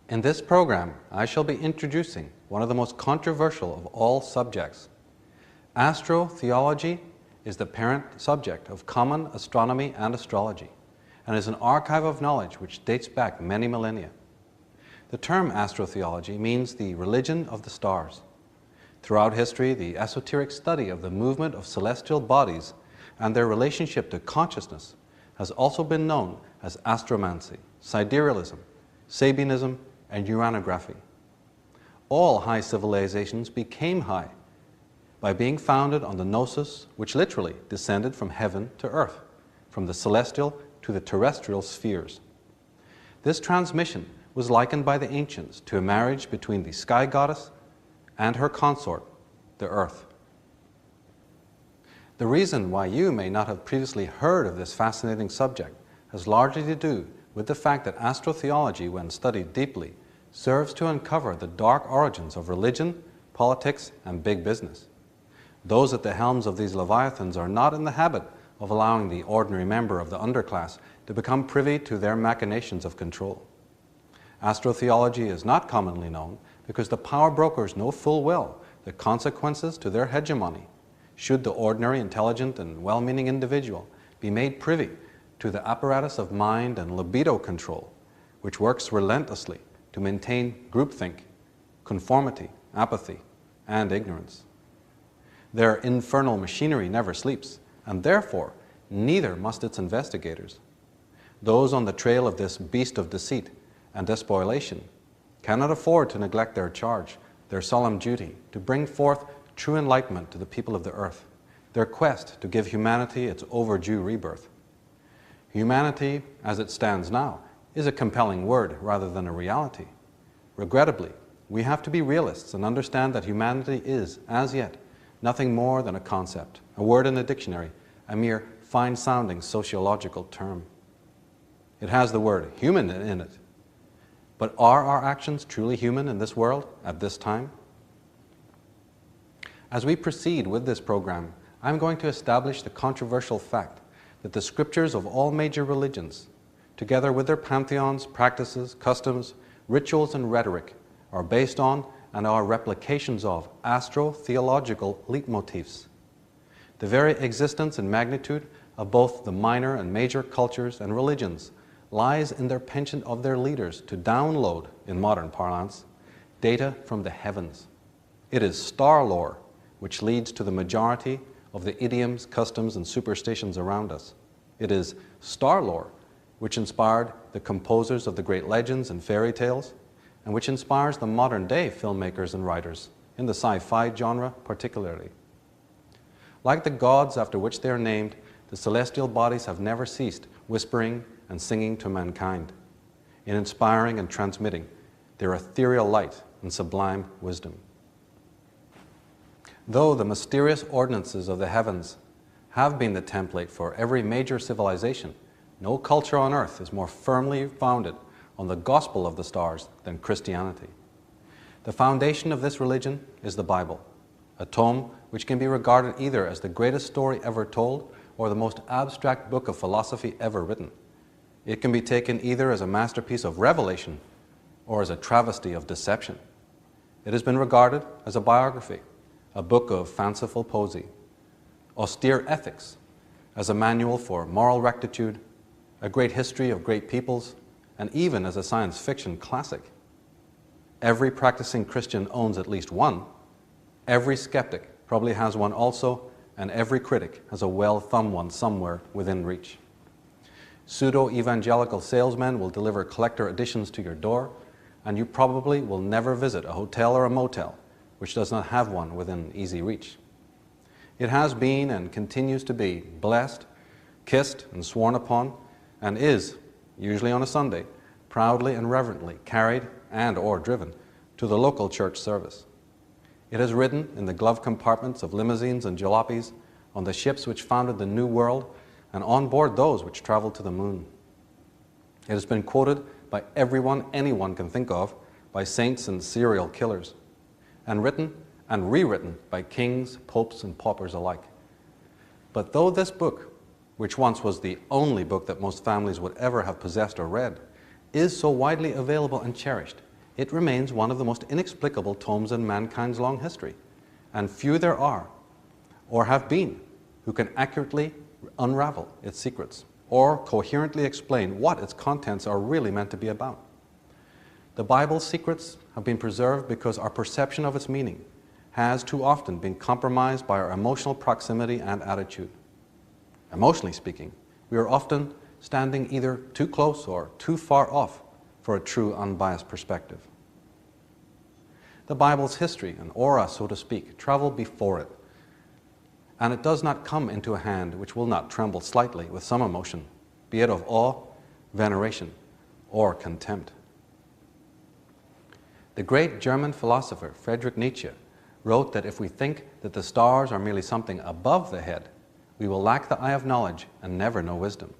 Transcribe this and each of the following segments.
In this program, I shall be introducing one of the most controversial of all subjects. Astro-Theology is the parent subject of common astronomy and astrology, and is an archive of knowledge which dates back many millennia. The term Astro-Theology means the religion of the stars. Throughout history, the esoteric study of the movement of celestial bodies and their relationship to consciousness has also been known as astromancy, siderealism, Sabianism, and uranography. All high civilizations became high by being founded on the gnosis, which literally descended from heaven to earth, from the celestial to the terrestrial spheres. This transmission was likened by the ancients to a marriage between the sky goddess and her consort, the earth. The reason why you may not have previously heard of this fascinating subject has largely to do with the fact that astrotheology, when studied deeply, serves to uncover the dark origins of religion, politics, and big business. Those at the helms of these leviathans are not in the habit of allowing the ordinary member of the underclass to become privy to their machinations of control. Astrotheology is not commonly known because the power brokers know full well the consequences to their hegemony should the ordinary, intelligent, and well-meaning individual be made privy to the apparatus of mind and libido control, which works relentlessly to maintain groupthink, conformity, apathy, and ignorance. Their infernal machinery never sleeps, and therefore neither must its investigators. Those on the trail of this beast of deceit and despoilation cannot afford to neglect their charge, their solemn duty to bring forth true enlightenment to the people of the earth, their quest to give humanity its overdue rebirth. Humanity, as it stands now, is a compelling word rather than a reality. Regrettably, we have to be realists and understand that humanity is, as yet, nothing more than a concept, a word in a dictionary, a mere fine-sounding sociological term. It has the word human in it. But are our actions truly human in this world at this time? As we proceed with this program, I'm going to establish the controversial fact that the scriptures of all major religions, together with their pantheons, practices, customs, rituals, and rhetoric, are based on and are replications of astro-theological leitmotifs. The very existence and magnitude of both the minor and major cultures and religions lies in their penchant of their leaders to download, in modern parlance, data from the heavens. It is star lore which leads to the majority of the idioms, customs, and superstitions around us. It is star lore which inspired the composers of the great legends and fairy tales, and which inspires the modern-day filmmakers and writers, in the sci-fi genre particularly. Like the gods after which they are named, the celestial bodies have never ceased whispering and singing to mankind, in inspiring and transmitting their ethereal light and sublime wisdom. Though the mysterious ordinances of the heavens have been the template for every major civilization, no culture on earth is more firmly founded on the gospel of the stars than Christianity. The foundation of this religion is the Bible, a tome which can be regarded either as the greatest story ever told or the most abstract book of philosophy ever written. It can be taken either as a masterpiece of revelation or as a travesty of deception. It has been regarded as a biography, a book of fanciful poesy, austere ethics, as a manual for moral rectitude, a great history of great peoples, and even as a science fiction classic. Every practicing Christian owns at least one, every skeptic probably has one also, and every critic has a well-thumbed one somewhere within reach. Pseudo-evangelical salesmen will deliver collector editions to your door, and you probably will never visit a hotel or a motel which does not have one within easy reach. It has been and continues to be blessed, kissed, and sworn upon, and is, usually on a Sunday, proudly and reverently carried and or driven to the local church service. It has ridden in the glove compartments of limousines and jalopies, on the ships which founded the New World, and on board those which traveled to the moon. It has been quoted by everyone anyone can think of, by saints and serial killers, and written and rewritten by kings, popes, and paupers alike. But though this book, which once was the only book that most families would ever have possessed or read, is so widely available and cherished, it remains one of the most inexplicable tomes in mankind's long history, and few there are, or have been, who can accurately unravel its secrets, or coherently explain what its contents are really meant to be about. The Bible's secrets have been preserved because our perception of its meaning has too often been compromised by our emotional proximity and attitude. Emotionally speaking, we are often standing either too close or too far off for a true unbiased perspective. The Bible's history and aura, so to speak, travel before it, and it does not come into a hand which will not tremble slightly with some emotion, be it of awe, veneration, or contempt. The great German philosopher Friedrich Nietzsche wrote that if we think that the stars are merely something above the head, we will lack the eye of knowledge and never know wisdom.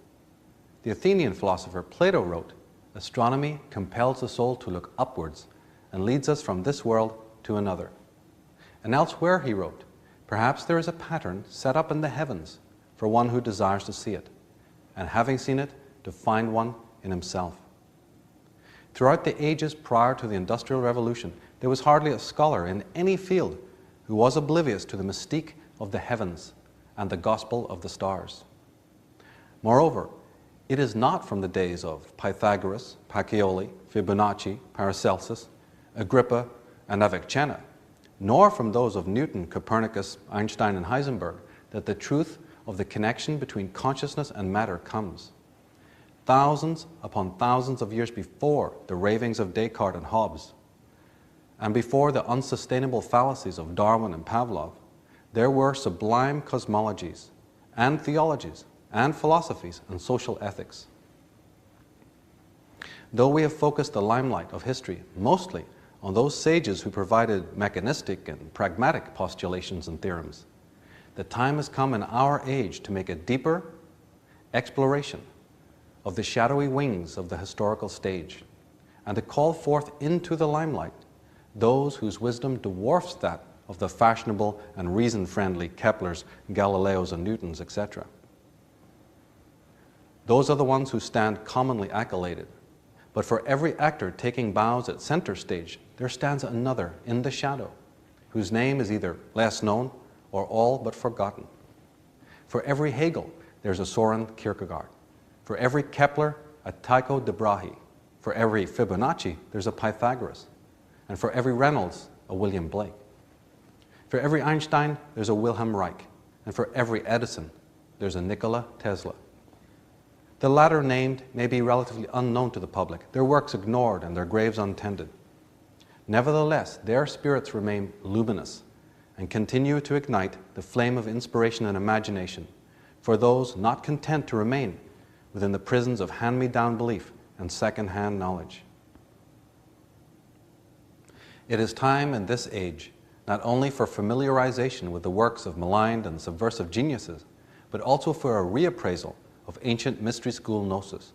The Athenian philosopher Plato wrote, "Astronomy compels the soul to look upwards and leads us from this world to another." And elsewhere he wrote, "Perhaps there is a pattern set up in the heavens for one who desires to see it, and having seen it, to find one in himself." Throughout the ages prior to the Industrial Revolution, there was hardly a scholar in any field who was oblivious to the mystique of the heavens and the gospel of the stars. Moreover, it is not from the days of Pythagoras, Pacioli, Fibonacci, Paracelsus, Agrippa, and Avicenna, nor from those of Newton, Copernicus, Einstein, and Heisenberg, that the truth of the connection between consciousness and matter comes. Thousands upon thousands of years before the ravings of Descartes and Hobbes, and before the unsustainable fallacies of Darwin and Pavlov, there were sublime cosmologies, and theologies, and philosophies, and social ethics. Though we have focused the limelight of history mostly on those sages who provided mechanistic and pragmatic postulations and theorems, the time has come in our age to make a deeper exploration of the shadowy wings of the historical stage, and to call forth into the limelight those whose wisdom dwarfs that of the fashionable and reason-friendly Keplers, Galileos, and Newtons, etc. Those are the ones who stand commonly accoladed. But for every actor taking bows at center stage, there stands another in the shadow, whose name is either less known or all but forgotten. For every Hegel, there's a Soren Kierkegaard. For every Kepler, a Tycho de Brahe. For every Fibonacci, there's a Pythagoras. And for every Reynolds, a William Blake. For every Einstein, there's a Wilhelm Reich. And for every Edison, there's a Nikola Tesla. The latter named may be relatively unknown to the public, their works ignored and their graves untended. Nevertheless, their spirits remain luminous and continue to ignite the flame of inspiration and imagination for those not content to remain within the prisons of hand-me-down belief and second-hand knowledge. It is time in this age not only for familiarization with the works of maligned and subversive geniuses, but also for a reappraisal of ancient mystery school gnosis.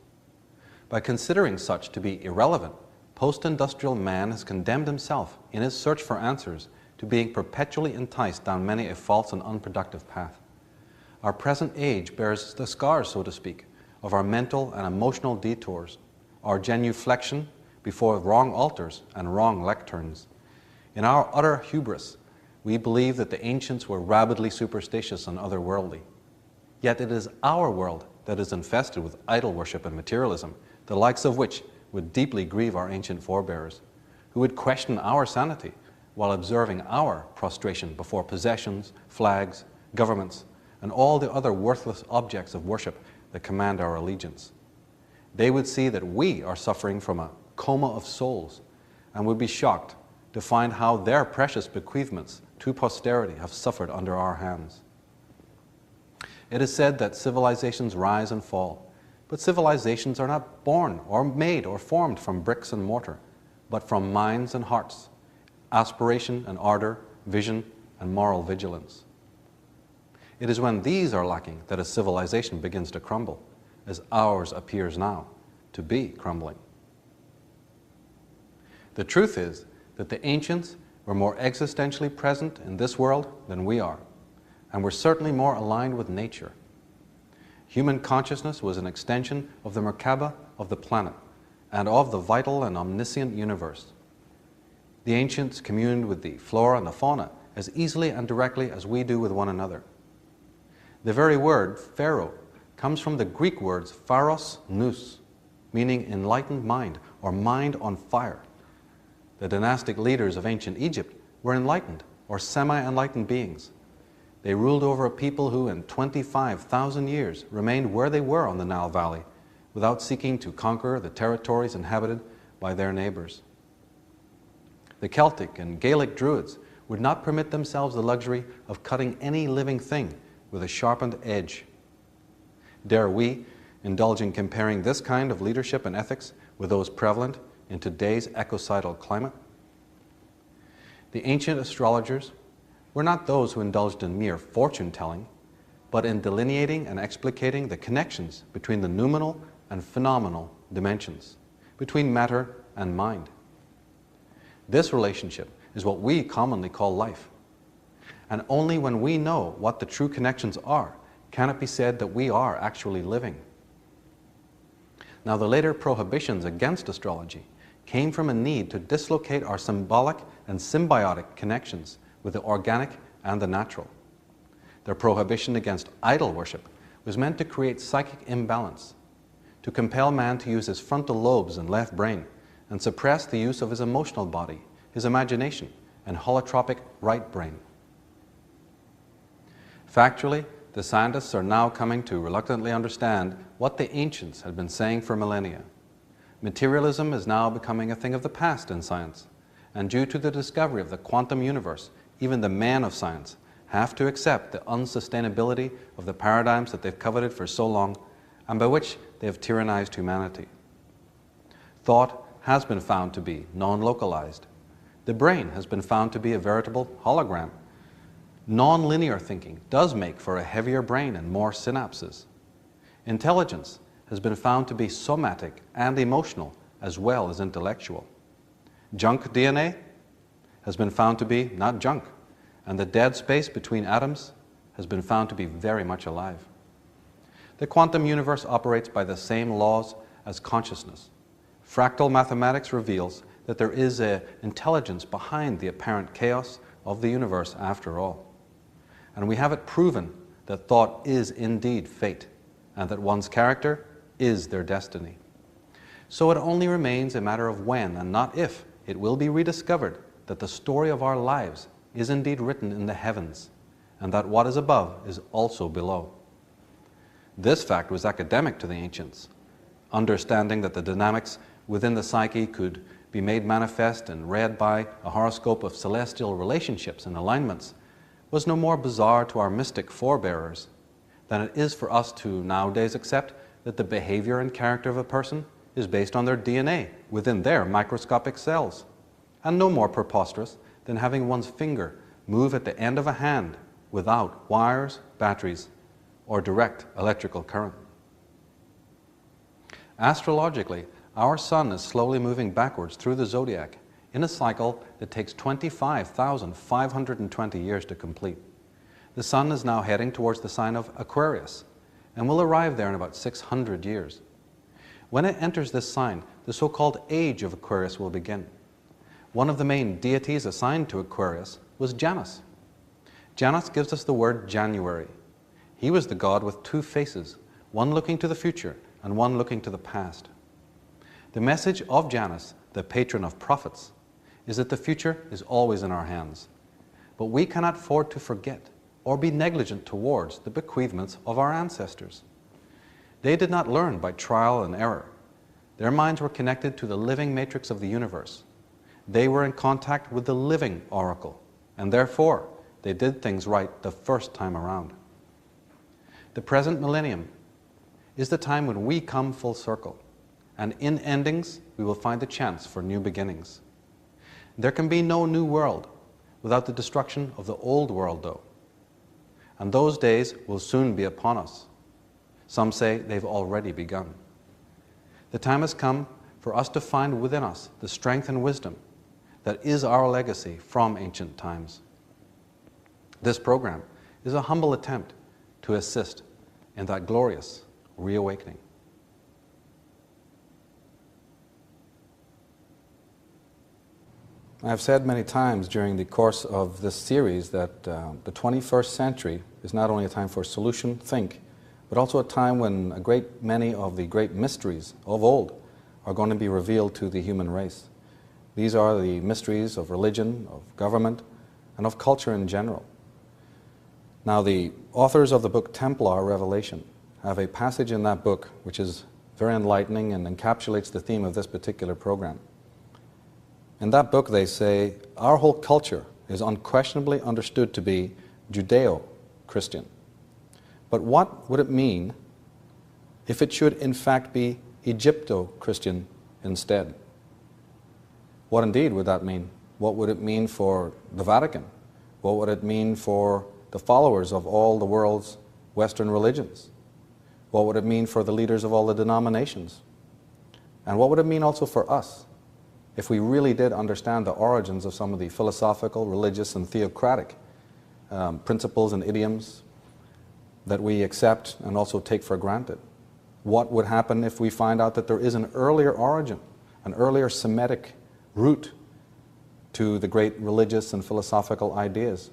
By considering such to be irrelevant, post-industrial man has condemned himself in his search for answers to being perpetually enticed down many a false and unproductive path. Our present age bears the scars, so to speak, of our mental and emotional detours, our genuflection before wrong altars and wrong lecterns. In our utter hubris, we believe that the ancients were rabidly superstitious and otherworldly. Yet it is our world that is infested with idol worship and materialism, the likes of which would deeply grieve our ancient forebears, who would question our sanity while observing our prostration before possessions, flags, governments, and all the other worthless objects of worship that command our allegiance. They would see that we are suffering from a coma of souls and would be shocked to find how their precious bequeathments to posterity have suffered under our hands. It is said that civilizations rise and fall, but civilizations are not born or made or formed from bricks and mortar, but from minds and hearts, aspiration and ardor, vision and moral vigilance. It is when these are lacking that a civilization begins to crumble, as ours appears now to be crumbling. The truth is that the ancients were more existentially present in this world than we are, and were certainly more aligned with nature. Human consciousness was an extension of the Merkaba of the planet and of the vital and omniscient universe. The ancients communed with the flora and the fauna as easily and directly as we do with one another. The very word pharaoh comes from the Greek words pharos nous, meaning enlightened mind or mind on fire. The dynastic leaders of ancient Egypt were enlightened or semi-enlightened beings. They ruled over a people who in 25,000 years remained where they were on the Nile Valley without seeking to conquer the territories inhabited by their neighbors. The Celtic and Gaelic Druids would not permit themselves the luxury of cutting any living thing with a sharpened edge. Dare we indulge in comparing this kind of leadership and ethics with those prevalent in today's ecocidal climate? The ancient astrologers were not those who indulged in mere fortune-telling, but in delineating and explicating the connections between the noumenal and phenomenal dimensions, between matter and mind. This relationship is what we commonly call life. And only when we know what the true connections are can it be said that we are actually living. Now, the later prohibitions against astrology came from a need to dislocate our symbolic and symbiotic connections with the organic and the natural. Their prohibition against idol worship was meant to create psychic imbalance, to compel man to use his frontal lobes and left brain and suppress the use of his emotional body, his imagination, and holotropic right brain. Factually, the scientists are now coming to reluctantly understand what the ancients had been saying for millennia. Materialism is now becoming a thing of the past in science, and due to the discovery of the quantum universe, even the men of science have to accept the unsustainability of the paradigms that they've coveted for so long and by which they have tyrannized humanity. Thought has been found to be non-localized. The brain has been found to be a veritable hologram. Non-linear thinking does make for a heavier brain and more synapses. Intelligence has been found to be somatic and emotional as well as intellectual. Junk DNA has been found to be not junk, and the dead space between atoms has been found to be very much alive. The quantum universe operates by the same laws as consciousness. Fractal mathematics reveals that there is an intelligence behind the apparent chaos of the universe after all. And we have it proven that thought is indeed fate, and that one's character is their destiny. So it only remains a matter of when, and not if, it will be rediscovered that the story of our lives is indeed written in the heavens, and that what is above is also below. This fact was academic to the ancients. Understanding that the dynamics within the psyche could be made manifest and read by a horoscope of celestial relationships and alignments was no more bizarre to our mystic forebearers than it is for us to nowadays accept that the behavior and character of a person is based on their DNA within their microscopic cells, and no more preposterous than having one's finger move at the end of a hand without wires, batteries, or direct electrical current. Astrologically, our sun is slowly moving backwards through the zodiac in a cycle that takes 25,520 years to complete. The sun is now heading towards the sign of Aquarius and will arrive there in about 600 years. When it enters this sign, the so-called age of Aquarius will begin. One of the main deities assigned to Aquarius was Janus. Janus gives us the word January. He was the god with two faces, one looking to the future and one looking to the past. The message of Janus, the patron of prophets, is that the future is always in our hands. But we cannot afford to forget or be negligent towards the bequeathments of our ancestors. They did not learn by trial and error. Their minds were connected to the living matrix of the universe. They were in contact with the living oracle, and therefore they did things right the first time around. The present millennium is the time when we come full circle, and in endings we will find the chance for new beginnings. There can be no new world without the destruction of the old world, though. And those days will soon be upon us. Some say they've already begun. The time has come for us to find within us the strength and wisdom that is our legacy from ancient times. This program is a humble attempt to assist in that glorious reawakening. I've said many times during the course of this series that the 21st century is not only a time for solution, think, but also a time when a great many of the great mysteries of old are going to be revealed to the human race. These are the mysteries of religion, of government, and of culture in general. Now, the authors of the book Templar Revelation have a passage in that book which is very enlightening and encapsulates the theme of this particular program. In that book they say, our whole culture is unquestionably understood to be Judeo-Christian. But what would it mean if it should in fact be Egypto-Christian instead? What indeed would that mean? What would it mean for the Vatican? What would it mean for the followers of all the world's Western religions? What would it mean for the leaders of all the denominations? And what would it mean also for us if we really did understand the origins of some of the philosophical, religious, and theocratic principles and idioms that we accept and also take for granted? What would happen if we find out that there is an earlier origin, an earlier Semitic root to the great religious and philosophical ideas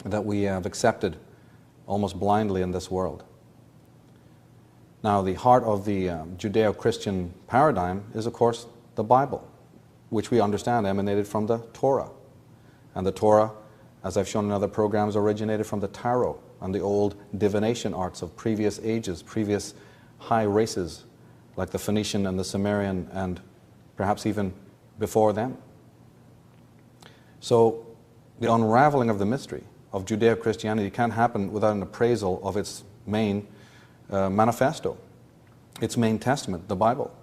that we have accepted almost blindly in this world? Now, the heart of the Judeo-Christian paradigm is, of course, the Bible, which we understand emanated from the Torah. And the Torah, as I've shown in other programs, originated from the tarot and the old divination arts of previous ages, previous high races, like the Phoenician and the Sumerian, and perhaps even before them. So the unraveling of the mystery of Judeo-Christianity can't happen without an appraisal of its main manifesto, its main testament, the Bible.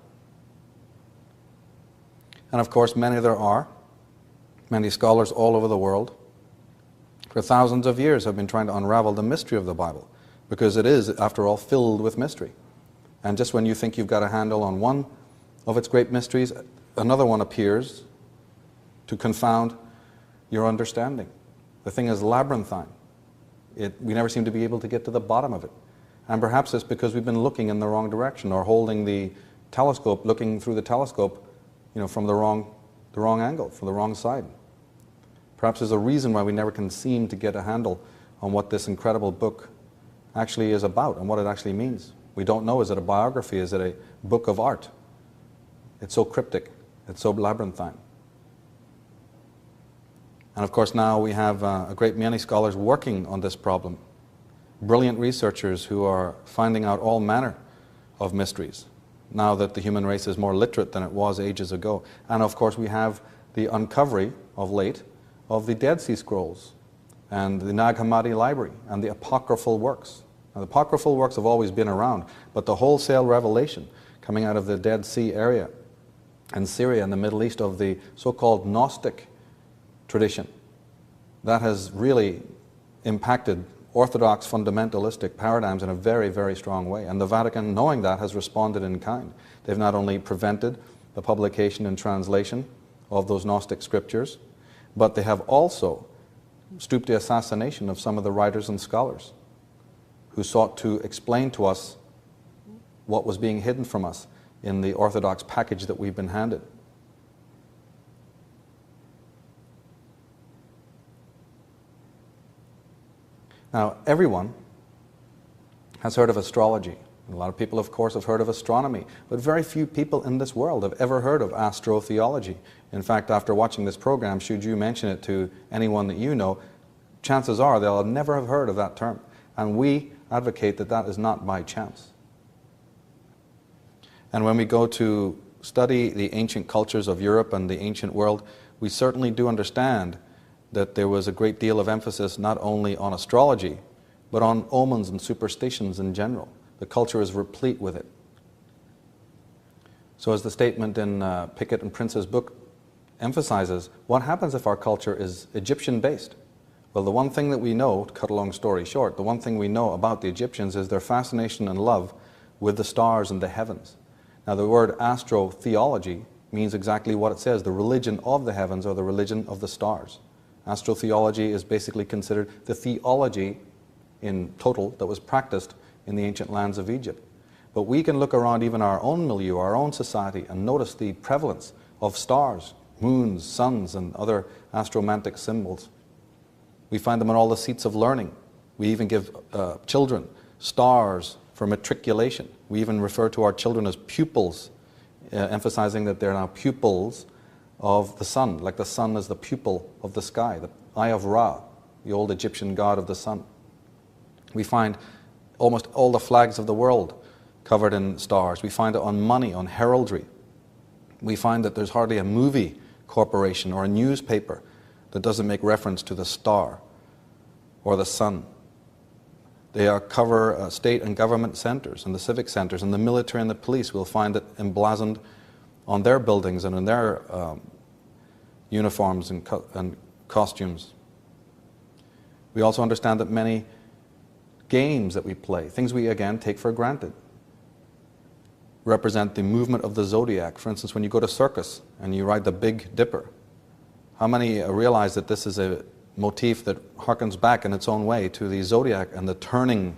And of course, many scholars all over the world for thousands of years have been trying to unravel the mystery of the Bible, because it is, after all, filled with mystery. And just when you think you've got a handle on one of its great mysteries, another one appears to confound your understanding. The thing is labyrinthine. We never seem to be able to get to the bottom of it. And perhaps it's because we've been looking in the wrong direction, or holding the telescope, looking through the telescope, from the wrong angle, from the wrong side. Perhaps there's a reason why we never can seem to get a handle on what this incredible book actually is about and what it actually means. We don't know, is it a biography, is it a book of art? It's so cryptic, it's so labyrinthine. And of course now we have a great many scholars working on this problem. Brilliant researchers who are finding out all manner of mysteries, now that the human race is more literate than it was ages ago. And of course we have the uncovery of late of the Dead Sea Scrolls and the Nag Hammadi Library and the apocryphal works. Now, the apocryphal works have always been around, but the wholesale revelation coming out of the Dead Sea area and Syria and the Middle East of the so-called Gnostic tradition, that has really impacted Orthodox fundamentalistic paradigms in a very, very strong way. And the Vatican, knowing that, has responded in kind. They've not only prevented the publication and translation of those Gnostic scriptures, but they have also stooped the assassination of some of the writers and scholars who sought to explain to us what was being hidden from us in the Orthodox package that we've been handed. Now, everyone has heard of astrology. A lot of people, of course, have heard of astronomy, but very few people in this world have ever heard of astro-theology. In fact, after watching this program, should you mention it to anyone that you know, chances are they'll never have heard of that term. And we advocate that that is not by chance. And when we go to study the ancient cultures of Europe and the ancient world, we certainly do understand that there was a great deal of emphasis not only on astrology, but on omens and superstitions in general. The culture is replete with it. So as the statement in Pickett and Prince's book emphasizes, what happens if our culture is Egyptian-based? Well, the one thing that we know, to cut a long story short, the one thing we know about the Egyptians is their fascination and love with the stars and the heavens. Now, the word astro-theology means exactly what it says, the religion of the heavens or the religion of the stars. Astro-theology is basically considered the theology in total that was practiced in the ancient lands of Egypt. But we can look around even our own milieu, our own society, and notice the prevalence of stars moons, suns, and other astromantic symbols. We find them in all the seats of learning. We even give children stars for matriculation. We even refer to our children as pupils, emphasizing that they're now pupils of the sun, like the sun is the pupil of the sky, the eye of Ra, the old Egyptian god of the sun. We find almost all the flags of the world covered in stars. We find it on money, on heraldry. We find that there's hardly a movie corporation or a newspaper that doesn't make reference to the star or the sun. They cover state and government centers and the civic centers, and the military and the police will find it emblazoned on their buildings and in their uniforms and costumes. We also understand that many games that we play, things we again take for granted, represent the movement of the zodiac. For instance, when you go to circus and you ride the Big Dipper, how many realize that this is a motif that harkens back in its own way to the zodiac and the turning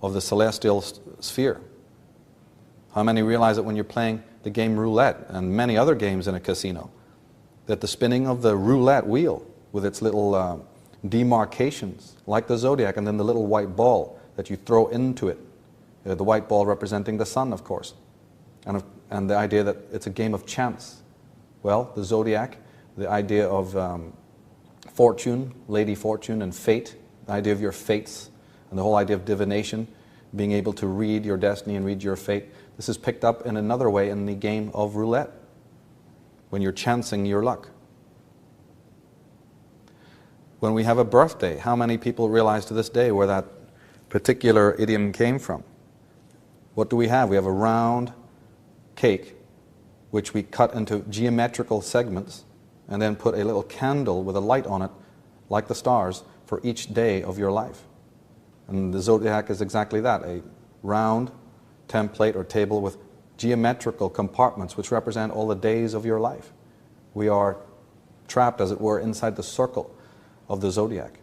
of the celestial sphere? How many realize that when you're playing the game roulette and many other games in a casino, that the spinning of the roulette wheel with its little demarcations, like the zodiac, and then the little white ball that you throw into it, the white ball representing the sun, of course, and the idea that it's a game of chance. Well, the zodiac, the idea of fortune, Lady Fortune, and fate, the idea of your fates, and the whole idea of divination, being able to read your destiny and read your fate. This is picked up in another way in the game of roulette, when you're chancing your luck. When we have a birthday, how many people realize to this day where that particular idiom came from? What do we have? We have a round cake, which we cut into geometrical segments, and then put a little candle with a light on it, like the stars, for each day of your life. And the zodiac is exactly that, a round template or table with geometrical compartments which represent all the days of your life. We are trapped, as it were, inside the circle of the zodiac.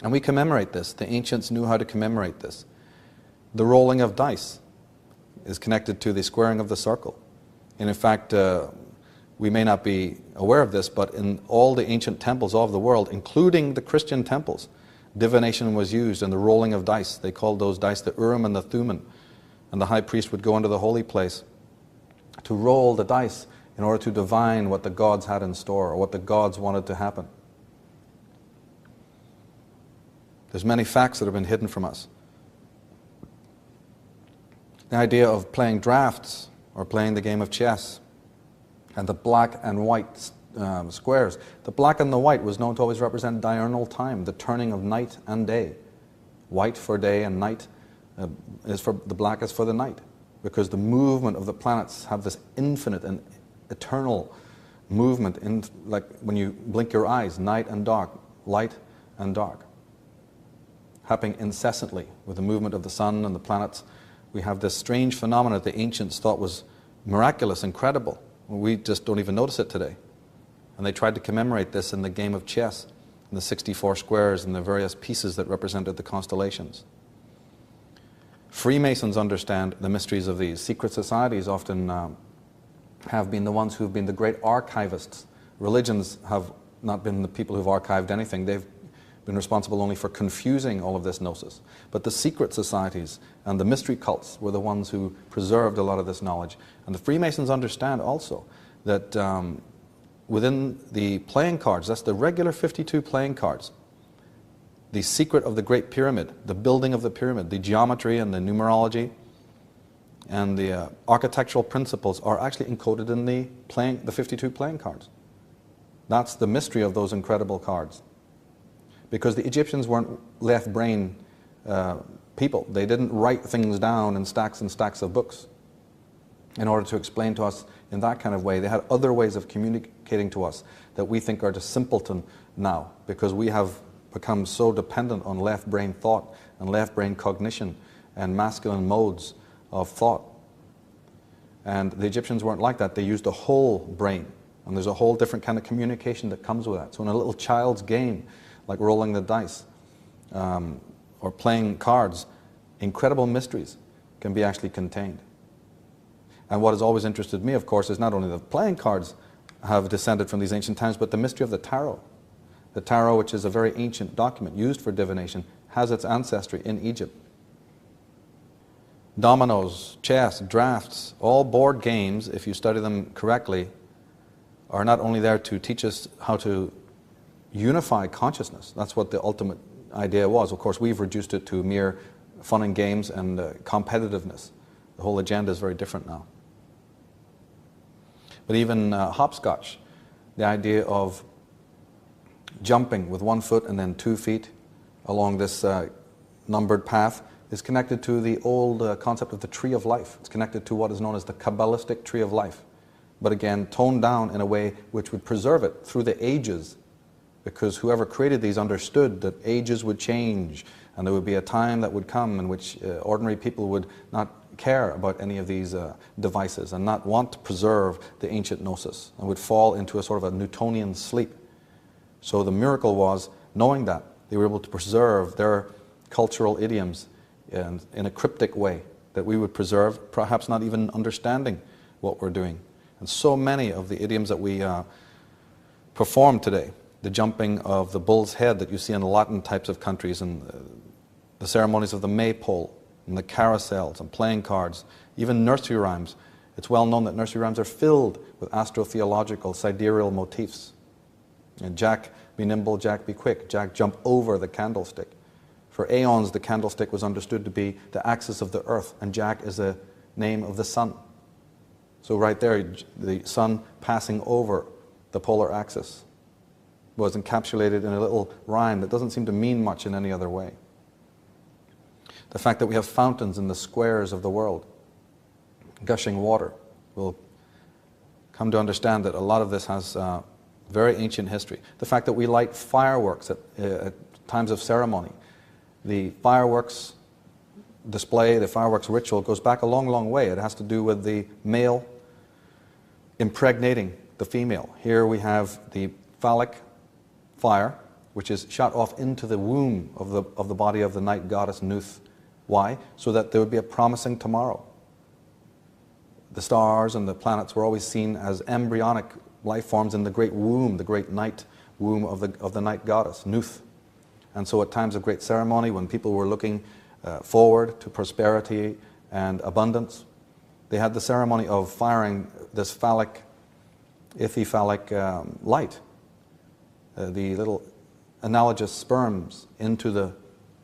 And we commemorate this. The ancients knew how to commemorate this. The rolling of dice is connected to the squaring of the circle. And in fact, we may not be aware of this, but in all the ancient temples of the world, including the Christian temples, divination was used in the rolling of dice. They called those dice the Urim and the Thummim. And the high priest would go into the holy place to roll the dice in order to divine what the gods had in store or what the gods wanted to happen. There's many facts that have been hidden from us. The idea of playing drafts or playing the game of chess and the black and white squares. The black and the white was known to always represent diurnal time, the turning of night and day. White for day and night is for the black is for the night, because the movement of the planets have this infinite and eternal movement, in like when you blink your eyes, night and dark, light and dark, happening incessantly with the movement of the sun and the planets. We have this strange phenomenon that the ancients thought was miraculous, incredible. We just don't even notice it today. And they tried to commemorate this in the game of chess, in the 64 squares and the various pieces that represented the constellations. Freemasons understand the mysteries of these. Secret societies often have been the ones who have been the great archivists. Religions have not been the people who've archived anything. They've been responsible only for confusing all of this gnosis. But the secret societies and the mystery cults were the ones who preserved a lot of this knowledge. And the Freemasons understand also that within the playing cards, that's the regular 52 playing cards, the secret of the Great Pyramid, the building of the pyramid, the geometry and the numerology and the architectural principles are actually encoded in the 52 playing cards. That's the mystery of those incredible cards. Because the Egyptians weren't left-brain people. They didn't write things down in stacks and stacks of books in order to explain to us in that kind of way. They had other ways of communicating to us that we think are just simpleton now, because we have become so dependent on left-brain thought and left-brain cognition and masculine modes of thought. And the Egyptians weren't like that. They used the whole brain. And there's a whole different kind of communication that comes with that. So in a little child's game, like rolling the dice or playing cards, incredible mysteries can be actually contained. And what has always interested me, of course, is not only the playing cards have descended from these ancient times, but the mystery of the tarot. The tarot, which is a very ancient document used for divination, has its ancestry in Egypt. Dominoes, chess, drafts, all board games, if you study them correctly, are not only there to teach us how to unify consciousness. That's what the ultimate idea was. Of course, we've reduced it to mere fun and games and competitiveness. The whole agenda is very different now. But even hopscotch, the idea of jumping with 1 foot and then 2 feet along this numbered path is connected to the old concept of the tree of life. It's connected to what is known as the Kabbalistic tree of life. But again, toned down in a way which would preserve it through the ages, because whoever created these understood that ages would change and there would be a time that would come in which ordinary people would not care about any of these devices and not want to preserve the ancient gnosis and would fall into a sort of a Newtonian sleep. So the miracle was, knowing that, they were able to preserve their cultural idioms in a cryptic way that we would preserve, perhaps not even understanding what we're doing. And so many of the idioms that we perform today, the jumping of the bull's head that you see in Latin types of countries, and the ceremonies of the maypole, and the carousels, and playing cards, even nursery rhymes. It's well known that nursery rhymes are filled with astro-theological, sidereal motifs. And Jack be nimble, Jack be quick, Jack jump over the candlestick. For aeons, the candlestick was understood to be the axis of the earth, and Jack is the name of the sun. So right there, the sun passing over the polar axis was encapsulated in a little rhyme that doesn't seem to mean much in any other way. The fact that we have fountains in the squares of the world, gushing water, we'll come to understand that a lot of this has very ancient history. The fact that we light fireworks at times of ceremony. The fireworks display, the fireworks ritual goes back a long, long way. It has to do with the male impregnating the female. Here we have the phallic fire, which is shot off into the womb of the body of the night goddess Nuth. Why? So that there would be a promising tomorrow. The stars and the planets were always seen as embryonic life forms in the great womb, the great night womb of the night goddess Nuth. And so at times of great ceremony, when people were looking forward to prosperity and abundance, they had the ceremony of firing this phallic, iphiphalic light, the little analogous sperms into the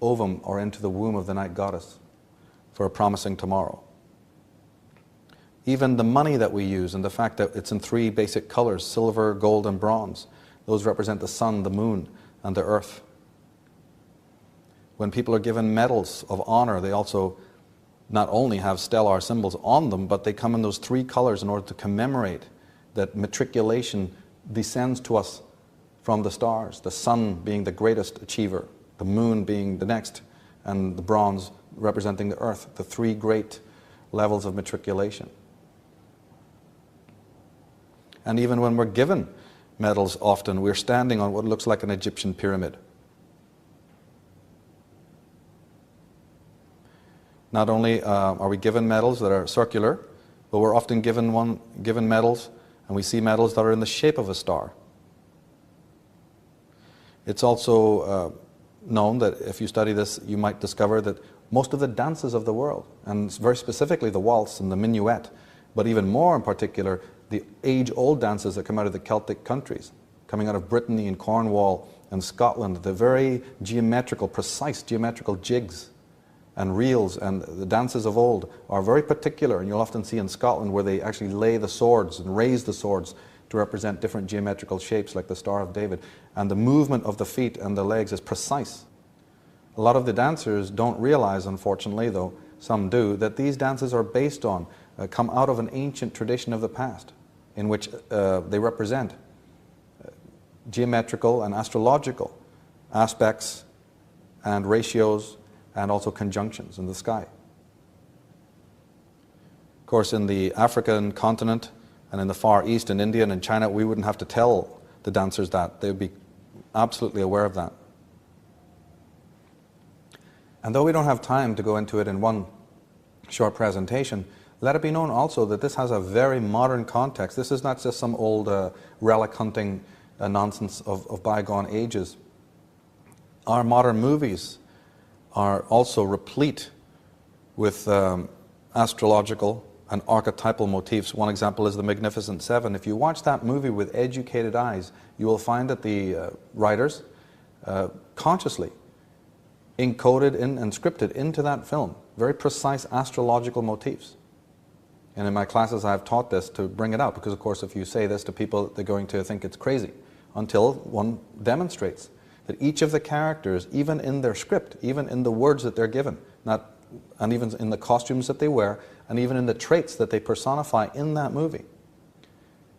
ovum or into the womb of the night goddess for a promising tomorrow. Even the money that we use and the fact that it's in 3 basic colors, silver, gold, and bronze, those represent the sun, the moon, and the earth. When people are given medals of honor, they also not only have stellar symbols on them, but they come in those 3 colors in order to commemorate that matriculation descends to us from the stars, the sun being the greatest achiever, the moon being the next, and the bronze representing the earth, the 3 great levels of matriculation. And even when we're given medals, often we're standing on what looks like an Egyptian pyramid. Not only are we given medals that are circular, but we're often given medals, and we see medals that are in the shape of a star. It's also known that if you study this, you might discover that most of the dances of the world, and very specifically the waltz and the minuet, but even more in particular, the age-old dances that come out of the Celtic countries, coming out of Brittany and Cornwall and Scotland, the very geometrical, precise geometrical jigs and reels, and the dances of old are very particular, and you'll often see in Scotland where they actually lay the swords and raise the swords to represent different geometrical shapes like the Star of David, and the movement of the feet and the legs is precise. A lot of the dancers don't realize, unfortunately, though some do, that these dances are based on, come out of an ancient tradition of the past, in which they represent geometrical and astrological aspects and ratios and also conjunctions in the sky. Of course, in the African continent and in the Far East, in India and in China, we wouldn't have to tell the dancers that. They would be absolutely aware of that. And though we don't have time to go into it in one short presentation, Let it be known also that this has a very modern context. This is not just some old relic hunting nonsense of bygone ages. Our modern movies are also replete with astrological and archetypal motifs. One example is The Magnificent Seven. If you watch that movie with educated eyes, you will find that the writers consciously encoded in and scripted into that film very precise astrological motifs. And in my classes I've taught this to bring it out, because of course if you say this to people, they're going to think it's crazy, until one demonstrates that each of the characters, even in their script, even in the words that they're given, and even in the costumes that they wear, and even in the traits that they personify in that movie,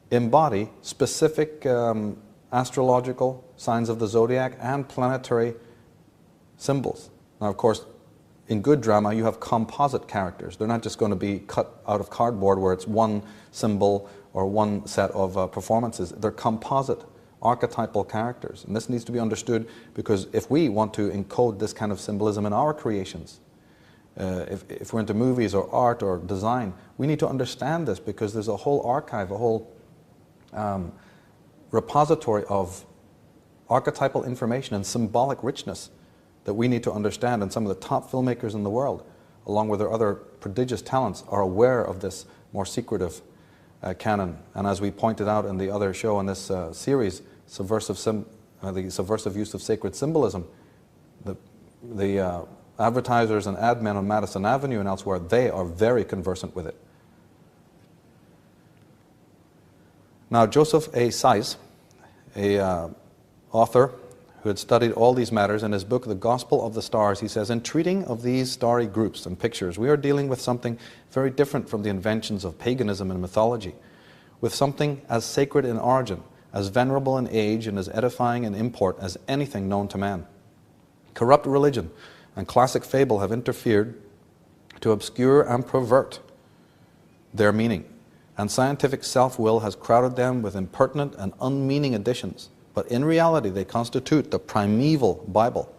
embody specific astrological signs of the zodiac and planetary symbols. Now, of course, in good drama, you have composite characters. They're not just going to be cut out of cardboard where it's one symbol or one set of performances. They're composite, archetypal characters. And this needs to be understood, because if we want to encode this kind of symbolism in our creations, if we're into movies or art or design, we need to understand this, because there's a whole archive, a whole repository of archetypal information and symbolic richness that we need to understand. And some of the top filmmakers in the world, along with their other prodigious talents, are aware of this more secretive canon. And as we pointed out in the other show in this series, the subversive use of sacred symbolism, the advertisers and ad men on Madison Avenue and elsewhere, they are very conversant with it. Now, Joseph A. Seiss, a author who had studied all these matters, in his book, The Gospel of the Stars, he says, in treating of these starry groups and pictures, we are dealing with something very different from the inventions of paganism and mythology, with something as sacred in origin, as venerable in age, and as edifying in import as anything known to man. Corrupt religion and classic fable have interfered to obscure and pervert their meaning, and scientific self-will has crowded them with impertinent and unmeaning additions. But in reality, they constitute the primeval Bible.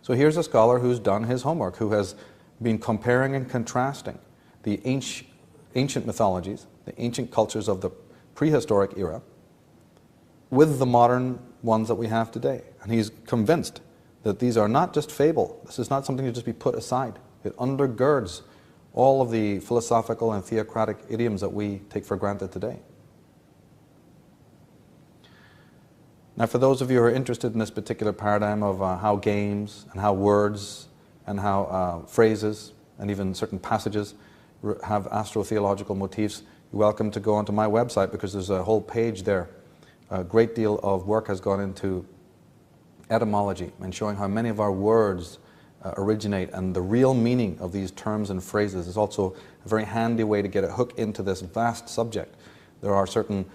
So here's a scholar who's done his homework, who has been comparing and contrasting the ancient mythologies, the ancient cultures of the prehistoric era, with the modern ones that we have today. And he's convinced that these are not just fable. This is not something to just be put aside. It undergirds all of the philosophical and theocratic idioms that we take for granted today. Now, for those of you who are interested in this particular paradigm of how games and how words and how phrases and even certain passages have astro-theological motifs, you're welcome to go onto my website, because there's a whole page there. A great deal of work has gone into etymology and showing how many of our words originate, and the real meaning of these terms and phrases is also a very handy way to get a hook into this vast subject. There are certain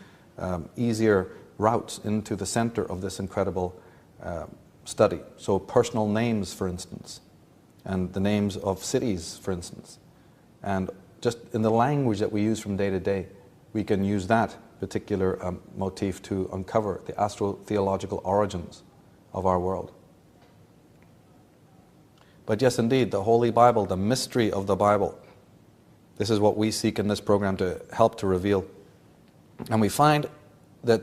easier routes into the center of this incredible study. So personal names, for instance, and the names of cities, for instance, and just in the language that we use from day to day, we can use that particular motif to uncover the astro-theological origins of our world. But yes, indeed, the Holy Bible, the mystery of the Bible, this is what we seek in this program to help to reveal. And we find that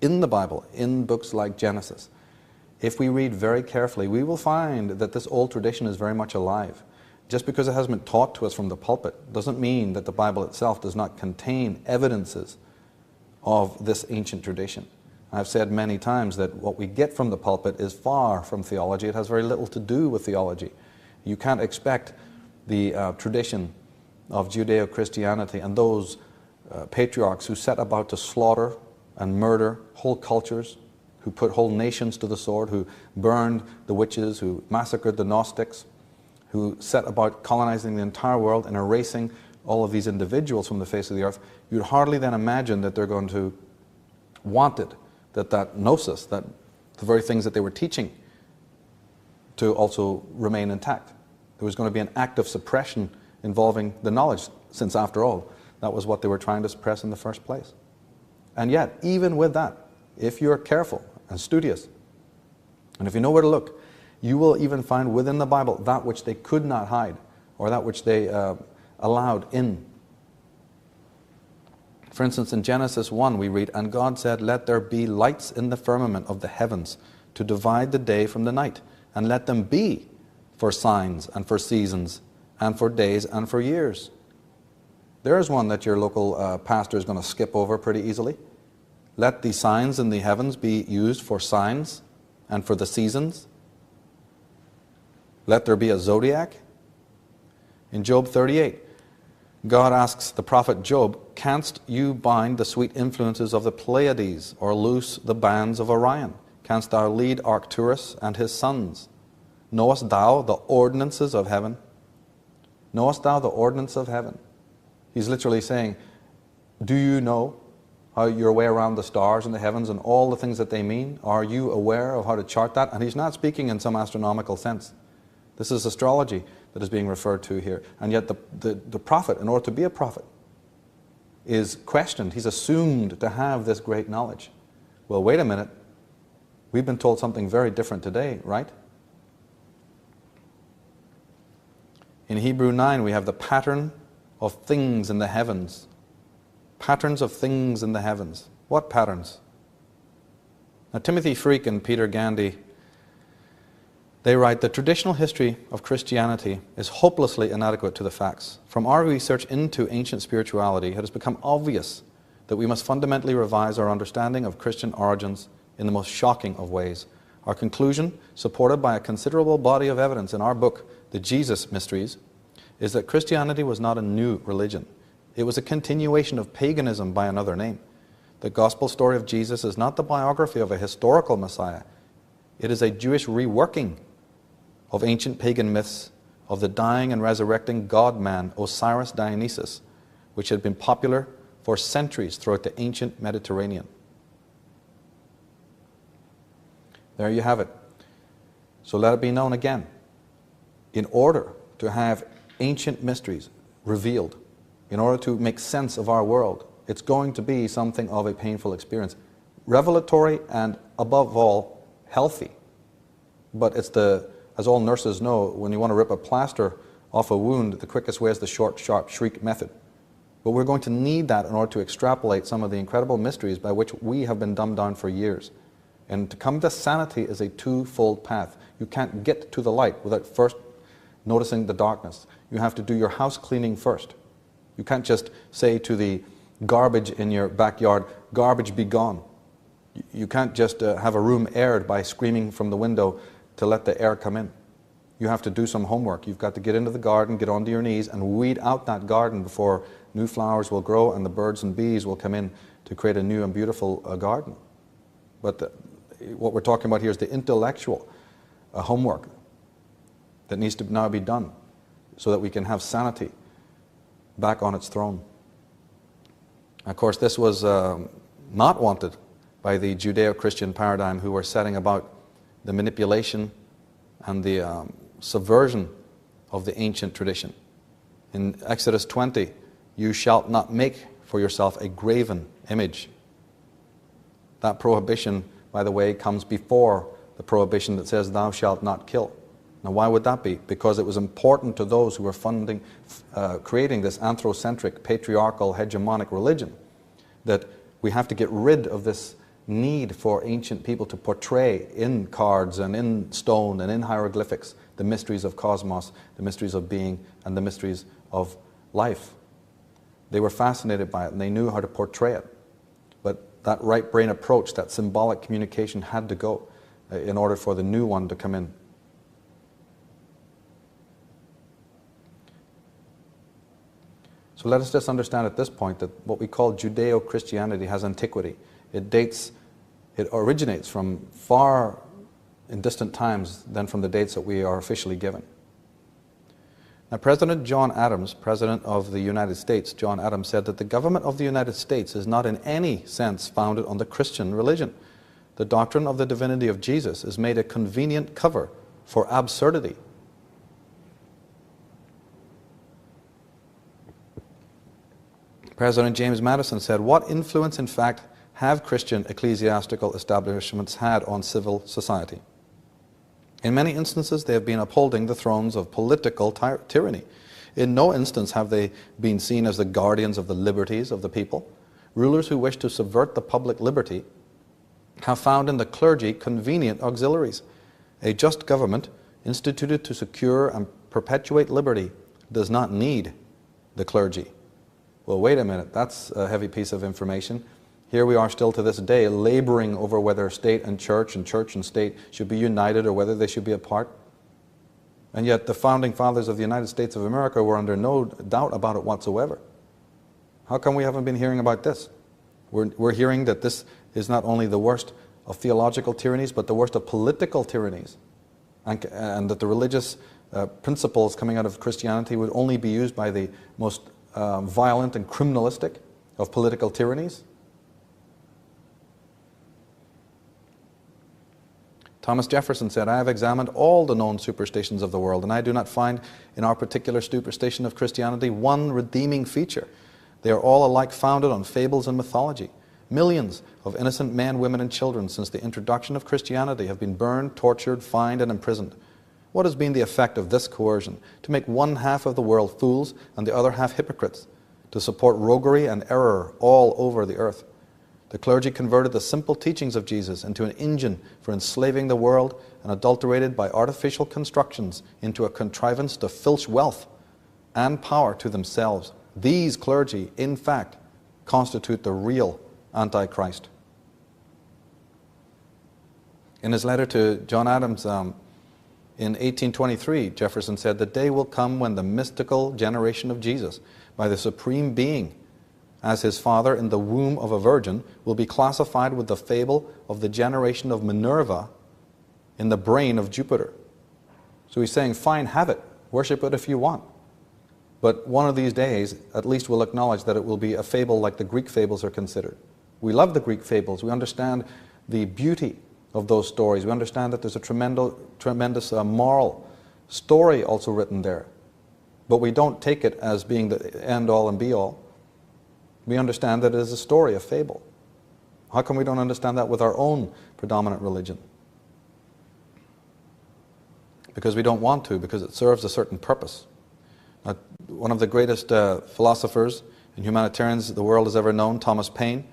in the Bible, in books like Genesis, if we read very carefully, we will find that this old tradition is very much alive. Just because it hasn't been taught to us from the pulpit doesn't mean that the Bible itself does not contain evidences of this ancient tradition. I've said many times that what we get from the pulpit is far from theology. It has very little to do with theology. You can't expect the tradition of Judeo-Christianity and those patriarchs who set about to slaughter and murder whole cultures, who put whole nations to the sword, who burned the witches, who massacred the Gnostics, who set about colonizing the entire world and erasing all of these individuals from the face of the earth. You'd hardly then imagine that they're going to want it, that gnosis, that the very things that they were teaching, to also remain intact. There was going to be an act of suppression involving the knowledge, since after all, that was what they were trying to suppress in the first place. And yet, even with that, if you're careful and studious, and if you know where to look, you will even find within the Bible that which they could not hide, or that which they allowed in. For instance, in Genesis 1 we read, "And God said, let there be lights in the firmament of the heavens to divide the day from the night, and let them be for signs and for seasons and for days and for years." There's one that your local pastor is going to skip over pretty easily. Let the signs in the heavens be used for signs and for the seasons. Let there be a zodiac. In Job 38, God asks the prophet Job, "Canst you bind the sweet influences of the Pleiades, or loose the bands of Orion? Canst thou lead Arcturus and his sons? Knowest thou the ordinances of heaven?" Knowest thou the ordinance of heaven? He's literally saying, do you know how your way around the stars in the heavens and all the things that they mean? Are you aware of how to chart that? And he's not speaking in some astronomical sense. This is astrology that is being referred to here. And yet the prophet, in order to be a prophet, is questioned. He's assumed to have this great knowledge. Well, wait a minute. We've been told something very different today, right? In Hebrew 9, we have the pattern of things in the heavens. Patterns of things in the heavens. What patterns? Now, Timothy Freak and Peter Gandy, they write, "The traditional history of Christianity is hopelessly inadequate to the facts. From our research into ancient spirituality, it has become obvious that we must fundamentally revise our understanding of Christian origins in the most shocking of ways. Our conclusion, supported by a considerable body of evidence in our book, The Jesus Mysteries, is that Christianity was not a new religion. It was a continuation of paganism by another name. The gospel story of Jesus is not the biography of a historical Messiah. It is a Jewish reworking of ancient pagan myths of the dying and resurrecting God-man Osiris Dionysus, which had been popular for centuries throughout the ancient Mediterranean." There you have it. So let it be known again. In order to have ancient mysteries revealed, in order to make sense of our world, it's going to be something of a painful experience. Revelatory and, above all, healthy. But it's as all nurses know, when you want to rip a plaster off a wound, the quickest way is the short, sharp shriek method. But we're going to need that in order to extrapolate some of the incredible mysteries by which we have been dumbed down for years. And to come to sanity is a twofold path. You can't get to the light without first noticing the darkness. You have to do your house cleaning first. You can't just say to the garbage in your backyard, "Garbage, be gone." You can't just have a room aired by screaming from the window to let the air come in. You have to do some homework. You've got to get into the garden, get onto your knees, and weed out that garden before new flowers will grow and the birds and bees will come in to create a new and beautiful garden. But what we're talking about here is the intellectual homework that needs to now be done so that we can have sanity back on its throne. Of course, this was not wanted by the Judeo-Christian paradigm, who were setting about the manipulation and the subversion of the ancient tradition. In Exodus 20, "You shalt not make for yourself a graven image." That prohibition, by the way, comes before the prohibition that says, "Thou shalt not kill." Now, why would that be? Because it was important to those who were creating this anthrocentric, patriarchal, hegemonic religion, that we have to get rid of this need for ancient people to portray in cards and in stone and in hieroglyphics the mysteries of cosmos, the mysteries of being, and the mysteries of life. They were fascinated by it and they knew how to portray it. But that right brain approach, that symbolic communication had to go in order for the new one to come in. So let us just understand at this point that what we call Judeo-Christianity has antiquity. It originates from far in distant times than from the dates that we are officially given. Now, President John Adams, President of the United States, John Adams, said that the government of the United States is not in any sense founded on the Christian religion. The doctrine of the divinity of Jesus is made a convenient cover for absurdity. President James Madison said, "What influence, in fact, have Christian ecclesiastical establishments had on civil society? In many instances, they have been upholding the thrones of political tyranny. In no instance have they been seen as the guardians of the liberties of the people. Rulers who wish to subvert the public liberty have found in the clergy convenient auxiliaries. A just government, instituted to secure and perpetuate liberty, does not need the clergy. Well, wait a minute, that's a heavy piece of information. Here we are still to this day laboring over whether state and church and state should be united or whether they should be apart. And yet the founding fathers of the United States of America were under no doubt about it whatsoever. How come we haven't been hearing about this? We're hearing that this is not only the worst of theological tyrannies, but the worst of political tyrannies. And that the religious principles coming out of Christianity would only be used by the most violent and criminalistic of political tyrannies. Thomas Jefferson said, "I have examined all the known superstitions of the world, and I do not find in our particular superstition of Christianity one redeeming feature. They are all alike founded on fables and mythology. Millions of innocent men, women, and children since the introduction of Christianity have been burned, tortured, fined, and imprisoned. What has been the effect of this coercion? To make one half of the world fools and the other half hypocrites, to support roguery and error all over the earth. The clergy converted the simple teachings of Jesus into an engine for enslaving the world and adulterated by artificial constructions into a contrivance to filch wealth and power to themselves. These clergy, in fact, constitute the real Antichrist." In his letter to John Adams in 1823, Jefferson said, "The day will come when the mystical generation of Jesus, by the Supreme Being, as his father in the womb of a virgin, will be classified with the fable of the generation of Minerva in the brain of Jupiter." So he's saying, fine, have it. Worship it if you want. But one of these days, at least we'll acknowledge that it will be a fable like the Greek fables are considered. We love the Greek fables. We understand the beauty of those stories. We understand that there's a tremendous moral story also written there. But we don't take it as being the end-all and be-all. We understand that it is a story, a fable. How come we don't understand that with our own predominant religion? Because we don't want to, because it serves a certain purpose. One of the greatest philosophers and humanitarians the world has ever known, Thomas Paine,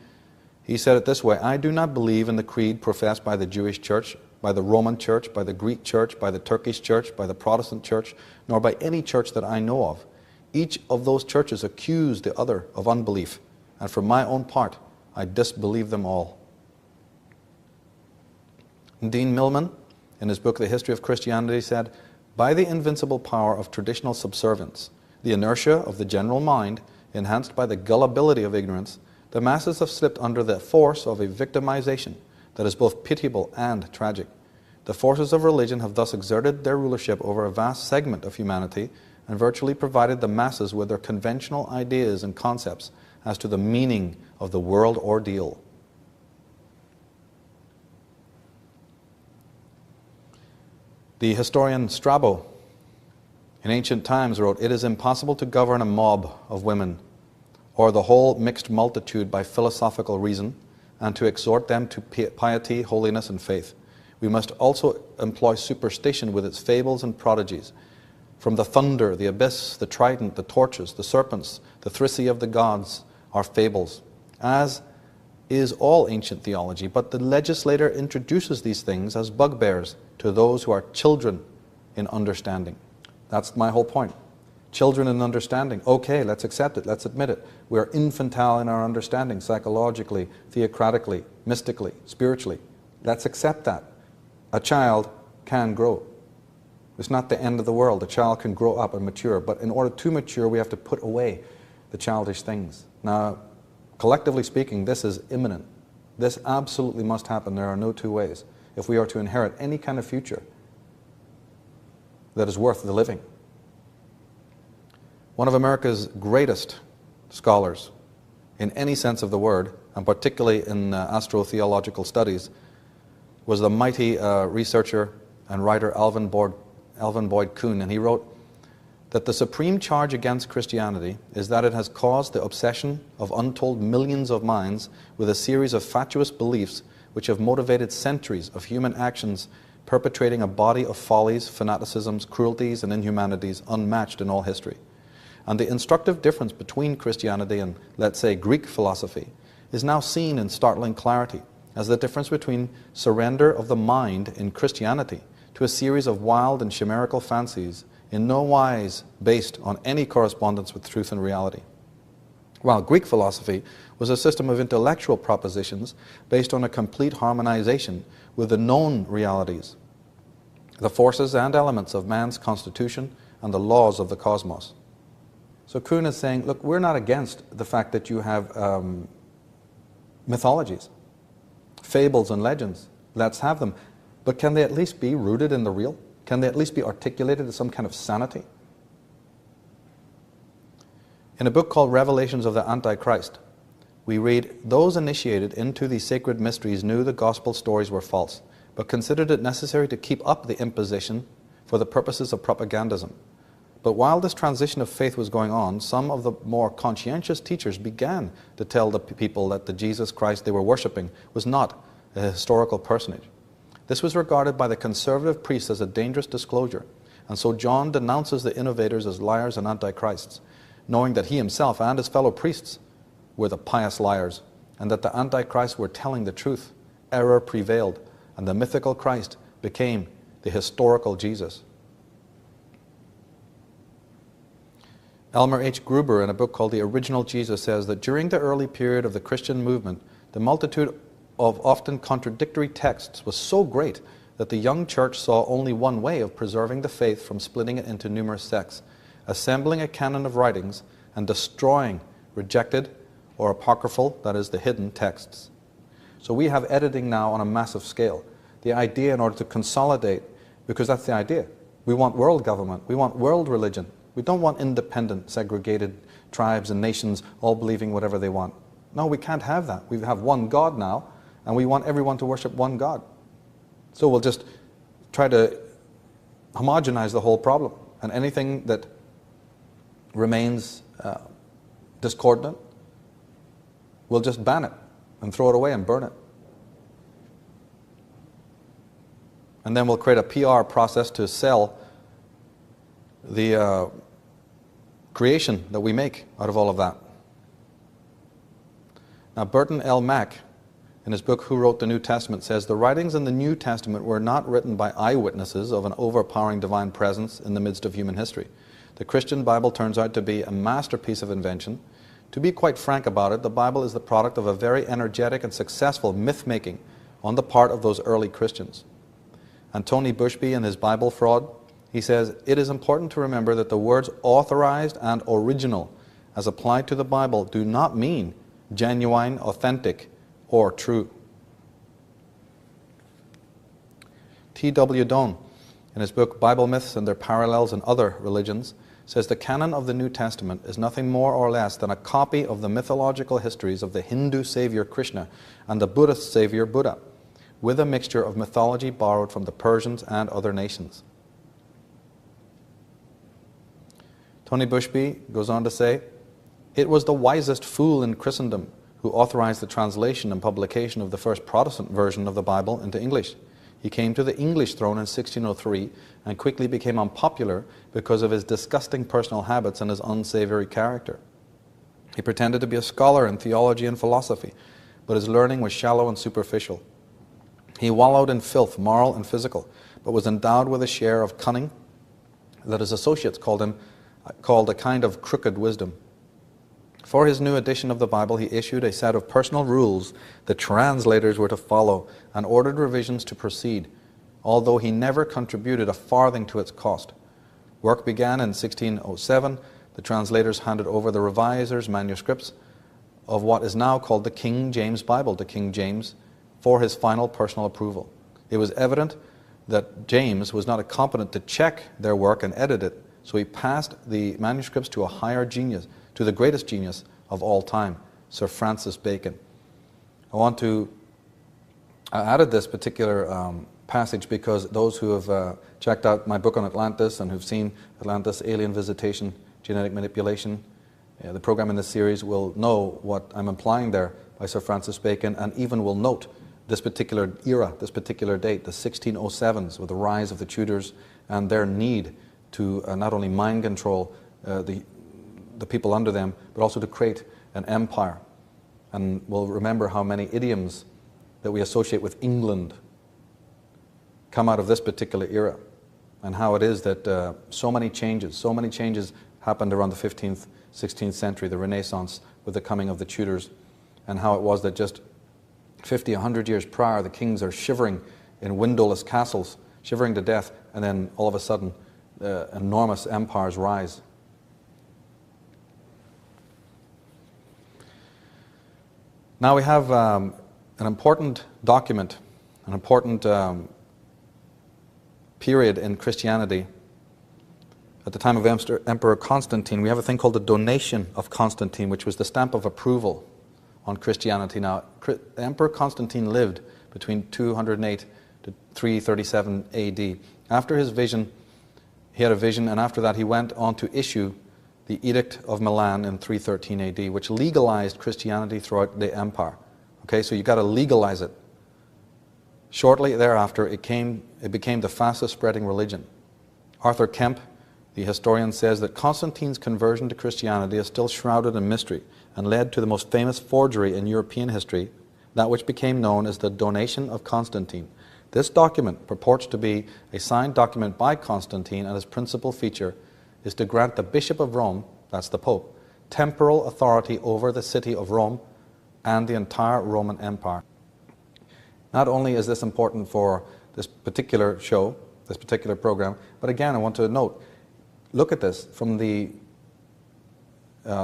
he said it this way: "I do not believe in the creed professed by the Jewish church, by the Roman church, by the Greek church, by the Turkish church, by the Protestant church, nor by any church that I know of. Each of those churches accuse the other of unbelief, and for my own part, I disbelieve them all." Dean Millman, in his book The History of Christianity, said, "By the invincible power of traditional subservience, the inertia of the general mind, enhanced by the gullibility of ignorance, the masses have slipped under the force of a victimization that is both pitiable and tragic. The forces of religion have thus exerted their rulership over a vast segment of humanity and virtually provided the masses with their conventional ideas and concepts as to the meaning of the world ordeal." The historian Strabo in ancient times wrote, "It is impossible to govern a mob of women or the whole mixed multitude by philosophical reason, and to exhort them to piety, holiness, and faith. We must also employ superstition with its fables and prodigies. From the thunder, the abyss, the trident, the torches, the serpents, the thyrsi of the gods are fables, as is all ancient theology, but the legislator introduces these things as bugbears to those who are children in understanding." That's my whole point. Children in understanding. Okay, let's accept it, let's admit it. We're infantile in our understanding, psychologically, theocratically, mystically, spiritually. Let's accept that. A child can grow. It's not the end of the world. A child can grow up and mature, but in order to mature, we have to put away the childish things. Now, collectively speaking, this is imminent. This absolutely must happen. There are no two ways if we are to inherit any kind of future that is worth the living. One of America's greatest scholars, in any sense of the word, and particularly in astro-theological studies, was the mighty researcher and writer Alvin Boyd Kuhn, and he wrote that the supreme charge against Christianity is that it has caused the obsession of untold millions of minds with a series of fatuous beliefs which have motivated centuries of human actions perpetrating a body of follies, fanaticisms, cruelties, and inhumanities unmatched in all history. And the instructive difference between Christianity and, let's say, Greek philosophy is now seen in startling clarity as the difference between surrender of the mind in Christianity to a series of wild and chimerical fancies in no wise based on any correspondence with truth and reality. While Greek philosophy was a system of intellectual propositions based on a complete harmonization with the known realities, the forces and elements of man's constitution and the laws of the cosmos. So Kuhn is saying, look, we're not against the fact that you have mythologies, fables and legends. Let's have them. But can they at least be rooted in the real? Can they at least be articulated as some kind of sanity? In a book called Revelations of the Antichrist, we read, "Those initiated into the sacred mysteries knew the gospel stories were false, but considered it necessary to keep up the imposition for the purposes of propagandism. But while this transition of faith was going on, some of the more conscientious teachers began to tell the people that the Jesus Christ they were worshipping was not a historical personage. This was regarded by the conservative priests as a dangerous disclosure, and so John denounces the innovators as liars and antichrists, knowing that he himself and his fellow priests were the pious liars, and that the antichrists were telling the truth. Error prevailed, and the mythical Christ became the historical Jesus." Elmer H. Gruber, in a book called The Original Jesus, says that during the early period of the Christian movement, the multitude of often contradictory texts was so great that the young church saw only one way of preserving the faith from splitting it into numerous sects: assembling a canon of writings and destroying rejected or apocryphal, that is, the hidden texts. So we have editing now on a massive scale. The idea, in order to consolidate, because that's the idea. We want world government. We want world religion. We don't want independent, segregated tribes and nations all believing whatever they want. No, we can't have that. We have one God now, and we want everyone to worship one God. So we'll just try to homogenize the whole problem. And anything that remains discordant, we'll just ban it and throw it away and burn it. And then we'll create a PR process to sell the creation that we make out of all of that. Now, Burton L. Mack, in his book Who Wrote the New Testament, says the writings in the New Testament were not written by eyewitnesses of an overpowering divine presence in the midst of human history. The Christian Bible turns out to be a masterpiece of invention. To be quite frank about it, the Bible is the product of a very energetic and successful myth-making on the part of those early Christians. And Tony Bushby, in his Bible Fraud, he says, "It is important to remember that the words authorized and original, as applied to the Bible, do not mean genuine, authentic, or true." T.W. Doane, in his book Bible Myths and Their Parallels in Other Religions, says the canon of the New Testament is nothing more or less than a copy of the mythological histories of the Hindu savior Krishna and the Buddhist savior Buddha, with a mixture of mythology borrowed from the Persians and other nations. Tony Bushby goes on to say, "It was the wisest fool in Christendom who authorized the translation and publication of the first Protestant version of the Bible into English. He came to the English throne in 1603 and quickly became unpopular because of his disgusting personal habits and his unsavory character. He pretended to be a scholar in theology and philosophy, but his learning was shallow and superficial. He wallowed in filth, moral and physical, but was endowed with a share of cunning that his associates called a kind of crooked wisdom. For his new edition of the Bible, he issued a set of personal rules the translators were to follow and ordered revisions to proceed, although he never contributed a farthing to its cost. Work began in 1607. The translators handed over the revisers' manuscripts of what is now called the King James Bible to King James for his final personal approval. It was evident that James was not competent to check their work and edit it, so he passed the manuscripts to a higher genius, to the greatest genius of all time, Sir Francis Bacon." I added this particular passage because those who have checked out my book on Atlantis and who've seen Atlantis, Alien Visitation, Genetic Manipulation, the program in this series, will know what I'm implying there by Sir Francis Bacon, and even will note this particular era, this particular date, the 1607s, with the rise of the Tudors and their need to not only mind control the the people under them, but also to create an empire. And we'll remember how many idioms that we associate with England come out of this particular era, and how it is that so many changes happened around the 15th, 16th century, the Renaissance, with the coming of the Tudors, and how it was that just 50, 100 years prior, the kings are shivering in windowless castles, shivering to death, and then all of a sudden, enormous empires rise. Now we have an important document, an important period in Christianity. At the time of Emperor Constantine, we have a thing called the Donation of Constantine, which was the stamp of approval on Christianity. Now, Emperor Constantine lived between 208 to 337 AD. After his vision, he had a vision, and after that he went on to issue the Edict of Milan in 313 AD, which legalized Christianity throughout the empire. Okay, so you've got to legalize it. Shortly thereafter, it became the fastest spreading religion. Arthur Kemp, the historian, says that Constantine's conversion to Christianity is still shrouded in mystery and led to the most famous forgery in European history, that which became known as the Donation of Constantine. This document purports to be a signed document by Constantine, and its principal feature is to grant the Bishop of Rome, that's the Pope, temporal authority over the city of Rome and the entire Roman Empire. Not only is this important for this particular show, this particular program, but again, I want to note, look at this from the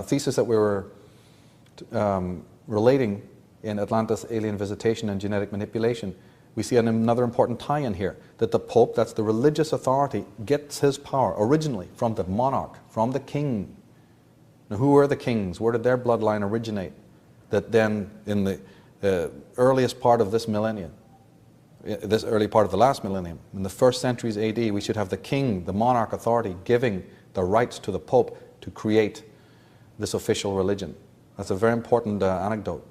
thesis that we were relating in Atlantis, Alien Visitation and Genetic Manipulation. We see another important tie-in here, that the Pope, that's the religious authority, gets his power originally from the monarch, from the king. Now, who were the kings? Where did their bloodline originate? That then, in the earliest part of this millennium, this early part of the last millennium, in the first centuries AD, we should have the king, the monarch authority, giving the rights to the Pope to create this official religion. That's a very important anecdote.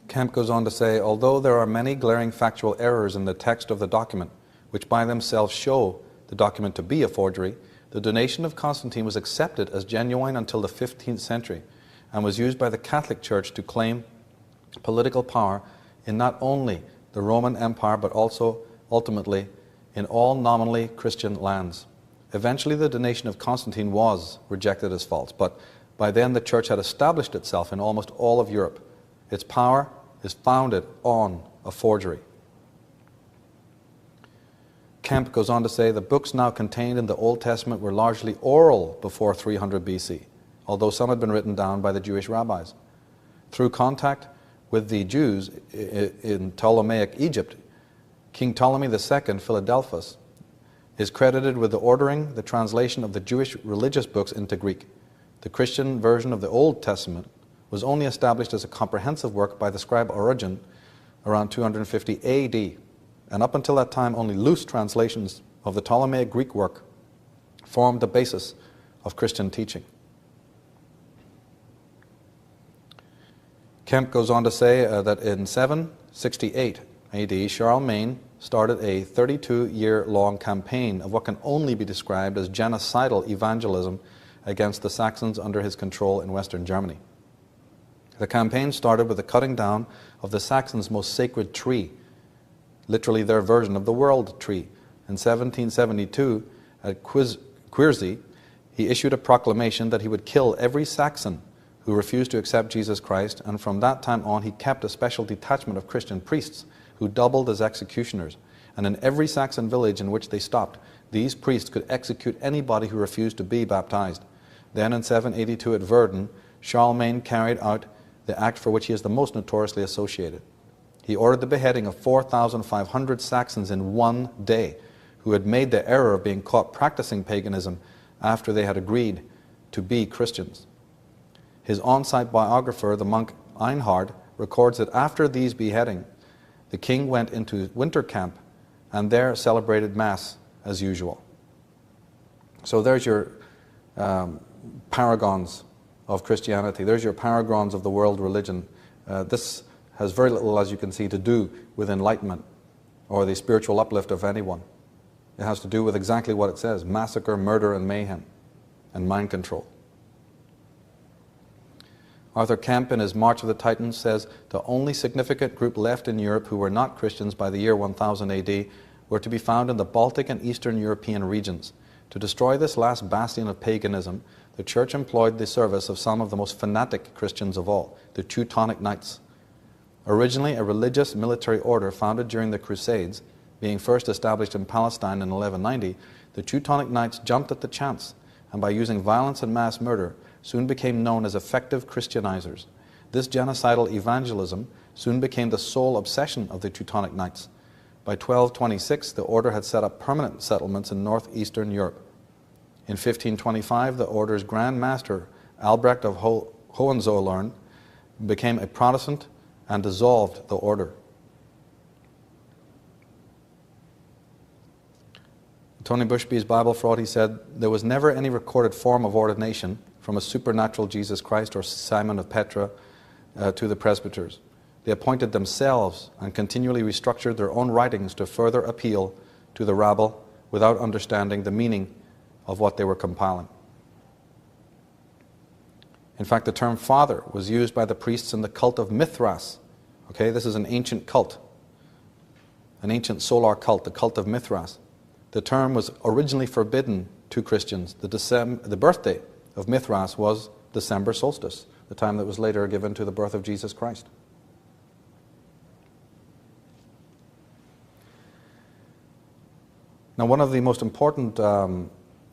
Kemp goes on to say, although there are many glaring factual errors in the text of the document, which by themselves show the document to be a forgery, the Donation of Constantine was accepted as genuine until the 15th century and was used by the Catholic Church to claim political power in not only the Roman Empire, but also, ultimately, in all nominally Christian lands. Eventually, the Donation of Constantine was rejected as false, but by then the Church had established itself in almost all of Europe. Its power is founded on a forgery. Kemp goes on to say, the books now contained in the Old Testament were largely oral before 300 BC, although some had been written down by the Jewish rabbis. Through contact with the Jews in Ptolemaic Egypt, King Ptolemy II, Philadelphus, is credited with ordering the translation of the Jewish religious books into Greek. The Christian version of the Old Testament was only established as a comprehensive work by the scribe Origen around 250 AD, and up until that time only loose translations of the Ptolemaic Greek work formed the basis of Christian teaching. Kemp goes on to say that in 768 AD, Charlemagne started a 32-year-long campaign of what can only be described as genocidal evangelism against the Saxons under his control in Western Germany. The campaign started with the cutting down of the Saxons' most sacred tree, literally their version of the world tree. In 1772, at Quierzy, he issued a proclamation that he would kill every Saxon who refused to accept Jesus Christ, and from that time on he kept a special detachment of Christian priests who doubled as executioners. And in every Saxon village in which they stopped, these priests could execute anybody who refused to be baptized. Then in 782 at Verdun, Charlemagne carried out the act for which he is the most notoriously associated. He ordered the beheading of 4,500 Saxons in one day who had made the error of being caught practicing paganism after they had agreed to be Christians. His on-site biographer, the monk Einhard, records that after these beheadings, the king went into winter camp and there celebrated Mass as usual. So there's your paragons of Christianity. There's your paragons of the world religion. This has very little, as you can see, to do with enlightenment or the spiritual uplift of anyone. It has to do with exactly what it says: massacre, murder, and mayhem, and mind control. Arthur Kemp, in his March of the Titans, says the only significant group left in Europe who were not Christians by the year 1000 AD were to be found in the Baltic and Eastern European regions. To destroy this last bastion of paganism, the Church employed the service of some of the most fanatic Christians of all, the Teutonic Knights. Originally a religious military order founded during the Crusades, being first established in Palestine in 1190, the Teutonic Knights jumped at the chance, and by using violence and mass murder, soon became known as effective Christianizers. This genocidal evangelism soon became the sole obsession of the Teutonic Knights. By 1226, the order had set up permanent settlements in northeastern Europe. In 1525, the order's Grand Master, Albrecht of Hohenzollern, became a Protestant and dissolved the order. Tony Bushby's Bible Fraud, he said, there was never any recorded form of ordination from a supernatural Jesus Christ or Simon of Petra to the presbyters. They appointed themselves and continually restructured their own writings to further appeal to the rabble without understanding the meaning of what they were compiling. In fact, the term father was used by the priests in the cult of Mithras. Okay, this is an ancient cult, an ancient solar cult, the cult of Mithras. The term was originally forbidden to Christians. The birthday of Mithras was December solstice, the time that was later given to the birth of Jesus Christ. Now, one of the most important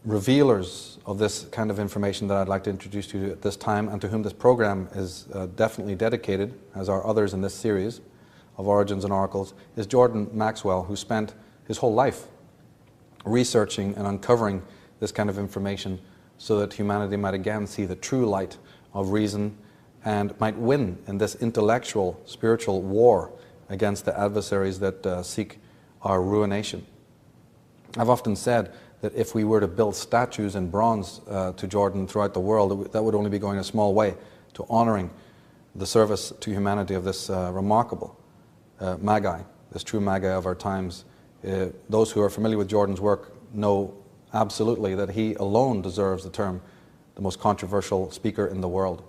revealers of this kind of information that I'd like to introduce to you at this time, and to whom this program is definitely dedicated, as are others in this series of Origins and Oracles, is Jordan Maxwell, who spent his whole life researching and uncovering this kind of information so that humanity might again see the true light of reason and might win in this intellectual, spiritual war against the adversaries that seek our ruination. I've often said that if we were to build statues in bronze to Jordan throughout the world, that would only be going a small way to honoring the service to humanity of this remarkable Magi, this true Magi of our times. Those who are familiar with Jordan's work know absolutely that he alone deserves the term the most controversial speaker in the world.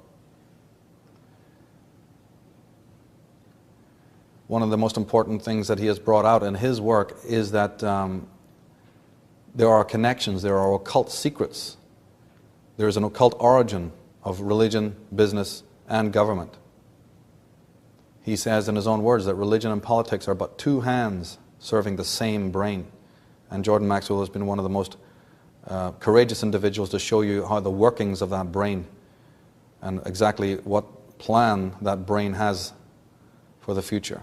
One of the most important things that he has brought out in his work is that there are connections, there are occult secrets. There is an occult origin of religion, business, and government. He says in his own words that religion and politics are but two hands serving the same brain. And Jordan Maxwell has been one of the most courageous individuals to show you how the workings of that brain and exactly what plan that brain has for the future.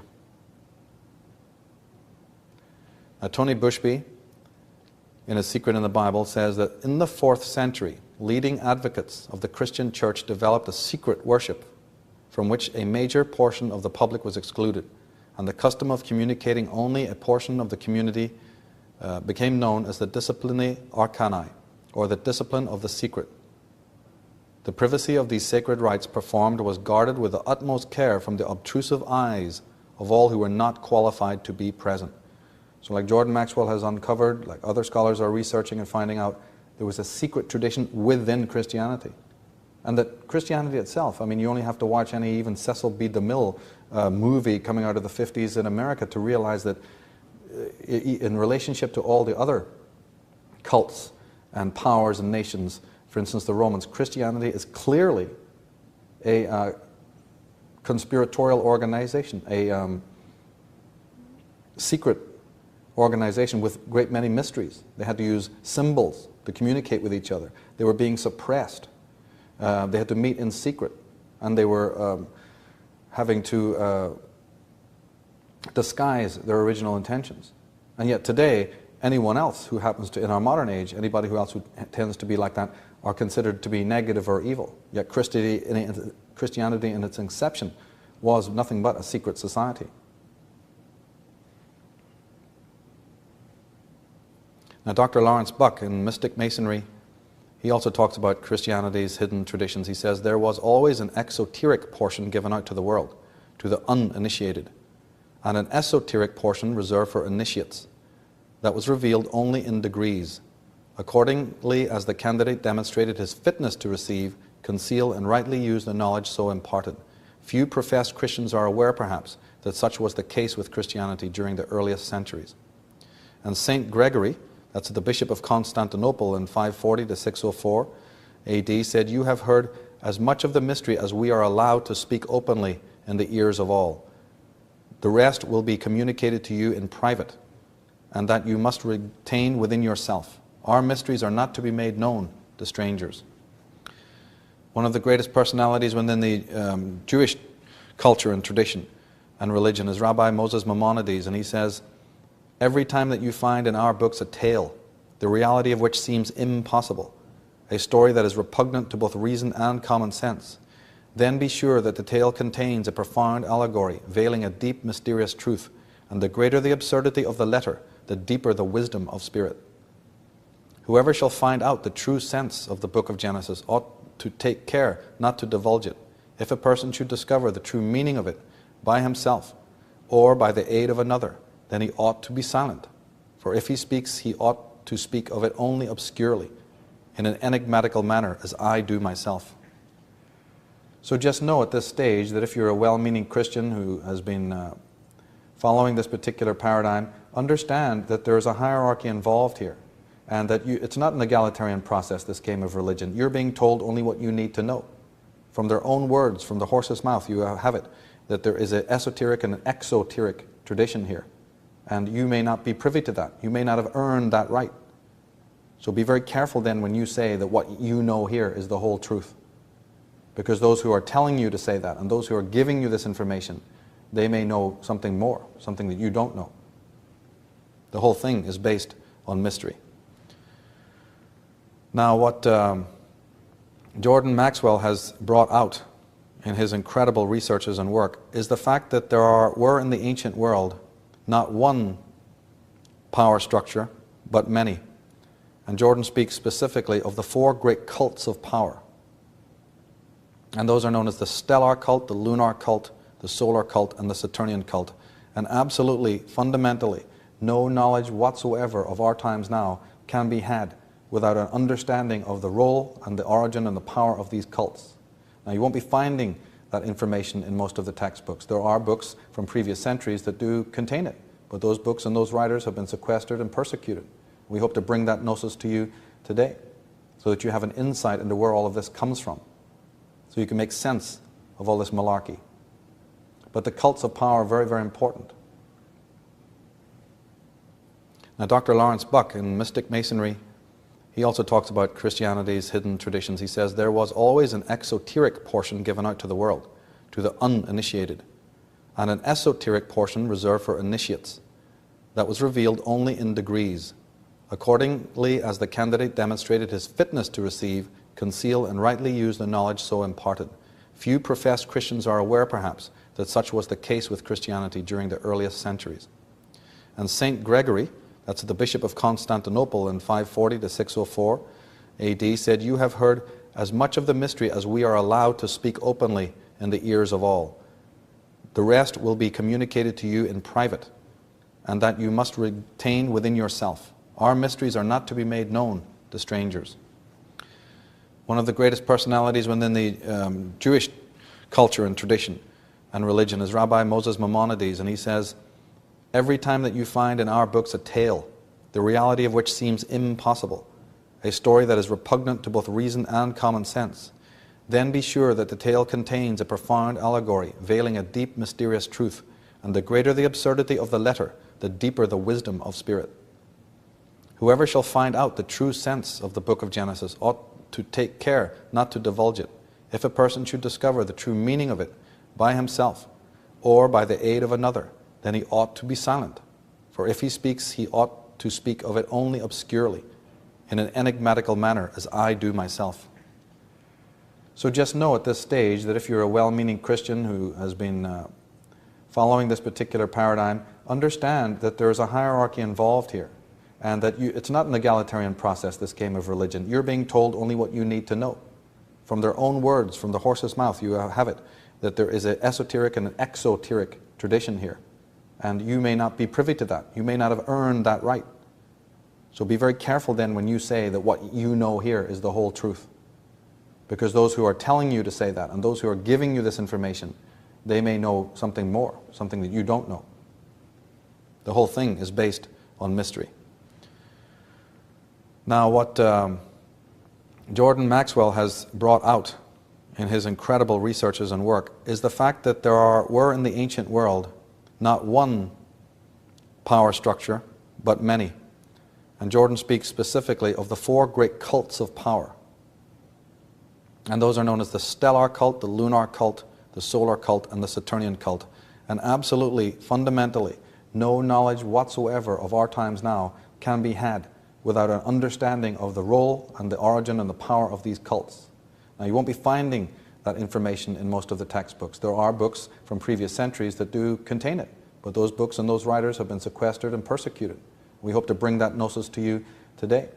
Now, Tony Bushby, in A Secret in the Bible, says that in the 4th century, leading advocates of the Christian church developed a secret worship from which a major portion of the public was excluded, and the custom of communicating only a portion of the community became known as the disciplinae arcanae, or the discipline of the secret. The privacy of these sacred rites performed was guarded with the utmost care from the obtrusive eyes of all who were not qualified to be present. So like Jordan Maxwell has uncovered, like other scholars are researching and finding out, there was a secret tradition within Christianity. And that Christianity itself, I mean, you only have to watch any even Cecil B. DeMille movie coming out of the 50s in America to realize that in relationship to all the other cults and powers and nations, for instance the Romans, Christianity is clearly a conspiratorial organization, a secret organization with a great many mysteries. They had to use symbols to communicate with each other. They were being suppressed. They had to meet in secret, and they were having to disguise their original intentions. And yet today, anyone else who happens to, in our modern age, anybody who else who tends to be like that are considered to be negative or evil. Yet Christianity in its inception was nothing but a secret society. Now, Dr. Lawrence Buck, in Mystic Masonry, he also talks about Christianity's hidden traditions. He says, there was always an exoteric portion given out to the world, to the uninitiated, and an esoteric portion reserved for initiates that was revealed only in degrees. Accordingly, as the candidate demonstrated his fitness to receive, conceal and rightly use the knowledge so imparted. Few professed Christians are aware, perhaps, that such was the case with Christianity during the earliest centuries. And St. Gregory, that's the Bishop of Constantinople in 540 to 604 AD, said, "You have heard as much of the mystery as we are allowed to speak openly in the ears of all. The rest will be communicated to you in private, and that you must retain within yourself. Our mysteries are not to be made known to strangers." One of the greatest personalities within the Jewish culture and tradition and religion is Rabbi Moses Maimonides, and he says, "Every time that you find in our books a tale, the reality of which seems impossible, a story that is repugnant to both reason and common sense, then be sure that the tale contains a profound allegory veiling a deep mysterious truth, and the greater the absurdity of the letter, the deeper the wisdom of spirit. Whoever shall find out the true sense of the book of Genesis ought to take care not to divulge it. If a person should discover the true meaning of it by himself or by the aid of another, then he ought to be silent. For if he speaks, he ought to speak of it only obscurely, in an enigmatical manner, as I do myself." So just know at this stage that if you're a well-meaning Christian who has been following this particular paradigm, understand that there is a hierarchy involved here, and that it's not an egalitarian process, this game of religion. You're being told only what you need to know. From their own words, from the horse's mouth, you have it, that there is an esoteric and an exoteric tradition here. And you may not be privy to that. You may not have earned that right. So be very careful then when you say that what you know here is the whole truth. Because those who are telling you to say that, and those who are giving you this information, they may know something more, something that you don't know. The whole thing is based on mystery. Now what Jordan Maxwell has brought out in his incredible researches and work is the fact that there were in the ancient world not one power structure, but many. And Jordan speaks specifically of the 4 great cults of power. And those are known as the stellar cult, the lunar cult, the solar cult, and the Saturnian cult. And absolutely, fundamentally, no knowledge whatsoever of our times now can be had without an understanding of the role and the origin and the power of these cults. Now, you won't be finding that information in most of the textbooks. There are books from previous centuries that do contain it, but those books and those writers have been sequestered and persecuted. We hope to bring that gnosis to you today, so that you have an insight into where all of this comes from, so you can make sense of all this malarkey. But the cults of power are very, very important. Now, Dr. Lawrence Buck, in Mystic Masonry, he also talks about Christianity's hidden traditions. He says, "There was always an exoteric portion given out to the world, to the uninitiated, and an esoteric portion reserved for initiates, that was revealed only in degrees. Accordingly, as the candidate demonstrated his fitness to receive, conceal, and rightly use the knowledge so imparted. Few professed Christians are aware, perhaps, that such was the case with Christianity during the earliest centuries." And St. Gregory, that's the Bishop of Constantinople in 540 to 604 AD, said, "You have heard as much of the mystery as we are allowed to speak openly in the ears of all. The rest will be communicated to you in private, and that you must retain within yourself. Our mysteries are not to be made known to strangers." One of the greatest personalities within the Jewish culture and tradition and religion is Rabbi Moses Maimonides, and he says, "Every time that you find in our books a tale, the reality of which seems impossible, a story that is repugnant to both reason and common sense, then be sure that the tale contains a profound allegory veiling a deep mysterious truth, and the greater the absurdity of the letter, the deeper the wisdom of spirit. Whoever shall find out the true sense of the book of Genesis ought to take care not to divulge it. If a person should discover the true meaning of it by himself or by the aid of another, then he ought to be silent. For if he speaks, he ought to speak of it only obscurely, in an enigmatical manner, as I do myself. So just know at this stage that if you're a well-meaning Christian who has been following this particular paradigm, understand that there is a hierarchy involved here, and that it's not an egalitarian process, this game of religion. You're being told only what you need to know. From their own words, from the horse's mouth, you have it, that there is an esoteric and an exoteric tradition here. And you may not be privy to that. You may not have earned that right. So be very careful then when you say that what you know here is the whole truth. Because those who are telling you to say that and those who are giving you this information, they may know something more, something that you don't know. The whole thing is based on mystery. Now, what Jordan Maxwell has brought out in his incredible researches and work is the fact that were in the ancient world not one power structure, but many. And Jordan speaks specifically of the 4 great cults of power. And those are known as the stellar cult, the lunar cult, the solar cult, and the Saturnian cult. And absolutely, fundamentally, no knowledge whatsoever of our times now can be had without an understanding of the role and the origin and the power of these cults. Now, you won't be finding that information in most of the textbooks. There are books from previous centuries that do contain it, but those books and those writers have been sequestered and persecuted. We hope to bring that gnosis to you today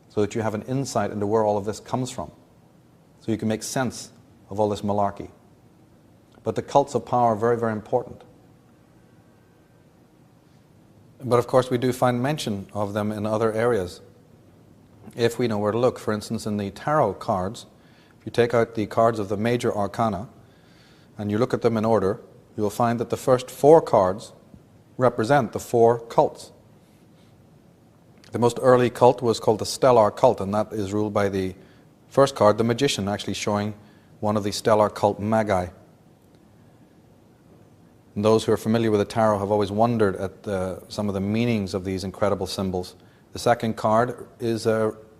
so that you have an insight into where all of this comes from, so you can make sense of all this malarkey. But the cults of power are very, very important. But of course we do find mention of them in other areas if we know where to look. For instance, in the tarot cards, if you take out the cards of the major arcana and you look at them in order, you will find that the first 4 cards represent the 4 cults. The most early cult was called the stellar cult, and that is ruled by the first card, the magician, actually showing one of the stellar cult magi. And those who are familiar with the tarot have always wondered at some of the meanings of these incredible symbols. The second card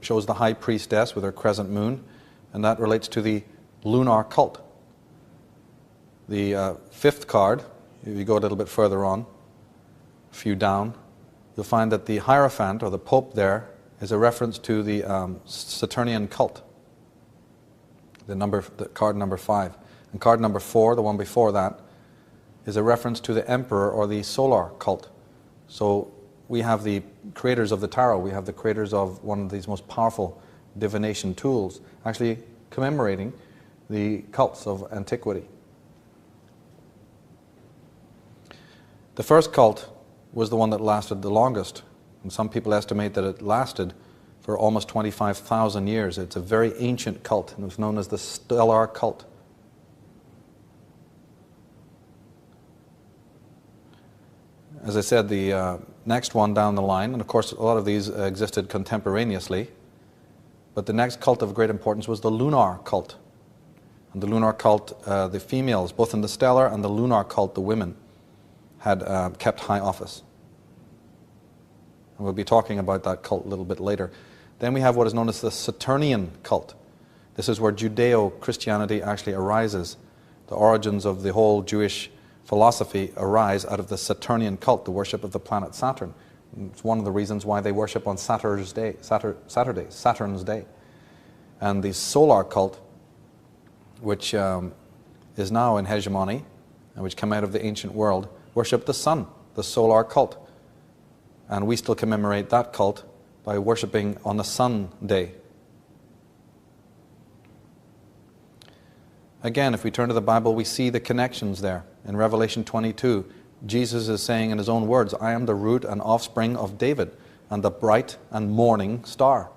shows the high priestess with her crescent moon, and that relates to the lunar cult. The 5th card, if you go a little bit further on, a few down, you'll find that the Hierophant, or the Pope there, is a reference to the Saturnian cult, the card number 5. And card number 4, the one before that, is a reference to the Emperor or the solar cult. So we have the creators of the tarot, we have the creators of one of these most powerful divination tools, actually commemorating the cults of antiquity. The first cult was the one that lasted the longest, and some people estimate that it lasted for almost 25,000 years. It's a very ancient cult, and it was known as the stellar cult. As I said, the next one down the line, and of course a lot of these existed contemporaneously, but the next cult of great importance was the lunar cult. And the lunar cult, the females, both in the stellar and the lunar cult, the women, had kept high office. And we'll be talking about that cult a little bit later. Then we have what is known as the Saturnian cult. This is where Judeo-Christianity actually arises. The origins of the whole Jewish philosophy arise out of the Saturnian cult, the worship of the planet Saturn. It's one of the reasons why they worship on Saturn's Day. And the solar cult, which is now in hegemony, and which came out of the ancient world, worship the sun, the solar cult. And we still commemorate that cult by worshipping on the sun day. Again, if we turn to the Bible, we see the connections there. In Revelation 22, Jesus is saying in his own words, I am the root and offspring of David, and the bright and morning star.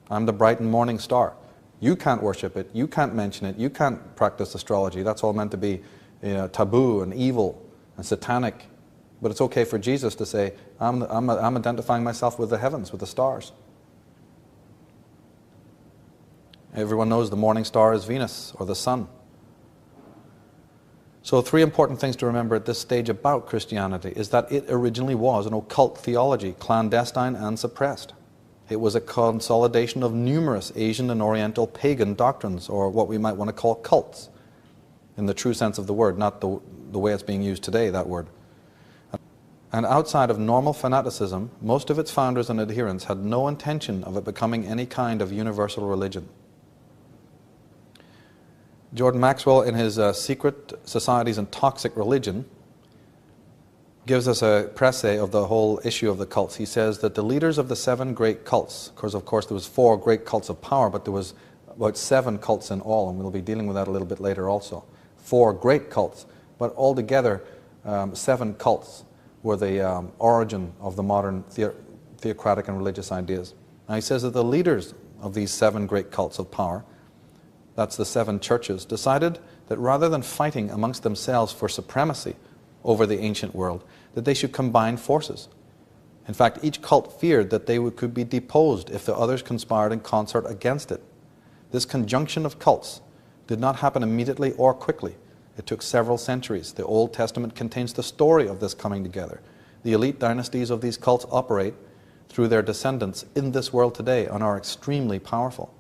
I'm the bright and morning star. You can't worship it, you can't mention it, you can't practice astrology. That's all meant to be taboo and evil and satanic. But it's okay for Jesus to say, I'm identifying myself with the heavens, with the stars. Everyone knows the morning star is Venus, or the sun. So 3 important things to remember at this stage about Christianity is that it originally was an occult theology, clandestine and suppressed. It was a consolidation of numerous Asian and Oriental pagan doctrines, or what we might want to call cults, in the true sense of the word, not the way it's being used today, that word. And outside of normal fanaticism, most of its founders and adherents had no intention of it becoming any kind of universal religion. Jordan Maxwell, in his Secret Societies and Toxic Religion, gives us a précis of the whole issue of the cults. He says that the leaders of the 7 great cults, because of course there was 4 great cults of power, but there was about 7 cults in all, and we'll be dealing with that a little bit later also. 4 great cults, but altogether 7 cults were the origin of the modern theocratic and religious ideas. Now he says that the leaders of these 7 great cults of power that's the 7 churches, decided that rather than fighting amongst themselves for supremacy over the ancient world, that they should combine forces. In fact, each cult feared that they could be deposed if the others conspired in concert against it. This conjunction of cults did not happen immediately or quickly. It took several centuries. The Old Testament contains the story of this coming together. The elite dynasties of these cults operate through their descendants in this world today and are extremely powerful.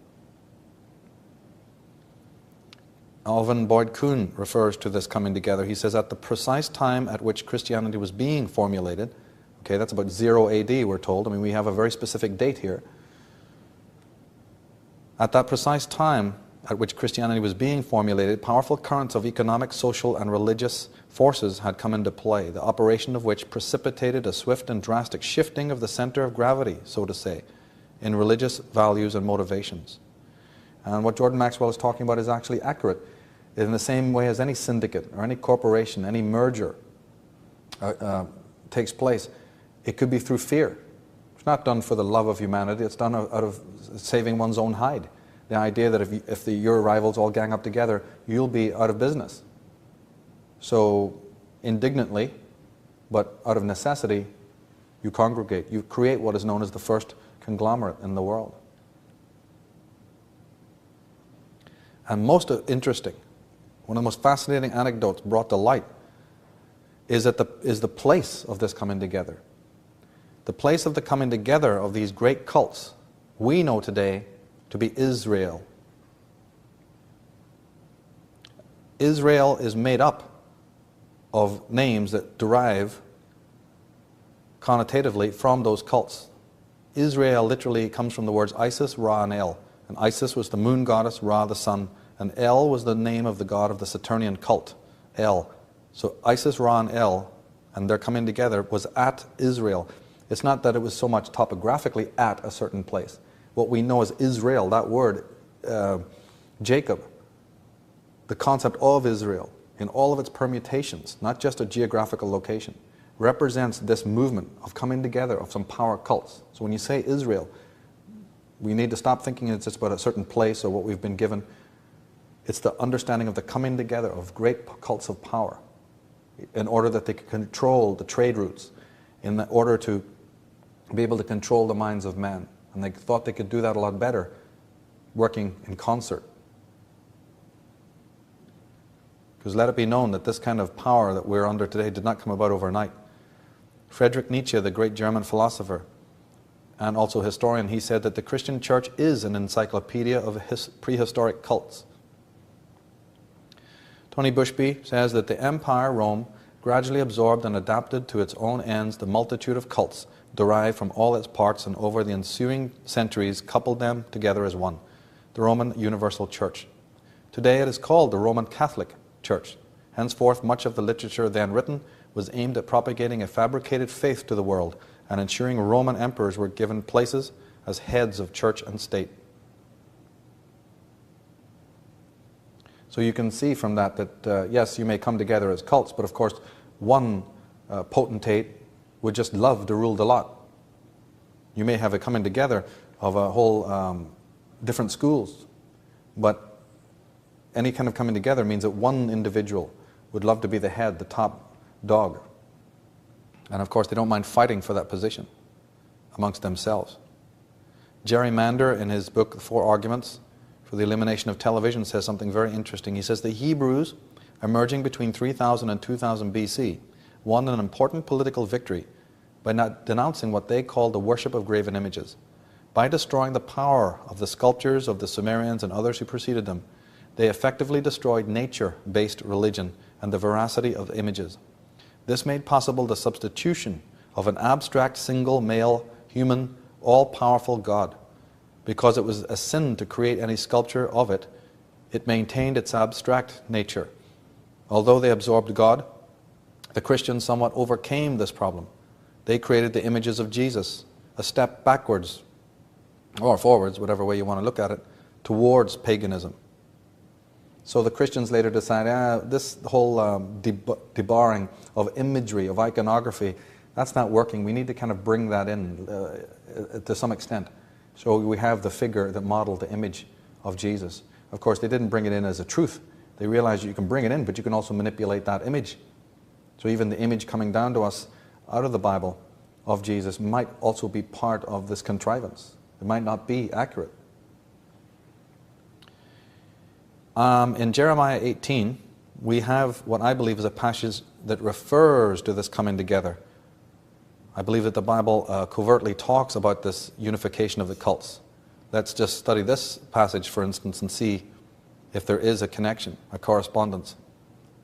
Alvin Boyd Kuhn refers to this coming together. He says, at the precise time at which Christianity was being formulated, okay, that's about 0 AD, we're told. I mean, we have a very specific date here. At that precise time at which Christianity was being formulated, powerful currents of economic, social, and religious forces had come into play, the operation of which precipitated a swift and drastic shifting of the center of gravity, so to say, in religious values and motivations. And what Jordan Maxwell is talking about is actually accurate. In the same way as any syndicate or any corporation, any merger takes place, it could be through fear. It's not done for the love of humanity, it's done out of saving one's own hide. The idea that if your rivals all gang up together, you'll be out of business. So indignantly, but out of necessity, you congregate. You create what is known as the first conglomerate in the world. And most interesting, one of the most fascinating anecdotes brought to light is the place of this coming together. The place of the coming together of these great cults, we know today to be Israel. Israel is made up of names that derive connotatively from those cults. Israel literally comes from the words Isis, Ra, and El. And Isis was the moon goddess, Ra the sun, and El was the name of the god of the Saturnian cult, El. So Isis, Ra, and El, and their coming together was at Israel. It's not that it was so much topographically at a certain place. What we know as Israel, that word, Jacob, the concept of Israel in all of its permutations, not just a geographical location, represents this movement of coming together of some power cults. So when you say Israel, we need to stop thinking it's just about a certain place or what we've been given. It's the understanding of the coming together of great cults of power in order that they could control the trade routes, in order to be able to control the minds of men. And they thought they could do that a lot better working in concert. Because let it be known that this kind of power that we're under today did not come about overnight. Friedrich Nietzsche, the great German philosopher and also historian, he said that the Christian church is an encyclopedia of prehistoric cults. Tony Bushby says that the Empire Rome gradually absorbed and adapted to its own ends the multitude of cults derived from all its parts, and over the ensuing centuries coupled them together as one, the Roman Universal Church. Today it is called the Roman Catholic Church. Henceforth, much of the literature then written was aimed at propagating a fabricated faith to the world and ensuring Roman emperors were given places as heads of church and state. So you can see from that that, yes, you may come together as cults, but of course one potentate would just love to rule the lot. You may have a coming together of a whole different schools, but any kind of coming together means that one individual would love to be the head, the top dog. And of course they don't mind fighting for that position amongst themselves. Jerry Mander, in his book, The 4 Arguments for the Elimination of Television, says something very interesting. He says the Hebrews, emerging between 3000 and 2000 BC, won an important political victory by not denouncing what they called the worship of graven images. By destroying the power of the sculptures of the Sumerians and others who preceded them, they effectively destroyed nature-based religion and the veracity of images. This made possible the substitution of an abstract, single, male, human, all-powerful God. Because it was a sin to create any sculpture of it, it maintained its abstract nature. Although they absorbed God, the Christians somewhat overcame this problem. They created the images of Jesus, a step backwards, or forwards, whatever way you want to look at it, towards paganism. So the Christians later decided, this whole debarring of imagery, of iconography, that's not working. We need to kind of bring that in to some extent. So we have the figure that modeled the image of Jesus. Of course, they didn't bring it in as a truth. They realized you can bring it in, but you can also manipulate that image. So even the image coming down to us out of the Bible of Jesus might also be part of this contrivance. It might not be accurate. In Jeremiah 18, we have what I believe is a passage that refers to this coming together. I believe that the Bible covertly talks about this unification of the cults. Let's just study this passage, for instance, and see if there is a connection, a correspondence.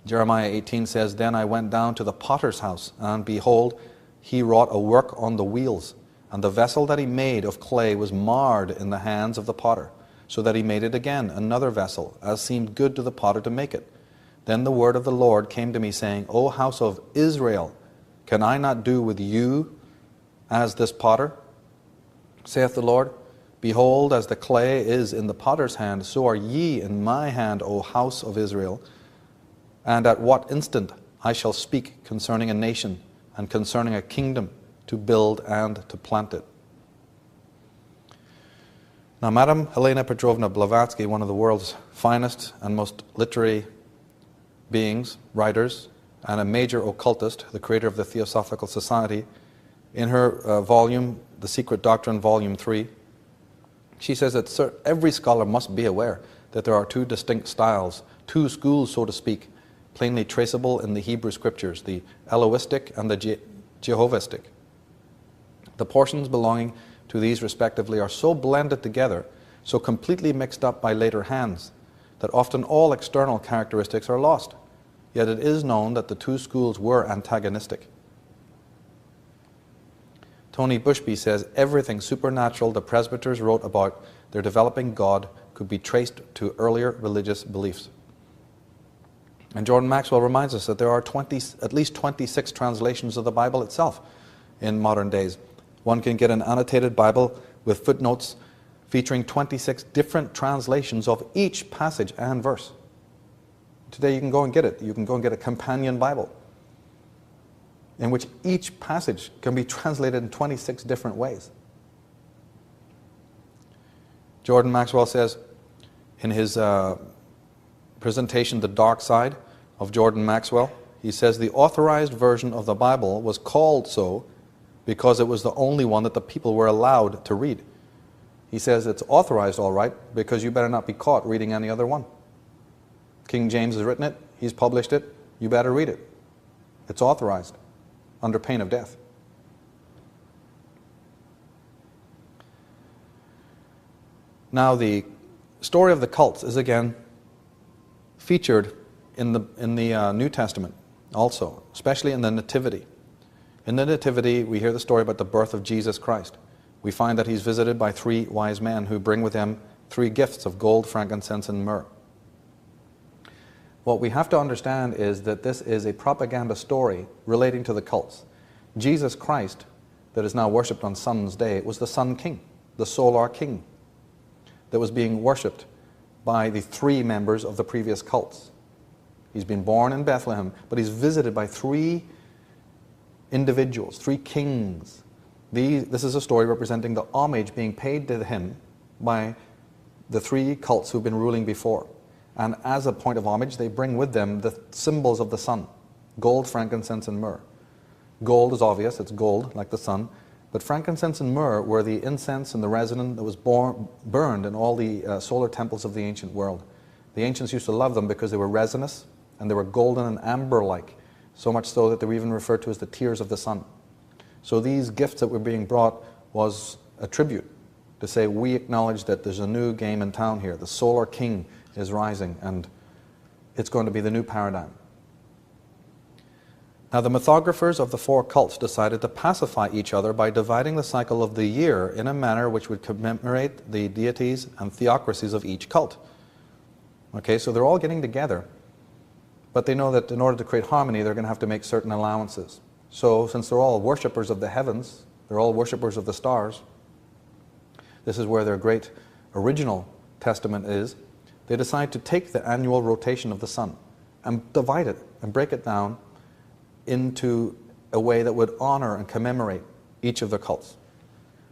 Jeremiah 18 says, "Then I went down to the potter's house, and behold, he wrought a work on the wheels, and the vessel that he made of clay was marred in the hands of the potter, so that he made it again, another vessel, as seemed good to the potter to make it. Then the word of the Lord came to me, saying, O house of Israel, can I not do with you as this potter? Saith the Lord, behold, as the clay is in the potter's hand, so are ye in my hand, O house of Israel. And at what instant I shall speak concerning a nation and concerning a kingdom to build and to plant it." Now, Madame Helena Petrovna Blavatsky, one of the world's finest and most literary beings, writers, and a major occultist, the creator of the Theosophical Society, in her volume, The Secret Doctrine, Volume 3, she says that every scholar must be aware that there are two distinct styles, two schools, so to speak, plainly traceable in the Hebrew Scriptures, the Elohistic and the Jehovistic. The portions belonging to these respectively are so blended together, so completely mixed up by later hands, that often all external characteristics are lost. Yet it is known that the two schools were antagonistic. Tony Bushby says, everything supernatural the presbyters wrote about their developing God could be traced to earlier religious beliefs. And Jordan Maxwell reminds us that there are at least 26 translations of the Bible itself in modern days. One can get an annotated Bible with footnotes featuring 26 different translations of each passage and verse. Today you can go and get it. You can go and get a companion Bible in which each passage can be translated in 26 different ways. Jordan Maxwell says in his presentation, The Dark Side of Jordan Maxwell, he says the authorized version of the Bible was called so because it was the only one that the people were allowed to read. He says it's authorized all right because you better not be caught reading any other one. King James has written it, he's published it, you better read it. It's authorized under pain of death. Now the story of the cults is again featured in the New Testament also, especially in the Nativity. In the Nativity, we hear the story about the birth of Jesus Christ. We find that he's visited by three wise men who bring with them three gifts of gold, frankincense, and myrrh. What we have to understand is that this is a propaganda story relating to the cults. Jesus Christ, that is now worshipped on Sun's Day, was the Sun King, the Solar King, that was being worshipped by the three members of the previous cults. He's been born in Bethlehem, but he's visited by three individuals, three kings. This is a story representing the homage being paid to him by the three cults who've been ruling before. And as a point of homage, they bring with them the symbols of the sun: gold, frankincense, and myrrh. Gold is obvious, it's gold, like the sun. But frankincense and myrrh were the incense and the resin that was burned in all the solar temples of the ancient world. The ancients used to love them because they were resinous and they were golden and amber-like, so much so that they were even referred to as the tears of the sun. So these gifts that were being brought was a tribute to say, we acknowledge that there's a new game in town here. The Solar King is rising, and it's going to be the new paradigm. Now, the mythographers of the four cults decided to pacify each other by dividing the cycle of the year in a manner which would commemorate the deities and theocracies of each cult. Okay, so they're all getting together, but they know that in order to create harmony, they're going to have to make certain allowances. So, since they're all worshippers of the heavens, they're all worshippers of the stars, this is where their great original testament is. They decide to take the annual rotation of the sun and divide it and break it down into a way that would honor and commemorate each of the cults.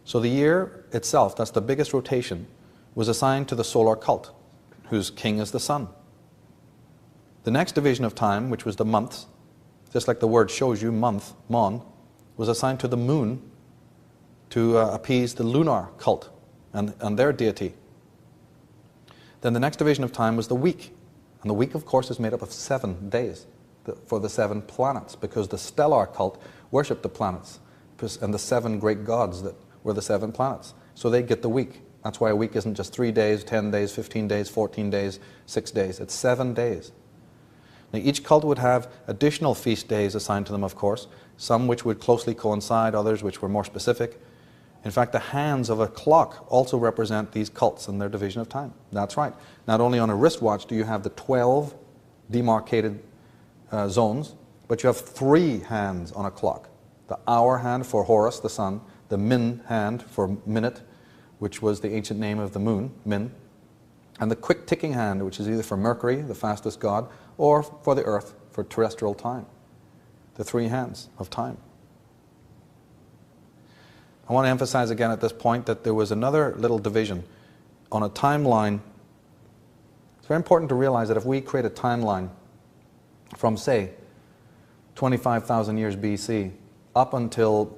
So the year itself, that's the biggest rotation, was assigned to the solar cult. whose king is the sun. The next division of time, which was the months, just like the word shows you, month, mon, was assigned to the moon to appease the lunar cult and their deity. Then the next division of time was the week. And the week, of course, is made up of 7 days for the 7 planets, because the stellar cult worshipped the planets and the 7 great gods that were the 7 planets. So they get the week. That's why a week isn't just 3 days, 10 days, 15 days, 14 days, 6 days. It's 7 days. Now, each cult would have additional feast days assigned to them, of course, some which would closely coincide, others which were more specific. In fact, the hands of a clock also represent these cults and their division of time. That's right. Not only on a wristwatch do you have the 12 demarcated zones, but you have 3 hands on a clock. The hour hand for Horus, the sun, the min hand for minute, which was the ancient name of the moon, min, and the quick ticking hand, which is either for Mercury, the fastest god, or for the earth, for terrestrial time. The 3 hands of time. I want to emphasize again at this point that there was another little division on a timeline. It's very important to realize that if we create a timeline from, say, 25,000 years BC up until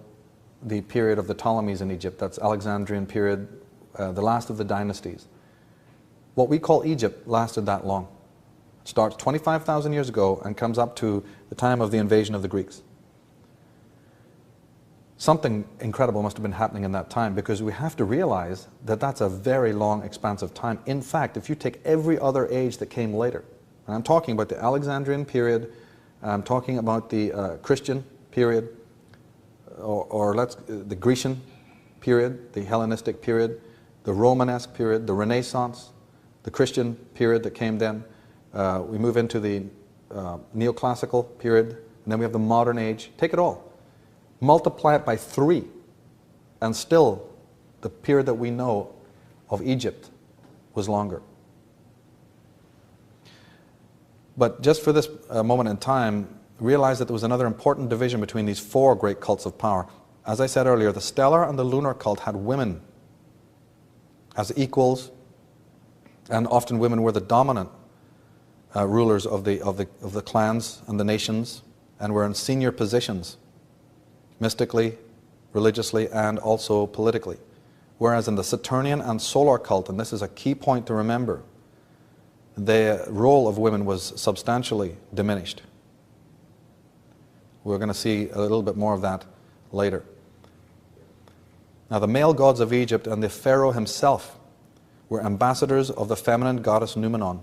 the period of the Ptolemies in Egypt, that's Alexandrian period, the last of the dynasties, what we call Egypt lasted that long. It starts 25,000 years ago and comes up to the time of the invasion of the Greeks. Something incredible must have been happening in that time, because we have to realize that that's a very long, expansive time. In fact, if you take every other age that came later, and I'm talking about the Alexandrian period, I'm talking about the Christian period, or the Grecian period, the Hellenistic period, the Romanesque period, the Renaissance, the Christian period that came then. We move into the neoclassical period, and then we have the modern age. Take it all. Multiply it by 3, and still the period that we know of Egypt was longer. But just for this moment in time, realize that there was another important division between these 4 great cults of power. As I said earlier, the stellar and the lunar cult had women as equals, and often women were the dominant rulers of the clans and the nations, and were in senior positions, mystically, religiously, and also politically. Whereas in the Saturnian and solar cult, and this is a key point to remember, the role of women was substantially diminished. We're going to see a little bit more of that later. Now, the male gods of Egypt and the pharaoh himself were ambassadors of the feminine goddess Numenon.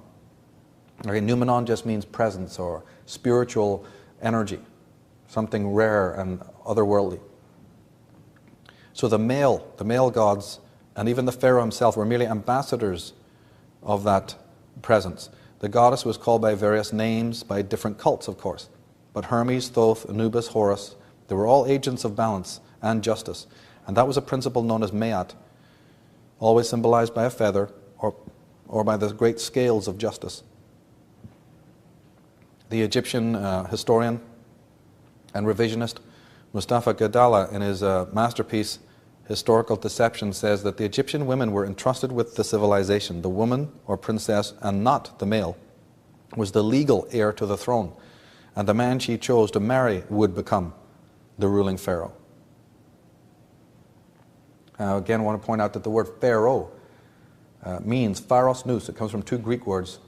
Okay, Numenon just means presence or spiritual energy, something rare and otherworldly. So the male gods, and even the pharaoh himself, were merely ambassadors of that presence. The goddess was called by various names by different cults, of course. But Hermes, Thoth, Anubis, Horus, they were all agents of balance and justice. And that was a principle known as Mayat, always symbolized by a feather or by the great scales of justice. The Egyptian historian and revisionist Mustafa Gadala, in his masterpiece Historical Deception, says that the Egyptian women were entrusted with the civilization. The woman or princess, and not the male, was the legal heir to the throne, and the man she chose to marry would become the ruling pharaoh. Again, I want to point out that the word pharaoh means pharos nous. It comes from 2 Greek words.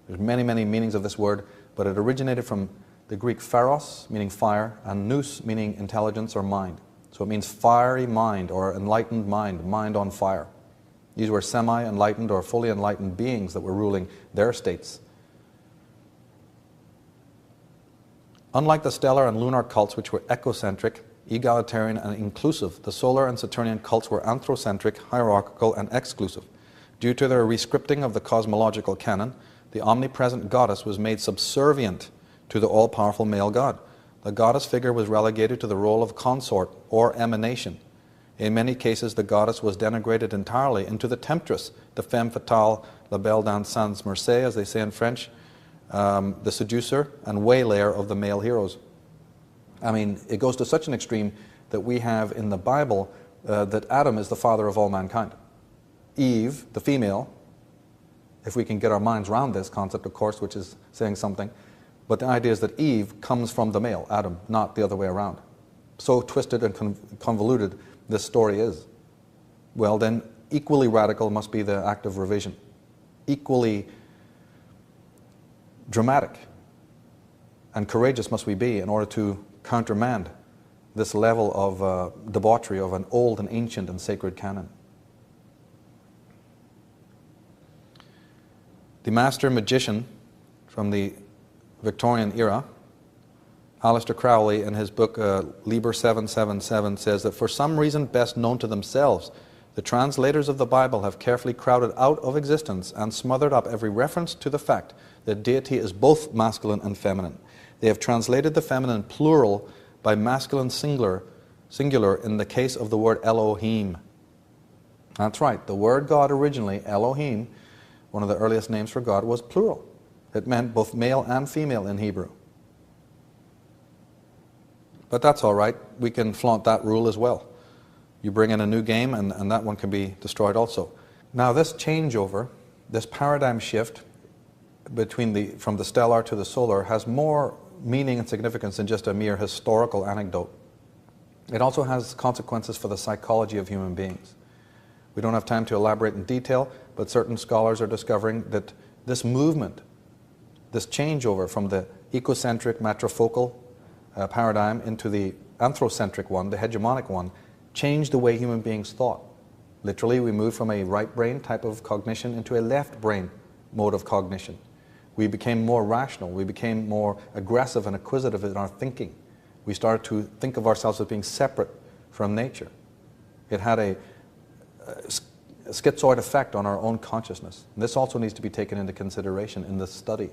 There's many, many meanings of this word, but it originated from the Greek pharos, meaning fire, and nous, meaning intelligence or mind. So it means fiery mind or enlightened mind, mind on fire. These were semi-enlightened or fully enlightened beings that were ruling their states. Unlike the stellar and lunar cults, which were ecocentric, egalitarian, and inclusive, the solar and Saturnian cults were anthrocentric, hierarchical, and exclusive. Due to their rescripting of the cosmological canon, the omnipresent goddess was made subservient to the all-powerful male god. The goddess figure was relegated to the role of consort or emanation. In many cases, the goddess was denigrated entirely into the temptress, the femme fatale, la belle dans sans merci, as they say in French, the seducer and waylayer of the male heroes. I mean, it goes to such an extreme that we have in the Bible that Adam is the father of all mankind. Eve, the female, if we can get our minds around this concept, of course, which is saying something. But the idea is that Eve comes from the male, Adam, not the other way around. So twisted and convoluted this story is. Well, then equally radical must be the act of revision. Equally dramatic and courageous must we be in order to countermand this level of debauchery of an old and ancient and sacred canon. The master magician from the Victorian era, Aleister Crowley, in his book Liber 777, says that for some reason best known to themselves, the translators of the Bible have carefully crowded out of existence and smothered up every reference to the fact that deity is both masculine and feminine. They have translated the feminine plural by masculine singular in the case of the word Elohim. That's right, the word God originally, Elohim, one of the earliest names for God, was plural. It meant both male and female in Hebrew. But that's all right, we can flaunt that rule as well. You bring in a new game and that one can be destroyed also. Now this changeover, this paradigm shift from the stellar to the solar has more meaning and significance than just a mere historical anecdote. It also has consequences for the psychology of human beings. We don't have time to elaborate in detail, but certain scholars are discovering that this movement, this changeover from the ecocentric matrifocal paradigm into the anthrocentric one, the hegemonic one, changed the way human beings thought. Literally, we moved from a right brain type of cognition into a left brain mode of cognition. We became more rational, we became more aggressive and acquisitive in our thinking. We started to think of ourselves as being separate from nature. It had a schizoid effect on our own consciousness. And this also needs to be taken into consideration in this study.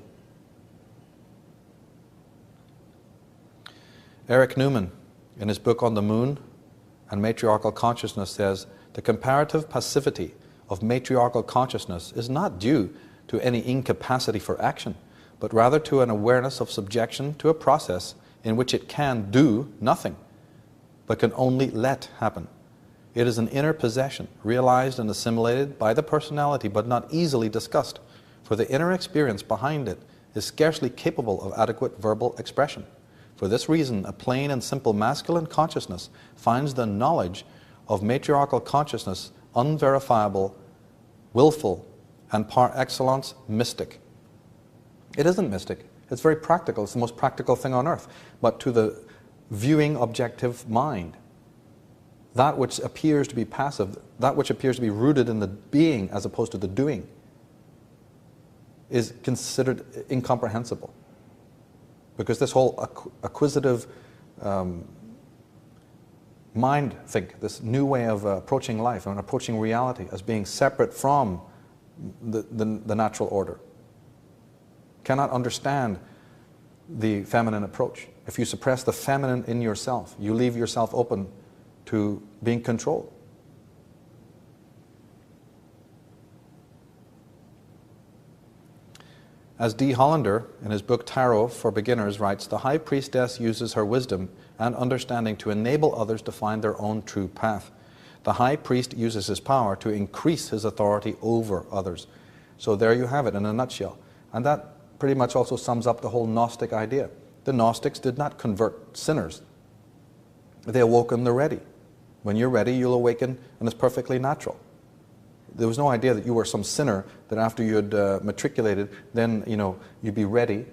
Eric Newman, in his book on the moon and matriarchal consciousness, says, the comparative passivity of matriarchal consciousness is not due to any incapacity for action, but rather to an awareness of subjection to a process in which it can do nothing, but can only let happen. It is an inner possession, realized and assimilated by the personality, but not easily discussed, for the inner experience behind it is scarcely capable of adequate verbal expression. For this reason, a plain and simple masculine consciousness finds the knowledge of matriarchal consciousness unverifiable, willful, and par excellence mystic. It isn't mystic. It's very practical. It's the most practical thing on earth. But to the viewing objective mind, that which appears to be passive, that which appears to be rooted in the being as opposed to the doing, is considered incomprehensible. Because this whole acquisitive mind think, this new way of approaching life and approaching reality as being separate from the natural order, cannot understand the feminine approach. If you suppress the feminine in yourself, you leave yourself open to being controlled. As D. Hollander, in his book Tarot for Beginners, writes, the high priestess uses her wisdom and understanding to enable others to find their own true path. The high priest uses his power to increase his authority over others. So there you have it in a nutshell. And that pretty much also sums up the whole Gnostic idea. The Gnostics did not convert sinners. They awoken the ready. When you're ready, you'll awaken, and it's perfectly natural. There was no idea that you were some sinner, that after you had matriculated, then you'd be ready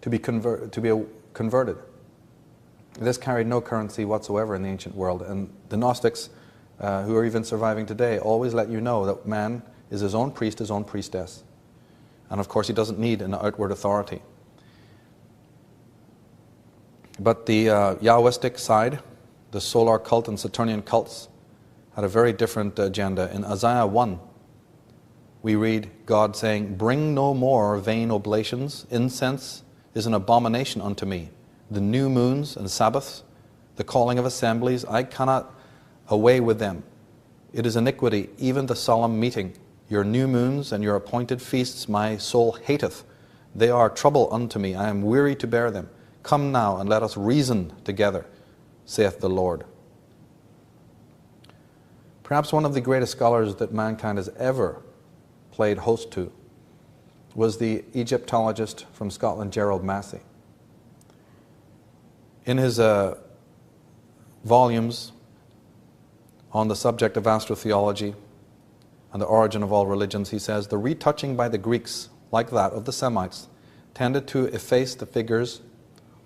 to be converted. This carried no currency whatsoever in the ancient world, and the Gnostics, who are even surviving today, always let you know that man is his own priest, his own priestess. And of course he doesn't need an outward authority. But the Yahwistic side, the solar cult and Saturnian cults, had a very different agenda. In Isaiah 1, we read God saying, bring no more vain oblations, incense is an abomination unto me. The new moons and Sabbaths, the calling of assemblies, I cannot away with them. It is iniquity, even the solemn meeting. Your new moons and your appointed feasts my soul hateth. They are trouble unto me. I am weary to bear them. Come now and let us reason together, saith the Lord. Perhaps one of the greatest scholars that mankind has ever played host to was the Egyptologist from Scotland, Gerald Massey. In his volumes on the subject of astro-theology and the origin of all religions, he says, the retouching by the Greeks, like that of the Semites, tended to efface the figures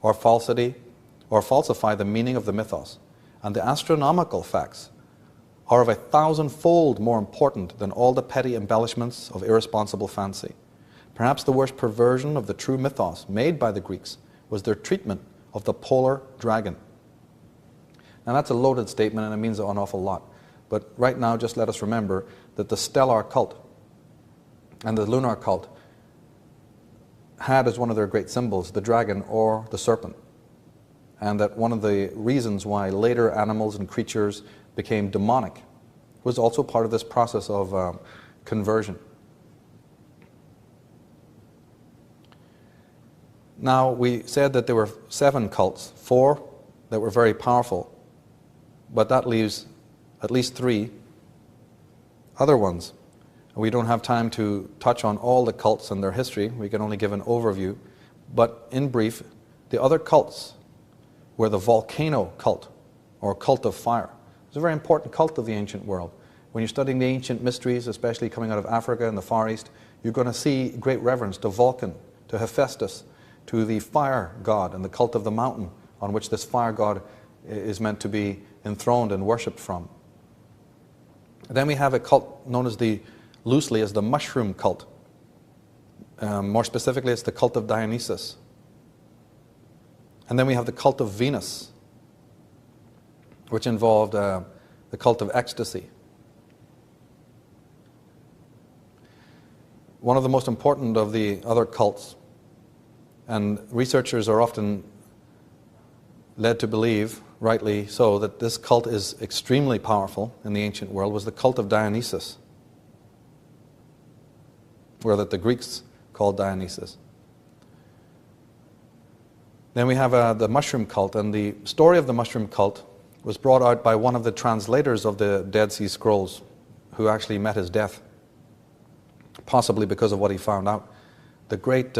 or falsify the meaning of the mythos, and the astronomical facts are of 1,000-fold more important than all the petty embellishments of irresponsible fancy. Perhaps the worst perversion of the true mythos made by the Greeks was their treatment of the polar dragon. Now that's a loaded statement and it means an awful lot. But right now just let us remember that the stellar cult and the lunar cult had as one of their great symbols the dragon or the serpent. And that one of the reasons why later animals and creatures became demonic was also part of this process of conversion. Now, we said that there were 7 cults, 4 that were very powerful, but that leaves at least 3 other ones. We don't have time to touch on all the cults and their history. We can only give an overview. But in brief, the other cults were the volcano cult, or cult of fire. It's a very important cult of the ancient world. When you're studying the ancient mysteries, especially coming out of Africa and the Far East, you're going to see great reverence to Vulcan, to Hephaestus, to the fire god and the cult of the mountain on which this fire god is meant to be enthroned and worshipped from. Then we have a cult known as loosely as the mushroom cult. More specifically, it's the cult of Dionysus. And then we have the cult of Venus, which involved the cult of ecstasy. One of the most important of the other cults, and researchers are often led to believe, rightly so, that this cult is extremely powerful in the ancient world, was the cult of Dionysus, or that the Greeks called Dionysus. Then we have the mushroom cult, and the story of the mushroom cult was brought out by one of the translators of the Dead Sea Scrolls, who actually met his death, possibly because of what he found out. The great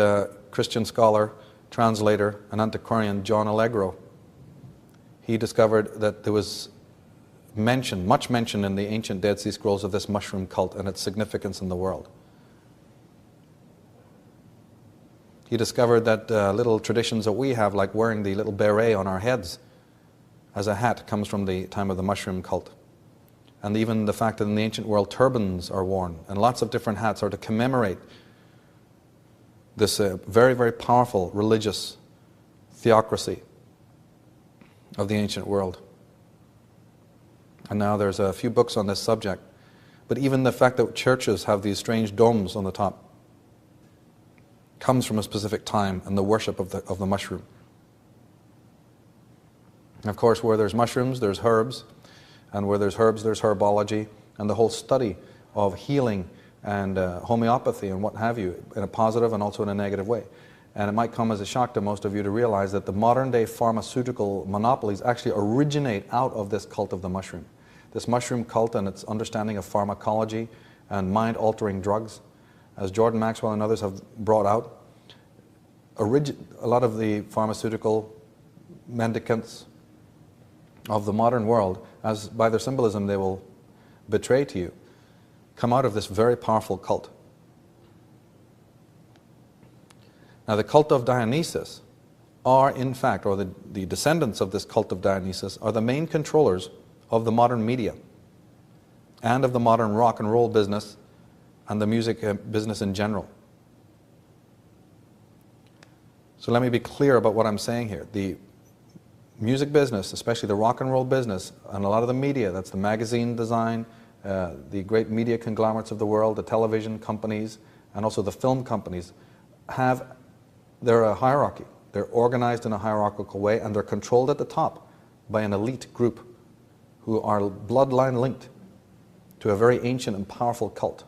Christian scholar, translator, and antiquarian John Allegro. He discovered that there was much mention in the ancient Dead Sea Scrolls of this mushroom cult and its significance in the world. He discovered that little traditions that we have, like wearing the little beret on our heads as a hat, comes from the time of the mushroom cult. And even the fact that in the ancient world turbans are worn and lots of different hats are to commemorate this very, very powerful religious theocracy of the ancient world. And now there's a few books on this subject. But even the fact that churches have these strange domes on the top comes from a specific time and the worship of the mushroom. And of course, where there's mushrooms, there's herbs. And where there's herbs, there's herbology. And the whole study of healing and homeopathy and what have you, in a positive and also in a negative way. And it might come as a shock to most of you to realize that the modern day pharmaceutical monopolies actually originate out of this cult of the mushroom. This mushroom cult and its understanding of pharmacology and mind-altering drugs, as Jordan Maxwell and others have brought out, a lot of the pharmaceutical mendicants of the modern world, as by their symbolism they will betray to you, come out of this very powerful cult. Now the cult of Dionysus are in fact, or the descendants of this cult of Dionysus are the main controllers of the modern media and of the modern rock and roll business and the music business in general. So let me be clear about what I'm saying here. The music business, especially the rock and roll business, and a lot of the media, that's the magazine design, the great media conglomerates of the world, the television companies, and also the film companies, they're a hierarchy. They're organized in a hierarchical way, and they're controlled at the top by an elite group who are bloodline linked to a very ancient and powerful cult.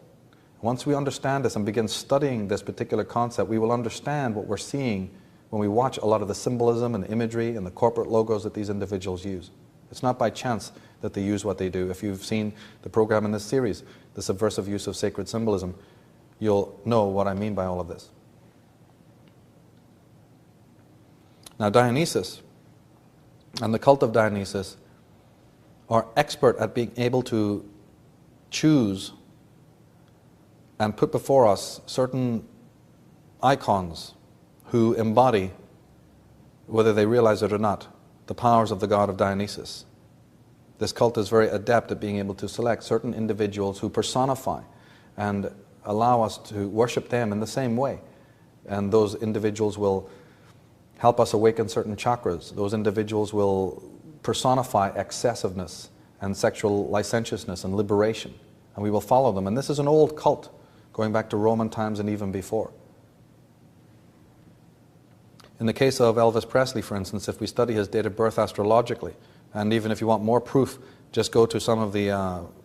Once we understand this and begin studying this particular concept, we will understand what we're seeing when we watch a lot of the symbolism and imagery and the corporate logos that these individuals use. It's not by chance that they use what they do. If you've seen the program in this series, The Subversive Use of Sacred Symbolism, you'll know what I mean by all of this. Now, Dionysus and the cult of Dionysus are expert at being able to choose and put before us certain icons who embody, whether they realize it or not, the powers of the god of Dionysus. This cult is very adept at being able to select certain individuals who personify and allow us to worship them in the same way. And those individuals will help us awaken certain chakras. Those individuals will personify excessiveness and sexual licentiousness and liberation. And we will follow them. And this is an old cult, going back to Roman times and even before. In the case of Elvis Presley, for instance, if we study his date of birth astrologically, and even if you want more proof, just go to some of the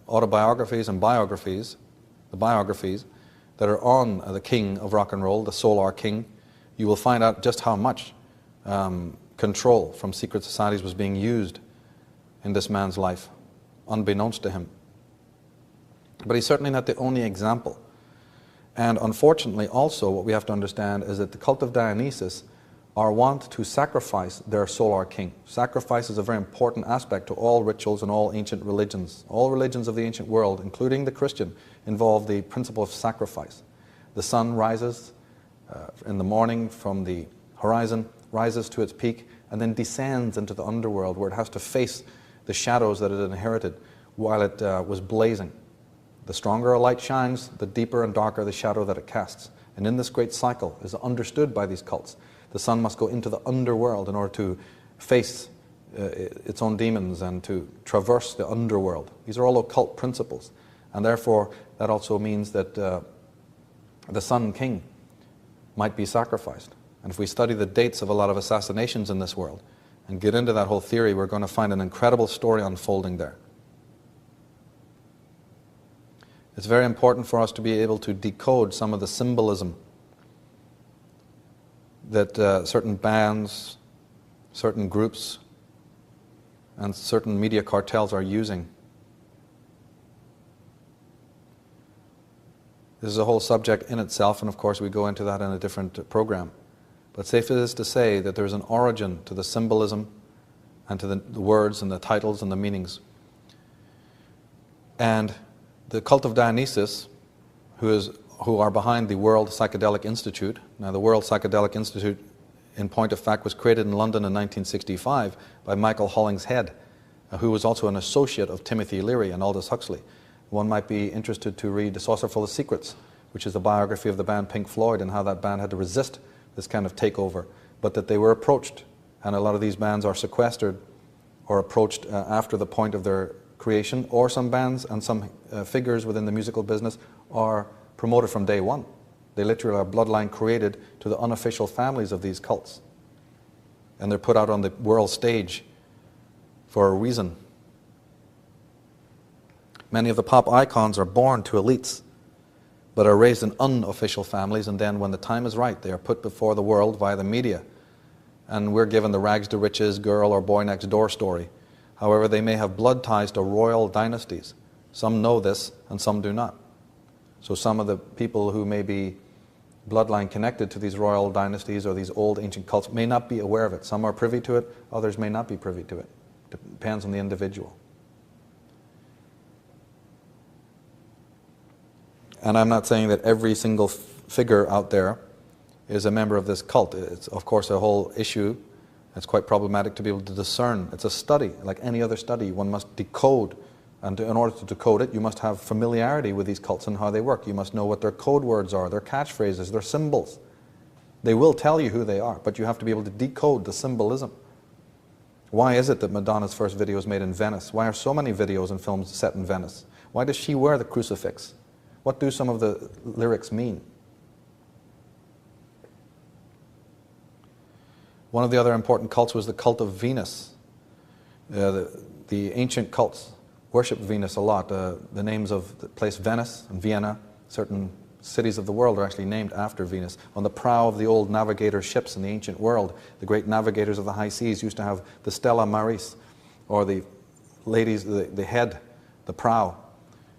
autobiographies and biographies, the biographies that are on the king of rock and roll, the Solar King, you will find out just how much control from secret societies was being used in this man's life, unbeknownst to him. But he's certainly not the only example. And unfortunately also what we have to understand is that the cult of Dionysus are wont to sacrifice their solar king. Sacrifice is a very important aspect to all rituals and all ancient religions. All religions of the ancient world, including the Christian, involve the principle of sacrifice. The sun rises in the morning from the horizon, rises to its peak, and then descends into the underworld where it has to face the shadows that it inherited while it was blazing. The stronger a light shines, the deeper and darker the shadow that it casts. And in this great cycle is understood by these cults. The sun must go into the underworld in order to face its own demons and to traverse the underworld. These are all occult principles. And therefore, that also means that the Sun King might be sacrificed. And if we study the dates of a lot of assassinations in this world and get into that whole theory, we're going to find an incredible story unfolding there. It's very important for us to be able to decode some of the symbolism that certain bands, certain groups, and certain media cartels are using. This is a whole subject in itself, and of course we go into that in a different program. But safe it is to say that there's an origin to the symbolism and to the words and the titles and the meanings. And the cult of Dionysus, who are behind the World Psychedelic Institute. Now, the World Psychedelic Institute, in point of fact, was created in London in 1965 by Michael Hollingshead, who was also an associate of Timothy Leary and Aldous Huxley. One might be interested to read The Saucerful of Secrets, which is a biography of the band Pink Floyd and how that band had to resist this kind of takeover, but that they were approached, and a lot of these bands are sequestered or approached after the point of their creation, or some bands and some figures within the musical business are promoted from day one. They literally are bloodline created to the unofficial families of these cults. And they're put out on the world stage for a reason. Many of the pop icons are born to elites, but are raised in unofficial families, and then when the time is right, they are put before the world via the media. And we're given the rags to riches girl or boy next door story. However, they may have blood ties to royal dynasties. Some know this and some do not. So some of the people who may be bloodline connected to these royal dynasties or these old ancient cults may not be aware of it. Some are privy to it, others may not be privy to it. Depends on the individual. And I'm not saying that every single figure out there is a member of this cult. It's, of course, a whole issue. It's quite problematic to be able to discern. It's a study. Like any other study, one must decode. And in order to decode it, you must have familiarity with these cults and how they work. You must know what their code words are, their catchphrases, their symbols. They will tell you who they are, but you have to be able to decode the symbolism. Why is it that Madonna's first video was made in Venice? Why are so many videos and films set in Venice? Why does she wear the crucifix? What do some of the lyrics mean? One of the other important cults was the cult of Venus. The ancient cults worship Venus a lot. The names of the place Venice and Vienna, certain cities of the world are actually named after Venus. On the prow of the old navigator ships in the ancient world, the great navigators of the high seas used to have the Stella Maris, or the ladies, the head, the prow.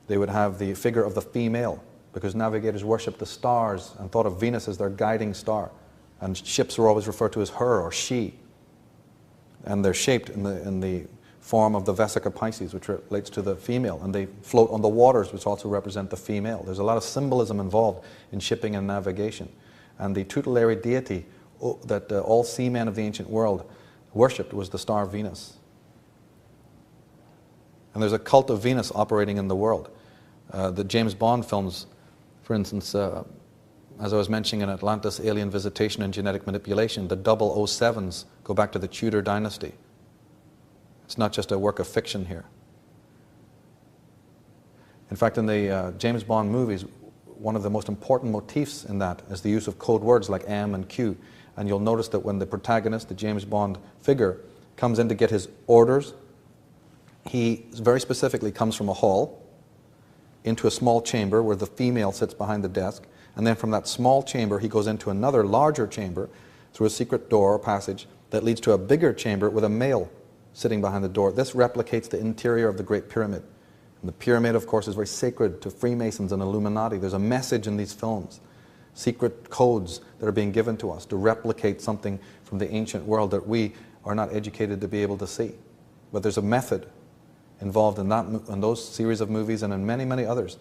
They would have the figure of the female, because navigators worshipped the stars and thought of Venus as their guiding star. And ships were always referred to as her or she. And they're shaped in the form of the Vesica Pisces, which relates to the female. And they float on the waters, which also represent the female. There's a lot of symbolism involved in shipping and navigation. And the tutelary deity that all seamen of the ancient world worshipped was the star Venus. And there's a cult of Venus operating in the world. The James Bond films, for instance, as I was mentioning in Atlantis, Alien Visitation and Genetic Manipulation, the 007s go back to the Tudor dynasty. It's not just a work of fiction here. In fact, in the James Bond movies, one of the most important motifs in that is the use of code words like M and Q. And you'll notice that when the protagonist, the James Bond figure, comes in to get his orders, he very specifically comes from a hall into a small chamber where the female sits behind the desk. And then from that small chamber, he goes into another larger chamber through a secret door or passage that leads to a bigger chamber with a male sitting behind the door. This replicates the interior of the Great Pyramid. And the pyramid, of course, is very sacred to Freemasons and Illuminati. There's a message in these films, secret codes that are being given to us to replicate something from the ancient world that we are not educated to be able to see. But there's a method involved in that, in those series of movies and in many, many others.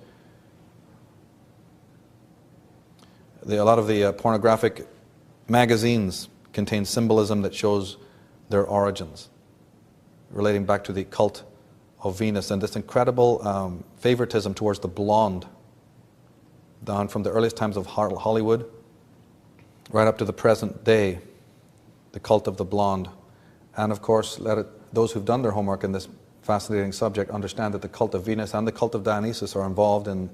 A lot of the pornographic magazines contain symbolism that shows their origins, relating back to the cult of Venus and this incredible favoritism towards the blonde, down from the earliest times of Hollywood right up to the present day, the cult of the blonde. And of course, those who've done their homework in this fascinating subject understand that the cult of Venus and the cult of Dionysus are involved in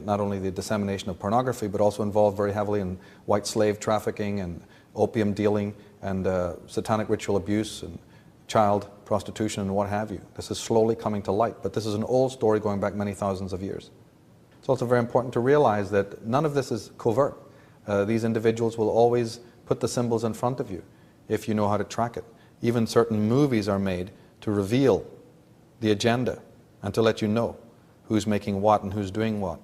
not only the dissemination of pornography, but also involved very heavily in white slave trafficking and opium dealing and satanic ritual abuse and child prostitution and what have you. This is slowly coming to light, but this is an old story going back many thousands of years. It's also very important to realize that none of this is covert. These individuals will always put the symbols in front of you if you know how to track it. Even certain movies are made to reveal the agenda and to let you know who's making what and who's doing what.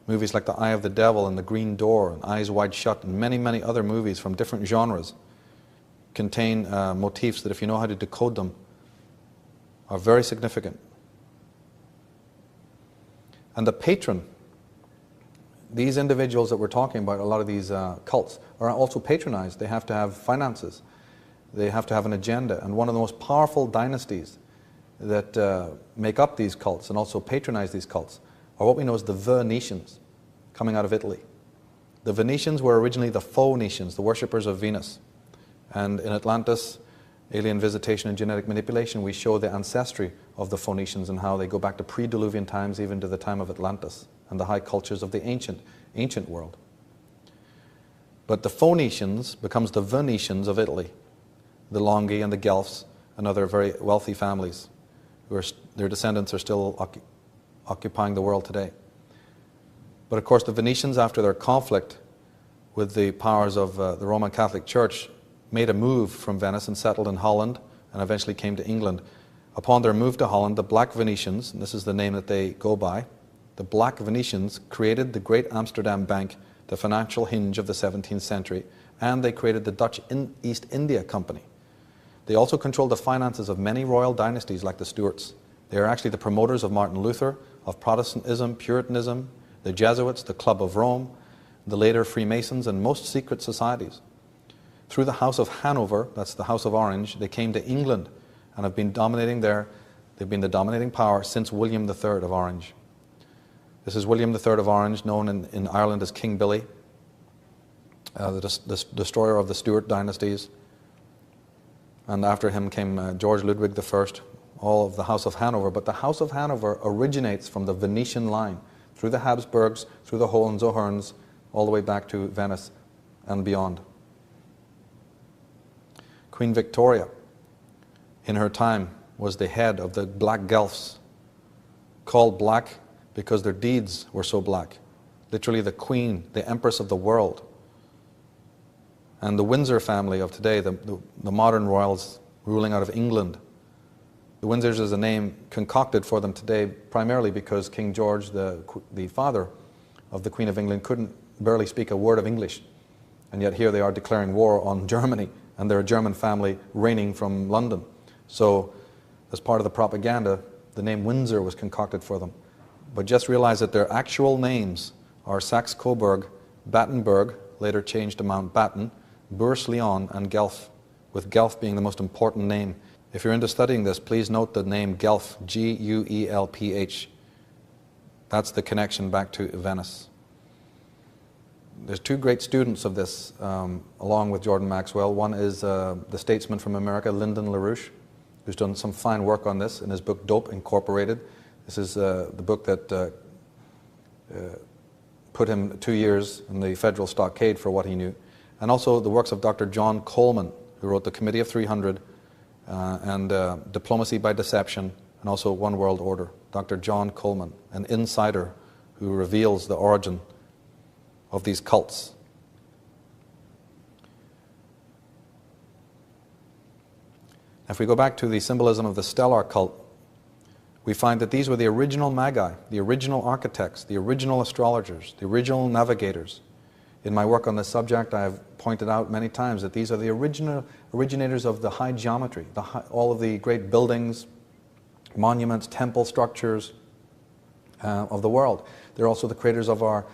Movies like The Eye of the Devil and The Green Door and Eyes Wide Shut and many, many other movies from different genres contain motifs that, if you know how to decode them, are very significant. And the patron, these individuals that we're talking about, a lot of these cults, are also patronized. They have to have finances. They have to have an agenda. And one of the most powerful dynasties that make up these cults and also patronize these cults are what we know as the Venetians, coming out of Italy. The Venetians were originally the Phoenicians, the worshippers of Venus. And in Atlantis, Alien Visitation and Genetic Manipulation, we show the ancestry of the Phoenicians and how they go back to pre-Diluvian times, even to the time of Atlantis and the high cultures of the ancient world. But the Phoenicians becomes the Venetians of Italy, the Longhi and the Guelphs and other very wealthy families, their descendants are still occupying the world today. But of course, the Venetians, after their conflict with the powers of the Roman Catholic Church, made a move from Venice and settled in Holland and eventually came to England. Upon their move to Holland, the Black Venetians, and this is the name that they go by, the Black Venetians created the Great Amsterdam Bank, the financial hinge of the 17th century, and they created the Dutch East India Company. They also controlled the finances of many royal dynasties like the Stuarts. They are actually the promoters of Martin Luther, of Protestantism, Puritanism, the Jesuits, the Club of Rome, the later Freemasons, and most secret societies. Through the House of Hanover, that's the House of Orange, they came to England and have been dominating there. They've been the dominating power since William III of Orange. This is William III of Orange, known in Ireland as King Billy, the destroyer of the Stuart dynasties. And after him came George Ludwig I, all of the House of Hanover. But the House of Hanover originates from the Venetian line, through the Habsburgs, through the Hohenzollerns, all the way back to Venice and beyond. Queen Victoria, in her time, was the head of the Black Guelphs, called black because their deeds were so black. Literally the queen, the empress of the world. And the Windsor family of today, the modern royals ruling out of England, the Windsors is a name concocted for them today primarily because King George, the father, of the Queen of England couldn't barely speak a word of English. And yet here they are declaring war on Germany, and they're a German family reigning from London. So as part of the propaganda, the name Windsor was concocted for them. But just realize that their actual names are Saxe-Coburg, Battenberg, later changed to Mountbatten, Bourse-Lyon, and Guelph, with Guelph being the most important name. If you're into studying this, please note the name Guelph, G-U-E-L-P-H. That's the connection back to Venice. There's two great students of this, along with Jordan Maxwell. One is the statesman from America, Lyndon LaRouche, who's done some fine work on this in his book, Dope Incorporated. This is the book that put him 2 years in the federal stockade for what he knew. And also the works of Dr. John Coleman, who wrote The Committee of 300 and Diplomacy by Deception, and also One World Order. Dr. John Coleman, an insider who reveals the origin of these cults. If we go back to the symbolism of the stellar cult, we find that these were the original magi, the original architects, the original astrologers, the original navigators. In my work on this subject, I have pointed out many times that these are the originators of the high geometry, all of the great buildings, monuments, temple structures of the world. They're also the creators of our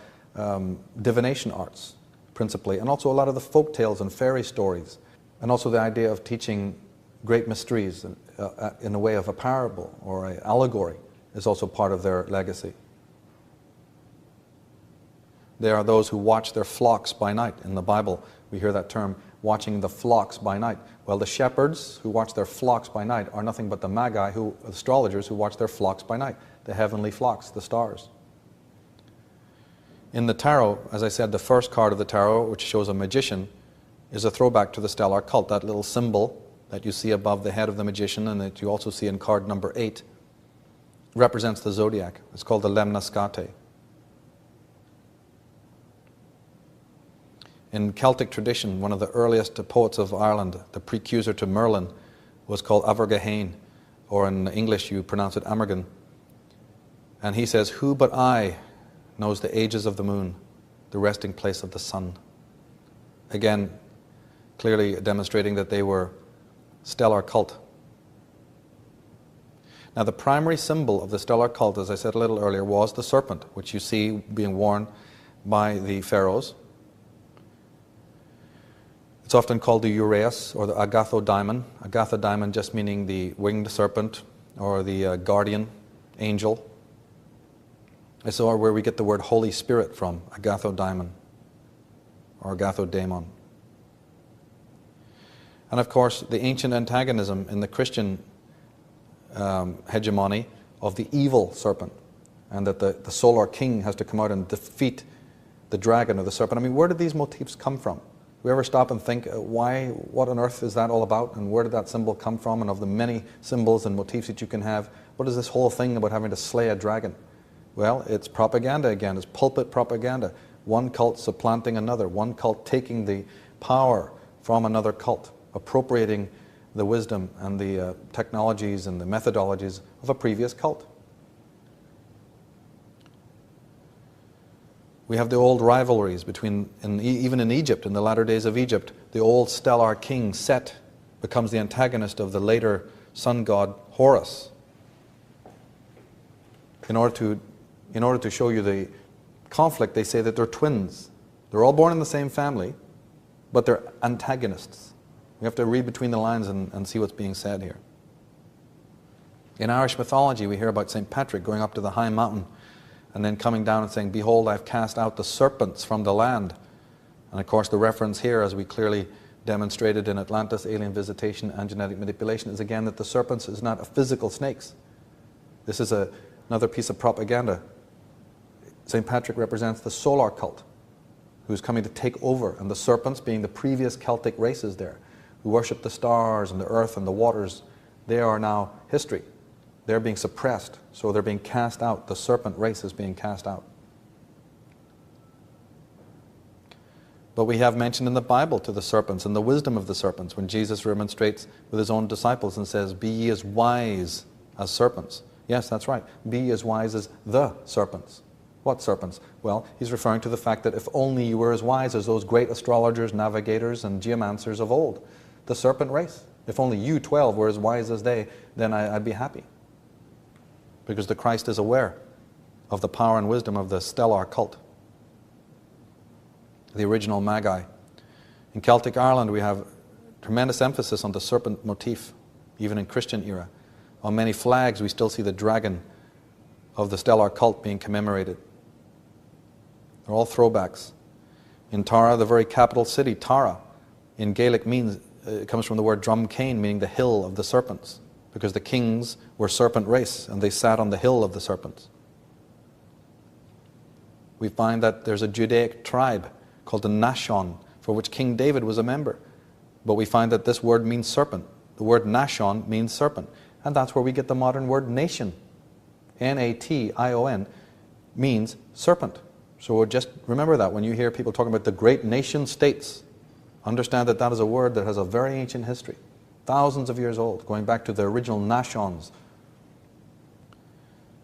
divination arts, principally, and also a lot of the folk tales and fairy stories, and also the idea of teaching great mysteries in the way of a parable or an allegory is also part of their legacy. There are those who watch their flocks by night. In the Bible, we hear that term, watching the flocks by night. Well, the shepherds who watch their flocks by night are nothing but the magi, astrologers who watch their flocks by night, the heavenly flocks, the stars. In the tarot, as I said, the first card of the tarot, which shows a magician, is a throwback to the stellar cult. That little symbol that you see above the head of the magician and that you also see in card number 8 represents the zodiac. It's called the lemniscate. In Celtic tradition, one of the earliest poets of Ireland, the precursor to Merlin, was called Abergahain, or in English you pronounce it Amergin. And he says, "Who but I knows the ages of the moon, the resting place of the sun?" Again, clearly demonstrating that they were stellar cult. Now the primary symbol of the stellar cult, as I said a little earlier, was the serpent, which you see being worn by the pharaohs. It's often called the uraeus or the agathodaimon. Agathodaimon just meaning the winged serpent or the guardian angel. It's where we get the word Holy Spirit from, agathodaimon or agathodaimon. And of course, the ancient antagonism in the Christian hegemony of the evil serpent, and that the solar king has to come out and defeat the dragon or the serpent. I mean, where did these motifs come from? Do we ever stop and think, what on earth is that all about, and where did that symbol come from? And of the many symbols and motifs that you can have, what is this whole thing about having to slay a dragon? Well, it's propaganda again. It's pulpit propaganda. One cult supplanting another. One cult taking the power from another cult, appropriating the wisdom and the technologies and the methodologies of a previous cult. We have the old rivalries between, even in Egypt, in the latter days of Egypt, the old stellar king Set becomes the antagonist of the later sun god Horus. In order to show you the conflict, they say that they're twins. They're all born in the same family, but they're antagonists. We have to read between the lines and see what's being said here. In Irish mythology, we hear about St. Patrick going up to the high mountain and then coming down and saying, "Behold, I've cast out the serpents from the land." And of course, the reference here, as we clearly demonstrated in Atlantis, alien visitation, and genetic manipulation, is again that the serpents is not a physical snakes. This is another piece of propaganda. St. Patrick represents the solar cult, who's coming to take over, and the serpents being the previous Celtic races there, who worship the stars and the earth and the waters, they are now history. They're being suppressed, so they're being cast out. The serpent race is being cast out. But we have mentioned in the Bible to the serpents and the wisdom of the serpents when Jesus remonstrates with his own disciples and says, "Be ye as wise as serpents." Yes, that's right. Be as wise as the serpents. What serpents? Well, he's referring to the fact that if only you were as wise as those great astrologers, navigators, and geomancers of old, the serpent race. If only you 12 were as wise as they, then I'd be happy. Because the Christ is aware of the power and wisdom of the stellar cult, the original Magi. In Celtic Ireland, we have tremendous emphasis on the serpent motif, even in Christian era. On many flags, we still see the dragon of the stellar cult being commemorated. They're all throwbacks. In Tara, the very capital city, Tara, in Gaelic means, it comes from the word Drumcain, meaning the hill of the serpents, because the kings were serpent race and they sat on the hill of the serpents. We find that there's a Judaic tribe called the Nashon, for which King David was a member. But we find that this word means serpent. The word Nashon means serpent. And that's where we get the modern word nation. N-A-T-I-O-N means serpent. So just remember that when you hear people talking about the great nation states, understand that that is a word that has a very ancient history, thousands of years old, going back to the original Nashons.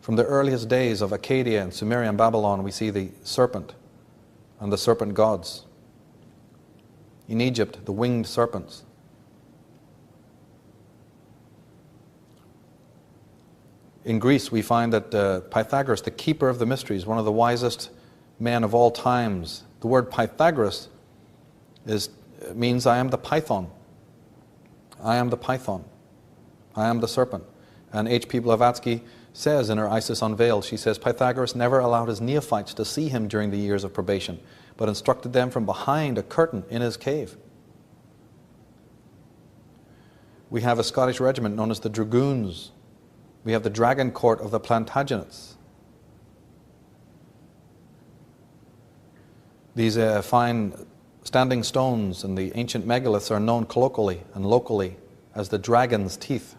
From the earliest days of Acadia and Sumeria and Babylon, we see the serpent and the serpent gods. In Egypt, the winged serpents. In Greece, we find that Pythagoras, the keeper of the mysteries, one of the wisest men of all times, the word Pythagoras means I am the python. I am the python. I am the serpent. And H.P. Blavatsky says in her Isis Unveiled, she says, Pythagoras never allowed his neophytes to see him during the years of probation, but instructed them from behind a curtain in his cave. We have a Scottish regiment known as the Dragoons. We have the Dragon Court of the Plantagenets. These fine standing stones and the ancient megaliths are known colloquially and locally as the dragon's teeth,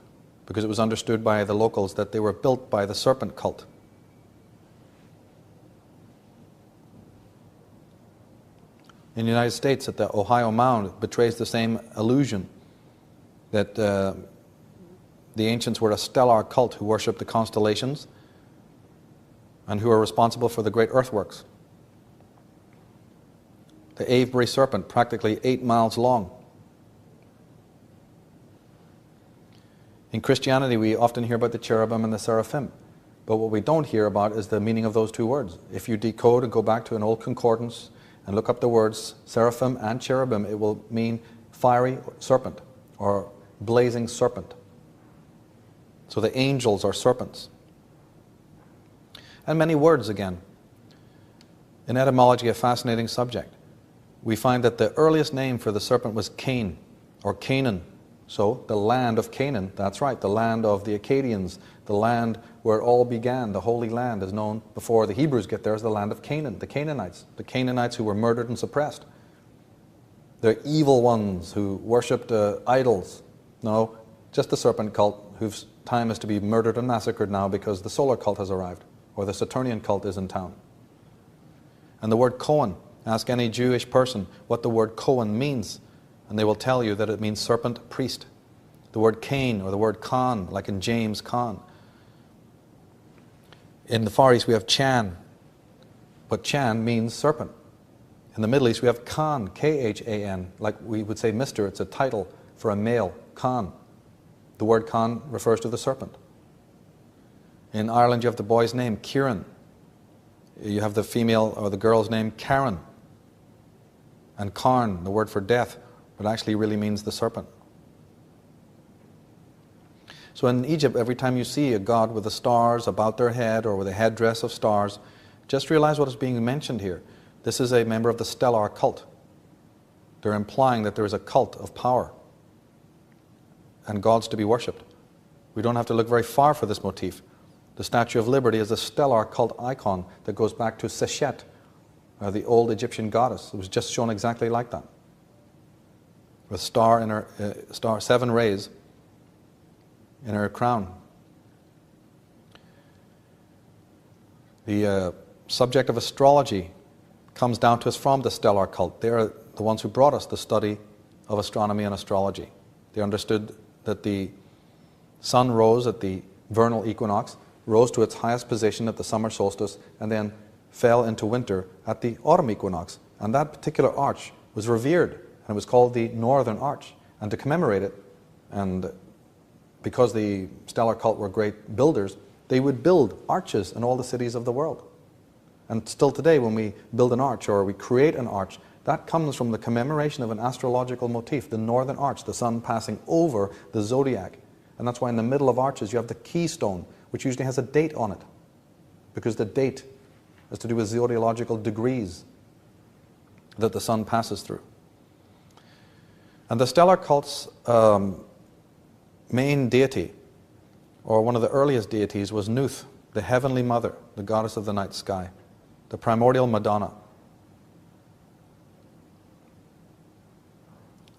because it was understood by the locals that they were built by the serpent cult. In the United States, at the Ohio Mound, it betrays the same illusion that the ancients were a stellar cult who worshipped the constellations and who are responsible for the great earthworks. The Avebury serpent, practically 8 miles long. In Christianity, we often hear about the cherubim and the seraphim, but what we don't hear about is the meaning of those two words. If you decode and go back to an old concordance and look up the words seraphim and cherubim, it will mean fiery serpent or blazing serpent. So the angels are serpents. And many words again. In etymology, a fascinating subject. We find that the earliest name for the serpent was Cain, or Canaan. So the land of Canaan, that's right, the land of the Akkadians, the land where it all began, the Holy Land is known before the Hebrews get there as the land of Canaan, the Canaanites who were murdered and suppressed. The evil ones who worshipped idols. No, just the serpent cult whose time is to be murdered and massacred now because the solar cult has arrived, or the Saturnian cult is in town. And the word Cohen, ask any Jewish person what the word Cohen means, and they will tell you that it means serpent priest. The word Cain or the word Khan, like in James Khan. In the Far East we have Chan, but Chan means serpent. In the Middle East we have Khan, K-H-A-N, like we would say Mr., it's a title for a male, Khan. The word Khan refers to the serpent. In Ireland you have the boy's name, Kieran. You have the female or the girl's name, Karen. And Karn, the word for death, but actually really means the serpent. So in Egypt, every time you see a god with the stars about their head or with a headdress of stars, just realize what is being mentioned here. This is a member of the stellar cult. They're implying that there is a cult of power and gods to be worshipped. We don't have to look very far for this motif. The Statue of Liberty is a stellar cult icon that goes back to Seshet, the old Egyptian goddess. It was just shown exactly like that, with star in her 7 rays in her crown. The subject of astrology comes down to us from the stellar cult. They are the ones who brought us the study of astronomy and astrology. They understood that the sun rose at the vernal equinox, rose to its highest position at the summer solstice, and then fell into winter at the autumn equinox. And that particular arch was revered, and it was called the Northern Arch. And to commemorate it, and because the stellar cult were great builders, they would build arches in all the cities of the world. And still today, when we build an arch or we create an arch, that comes from the commemoration of an astrological motif, the Northern Arch, the sun passing over the zodiac. And that's why in the middle of arches you have the keystone, which usually has a date on it, because the date is to do with zodiacal degrees that the sun passes through. And the stellar cult's main deity, or one of the earliest deities, was Nuth, the heavenly mother, the goddess of the night sky, the primordial Madonna.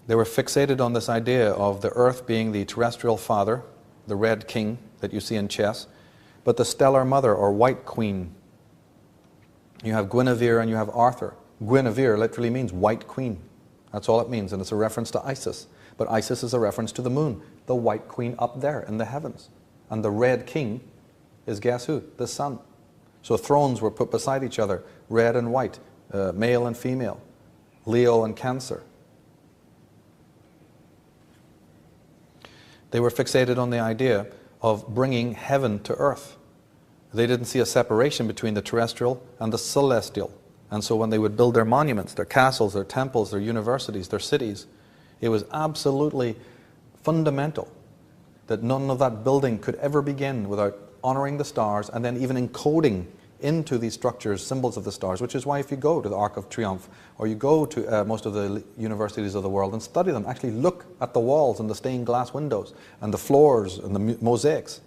They were fixated on this idea of the earth being the terrestrial father, the red king that you see in chess, but the stellar mother, or white queen. You have Guinevere and you have Arthur. Guinevere literally means white queen. That's all it means, and it's a reference to Isis. But Isis is a reference to the moon, the white queen up there in the heavens. And the red king is, guess who? The sun. So thrones were put beside each other, red and white, male and female, Leo and Cancer. They were fixated on the idea of bringing heaven to earth. They didn't see a separation between the terrestrial and the celestial. And so when they would build their monuments, their castles, their temples, their universities, their cities, it was absolutely fundamental that none of that building could ever begin without honoring the stars and then even encoding into these structures symbols of the stars, which is why if you go to the Arc of Triumph or you go to most of the universities of the world and study them, actually look at the walls and the stained glass windows and the floors and the mosaics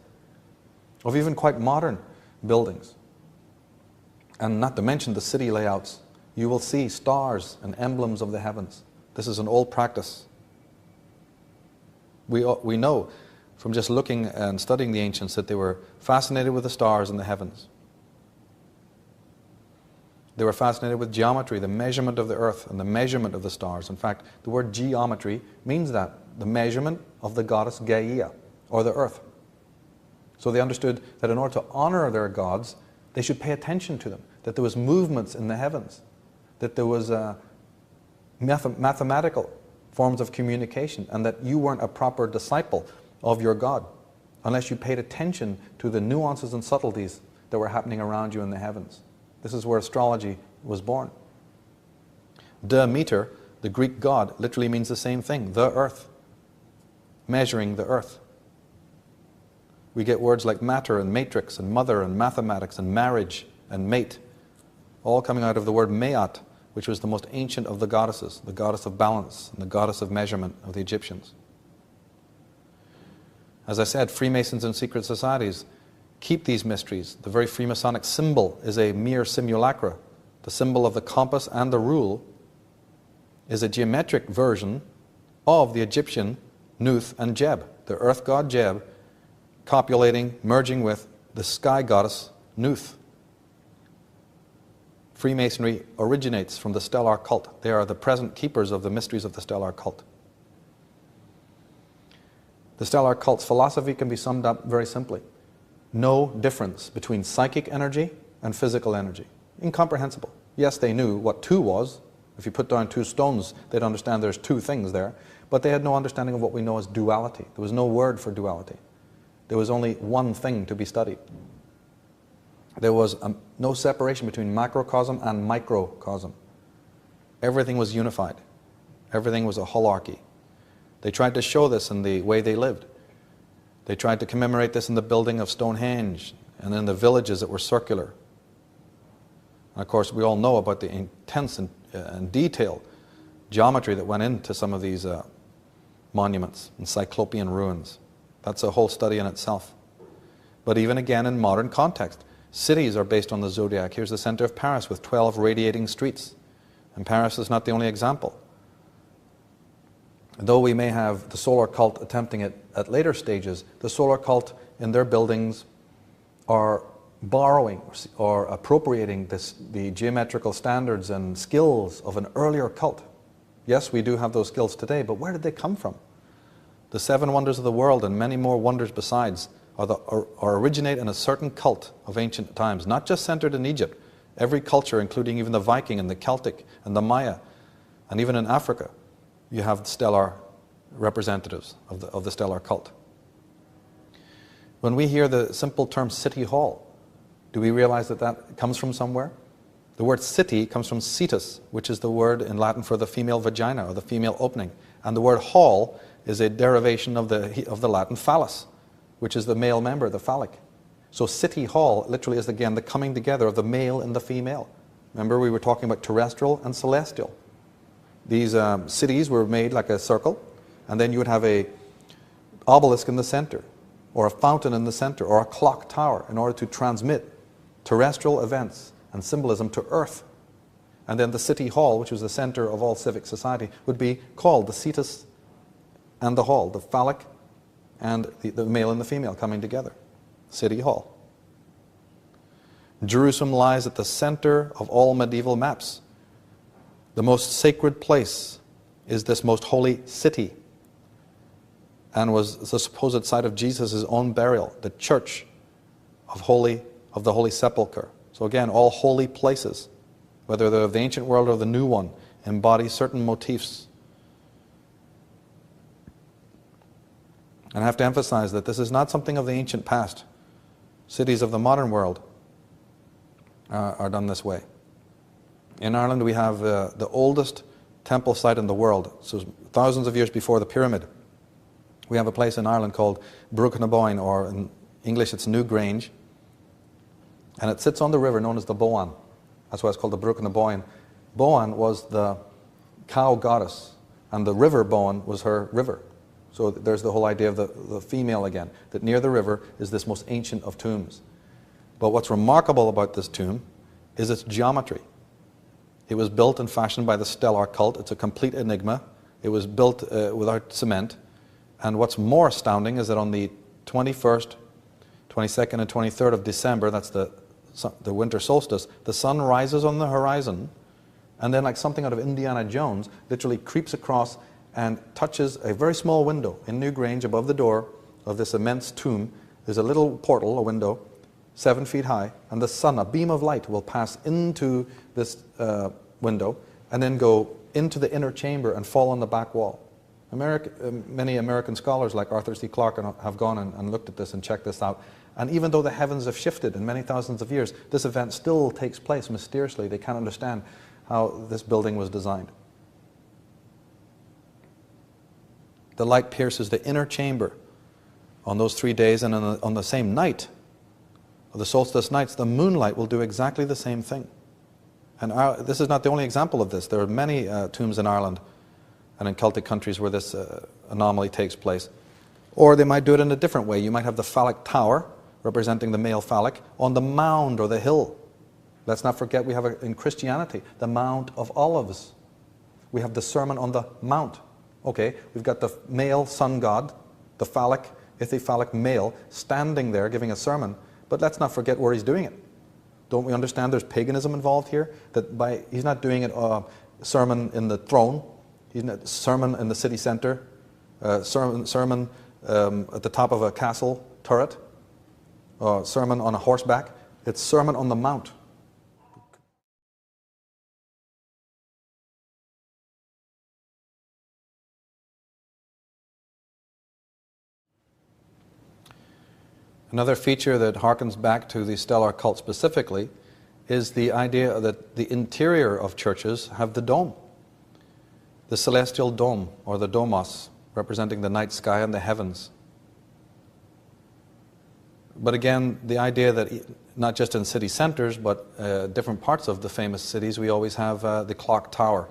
of even quite modern buildings. And not to mention the city layouts, you will see stars and emblems of the heavens. This is an old practice. We know from just looking and studying the ancients that they were fascinated with the stars and the heavens. They were fascinated with geometry, the measurement of the earth and the measurement of the stars. In fact, the word geometry means that, the measurement of the goddess Gaia, or the earth. So they understood that in order to honor their gods, they should pay attention to them, that there was movements in the heavens, that there was mathematical forms of communication, and that you weren't a proper disciple of your God unless you paid attention to the nuances and subtleties that were happening around you in the heavens. This is where astrology was born. Demeter, the Greek god, literally means the same thing, the earth, measuring the earth. We get words like matter and matrix and mother and mathematics and marriage and mate, all coming out of the word Maat, which was the most ancient of the goddesses, the goddess of balance and the goddess of measurement of the Egyptians. As I said, Freemasons and secret societies keep these mysteries. The very Freemasonic symbol is a mere simulacra. The symbol of the compass and the rule is a geometric version of the Egyptian Nuth and Jeb, the earth god Jeb, copulating, merging with the sky goddess Nuth. Freemasonry originates from the stellar cult. They are the present keepers of the mysteries of the stellar cult. The stellar cult's philosophy can be summed up very simply. No difference between psychic energy and physical energy. Incomprehensible. Yes, they knew what two was. If you put down two stones, they'd understand there's two things there. But they had no understanding of what we know as duality. There was no word for duality. There was only one thing to be studied. There was no separation between macrocosm and microcosm. Everything was unified. Everything was a holarchy. They tried to show this in the way they lived. They tried to commemorate this in the building of Stonehenge and in the villages that were circular. And of course, we all know about the intense and detailed geometry that went into some of these monuments and Cyclopean ruins. That's a whole study in itself. But even again in modern context, cities are based on the zodiac. Here's the center of Paris with 12 radiating streets. And Paris is not the only example. Though we may have the solar cult attempting it at later stages, the solar cult in their buildings are borrowing or appropriating the geometrical standards and skills of an earlier cult. Yes, we do have those skills today, but where did they come from? The seven wonders of the world and many more wonders besides are originate in a certain cult of ancient times, not just centered in Egypt. Every culture, including even the Viking and the Celtic and the Maya, and even in Africa, you have stellar representatives of the stellar cult. When we hear the simple term city hall, do we realize that that comes from somewhere? The word city comes from cetus, which is the word in Latin for the female vagina or the female opening. And the word hall is a derivation of the Latin phallus, which is the male member, the phallic. So city hall literally is again the coming together of the male and the female. Remember we were talking about terrestrial and celestial. These cities were made like a circle, and then you would have a obelisk in the center, or a fountain in the center, or a clock tower in order to transmit terrestrial events and symbolism to earth. And then the city hall, which was the center of all civic society, would be called the cetus and the hall, the phallic and the male and the female coming together. City hall. Jerusalem lies at the center of all medieval maps. The most sacred place is this most holy city, and was the supposed site of Jesus' own burial, the church of the Holy Sepulchre. So again, all holy places, whether they're of the ancient world or the new one, embody certain motifs. And I have to emphasize that this is not something of the ancient past. Cities of the modern world are done this way. In Ireland we have the oldest temple site in the world, so thousands of years before the pyramid. We have a place in Ireland called Brugnaboyne, or in English it's Newgrange, and it sits on the river known as the Boan. That's why it's called the Brugnaboyne. Boan was the cow goddess, and the river Boan was her river. So there's the whole idea of the female again, that near the river is this most ancient of tombs. But what's remarkable about this tomb is its geometry. It was built and fashioned by the stellar cult. It's a complete enigma. It was built without cement. And what's more astounding is that on the 21st, 22nd, and 23rd of December, that's the winter solstice, the sun rises on the horizon, and then like something out of Indiana Jones, literally creeps across and touches a very small window in Newgrange above the door of this immense tomb. There's a little portal, a window, 7 feet high, and the sun, a beam of light, will pass into this window and then go into the inner chamber and fall on the back wall. Many American scholars like Arthur C. Clarke have gone and looked at this and checked this out. And even though the heavens have shifted in many thousands of years, this event still takes place mysteriously. They can't understand how this building was designed. The light pierces the inner chamber on those 3 days, and on the same night, of the solstice nights, the moonlight will do exactly the same thing. And this is not the only example of this. There are many tombs in Ireland and in Celtic countries where this anomaly takes place. Or they might do it in a different way. You might have the phallic tower, representing the male phallic, on the mound or the hill. Let's not forget we have in Christianity the Mount of Olives. We have the Sermon on the Mount. Okay, we've got the male sun god, the phallic, ithyphallic male, standing there giving a sermon. But let's not forget where he's doing it. Don't we understand there's paganism involved here? That he's not doing it sermon in the throne, he's not sermon in the city center, sermon at the top of a castle turret, sermon on a horseback. It's Sermon on the Mount. Another feature that harkens back to the stellar cult specifically is the idea that the interior of churches have the dome. The celestial dome, or the domos, representing the night sky and the heavens. But again, the idea that not just in city centers, but different parts of the famous cities, we always have the clock tower.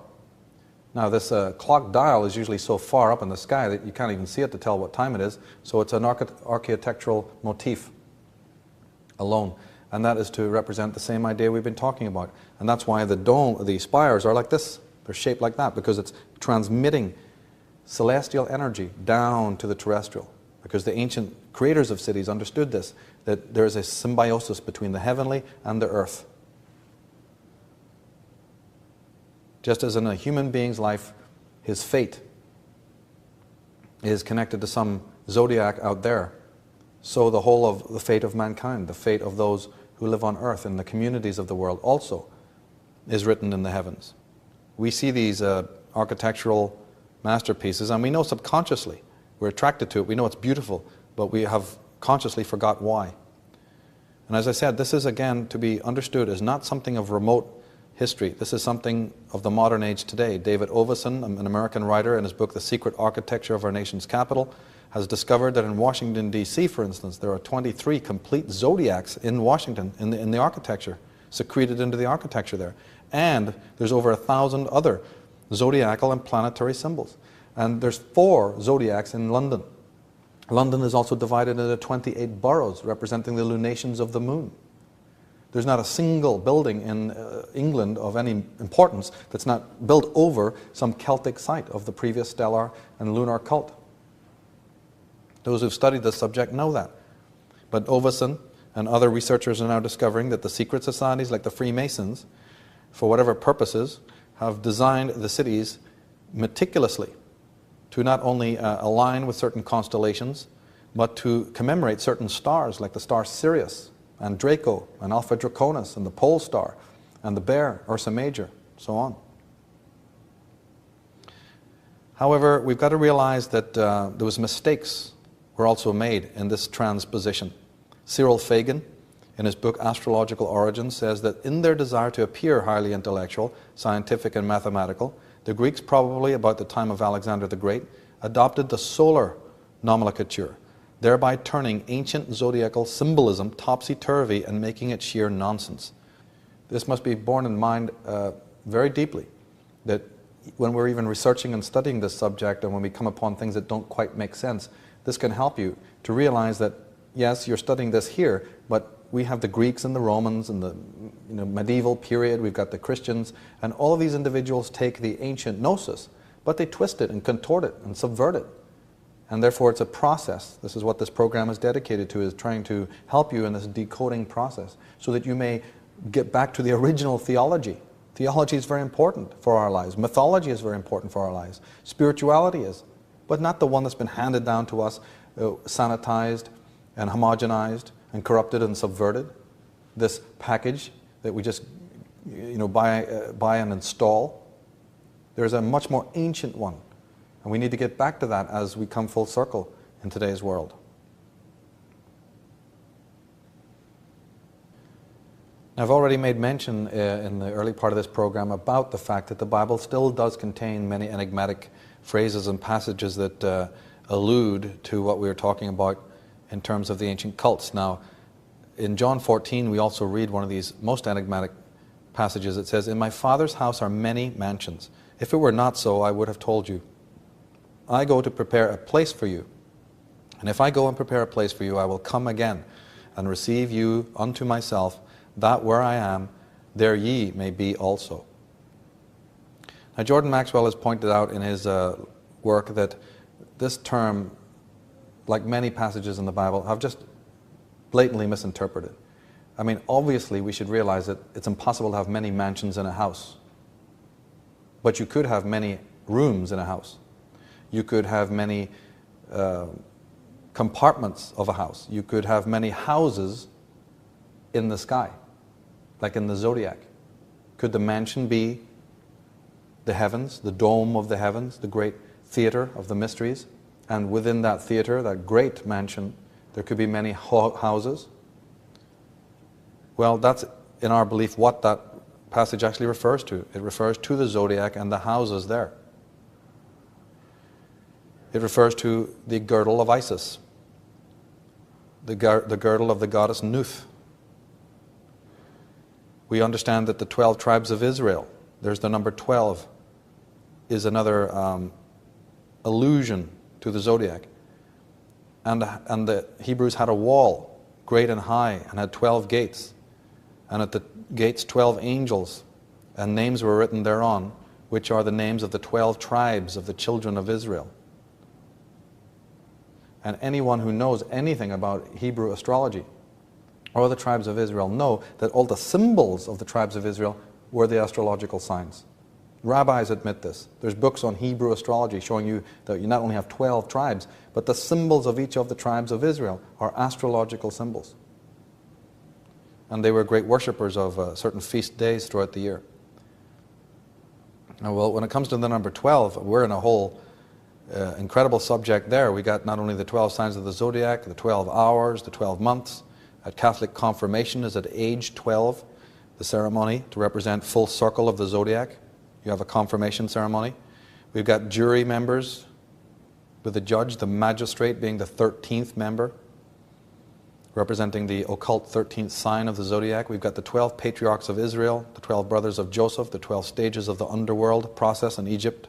Now this clock dial is usually so far up in the sky that you can't even see it to tell what time it is, so it's an architectural motif alone, and that is to represent the same idea we've been talking about. And that's why the spires are like this. They're shaped like that, because it's transmitting celestial energy down to the terrestrial, because the ancient creators of cities understood this, that there is a symbiosis between the heavenly and the earth. Just as in a human being's life, his fate is connected to some zodiac out there, so the whole of the fate of mankind, the fate of those who live on earth in the communities of the world also is written in the heavens. We see these architectural masterpieces, and we know subconsciously, we're attracted to it, we know it's beautiful, but we have consciously forgot why. And as I said, this is again to be understood as not something of remote history. This is something of the modern age today. David Oveson, an American writer, in his book The Secret Architecture of Our Nation's Capital, has discovered that in Washington, D.C., for instance, there are 23 complete zodiacs in Washington, in the architecture, secreted into the architecture there. And there's over 1,000 other zodiacal and planetary symbols. And there's 4 zodiacs in London. London is also divided into 28 boroughs representing the lunations of the moon. There's not a single building in England of any importance that's not built over some Celtic site of the previous stellar and lunar cult. Those who've studied this subject know that. But Oveson and other researchers are now discovering that the secret societies like the Freemasons, for whatever purposes, have designed the cities meticulously to not only align with certain constellations, but to commemorate certain stars like the star Sirius and Draco and Alpha Draconis and the Pole Star and the Bear, Ursa Major, so on. However, we've got to realize that there was mistakes were also made in this transposition. Cyril Fagan, in his book Astrological Origins, says that in their desire to appear highly intellectual, scientific and mathematical, the Greeks, probably about the time of Alexander the Great, adopted the solar nomenclature, thereby turning ancient zodiacal symbolism topsy-turvy and making it sheer nonsense. This must be borne in mind very deeply, that when we're even researching and studying this subject and when we come upon things that don't quite make sense, this can help you to realize that, yes, you're studying this here, but we have the Greeks and the Romans and the medieval period, we've got the Christians, and all of these individuals take the ancient gnosis, but they twist it and contort it and subvert it. And therefore it's a process. This is what this program is dedicated to, is trying to help you in this decoding process so that you may get back to the original theology. Theology is very important for our lives. Mythology is very important for our lives. Spirituality is, but not the one that's been handed down to us, sanitized and homogenized and corrupted and subverted. This package that we just buy and install. There's a much more ancient one. And we need to get back to that as we come full circle in today's world. I've already made mention in the early part of this program about the fact that the Bible still does contain many enigmatic phrases and passages that allude to what we were talking about in terms of the ancient cults. Now, in John 14, we also read one of these most enigmatic passages. It says, "In my Father's house are many mansions. If it were not so, I would have told you. I go to prepare a place for you. And if I go and prepare a place for you, I will come again and receive you unto myself, that where I am, there ye may be also." Now, Jordan Maxwell has pointed out in his work that this term, like many passages in the Bible, have just blatantly misinterpreted. I mean, obviously we should realize that it's impossible to have many mansions in a house. But you could have many rooms in a house. You could have many compartments of a house. You could have many houses in the sky, like in the zodiac. Could the mansion be the heavens, the dome of the heavens, the great theater of the mysteries? And within that theater, that great mansion, there could be many houses. Well, that's, in our belief, what that passage actually refers to. It refers to the zodiac and the houses there. It refers to the girdle of Isis, the girdle of the goddess Nuth. We understand that the 12 tribes of Israel, there's the number 12, is another allusion to the zodiac. And the Hebrews had a wall, great and high, and had 12 gates. And at the gates 12 angels, and names were written thereon, which are the names of the 12 tribes of the children of Israel. And anyone who knows anything about Hebrew astrology or the tribes of Israel know that all the symbols of the tribes of Israel were the astrological signs. Rabbis admit this. There's books on Hebrew astrology showing you that you not only have 12 tribes, but the symbols of each of the tribes of Israel are astrological symbols. and they were great worshippers of certain feast days throughout the year. Now, well, when it comes to the number 12, we're in a whole incredible subject there. We got not only the 12 signs of the zodiac, the 12 hours, the 12 months. At Catholic confirmation is at age 12, the ceremony to represent full circle of the zodiac. You have a confirmation ceremony. We've got jury members with the judge, the magistrate being the 13th member, representing the occult 13th sign of the zodiac. We've got the 12 patriarchs of Israel, the 12 brothers of Joseph, the 12 stages of the underworld process in Egypt.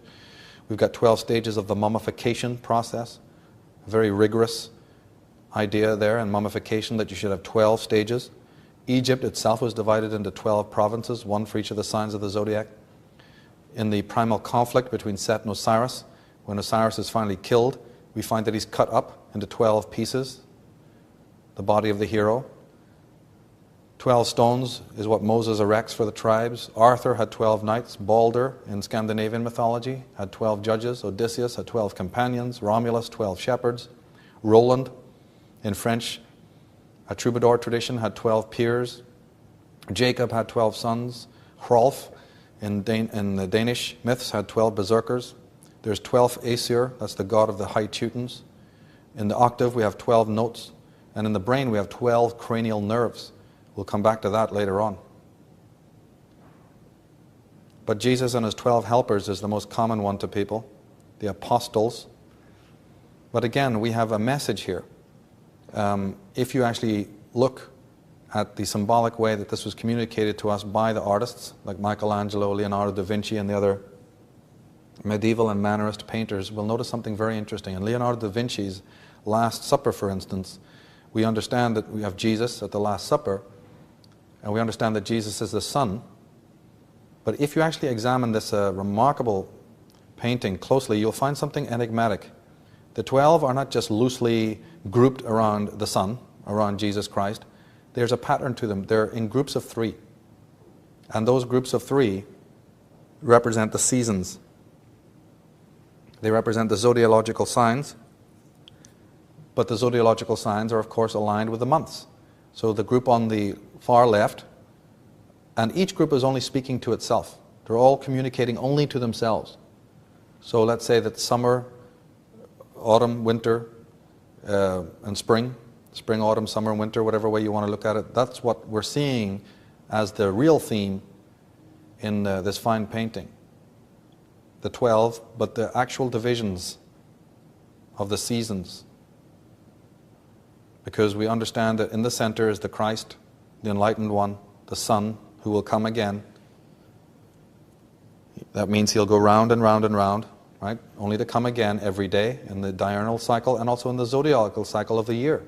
We've got 12 stages of the mummification process, a very rigorous idea there in mummification that you should have 12 stages. Egypt itself was divided into 12 provinces, one for each of the signs of the zodiac. In the primal conflict between Set and Osiris, when Osiris is finally killed, we find that he's cut up into 12 pieces, the body of the hero. 12 stones is what Moses erects for the tribes. Arthur had 12 knights. Balder in Scandinavian mythology had 12 judges. Odysseus had 12 companions. Romulus, 12 shepherds. Roland in French, a troubadour tradition, had 12 peers. Jacob had 12 sons. Hrolf in the Danish myths had 12 berserkers. There's 12 Aesir, that's the god of the high Teutons. In the octave we have 12 notes, and in the brain we have 12 cranial nerves. We'll come back to that later on. But Jesus and his 12 helpers is the most common one to people, the apostles. But again, we have a message here. If you actually look at the symbolic way that this was communicated to us by the artists, like Michelangelo, Leonardo da Vinci, and the other medieval and Mannerist painters, we'll notice something very interesting. In Leonardo da Vinci's Last Supper, for instance, we understand that we have Jesus at the Last Supper, and we understand that Jesus is the Son. But if you actually examine this remarkable painting closely, you'll find something enigmatic. The 12 are not just loosely grouped around the Son, around Jesus Christ. There's a pattern to them. They're in groups of 3. And those groups of 3 represent the seasons. They represent the zodiological signs. But the zodiological signs are, of course, aligned with the months. So the group on the far left, and each group is only speaking to itself. They're all communicating only to themselves. So let's say that summer, autumn, winter, and spring, autumn, summer, and winter, whatever way you want to look at it, that's what we're seeing as the real theme in this fine painting. The 12, but the actual divisions of the seasons. Because we understand that in the center is the Christ, the enlightened one, the Son, who will come again. That means he'll go round and round and round, right? Only to come again every day in the diurnal cycle and also in the zodiacal cycle of the year.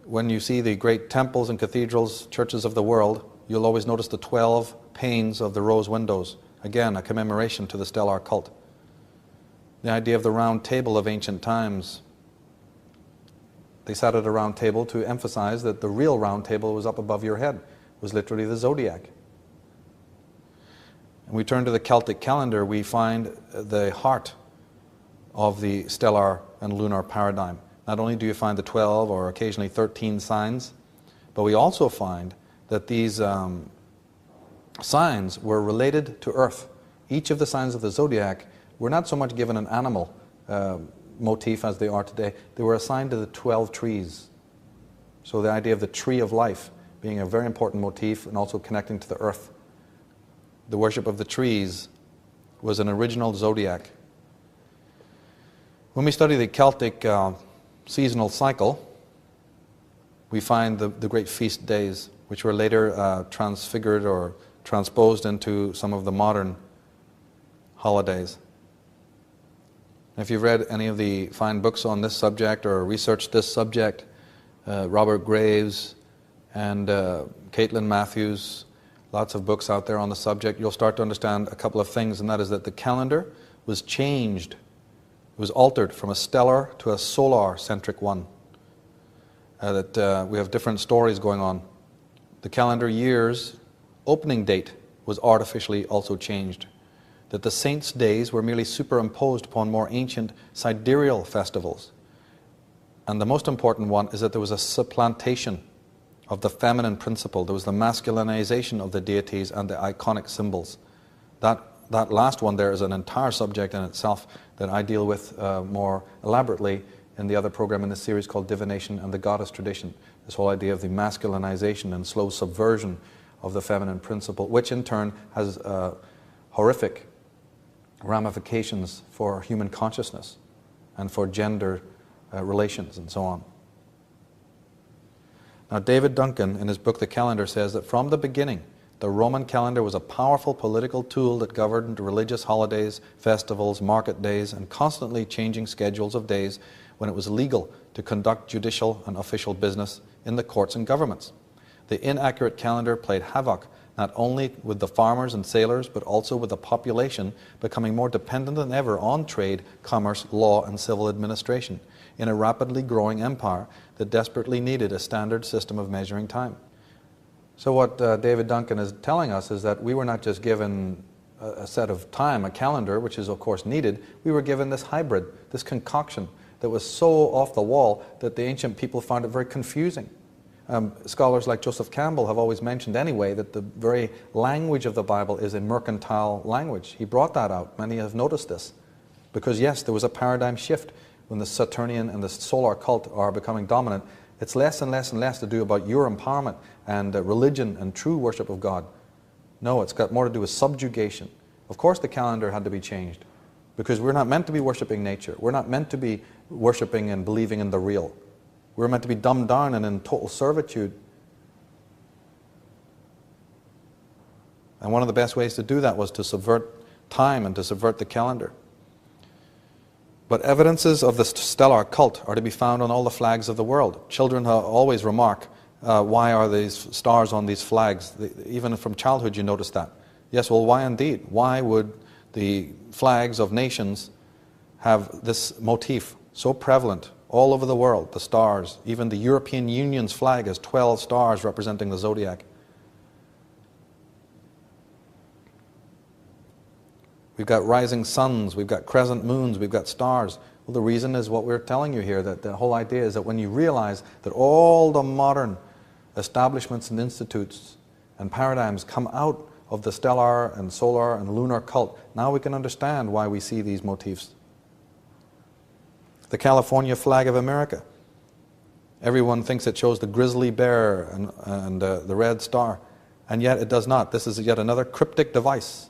When you see the great temples and cathedrals, churches of the world, you'll always notice the 12 panes of the rose windows. Again, a commemoration to the stellar cult. The idea of the round table of ancient times. They sat at a round table to emphasize that the real round table was up above your head, was literally the zodiac. And we turn to the Celtic calendar, we find the heart of the stellar and lunar paradigm. Not only do you find the 12 or occasionally 13 signs, but we also find that these signs were related to Earth. Each of the signs of the zodiac were not so much given an animal motif as they are today. They were assigned to the 12 trees. So the idea of the tree of life being a very important motif and also connecting to the earth. The worship of the trees was an original zodiac. When we study the Celtic seasonal cycle, we find the great feast days, which were later transfigured or transposed into some of the modern holidays. If you've read any of the fine books on this subject or researched this subject, Robert Graves and Caitlin Matthews, lots of books out there on the subject, you'll start to understand a couple of things, and that is that the calendar was changed. It was altered from a stellar to a solar-centric one. We have different stories going on. The calendar year's opening date was artificially also changed. That the saints' days were merely superimposed upon more ancient sidereal festivals. And the most important one is that there was a supplantation of the feminine principle. There was the masculinization of the deities and the iconic symbols. That last one there is an entire subject in itself that I deal with more elaborately in the other program in this series called Divination and the Goddess Tradition. This whole idea of the masculinization and slow subversion of the feminine principle, which in turn has horrific ramifications for human consciousness and for gender relations and so on. Now, David Duncan, in his book The Calendar, says that from the beginning, the Roman calendar was a powerful political tool that governed religious holidays, festivals, market days, and constantly changing schedules of days when it was legal to conduct judicial and official business in the courts and governments. The inaccurate calendar played havoc not only with the farmers and sailors, but also with the population becoming more dependent than ever on trade, commerce, law, and civil administration in a rapidly growing empire that desperately needed a standard system of measuring time. So what David Duncan is telling us is that we were not just given a set of time, a calendar, which is of course needed. We were given this hybrid, this concoction that was so off the wall that the ancient people found it very confusing. Scholars like Joseph Campbell have always mentioned anyway that the very language of the Bible is a mercantile language. He brought that out. Many have noticed this. Because yes, there was a paradigm shift when the Saturnian and the solar cult are becoming dominant. It's less and less and less to do about your empowerment and religion and true worship of God. No, it's got more to do with subjugation. Of course the calendar had to be changed because we're not meant to be worshiping nature. We're not meant to be worshiping and believing in the real. We're meant to be dumbed down and in total servitude. And one of the best ways to do that was to subvert time and to subvert the calendar. But evidences of the stellar cult are to be found on all the flags of the world. Children always remark, why are these stars on these flags? Even from childhood you notice that. Yes, well, why indeed? Why would the flags of nations have this motif so prevalent all over the world, the stars? Even the European Union's flag has 12 stars representing the zodiac. We've got rising suns, we've got crescent moons, we've got stars. Well, the reason is what we're telling you here, that the whole idea is that when you realize that all the modern establishments and institutes and paradigms come out of the stellar and solar and lunar cult, now we can understand why we see these motifs. The California flag of America. Everyone thinks it shows the grizzly bear and the red star, and yet it does not. This is yet another cryptic device.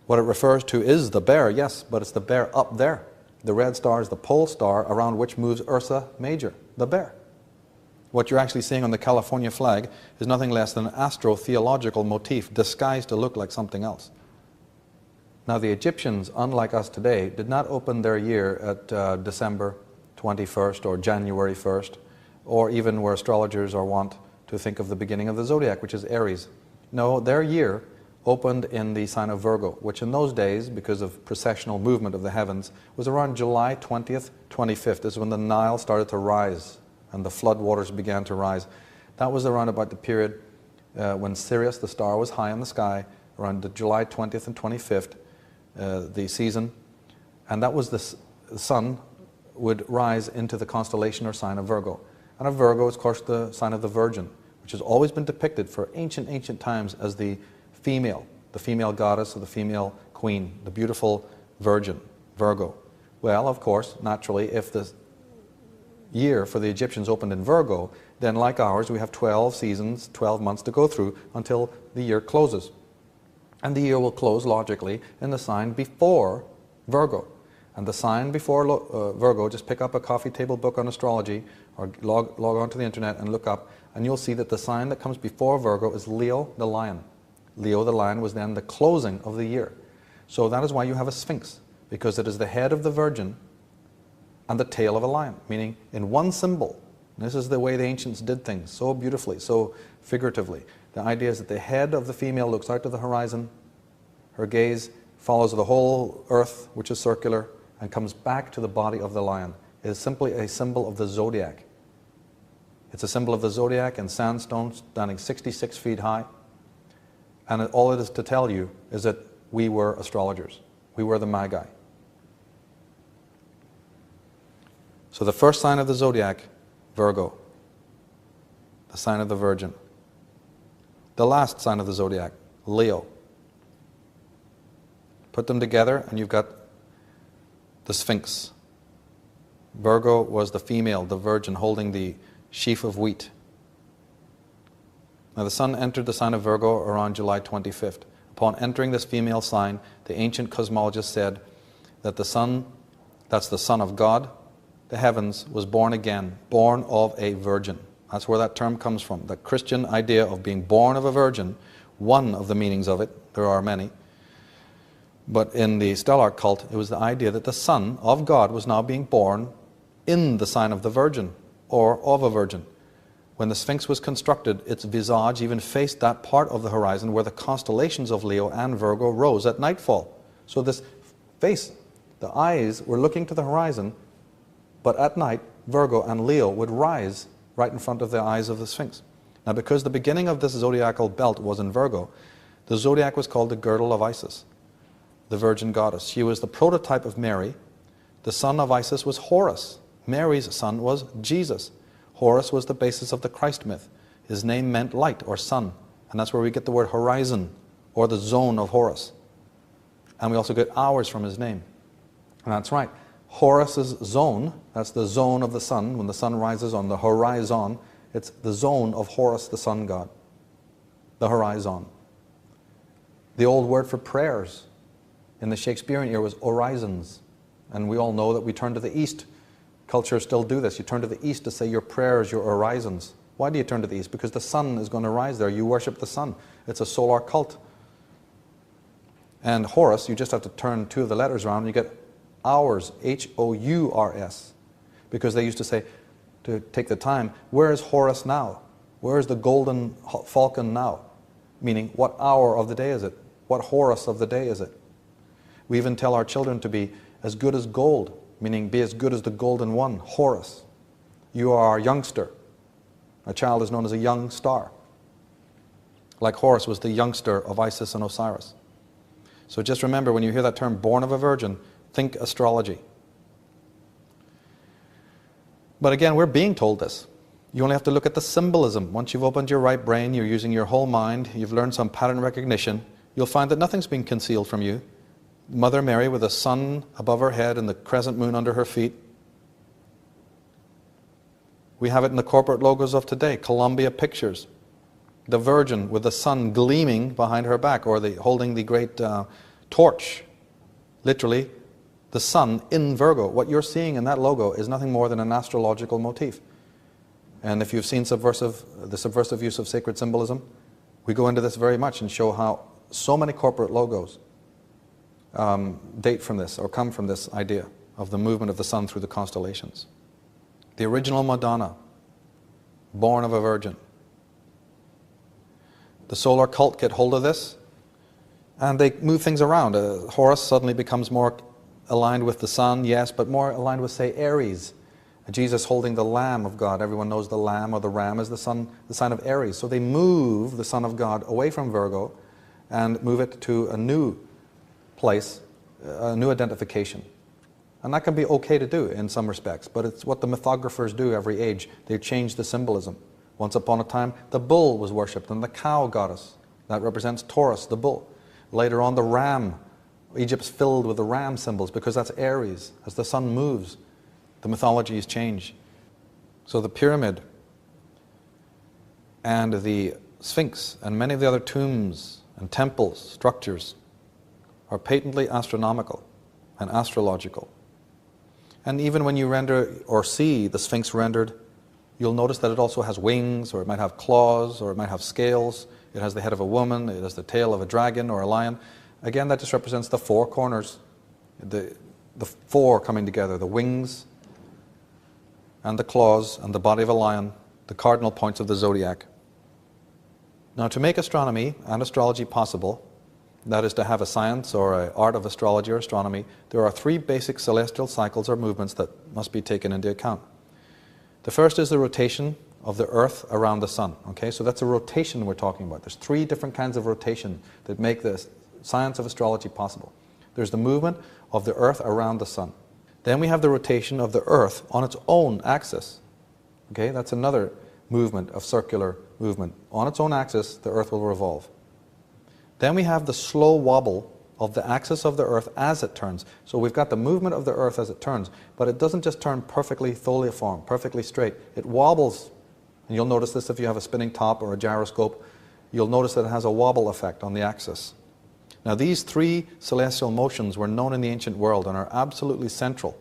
What it refers to is the bear, yes, but it's the bear up there. The red star is the pole star around which moves Ursa Major, the bear. What you're actually seeing on the California flag is nothing less than an astro-theological motif disguised to look like something else. Now the Egyptians, unlike us today, did not open their year at December 21st or January 1st, or even where astrologers are wont to think of the beginning of the zodiac, which is Aries. No, their year opened in the sign of Virgo, which in those days, because of processional movement of the heavens, was around July 20th, 25th. This is when the Nile started to rise and the flood waters began to rise. That was around about the period when Sirius, the star, was high in the sky, around the July 20th and 25th, the season. And that was the sun would rise into the constellation or sign of Virgo. And of Virgo is, of course, the sign of the Virgin, which has always been depicted for ancient times as the female goddess or the female queen, the beautiful virgin, Virgo. Well, of course, naturally, if the year for the Egyptians opened in Virgo, then like ours, we have 12 seasons, 12 months to go through until the year closes. And the year will close, logically, in the sign before Virgo. And the sign before Virgo, just pick up a coffee table book on astrology or log onto the internet and look up, and you'll see that the sign that comes before Virgo is Leo the lion. Leo the lion was then the closing of the year. So that is why you have a sphinx, because it is the head of the Virgin and the tail of a lion, meaning in one symbol. And this is the way the ancients did things, so beautifully, so figuratively. The idea is that the head of the female looks out to the horizon, her gaze follows the whole earth, which is circular, and comes back to the body of the lion. It is simply a symbol of the zodiac. It's a symbol of the zodiac in sandstone, standing 66 feet high. And all it is to tell you is that we were astrologers. We were the Magi. So the first sign of the zodiac, Virgo. the sign of the Virgin. The last sign of the zodiac, Leo. Put them together and you've got the Sphinx. Virgo was the female, the virgin, holding the sheaf of wheat. Now the sun entered the sign of Virgo around July 25th. Upon entering this female sign, the ancient cosmologists said that the sun, that's the Son of God, the heavens, was born again, born of a virgin. That's where that term comes from. The Christian idea of being born of a virgin, one of the meanings of it, there are many. But in the stellar cult, it was the idea that the Son of God was now being born in the sign of the Virgin, or of a virgin. When the Sphinx was constructed, its visage even faced that part of the horizon where the constellations of Leo and Virgo rose at nightfall. So this face, the eyes were looking to the horizon, but at night, Virgo and Leo would rise right in front of the eyes of the Sphinx. Now because the beginning of this zodiacal belt was in Virgo, the zodiac was called the girdle of Isis, the virgin goddess. She was the prototype of Mary. The son of Isis was Horus. Mary's son was Jesus. Horus was the basis of the Christ myth. His name meant light or sun, and that's where we get the word horizon, or the zone of Horus. And we also get hours from his name. And that's right. Horus's zone, that's the zone of the sun, when the sun rises on the horizon, it's the zone of Horus, the sun god, the horizon. The old word for prayers in the Shakespearean era was orisons, and we all know that we turn to the east. Cultures still do this. You turn to the east to say your prayers, your orisons. Why do you turn to the east? Because the sun is going to rise there. You worship the sun. It's a solar cult. And Horus, you just have to turn two of the letters around and you get hours, H-O-U-R-S. Because they used to say, to take the time, where is Horus now? Where is the golden falcon now? Meaning, what hour of the day is it? What Horus of the day is it? We even tell our children to be as good as gold, meaning be as good as the golden one, Horus. You are a youngster. A child is known as a young star. Like Horus was the youngster of Isis and Osiris. So just remember, when you hear that term, born of a virgin, think astrology. But again, we're being told this. You only have to look at the symbolism. Once you've opened your right brain, you're using your whole mind, you've learned some pattern recognition, you'll find that nothing's being concealed from you. Mother Mary with the sun above her head and the crescent moon under her feet. We have it in the corporate logos of today, Columbia Pictures. The Virgin with the sun gleaming behind her back, or holding the great torch. Literally, the sun in Virgo. What you're seeing in that logo is nothing more than an astrological motif. And if you've seen the subversive use of sacred symbolism, we go into this very much and show how so many corporate logos date from this, or come from this idea of the movement of the sun through the constellations. The original Madonna, born of a virgin. The solar cult get hold of this, and they move things around. Horus suddenly becomes more aligned with the sun, yes, but more aligned with, say, Aries. Jesus holding the Lamb of God. Everyone knows the Lamb or the Ram is the sign of Aries. So they move the Son of God away from Virgo and move it to a new place, a new identification. And that can be okay to do in some respects, but it's what the mythographers do every age. They change the symbolism. Once upon a time, the bull was worshipped and the cow goddess. That represents Taurus, the bull. Later on, the ram. Egypt's filled with the ram symbols because that's Aries. As the sun moves, the mythologies change. So the pyramid and the Sphinx and many of the other tombs and temples, structures, are patently astronomical and astrological. And even when you render or see the Sphinx rendered, you'll notice that it also has wings, or it might have claws, or it might have scales. It has the head of a woman, it has the tail of a dragon or a lion. Again, that just represents the four corners, the four coming together, the wings and the claws and the body of a lion, the cardinal points of the zodiac. Now, to make astronomy and astrology possible, that is to have a science or an art of astrology or astronomy, there are three basic celestial cycles or movements that must be taken into account. The first is the rotation of the Earth around the Sun. Okay, so that's a rotation we're talking about. There's three different kinds of rotation that make the science of astrology possible. There's the movement of the Earth around the Sun. Then we have the rotation of the Earth on its own axis. Okay, that's another movement, of circular movement. On its own axis, the Earth will revolve. Then we have the slow wobble of the axis of the Earth as it turns. So we've got the movement of the Earth as it turns, but it doesn't just turn perfectly tholiiform, perfectly straight. It wobbles, and you'll notice this if you have a spinning top or a gyroscope. You'll notice that it has a wobble effect on the axis. Now these three celestial motions were known in the ancient world and are absolutely central.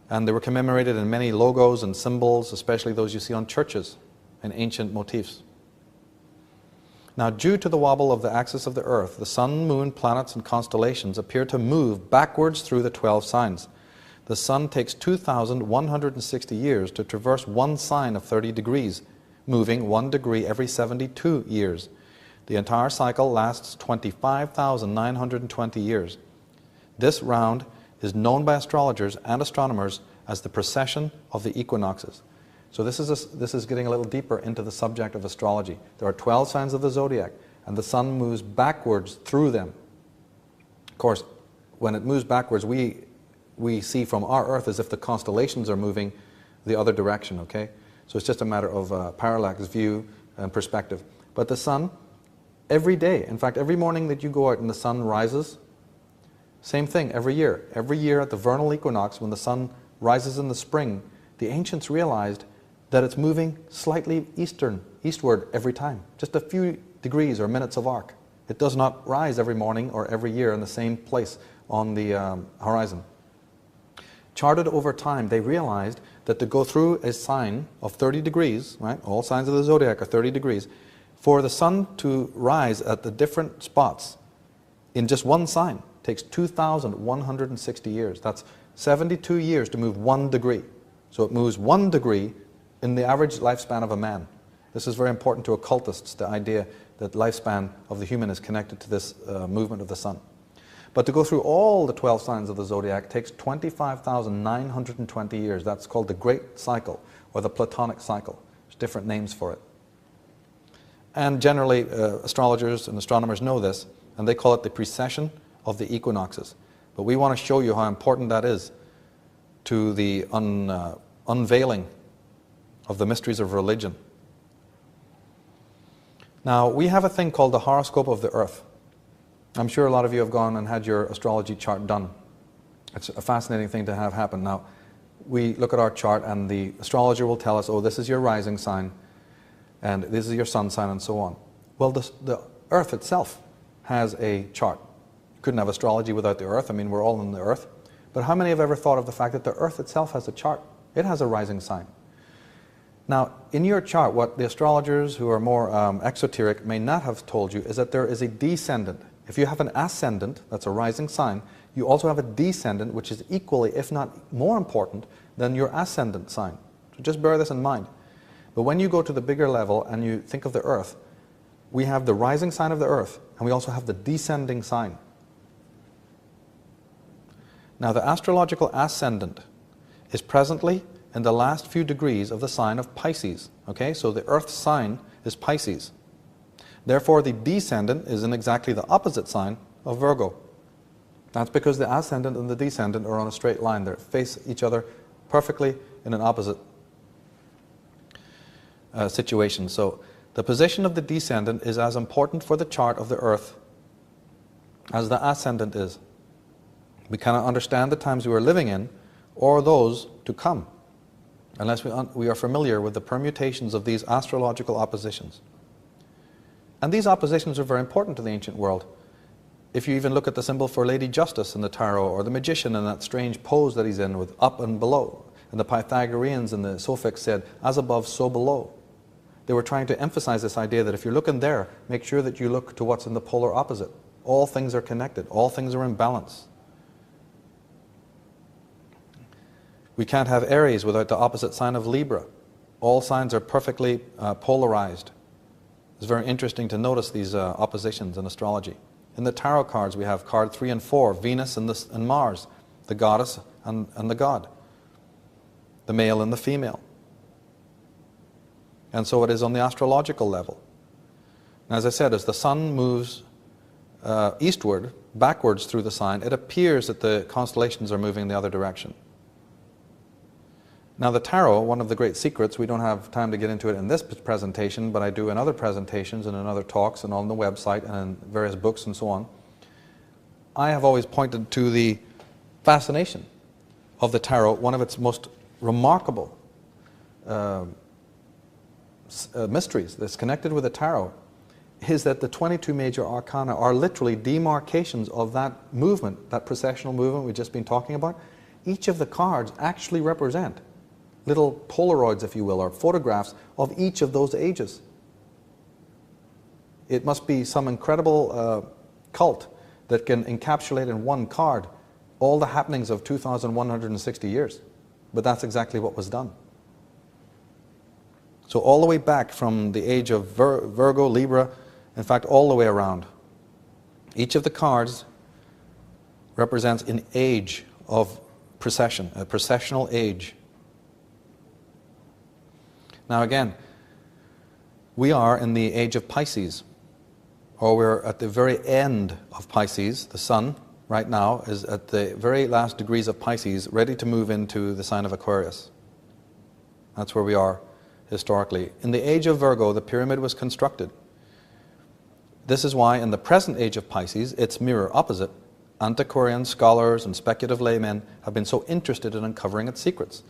And they were commemorated in many logos and symbols, especially those you see on churches and ancient motifs. Now, due to the wobble of the axis of the Earth, the sun, moon, planets, and constellations appear to move backwards through the 12 signs. The sun takes 2,160 years to traverse one sign of 30 degrees, moving 1 degree every 72 years. The entire cycle lasts 25,920 years. This round is known by astrologers and astronomers as the precession of the equinoxes. So this is getting a little deeper into the subject of astrology. There are 12 signs of the zodiac, and the sun moves backwards through them. Of course, when it moves backwards, we see from our Earth as if the constellations are moving the other direction, okay? So it's just a matter of parallax view and perspective. But the sun, every day, in fact, every morning that you go out and the sun rises, same thing every year. Every year at the vernal equinox, when the sun rises in the spring, the ancients realized that it's moving slightly eastward every time, just a few degrees or minutes of arc. It does not rise every morning or every year in the same place on the horizon. Charted over time, they realized that to go through a sign of 30 degrees, right, all signs of the zodiac are 30 degrees, for the sun to rise at the different spots in just one sign takes 2,160 years. That's 72 years to move 1 degree. So it moves 1 degree in the average lifespan of a man. This is very important to occultists, the idea that lifespan of the human is connected to this movement of the sun. But to go through all the 12 signs of the zodiac takes 25,920 years. That's called the Great Cycle, or the Platonic Cycle. There's different names for it. And generally, astrologers and astronomers know this, and they call it the precession of the equinoxes. But we want to show you how important that is to the unveiling of the mysteries of religion. Now, we have a thing called the horoscope of the Earth. I'm sure a lot of you have gone and had your astrology chart done. It's a fascinating thing to have happen. Now, we look at our chart and the astrologer will tell us, oh, this is your rising sign, and this is your sun sign, and so on. Well, the Earth itself has a chart. You couldn't have astrology without the Earth. I mean, we're all in the Earth. But how many have ever thought of the fact that the Earth itself has a chart? It has a rising sign. Now, in your chart, what the astrologers who are more exoteric may not have told you is that there is a descendant. If you have an ascendant, that's a rising sign, you also have a descendant, which is equally, if not more important, than your ascendant sign. So just bear this in mind. But when you go to the bigger level and you think of the Earth, we have the rising sign of the Earth, and we also have the descending sign. Now, the astrological ascendant is presently in the last few degrees of the sign of Pisces. Okay, so the Earth's sign is Pisces. Therefore, the descendant is in exactly the opposite sign of Virgo. That's because the ascendant and the descendant are on a straight line. They face each other perfectly in an opposite situation. So the position of the descendant is as important for the chart of the Earth as the ascendant is. We cannot understand the times we are living in or those to come unless we are familiar with the permutations of these astrological oppositions. And these oppositions are very important to the ancient world. If you even look at the symbol for Lady Justice in the tarot, or the magician in that strange pose that he's in with up and below, and the Pythagoreans in the Sophics said, as above, so below. They were trying to emphasize this idea that if you're looking there, make sure that you look to what's in the polar opposite. All things are connected. All things are in balance. We can't have Aries without the opposite sign of Libra. All signs are perfectly polarized. It's very interesting to notice these oppositions in astrology. In the tarot cards, we have card 3 and 4, Venus and Mars, the goddess and the god, the male and the female. And so it is on the astrological level. And as I said, as the sun moves eastward, backwards through the sign, it appears that the constellations are moving in the other direction. Now the tarot, one of the great secrets, we don't have time to get into it in this presentation, but I do in other presentations and in other talks and on the website and in various books and so on. I have always pointed to the fascination of the tarot. One of its most remarkable mysteries that's connected with the tarot is that the 22 major arcana are literally demarcations of that movement, that processional movement we've just been talking about. Each of the cards actually represent little Polaroids, if you will, or photographs of each of those ages. It must be some incredible cult that can encapsulate in one card all the happenings of 2,160 years. But that's exactly what was done. So all the way back from the age of Virgo, Libra, in fact all the way around, each of the cards represents an age of procession, a processional age. Now again, we are in the age of Pisces, or we're at the very end of Pisces. The Sun right now is at the very last degrees of Pisces, ready to move into the sign of Aquarius. That's where we are historically. In the age of Virgo, the pyramid was constructed. This is why in the present age of Pisces, its mirror opposite, antiquarian scholars and speculative laymen have been so interested in uncovering its secrets.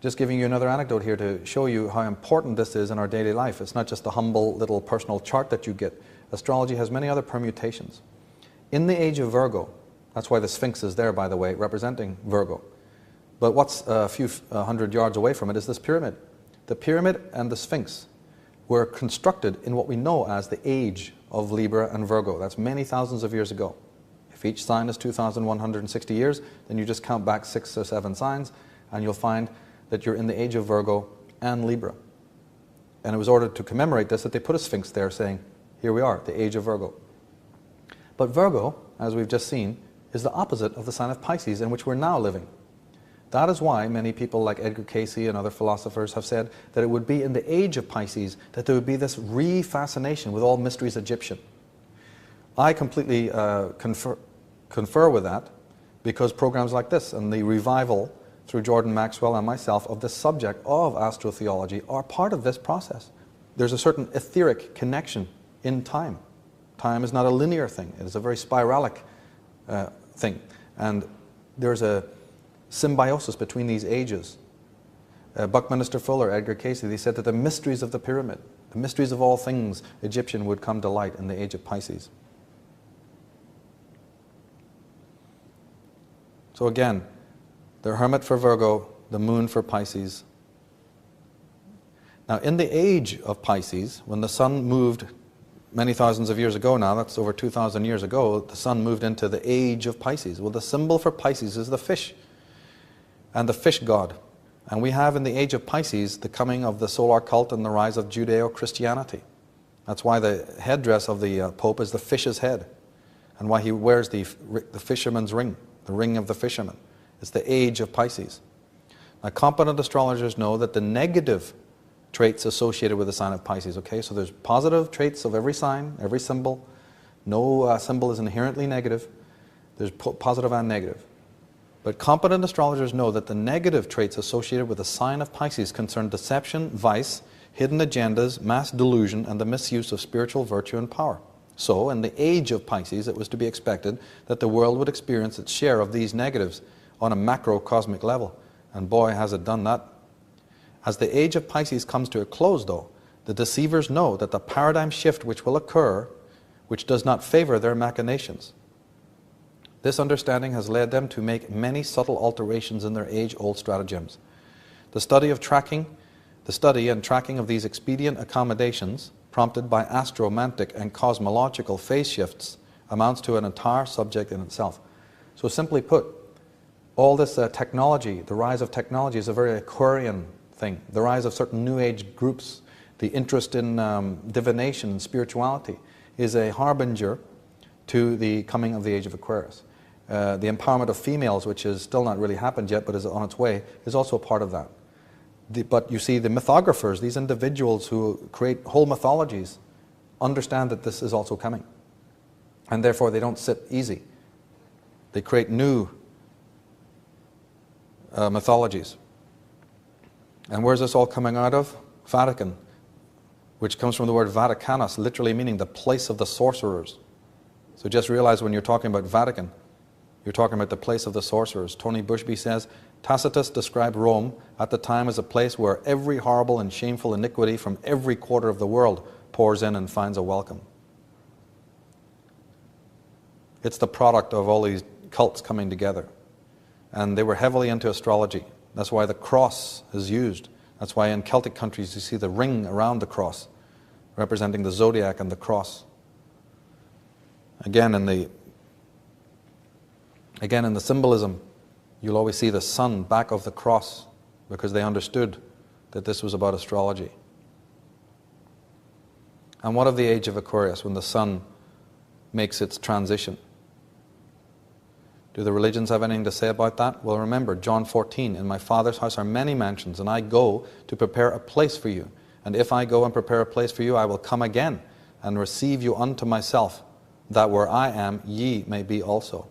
Just giving you another anecdote here to show you how important this is in our daily life. It's not just the humble little personal chart that you get. Astrology has many other permutations. In the age of Virgo, that's why the Sphinx is there, by the way, representing Virgo. But what's a few hundred yards away from it is this pyramid. The pyramid and the Sphinx were constructed in what we know as the age of Libra and Virgo. That's many thousands of years ago. If each sign is 2,160 years, then you just count back 6 or 7 signs, and you'll find that you're in the age of Virgo and Libra. And it was ordered to commemorate this that they put a Sphinx there saying, here we are, the age of Virgo. But Virgo, as we've just seen, is the opposite of the sign of Pisces in which we're now living. That is why many people like Edgar Cayce and other philosophers have said that it would be in the age of Pisces that there would be this re-fascination with all mysteries Egyptian. I completely confer with that, because programs like this and the revival through Jordan Maxwell and myself of the subject of astrotheology are part of this process. There's a certain etheric connection in time. Time is not a linear thing. It is a very spiralic thing. And there's a symbiosis between these ages. Buckminster Fuller, Edgar Cayce, they said that the mysteries of the pyramid, the mysteries of all things Egyptian would come to light in the age of Pisces. So again, the Hermit for Virgo, the Moon for Pisces. Now in the age of Pisces, when the Sun moved many thousands of years ago now, that's over 2,000 years ago, the Sun moved into the age of Pisces. Well, the symbol for Pisces is the fish, and the fish god. And we have in the age of Pisces the coming of the solar cult and the rise of Judeo-Christianity. That's why the headdress of the Pope is the fish's head, and why he wears the fisherman's ring, the ring of the fisherman. It's the age of Pisces. Now, competent astrologers know that the negative traits associated with the sign of Pisces, okay? So there's positive traits of every sign, every symbol. No symbol is inherently negative. There's positive and negative. But competent astrologers know that the negative traits associated with the sign of Pisces concern deception, vice, hidden agendas, mass delusion, and the misuse of spiritual virtue and power. So, in the age of Pisces, it was to be expected that the world would experience its share of these negatives on a macrocosmic level. And boy, has it done that. As the age of Pisces comes to a close, though, the deceivers know that the paradigm shift which will occur, which does not favor their machinations. This understanding has led them to make many subtle alterations in their age-old stratagems. The study and tracking of these expedient accommodations, prompted by astromantic and cosmological phase shifts, amounts to an entire subject in itself. So simply put, all this technology, the rise of technology is a very Aquarian thing. The rise of certain New Age groups, the interest in divination and spirituality is a harbinger to the coming of the age of Aquarius. The empowerment of females, which has still not really happened yet but is on its way, is also a part of that. But you see, the mythographers, these individuals who create whole mythologies, understand that this is also coming. And therefore they don't sit easy. They create new mythologies. And where's this all coming out of? Vatican, which comes from the word Vaticanus, literally meaning the place of the sorcerers. So just realize when you're talking about Vatican, you're talking about the place of the sorcerers. Tony Bushby says, Tacitus described Rome at the time as a place where every horrible and shameful iniquity from every quarter of the world pours in and finds a welcome. It's the product of all these cults coming together. And they were heavily into astrology. That's why the cross is used. That's why in Celtic countries you see the ring around the cross, representing the zodiac and the cross. Again, in the symbolism, you'll always see the sun back of the cross, because they understood that this was about astrology. And what of the age of Aquarius, when the sun makes its transition? Do the religions have anything to say about that? Well, remember, John 14, in my Father's house are many mansions, and I go to prepare a place for you. And if I go and prepare a place for you, I will come again and receive you unto myself, that where I am, ye may be also.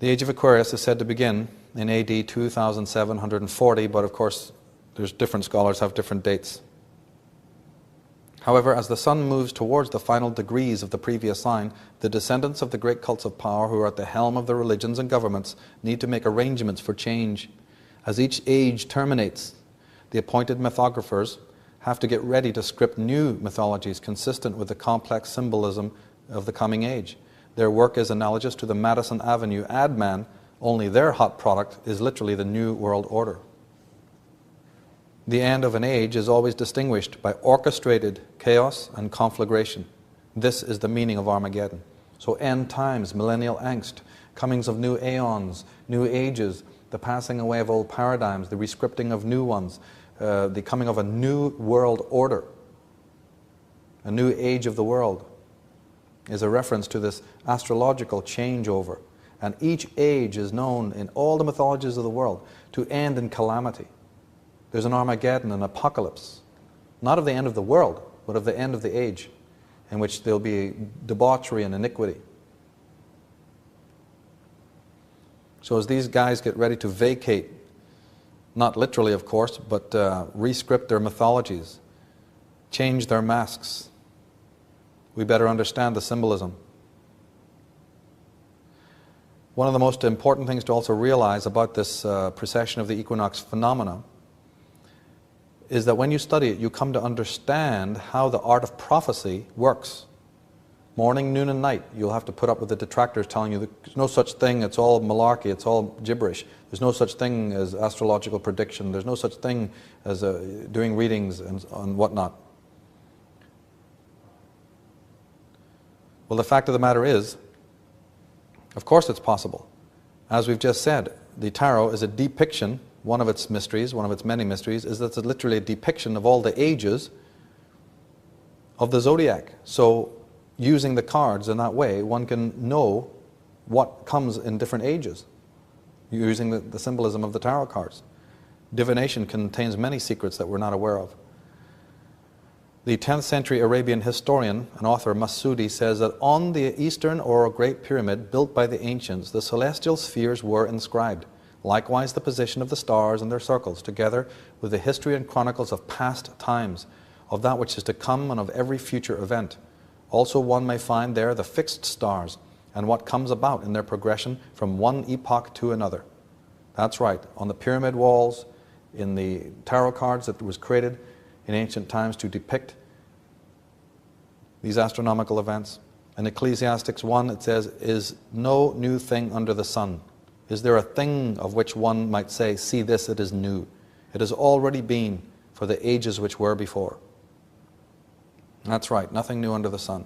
The age of Aquarius is said to begin in AD 2740, but of course, there's different scholars have different dates. However, as the sun moves towards the final degrees of the previous sign, the descendants of the great cults of power who are at the helm of the religions and governments need to make arrangements for change. As each age terminates, the appointed mythographers have to get ready to script new mythologies consistent with the complex symbolism of the coming age. Their work is analogous to the Madison Avenue ad man, only their hot product is literally the New World Order. The end of an age is always distinguished by orchestrated chaos and conflagration. This is the meaning of Armageddon. So end times, millennial angst, comings of new aeons, new ages, the passing away of old paradigms, the rescripting of new ones, the coming of a new world order, a new age of the world, is a reference to this astrological changeover. And each age is known in all the mythologies of the world to end in calamity. There's an Armageddon, an apocalypse, not of the end of the world, but of the end of the age, in which there'll be debauchery and iniquity. So as these guys get ready to vacate, not literally of course, but rescript their mythologies, change their masks, we better understand the symbolism. One of the most important things to also realize about this precession of the equinox phenomena is that when you study it, you come to understand how the art of prophecy works. Morning, noon, and night, you'll have to put up with the detractors telling you there's no such thing, it's all malarkey, it's all gibberish. There's no such thing as astrological prediction. There's no such thing as doing readings and whatnot. Well, the fact of the matter is, of course it's possible. As we've just said, the tarot is a depiction. One of its mysteries, one of its many mysteries, is that it's literally a depiction of all the ages of the zodiac. So using the cards in that way, one can know what comes in different ages, using the symbolism of the tarot cards. Divination contains many secrets that we're not aware of. The 10th century Arabian historian and author Masudi says that on the eastern or Great Pyramid built by the ancients, the celestial spheres were inscribed. Likewise the position of the stars and their circles, together with the history and chronicles of past times, of that which is to come and of every future event. Also one may find there the fixed stars, and what comes about in their progression from one epoch to another. That's right, on the pyramid walls, in the tarot cards that was created in ancient times to depict these astronomical events. In Ecclesiastes 1 it says, is no new thing under the sun. Is there a thing of which one might say, see this, it is new? It has already been for the ages which were before. That's right, nothing new under the sun.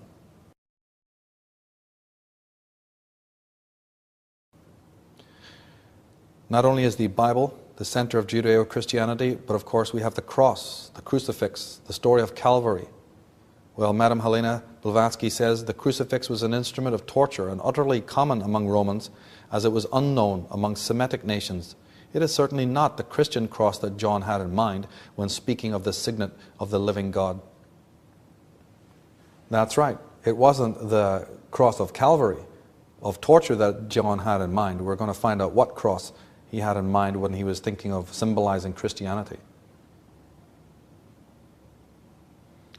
Not only is the Bible the center of Judeo-Christianity, but of course we have the cross, the crucifix, the story of Calvary. Well, Madame Helena Blavatsky says the crucifix was an instrument of torture and utterly common among Romans, as it was unknown among Semitic nations. It is certainly not the Christian cross that John had in mind when speaking of the signet of the living God. That's right, it wasn't the cross of Calvary, of torture that John had in mind. We're going to find out what cross he had in mind when he was thinking of symbolizing Christianity.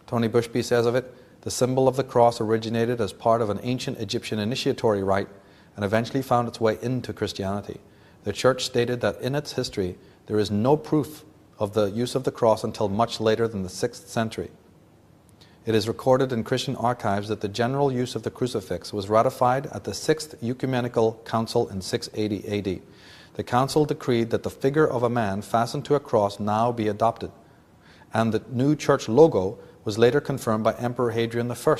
Tony Bushby says of it, the symbol of the cross originated as part of an ancient Egyptian initiatory rite and eventually found its way into Christianity. The church stated that in its history there is no proof of the use of the cross until much later than the 6th century. It is recorded in Christian archives that the general use of the crucifix was ratified at the 6th Ecumenical Council in 680 AD. The council decreed that the figure of a man fastened to a cross now be adopted, and the new church logo was later confirmed by Emperor Hadrian I.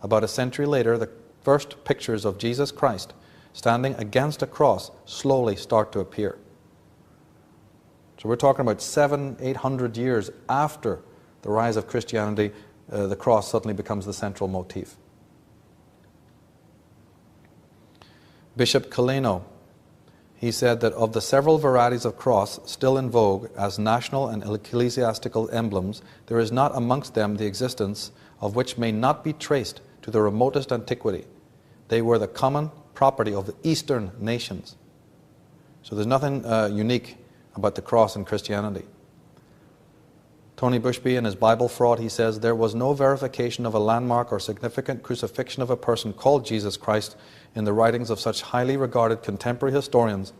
About a century later, the first pictures of Jesus Christ standing against a cross slowly start to appear. So we're talking about 700-800 years after the rise of Christianity, the cross suddenly becomes the central motif. Bishop Coleno, he said that of the several varieties of cross still in vogue as national and ecclesiastical emblems, there is not amongst them the existence of which may not be traced to the remotest antiquity. They were the common property of the Eastern nations. So there's nothing unique about the cross in Christianity. Tony Bushby, in his Bible Fraud, he says, there was no verification of a landmark or significant crucifixion of a person called Jesus Christ in the writings of such highly regarded contemporary historians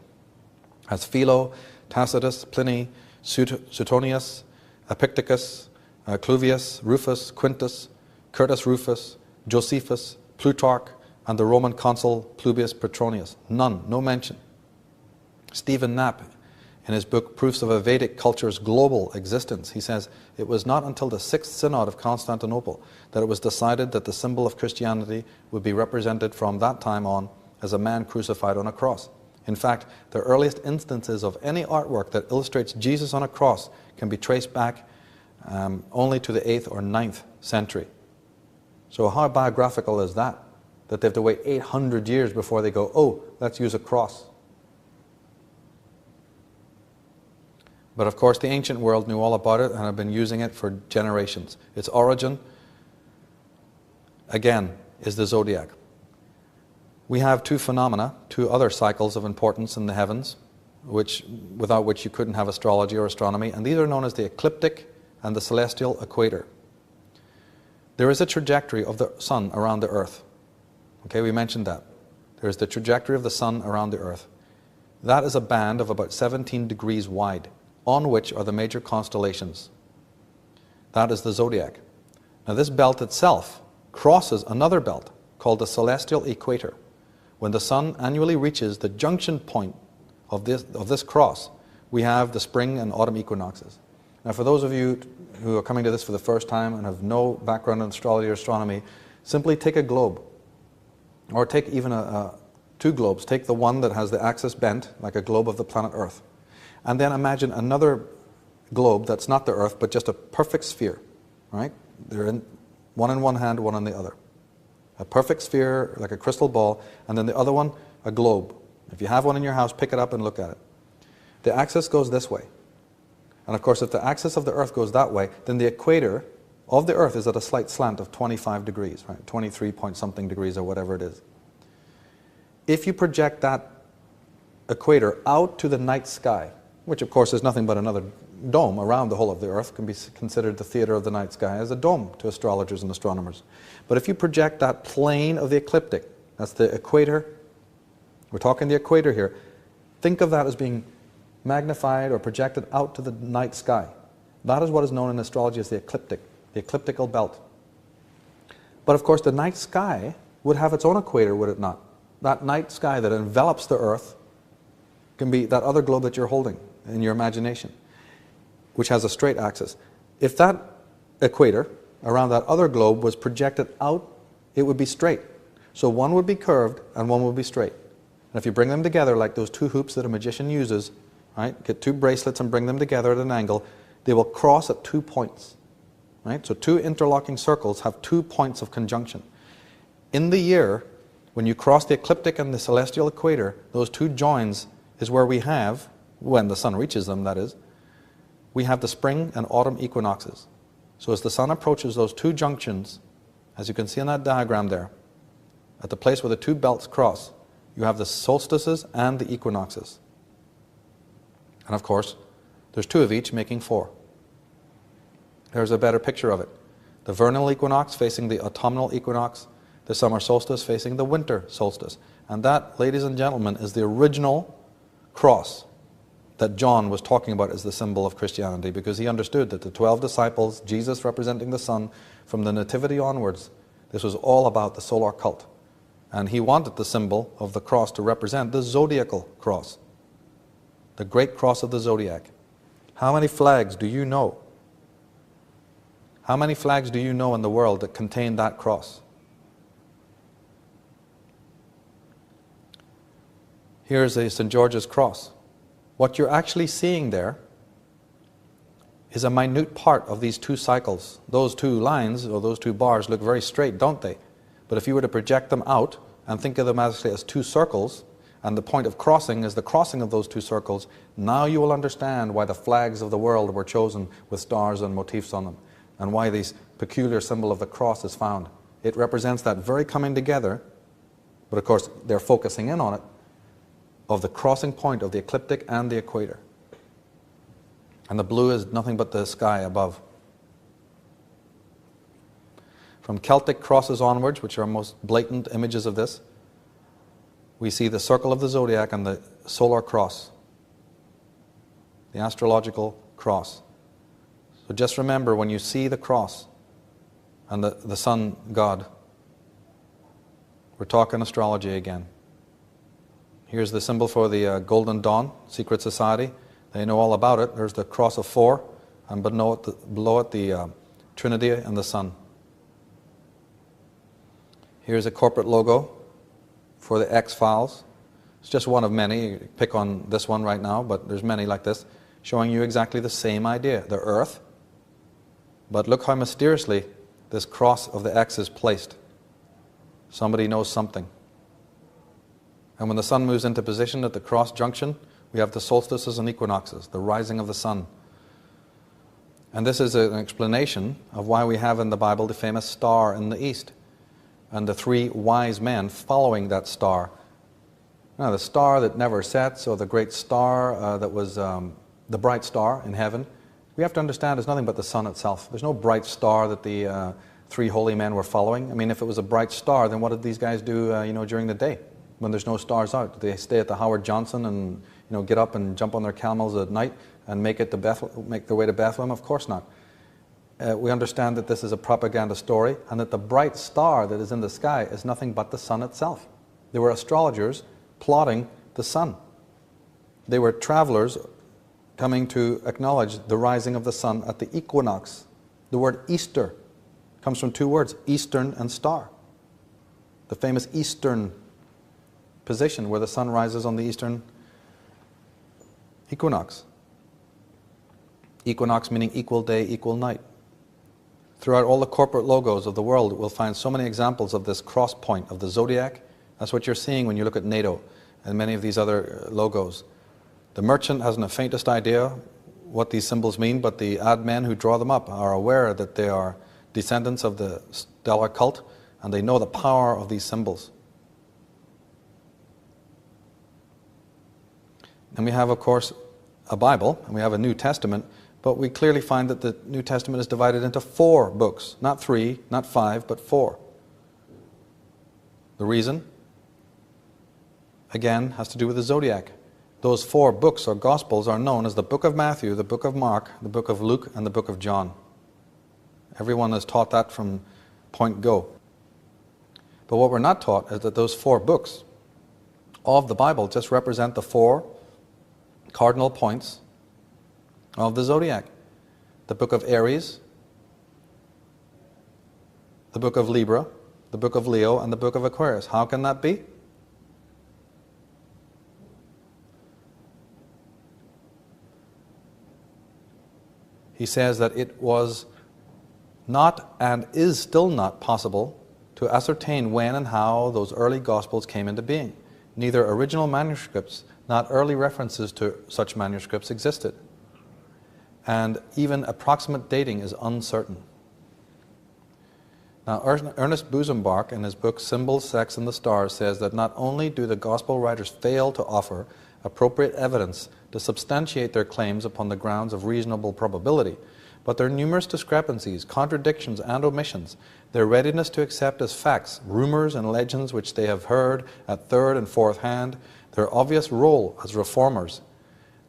as Philo, Tacitus, Pliny, Suetonius, Epictetus, Cluvius, Rufus, Quintus, Curtius Rufus, Josephus, Plutarch, and the Roman consul Publius Petronius. None, no mention. Stephen Knapp, in his book Proofs of a Vedic Culture's Global Existence, he says, it was not until the 6th Synod of Constantinople that it was decided that the symbol of Christianity would be represented from that time on as a man crucified on a cross. In fact, the earliest instances of any artwork that illustrates Jesus on a cross can be traced back only to the 8th or 9th century. So how biographical is that? That they have to wait 800 years before they go, oh, let's use a cross. But of course the ancient world knew all about it and have been using it for generations. Its origin, again, is the zodiac. We have two phenomena, two other cycles of importance in the heavens, without which you couldn't have astrology or astronomy, and these are known as the ecliptic and the celestial equator. There is a trajectory of the sun around the earth. Okay, we mentioned that. There is the trajectory of the sun around the earth. That is a band of about 17 degrees wide, on which are the major constellations. That is the zodiac. Now this belt itself crosses another belt called the celestial equator. When the sun annually reaches the junction point of this cross, we have the spring and autumn equinoxes. Now for those of you who are coming to this for the first time and have no background in astrology or astronomy, simply take a globe, or take even two globes. Take the one that has the axis bent, like a globe of the planet Earth. And then imagine another globe that's not the Earth, but just a perfect sphere, right? They're one in one hand, one in the other. A perfect sphere, like a crystal ball, and then the other one, a globe. If you have one in your house, pick it up and look at it. The axis goes this way. And of course, if the axis of the Earth goes that way, then the equator of the Earth is at a slight slant of 25 degrees, right? 23 point something degrees or whatever it is. If you project that equator out to the night sky, which of course is nothing but another dome around the whole of the Earth, can be considered the theater of the night sky as a dome to astrologers and astronomers. But if you project that plane of the ecliptic, that's the equator, we're talking the equator here, think of that as being magnified or projected out to the night sky. That is what is known in astrology as the ecliptic, the ecliptical belt. But of course the night sky would have its own equator, would it not? That night sky that envelops the Earth can be that other globe that you're holding in your imagination, which has a straight axis. If that equator around that other globe was projected out, it would be straight. So one would be curved and one would be straight. And if you bring them together like those two hoops that a magician uses, right? Get two bracelets and bring them together at an angle, they will cross at 2 points. Right? So two interlocking circles have 2 points of conjunction. In the year, when you cross the ecliptic and the celestial equator, those two joins is where we have, when the sun reaches them, that is, we have the spring and autumn equinoxes. So as the sun approaches those two junctions, as you can see in that diagram there, at the place where the two belts cross, you have the solstices and the equinoxes. And of course, there's two of each, making 4. There's a better picture of it. The vernal equinox facing the autumnal equinox, the summer solstice facing the winter solstice. And that, ladies and gentlemen, is the original cross that John was talking about as the symbol of Christianity, because he understood that the 12 disciples, Jesus representing the sun, from the Nativity onwards, this was all about the solar cult. And he wanted the symbol of the cross to represent the zodiacal cross, the great cross of the zodiac. How many flags do you know? How many flags do you know in the world that contain that cross? Here's a St. George's cross. What you're actually seeing there is a minute part of these two cycles. Those two lines, or those two bars, look very straight, don't they? But if you were to project them out and think of them actually as two circles, and the point of crossing is the crossing of those two circles, now you will understand why the flags of the world were chosen with stars and motifs on them, and why this peculiar symbol of the cross is found. It represents that very coming together, but of course they're focusing in on it, of the crossing point of the ecliptic and the equator. And the blue is nothing but the sky above. From Celtic crosses onwards, which are most blatant images of this, we see the circle of the zodiac and the solar cross, the astrological cross. So just remember, when you see the cross and the sun god, we're talking astrology again. Here's the symbol for the Golden Dawn, secret society. They know all about it. There's the cross of 4, and below it the Trinity and the sun. Here's a corporate logo for the X-Files. It's just one of many. You pick on this one right now, but there's many like this, showing you exactly the same idea, the Earth. But look how mysteriously this cross of the X is placed. Somebody knows something. And when the sun moves into position at the cross junction, we have the solstices and equinoxes, the rising of the sun. And this is an explanation of why we have in the Bible the famous star in the east, and the 3 wise men following that star. Now, the star that never sets, or the great star that was the bright star in heaven, we have to understand is nothing but the sun itself. There's no bright star that the 3 holy men were following. I mean, if it was a bright star, then what did these guys do during the day when there's no stars out? Did they stay at the Howard Johnson and get up and jump on their camels at night and make their way to Bethlehem? Of course not. We understand that this is a propaganda story, and that the bright star that is in the sky is nothing but the sun itself. They were astrologers plotting the sun. They were travelers coming to acknowledge the rising of the sun at the equinox. The word Easter comes from 2 words, eastern and star. The famous eastern position where the sun rises on the eastern equinox. Equinox meaning equal day, equal night. Throughout all the corporate logos of the world, we'll find so many examples of this cross point of the zodiac. That's what you're seeing when you look at NATO and many of these other logos. The merchant hasn't the faintest idea what these symbols mean, but the ad men who draw them up are aware that they are descendants of the stellar cult, and they know the power of these symbols. And we have, of course, a Bible, and we have a New Testament, but we clearly find that the New Testament is divided into 4 books, not 3, not 5, but 4. The reason, again, has to do with the zodiac. Those 4 books or Gospels are known as the book of Matthew, the book of Mark, the book of Luke, and the book of John. Everyone is taught that from point go. But what we're not taught is that those 4 books of the Bible just represent the 4 cardinal points of the zodiac. The book of Aries, the book of Libra, the book of Leo, and the book of Aquarius. How can that be? He says that it was not and is still not possible to ascertain when and how those early Gospels came into being. Neither original manuscripts, not early references to such manuscripts existed. And even approximate dating is uncertain. Now, Ernest Busenbach, in his book Symbols, Sex, and the Stars, says that not only do the Gospel writers fail to offer appropriate evidence to substantiate their claims upon the grounds of reasonable probability, but their numerous discrepancies, contradictions, and omissions, their readiness to accept as facts rumors and legends which they have heard at third and fourth hand, their obvious role as reformers,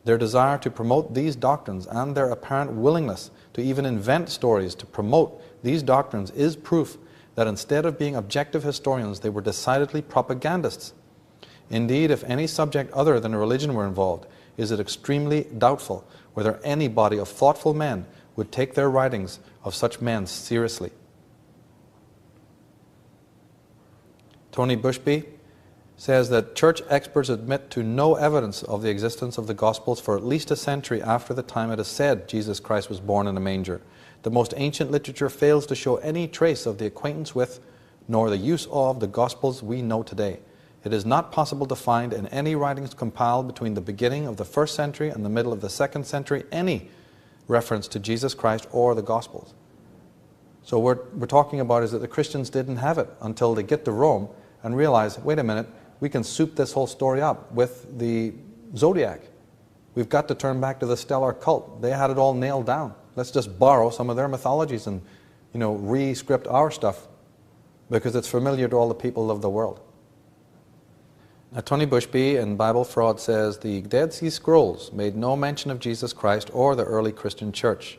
their desire to promote these doctrines, and their apparent willingness to even invent stories to promote these doctrines is proof that instead of being objective historians, they were decidedly propagandists. Indeed, if any subject other than religion were involved, is it extremely doubtful whether any body of thoughtful men would take their writings of such men seriously. Tony Bushby says that church experts admit to no evidence of the existence of the Gospels for at least a century after the time it is said Jesus Christ was born in a manger. The most ancient literature fails to show any trace of the acquaintance with, nor the use of, the Gospels we know today. It is not possible to find in any writings compiled between the beginning of the 1st century and the middle of the 2nd century any reference to Jesus Christ or the Gospels. So what we're talking about is that the Christians didn't have it until they get to Rome and realize, wait a minute, we can soup this whole story up with the zodiac. We've got to turn back to the stellar cult. They had it all nailed down. Let's just borrow some of their mythologies and, re-script our stuff because it's familiar to all the people of the world. Now, Tony Bushby in Bible Fraud says the Dead Sea Scrolls made no mention of Jesus Christ or the early Christian church.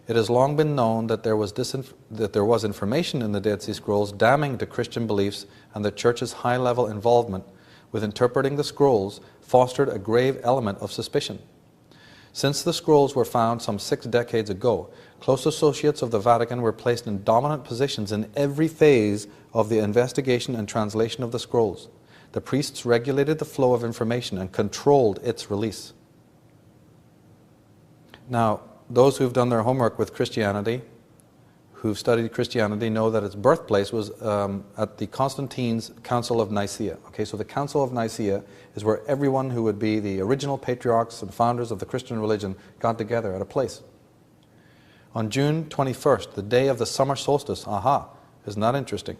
It has long been known that there was information in the Dead Sea Scrolls damning to Christian beliefs, and the church's high-level involvement with interpreting the scrolls fostered a grave element of suspicion. Since the scrolls were found some 6 decades ago, close associates of the Vatican were placed in dominant positions in every phase of the investigation and translation of the scrolls. The priests regulated the flow of information and controlled its release. Now, those who've done their homework with Christianity, who've studied Christianity, know that its birthplace was at the Constantine's Council of Nicaea. Okay, so the Council of Nicaea is where everyone who would be the original patriarchs and founders of the Christian religion got together at a place. On June 21st, the day of the summer solstice, isn't that interesting?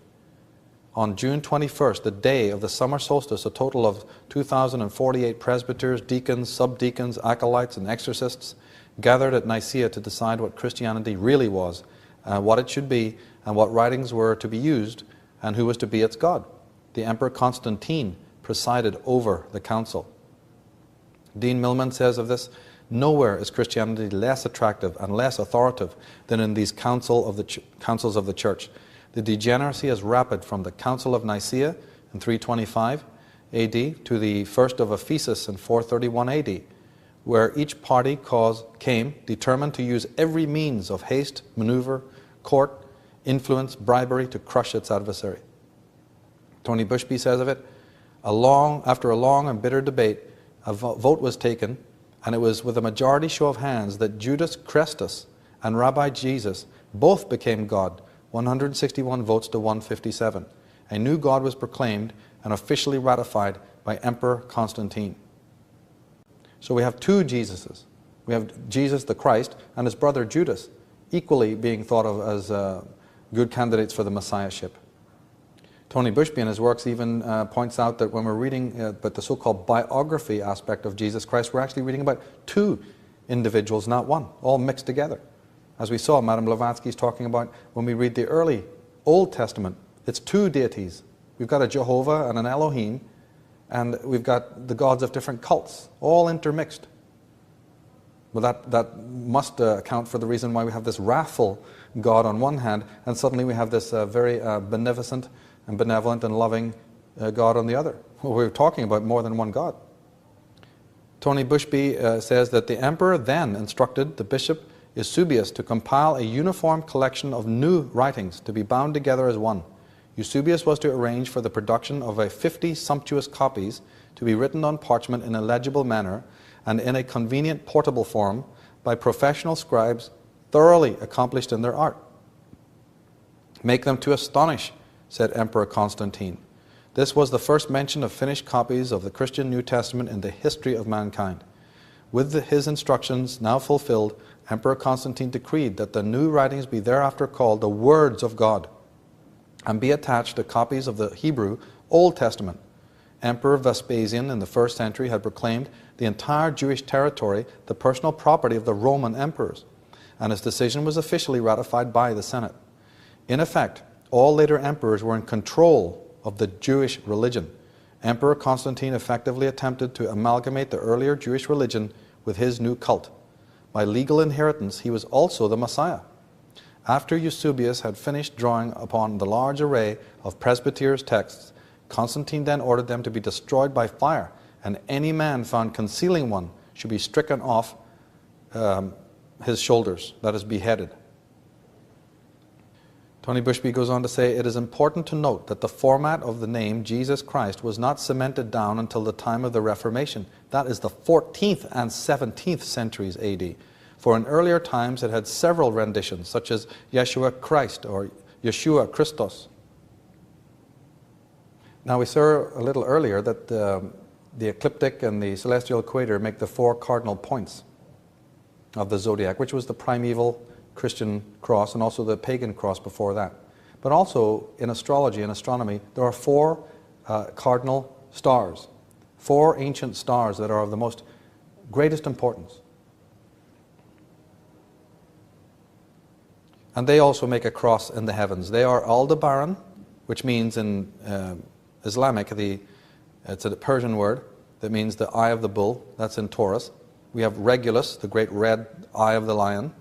On June 21st, the day of the summer solstice, a total of 2,048 presbyters, deacons, subdeacons, acolytes, and exorcists gathered at Nicaea to decide what Christianity really was, what it should be, and what writings were to be used, and who was to be its God. The Emperor Constantine presided over the council. Dean Millman says of this, nowhere is Christianity less attractive and less authoritative than in these councils of the church. The degeneracy is rapid from the Council of Nicaea in 325 AD to the first of Ephesus in 431 AD, where each party came determined to use every means of haste, maneuver, court, influence, bribery to crush its adversary. Tony Bushby says of it, after a long and bitter debate, a vote was taken, and it was with a majority show of hands that Judas Chrestus and Rabbi Jesus both became God, 161 votes to 157. A new God was proclaimed and officially ratified by Emperor Constantine. So we have 2 Jesuses. We have Jesus the Christ and his brother Judas, equally being thought of as good candidates for the Messiahship. Tony Bushby in his works even points out that when we're reading about the so-called biography aspect of Jesus Christ, we're actually reading about 2 individuals, not one, all mixed together. As we saw, Madame Blavatsky's talking about when we read the early Old Testament, it's 2 deities. We've got a Jehovah and an Elohim, and we've got the gods of different cults, all intermixed. Well, that must account for the reason why we have this wrathful God on one hand, and suddenly we have this very beneficent and benevolent and loving God on the other. Well, we're talking about more than one God. Tony Bushby says that the emperor then instructed the bishop Eusebius to compile a uniform collection of new writings to be bound together as one. Eusebius was to arrange for the production of 50 sumptuous copies to be written on parchment in a legible manner and in a convenient portable form by professional scribes thoroughly accomplished in their art. Make them to astonish, said Emperor Constantine. This was the first mention of finished copies of the Christian New Testament in the history of mankind. With his instructions now fulfilled, Emperor Constantine decreed that the new writings be thereafter called the words of God. and be attached to copies of the Hebrew Old Testament. Emperor Vespasian in the 1st century had proclaimed the entire Jewish territory the personal property of the Roman emperors, and his decision was officially ratified by the Senate. In effect, all later emperors were in control of the Jewish religion. Emperor Constantine effectively attempted to amalgamate the earlier Jewish religion with his new cult. By legal inheritance, he was also the Messiah. After Eusebius had finished drawing upon the large array of presbyter's texts, Constantine then ordered them to be destroyed by fire, and any man found concealing one should be stricken off his shoulders, that is, beheaded. Tony Bushby goes on to say, it is important to note that the format of the name Jesus Christ was not cemented down until the time of the Reformation. That is the 14th and 17th centuries AD. For in earlier times it had several renditions, such as Yeshua Christ or Yeshua Christos. Now we saw a little earlier that the ecliptic and the celestial equator make the 4 cardinal points of the zodiac, which was the primeval Christian cross and also the pagan cross before that. But also in astrology and astronomy, there are 4 cardinal stars, 4 ancient stars that are of the most greatest importance. And they also make a cross in the heavens. They are Aldebaran, which means in Islamic, it's a Persian word that means the eye of the bull. That's in Taurus. We have Regulus, the great red eye of the lion.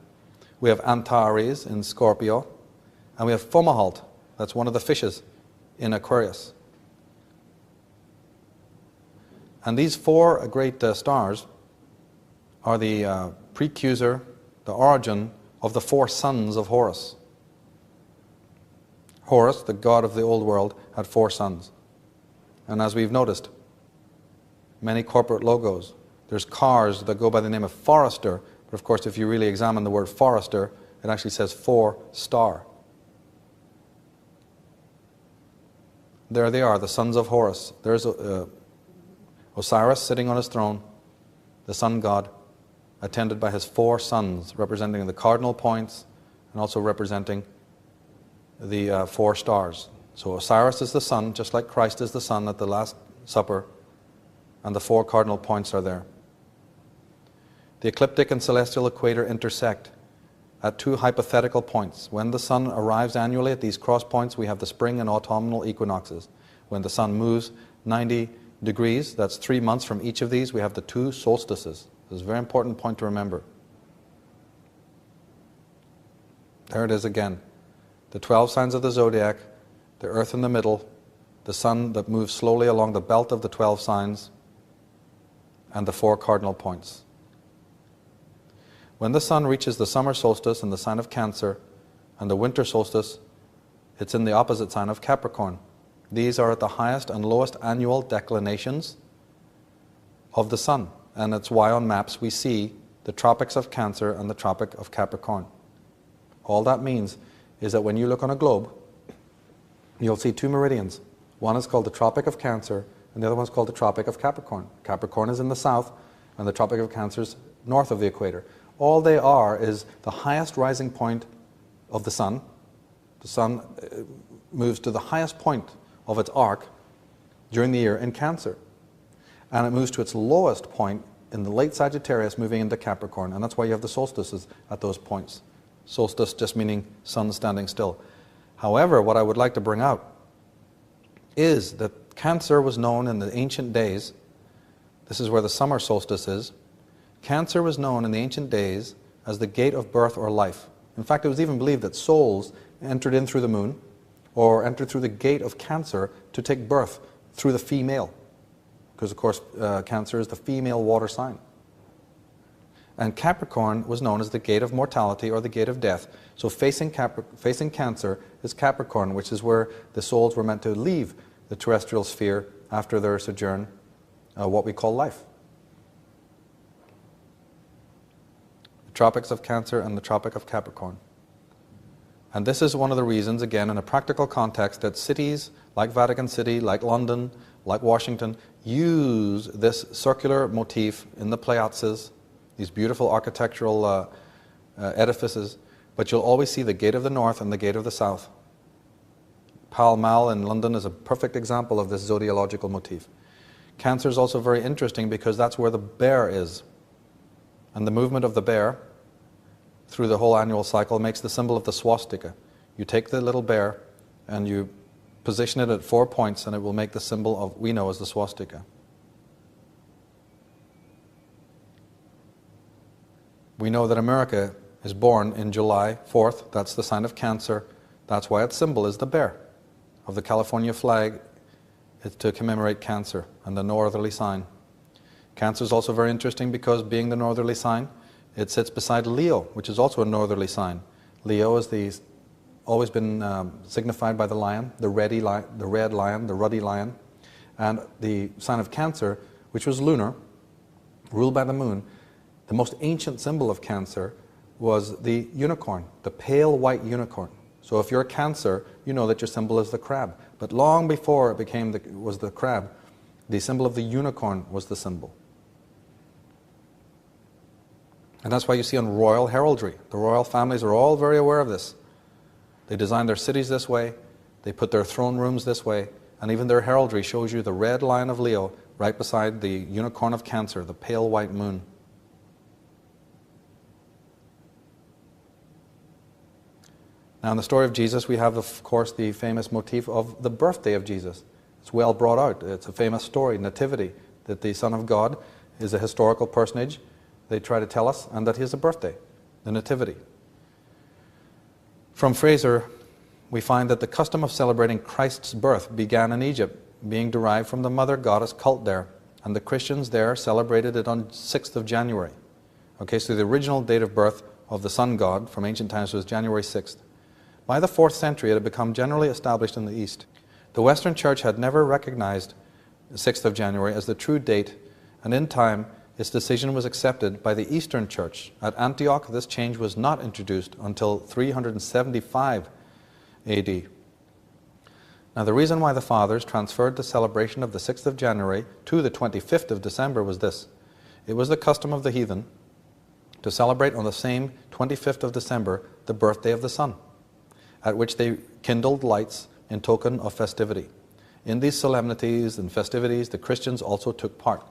We have Antares in Scorpio. And we have Fomalhaut, that's one of the fishes, in Aquarius. And these 4 great stars are the precursor, the origin of the 4 sons of Horus. Horus, the god of the old world, had 4 sons. And as we've noticed, many corporate logos. There's cars that go by the name of Forester, but of course if you really examine the word Forester, it actually says 4-star. There they are, the sons of Horus. There's Osiris sitting on his throne, the sun god, attended by his 4 sons, representing the cardinal points and also representing the 4 stars. So Osiris is the sun, just like Christ is the sun at the Last Supper, and the 4 cardinal points are there. The ecliptic and celestial equator intersect at 2 hypothetical points. When the sun arrives annually at these cross points, we have the spring and autumnal equinoxes. When the sun moves 90 degrees, that's 3 months from each of these, we have the 2 solstices. This is a very important point to remember. There it is again. The 12 signs of the zodiac, the earth in the middle, the sun that moves slowly along the belt of the 12 signs, and the 4 cardinal points. When the sun reaches the summer solstice in the sign of Cancer and the winter solstice, it's in the opposite sign of Capricorn. These are at the highest and lowest annual declinations of the sun, and that's why on maps we see the tropics of Cancer and the tropic of Capricorn. All that means is that when you look on a globe, you'll see 2 meridians. One is called the Tropic of Cancer, and the other one is called the Tropic of Capricorn. Capricorn is in the south, and the Tropic of Cancer is north of the equator. All they are is the highest rising point of the sun. The sun moves to the highest point of its arc during the year in Cancer. And it moves to its lowest point in the late Sagittarius, moving into Capricorn. And that's why you have the solstices at those points. Solstice just meaning sun standing still. However, what I would like to bring out is that Cancer was known in the ancient days, this is where the summer solstice is, Cancer was known in the ancient days as the gate of birth or life. In fact, it was even believed that souls entered in through the moon or entered through the gate of Cancer to take birth through the female. Because, of course, Cancer is the female water sign. And Capricorn was known as the gate of mortality or the gate of death. So facing Cancer is Capricorn, which is where the souls were meant to leave the terrestrial sphere after their sojourn, what we call life. The tropics of Cancer and the Tropic of Capricorn. And this is one of the reasons, again, in a practical context, that cities like Vatican City, like London, like Washington, use this circular motif in the plaiazes, these beautiful architectural edifices, but you'll always see the gate of the north and the gate of the south. Pall Mall in London is a perfect example of this zodiological motif. Cancer is also very interesting because that's where the bear is. And the movement of the bear through the whole annual cycle makes the symbol of the swastika. You take the little bear and you position it at 4 points and it will make the symbol of, we know as the swastika. We know that America is born in July 4th. That's the sign of Cancer. That's why its symbol is the bear of the California flag. It's to commemorate Cancer and the northerly sign. Cancer is also very interesting because being the northerly sign, it sits beside Leo, which is also a northerly sign. Leo is always been signified by the lion, the red lion, the ruddy lion. And the sign of Cancer, which was lunar, ruled by the moon, the most ancient symbol of Cancer was the unicorn, the pale white unicorn. So if you're a Cancer, you know that your symbol is the crab. But long before it was the crab, the symbol of the unicorn was the symbol. And that's why you see on royal heraldry, the royal families are all very aware of this. They design their cities this way, they put their throne rooms this way, and even their heraldry shows you the red lion of Leo right beside the unicorn of Cancer, the pale white moon. Now in the story of Jesus we have, of course, the famous motif of the birthday of Jesus. It's well brought out. It's a famous story, Nativity, that the Son of God is a historical personage, they try to tell us, and that he has a birthday, the Nativity. From Fraser, we find that the custom of celebrating Christ's birth began in Egypt, being derived from the mother goddess cult there, and the Christians there celebrated it on 6th of January. Okay, so the original date of birth of the sun god from ancient times was January 6th. By the 4th century, it had become generally established in the East. The Western Church had never recognized the 6th of January as the true date, and in time, its decision was accepted by the Eastern Church. At Antioch, this change was not introduced until 375 AD. Now, the reason why the Fathers transferred the celebration of the 6th of January to the 25th of December was this. It was the custom of the heathen to celebrate on the same 25th of December the birthday of the sun, at which they kindled lights in token of festivity. In these solemnities and festivities, the Christians also took part.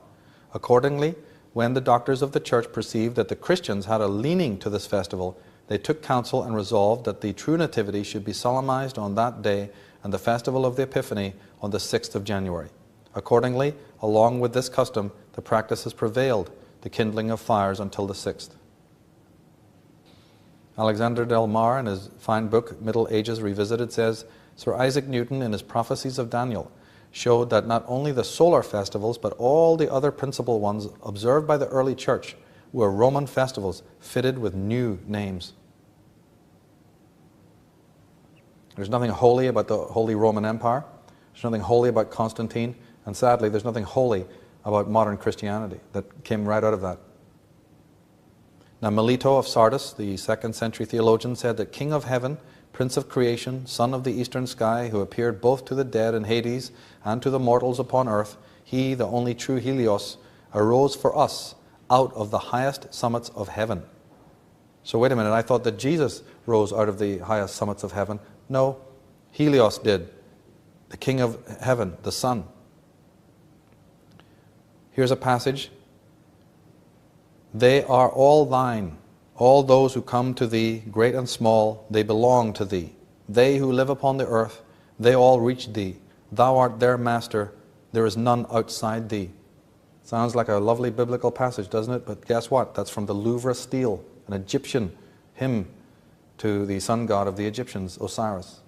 Accordingly, when the doctors of the church perceived that the Christians had a leaning to this festival, they took counsel and resolved that the true nativity should be solemnized on that day and the festival of the Epiphany on the 6th of January. Accordingly, along with this custom, the practice has prevailed, the kindling of fires until the 6th. Alexander Del Mar, in his fine book, Middle Ages Revisited, says, Sir Isaac Newton, in his Prophecies of Daniel, showed that not only the solar festivals, but all the other principal ones observed by the early church were Roman festivals fitted with new names. There's nothing holy about the Holy Roman Empire. There's nothing holy about Constantine. And sadly, there's nothing holy about modern Christianity that came right out of that. Now, Melito of Sardis, the 2nd century theologian, said that King of Heaven, Prince of Creation, Son of the Eastern Sky, who appeared both to the dead in Hades and to the mortals upon earth, he, the only true Helios, arose for us out of the highest summits of heaven. So wait a minute, I thought that Jesus rose out of the highest summits of heaven. No, Helios did, the King of Heaven, the Son. Here's a passage. They are all thine. All those who come to thee, great and small, they belong to thee. They who live upon the earth, they all reach thee. Thou art their master. There is none outside thee. Sounds like a lovely biblical passage, doesn't it? But guess what? That's from the Louvre stele, an Egyptian hymn to the sun god of the Egyptians, Osiris.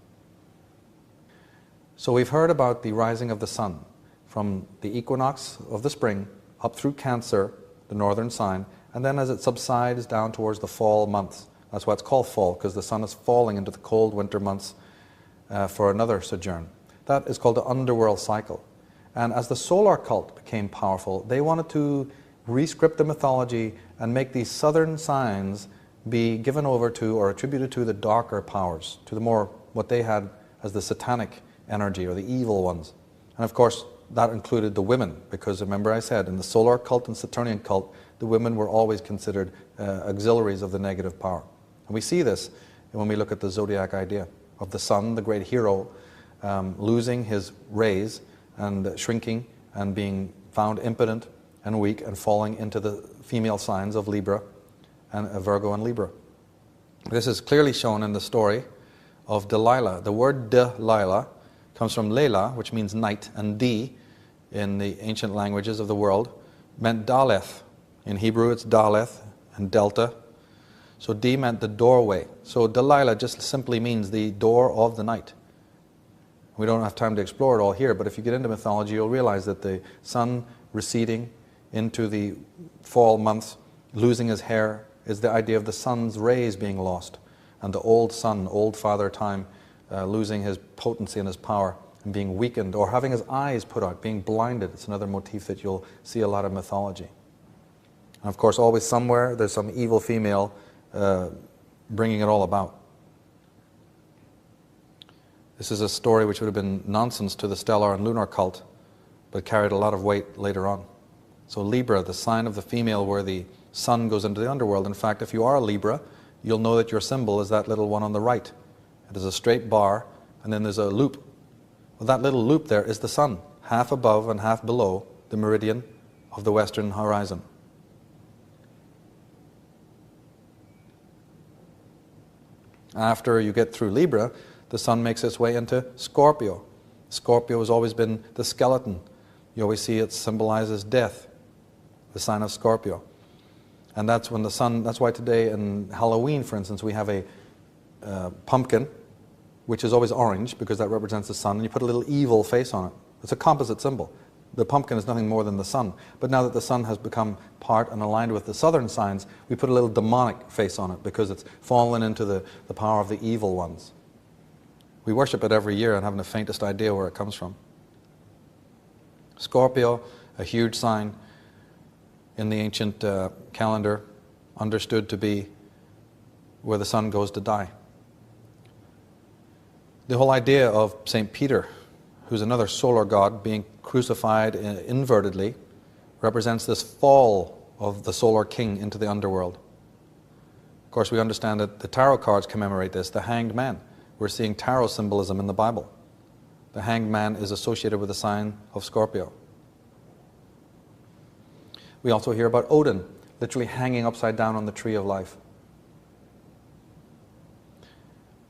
So we've heard about the rising of the sun from the equinox of the spring up through Cancer, the northern sign, and then as it subsides down towards the fall months. That's why it's called fall, because the sun is falling into the cold winter months for another sojourn. That is called the underworld cycle. And as the solar cult became powerful, they wanted to re-script the mythology and make these southern signs be given over to or attributed to the darker powers, to the more, what they had as the satanic energy or the evil ones. And of course, that included the women, because remember I said in the solar cult and Saturnian cult, the women were always considered auxiliaries of the negative power. And we see this when we look at the zodiac idea of the sun, the great hero, losing his rays and shrinking and being found impotent and weak and falling into the female signs of Libra and Virgo and Libra. This is clearly shown in the story of Delilah. The word Delilah comes from Layla, which means night, and D in the ancient languages of the world meant Daleth. In Hebrew it's Daleth and Delta. So D meant the doorway. So Delilah just simply means the door of the night. We don't have time to explore it all here, but if you get into mythology, you'll realize that the sun receding into the fall months, losing his hair, is the idea of the sun's rays being lost, and the old sun, old father time, losing his potency and his power and being weakened, or having his eyes put out, being blinded. It's another motif that you'll see a lot of mythology. And of course, always somewhere there's some evil female bringing it all about. This is a story which would have been nonsense to the stellar and lunar cult, but carried a lot of weight later on. So Libra, the sign of the female where the sun goes into the underworld. In fact, if you are a Libra, you'll know that your symbol is that little one on the right. It is a straight bar, and then there's a loop. Well, that little loop there is the sun, half above and half below the meridian of the western horizon. After you get through Libra, the sun makes its way into Scorpio. Scorpio has always been the skeleton. You always see it symbolizes death, the sign of Scorpio. And that's when the sun, that's why today in Halloween, for instance, we have a pumpkin, which is always orange because that represents the sun, and you put a little evil face on it. It's a composite symbol. The pumpkin is nothing more than the sun. But now that the sun has become part and aligned with the southern signs, we put a little demonic face on it because it's fallen into the power of the evil ones. We worship it every year and haven't the faintest idea where it comes from. Scorpio, a huge sign in the ancient calendar, understood to be where the sun goes to die. The whole idea of St. Peter, who's another solar god being crucified invertedly, represents this fall of the solar king into the underworld. Of course, we understand that the tarot cards commemorate this, the hanged man. We're seeing tarot symbolism in the Bible. The hanged man is associated with the sign of Scorpio. We also hear about Odin, literally hanging upside down on the tree of life.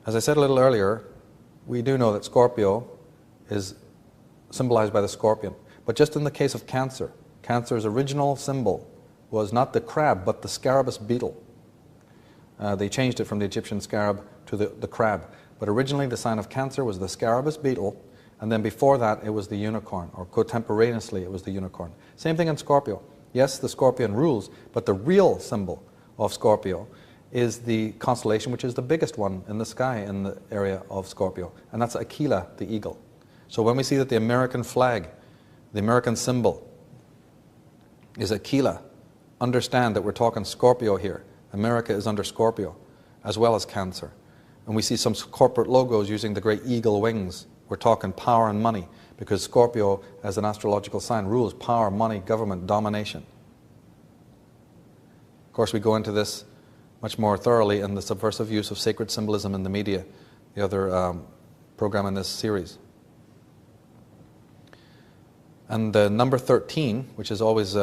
As I said a little earlier, we do know that Scorpio is symbolized by the scorpion. But just in the case of Cancer, Cancer's original symbol was not the crab, but the scarabus beetle. They changed it from the Egyptian scarab to the crab. But originally the sign of Cancer was the scarabus beetle, and then before that it was the unicorn, or contemporaneously it was the unicorn. Same thing in Scorpio. Yes, the scorpion rules, but the real symbol of Scorpio is the constellation which is the biggest one in the sky in the area of Scorpio, and that's Aquila, the eagle. So when we see that the American flag, the American symbol is Aquila, understand that we're talking Scorpio here. America is under Scorpio, as well as Cancer. And we see some corporate logos using the great eagle wings. We're talking power and money, because Scorpio, as an astrological sign, rules power, money, government, domination. Of course, we go into this much more thoroughly in the subversive use of sacred symbolism in the media, the other program in this series. And the number 13, which is always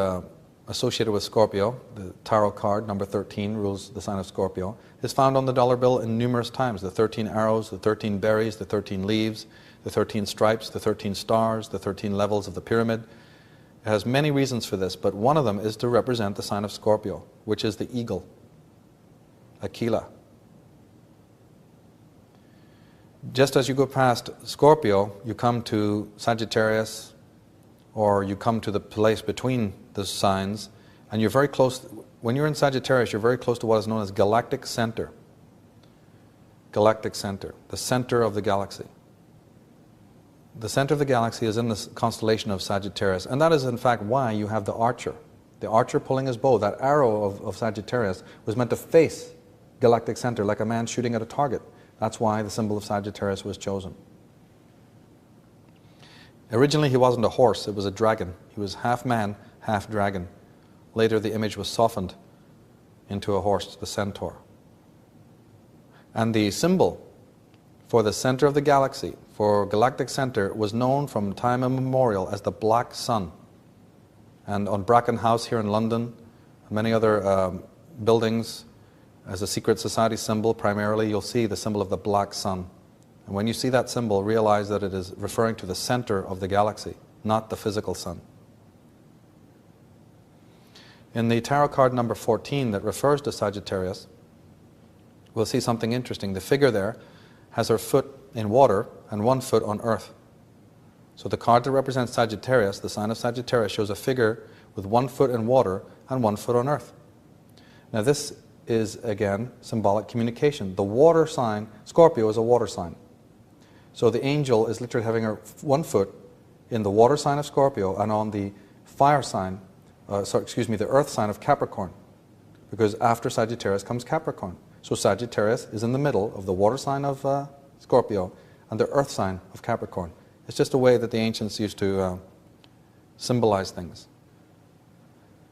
associated with Scorpio, the tarot card, number 13, rules the sign of Scorpio, is found on the dollar bill in numerous times. The 13 arrows, the 13 berries, the 13 leaves, the 13 stripes, the 13 stars, the 13 levels of the pyramid. It has many reasons for this, but one of them is to represent the sign of Scorpio, which is the eagle, Aquila. Just as you go past Scorpio, you come to Sagittarius, or you come to the place between the signs, and you're very close. When you're in Sagittarius, you're very close to what is known as galactic center. Galactic center, the center of the galaxy. The center of the galaxy is in the constellation of Sagittarius, and that is in fact why you have the archer. The archer pulling his bow, that arrow of Sagittarius was meant to face galactic center like a man shooting at a target. That's why the symbol of Sagittarius was chosen. Originally he wasn't a horse, it was a dragon. He was half man, half dragon. Later the image was softened into a horse, the centaur. And the symbol for the center of the galaxy, for galactic center, was known from time immemorial as the Black Sun. And on Bracken House here in London, many other buildings, as a secret society symbol primarily, you'll see the symbol of the Black Sun. And when you see that symbol, realize that it is referring to the center of the galaxy, not the physical sun. In the tarot card number 14 that refers to Sagittarius, we'll see something interesting. The figure there has her foot in water and one foot on earth. So the card that represents Sagittarius, the sign of Sagittarius, shows a figure with one foot in water and one foot on earth. Now this is, again, symbolic communication. The water sign, Scorpio, is a water sign. So the angel is literally having her one foot in the water sign of Scorpio and on the fire sign, the earth sign of Capricorn. Because after Sagittarius comes Capricorn. So Sagittarius is in the middle of the water sign of Scorpio and the earth sign of Capricorn. It's just a way that the ancients used to symbolize things.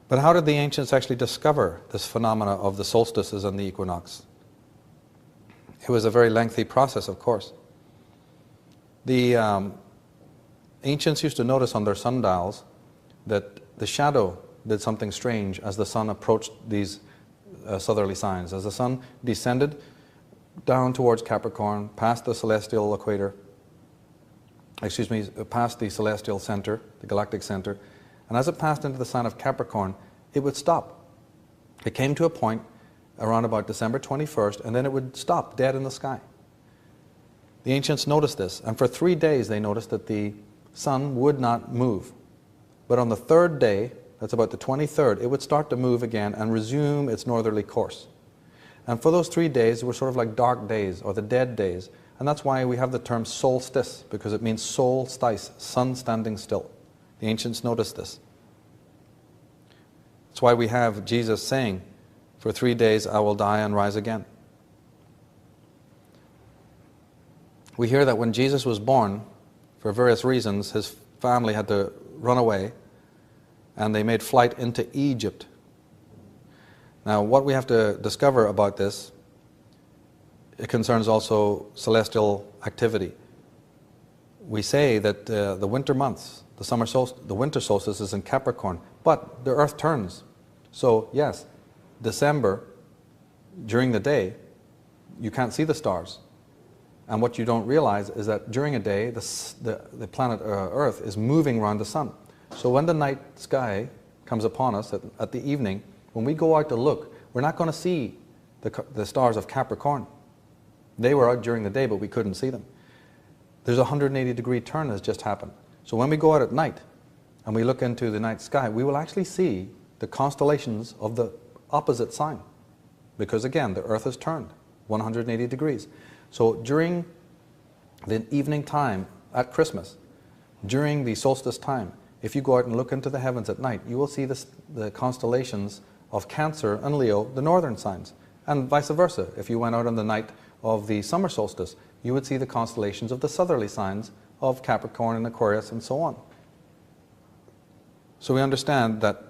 But how did the ancients actually discover this phenomena of the solstices and the equinox? It was a very lengthy process, of course. The ancients used to notice on their sundials that the shadow did something strange as the sun approached these southerly signs. As the sun descended down towards Capricorn, past the celestial equator, past the celestial center, the galactic center, and as it passed into the sign of Capricorn, it would stop. It came to a point around about December 21st, and then it would stop dead in the sky. The ancients noticed this, and for 3 days they noticed that the sun would not move. But on the third day, that's about the 23rd, it would start to move again and resume its northerly course. And for those 3 days were sort of like dark days, or the dead days, and that's why we have the term solstice, because it means solstice, sun standing still. The ancients noticed this. That's why we have Jesus saying, for 3 days I will die and rise again. We hear that when Jesus was born, for various reasons, his family had to run away, and they made flight into Egypt. Now, what we have to discover about this, it concerns also celestial activity. We say that the winter months, the winter solstice is in Capricorn, but the earth turns. So yes, December, during the day, you can't see the stars. And what you don't realize is that during a day, the planet Earth is moving around the sun. So when the night sky comes upon us at the evening, when we go out to look, we're not going to see the stars of Capricorn. They were out during the day, but we couldn't see them. There's a 180-degree turn that's just happened. So when we go out at night and we look into the night sky, we will actually see the constellations of the opposite sign. Because again, the earth has turned 180 degrees. So during the evening time at Christmas, during the solstice time, if you go out and look into the heavens at night, you will see the constellations of Cancer and Leo, the northern signs. And vice versa. If you went out on the night of the summer solstice, you would see the constellations of the southerly signs of Capricorn and Aquarius and so on. So we understand that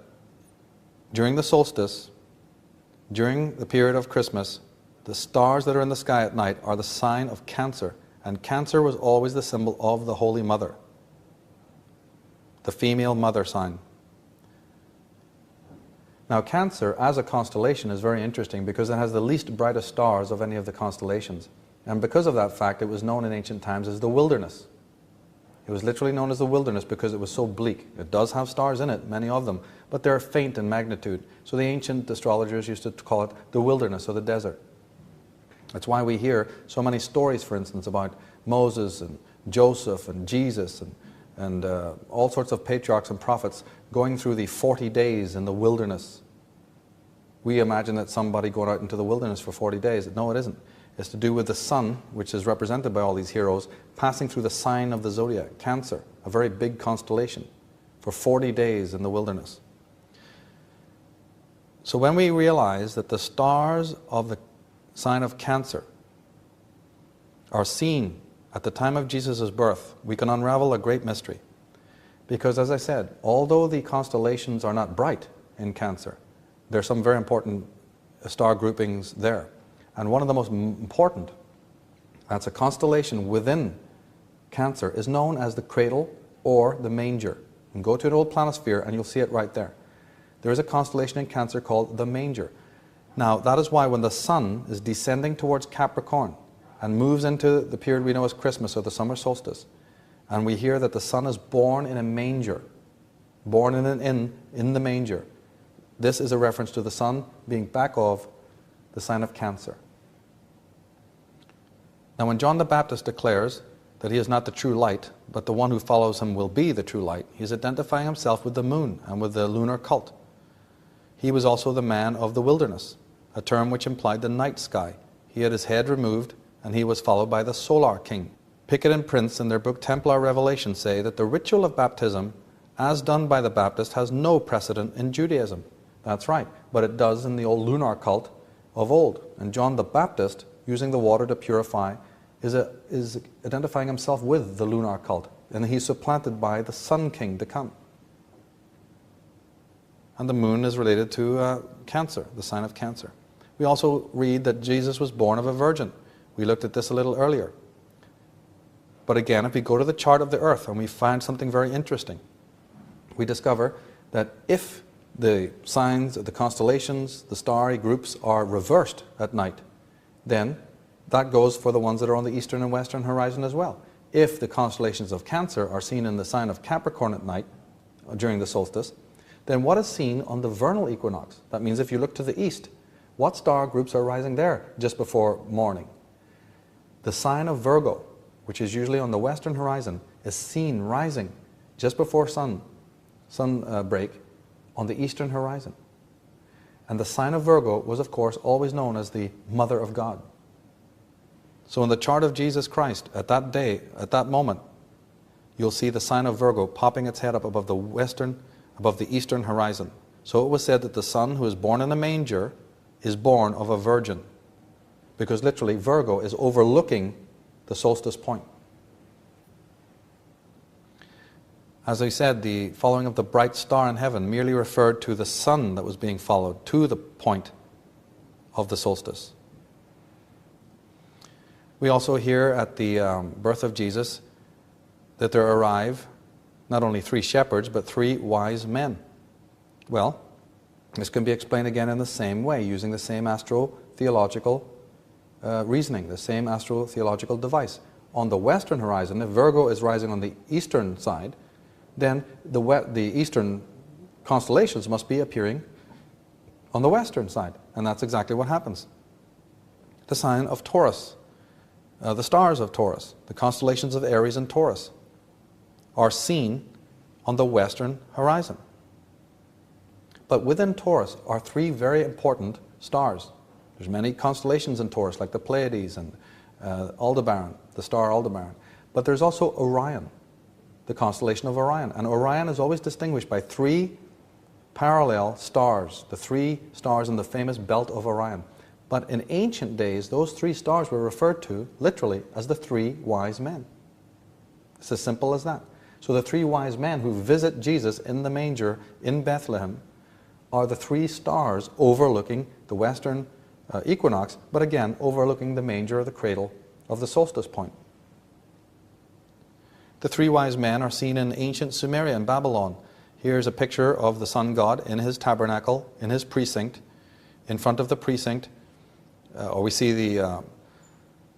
during the solstice, during the period of Christmas, the stars that are in the sky at night are the sign of Cancer. And Cancer was always the symbol of the Holy Mother, the female mother sign. Now Cancer as a constellation is very interesting because it has the least brightest stars of any of the constellations. And because of that fact, it was known in ancient times as the wilderness. It was literally known as the wilderness because it was so bleak. It does have stars in it, many of them, but they're faint in magnitude. So the ancient astrologers used to call it the wilderness or the desert. That's why we hear so many stories, for instance, about Moses and Joseph and Jesus and all sorts of patriarchs and prophets going through the 40 days in the wilderness. We imagine that somebody going out into the wilderness for 40 days. No, it isn't. It's to do with the sun, which is represented by all these heroes, passing through the sign of the zodiac, Cancer, a very big constellation, for 40 days in the wilderness. So when we realize that the stars of the sign of Cancer are seen at the time of Jesus' birth, we can unravel a great mystery. Because as I said, although the constellations are not bright in Cancer, there are some very important star groupings there. And one of the most important that's a constellation within Cancer, is known as the cradle or the manger. And go to an old planisphere and you'll see it right there. There is a constellation in Cancer called the manger. Now, that is why when the sun is descending towards Capricorn and moves into the period we know as Christmas or the summer solstice, and we hear that the son is born in a manger, born in an inn in the manger, this is a reference to the sun being back of the sign of Cancer. Now, when John the Baptist declares that he is not the true light, but the one who follows him will be the true light, he is identifying himself with the moon and with the lunar cult. He was also the man of the wilderness, a term which implied the night sky. He had his head removed, and he was followed by the solar king. Pickett and Prince, in their book Templar Revelation, say that the ritual of baptism, as done by the Baptist, has no precedent in Judaism. That's right, but it does in the old lunar cult of old. And John the Baptist, using the water to purify, is identifying himself with the lunar cult, and he's supplanted by the sun king to come. And the moon is related to Cancer, the sign of Cancer. We also read that Jesus was born of a virgin. We looked at this a little earlier. But again, if we go to the chart of the earth and we find something very interesting, we discover that if the signs, the constellations, the starry groups are reversed at night, then that goes for the ones that are on the eastern and western horizon as well. If the constellations of Cancer are seen in the sign of Capricorn at night, during the solstice, then what is seen on the vernal equinox? That means if you look to the east, what star groups are rising there just before morning? The sign of Virgo, which is usually on the western horizon, is seen rising just before sun break on the eastern horizon. And the sign of Virgo was, of course, always known as the Mother of God. So in the chart of Jesus Christ, at that day, at that moment, you'll see the sign of Virgo popping its head up above the eastern horizon. So it was said that the son who is born in a manger is born of a virgin, because literally Virgo is overlooking the solstice point. As I said, the following of the bright star in heaven merely referred to the sun that was being followed to the point of the solstice. We also hear at the birth of Jesus that there arrive not only 3 shepherds, but 3 wise men. Well, this can be explained again in the same way, using the same astro-theological reasoning, the same astro-theological device. On the western horizon, if Virgo is rising on the eastern side, then the eastern constellations must be appearing on the western side. And that's exactly what happens. The sign of Taurus, the stars of Taurus, the constellations of Aries and Taurus, are seen on the western horizon. But within Taurus are 3 very important stars. There's many constellations in Taurus, like the Pleiades and Aldebaran, the star Aldebaran. But there's also Orion, the constellation of Orion. And Orion is always distinguished by 3 parallel stars, the 3 stars in the famous belt of Orion. But in ancient days, those 3 stars were referred to, literally, as the 3 wise men. It's as simple as that. So the 3 wise men who visit Jesus in the manger in Bethlehem are the 3 stars overlooking the western equinox, but again, overlooking the manger or the cradle of the solstice point. The 3 wise men are seen in ancient Sumeria in Babylon. Here's a picture of the sun god in his tabernacle, in his precinct. In front of the precinct, we see the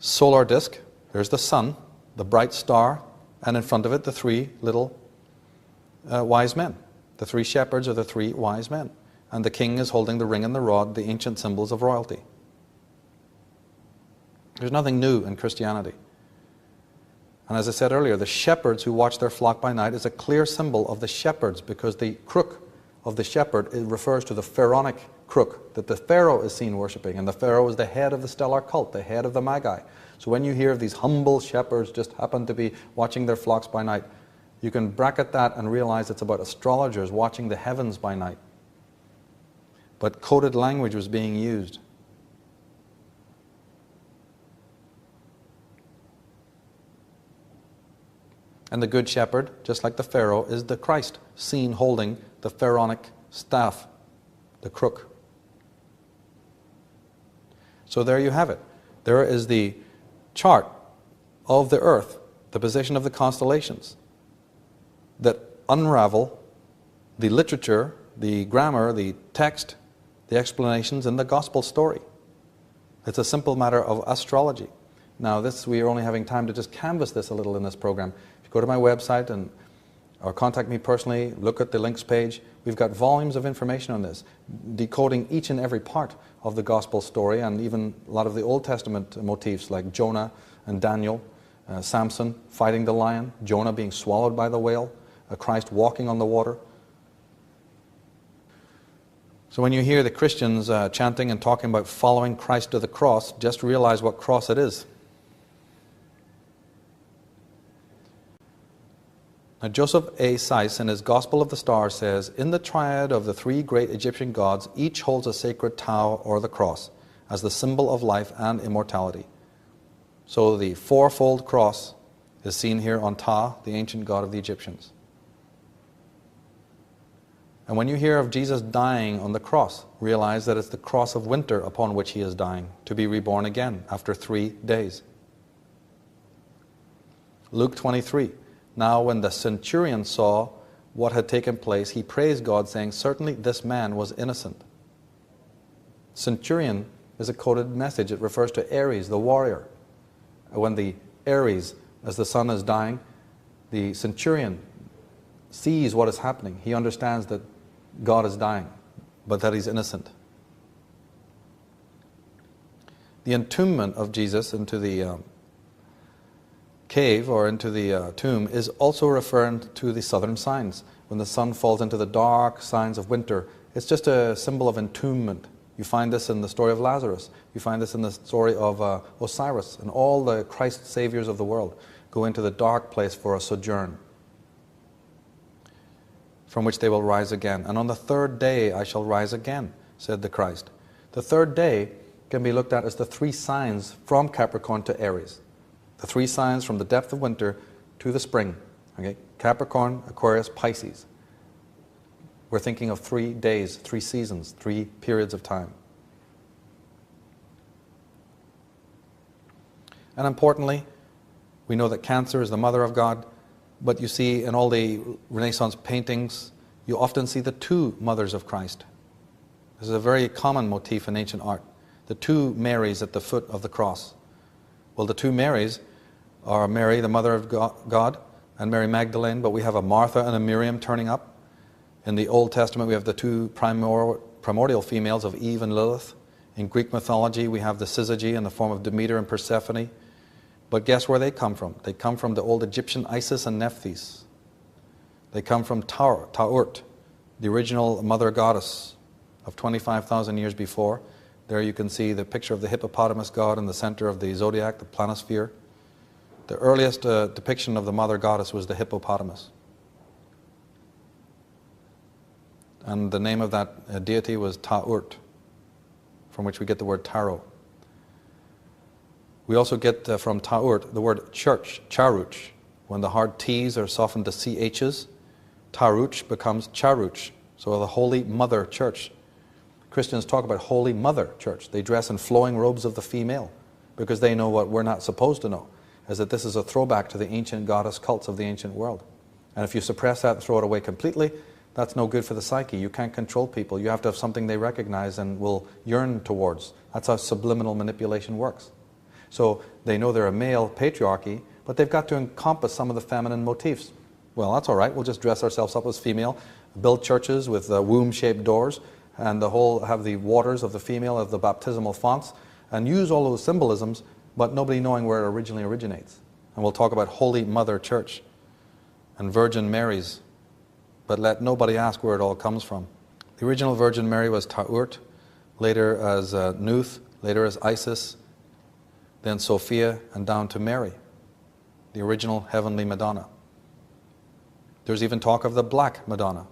solar disk. There's the sun, the bright star, and in front of it the 3 little wise men. The 3 shepherds are the 3 wise men. And the king is holding the ring and the rod, the ancient symbols of royalty. There's nothing new in Christianity. And as I said earlier, the shepherds who watch their flock by night is a clear symbol of the shepherds, because the crook of the shepherd, it refers to the pharaonic crook that the pharaoh is seen worshipping. And the pharaoh is the head of the stellar cult, the head of the magi. So when you hear of these humble shepherds just happen to be watching their flocks by night, you can bracket that and realize it's about astrologers watching the heavens by night. But coded language was being used. And the good shepherd, just like the pharaoh, is the Christ, seen holding the pharaonic staff, the crook. So there you have it. There is the chart of the earth, the position of the constellations, that unravel the literature, the grammar, the text, the explanations in the gospel story. It's a simple matter of astrology. Now we are only having time to just canvass this a little in this program. If you go to my website or contact me personally, look at the links page, we've got volumes of information on this, decoding each and every part of the gospel story, and even a lot of the Old Testament motifs like Jonah and Daniel, Samson fighting the lion, Jonah being swallowed by the whale, Christ walking on the water. So when you hear the Christians chanting and talking about following Christ to the cross, just realize what cross it is. Now, Joseph A. Seiss in his Gospel of the Star says, in the triad of the three great Egyptian gods, each holds a sacred tau or the cross as the symbol of life and immortality. So the fourfold cross is seen here on Ta, the ancient god of the Egyptians. And when you hear of Jesus dying on the cross, realize that it's the cross of winter upon which he is dying, to be reborn again after 3 days. Luke 23. Now when the centurion saw what had taken place, he praised God, saying, certainly this man was innocent. Centurion is a coded message. It refers to Ares, the warrior. When the Ares, as the sun is dying, the centurion sees what is happening. He understands that God is dying, but that he's innocent. The entombment of Jesus into the cave or into the tomb is also referring to the southern signs. When the sun falls into the dark signs of winter, it's just a symbol of entombment. You find this in the story of Lazarus. You find this in the story of Osiris. And all the Christ saviors of the world go into the dark place for a sojourn, from which they will rise again. And on the third day I shall rise again, said the Christ. The third day can be looked at as the 3 signs from Capricorn to Aries. The 3 signs from the depth of winter to the spring. Okay? Capricorn, Aquarius, Pisces. We're thinking of 3 days, 3 seasons, 3 periods of time. And importantly, we know that Cancer is the mother of God, but you see in all the Renaissance paintings, you often see the 2 mothers of Christ. This is a very common motif in ancient art. The 2 Marys at the foot of the cross. Well, the 2 Marys are Mary, the mother of God, and Mary Magdalene, but we have a Martha and a Miriam turning up. In the Old Testament, we have the 2 primordial females of Eve and Lilith. In Greek mythology, we have the syzygy in the form of Demeter and Persephone. But guess where they come from? They come from the old Egyptian Isis and Nephthys. They come from Ta'urt, the original mother goddess of 25,000 years before. There you can see the picture of the hippopotamus god in the center of the zodiac, the planisphere. The earliest depiction of the mother goddess was the hippopotamus. And the name of that deity was Ta'urt, from which we get the word tarot. We also get from Ta'urt the word church, charuch. When the hard T's are softened to CH's, Taruch becomes charuch. So the Holy Mother Church. Christians talk about Holy Mother Church. They dress in flowing robes of the female because they know what we're not supposed to know, is that this is a throwback to the ancient goddess cults of the ancient world. And if you suppress that and throw it away completely, that's no good for the psyche. You can't control people. You have to have something they recognize and will yearn towards. That's how subliminal manipulation works. So they know they're a male patriarchy, but they've got to encompass some of the feminine motifs. Well, that's all right. We'll just dress ourselves up as female, build churches with womb-shaped doors, and have the waters of the female of the baptismal fonts, and use all those symbolisms, but nobody knowing where it originally originates. And we'll talk about Holy Mother Church and Virgin Marys, but let nobody ask where it all comes from. The original Virgin Mary was Ta'urt, later as Nuth, later as Isis, then Sophia, and down to Mary, the original heavenly Madonna. There's even talk of the Black Madonna.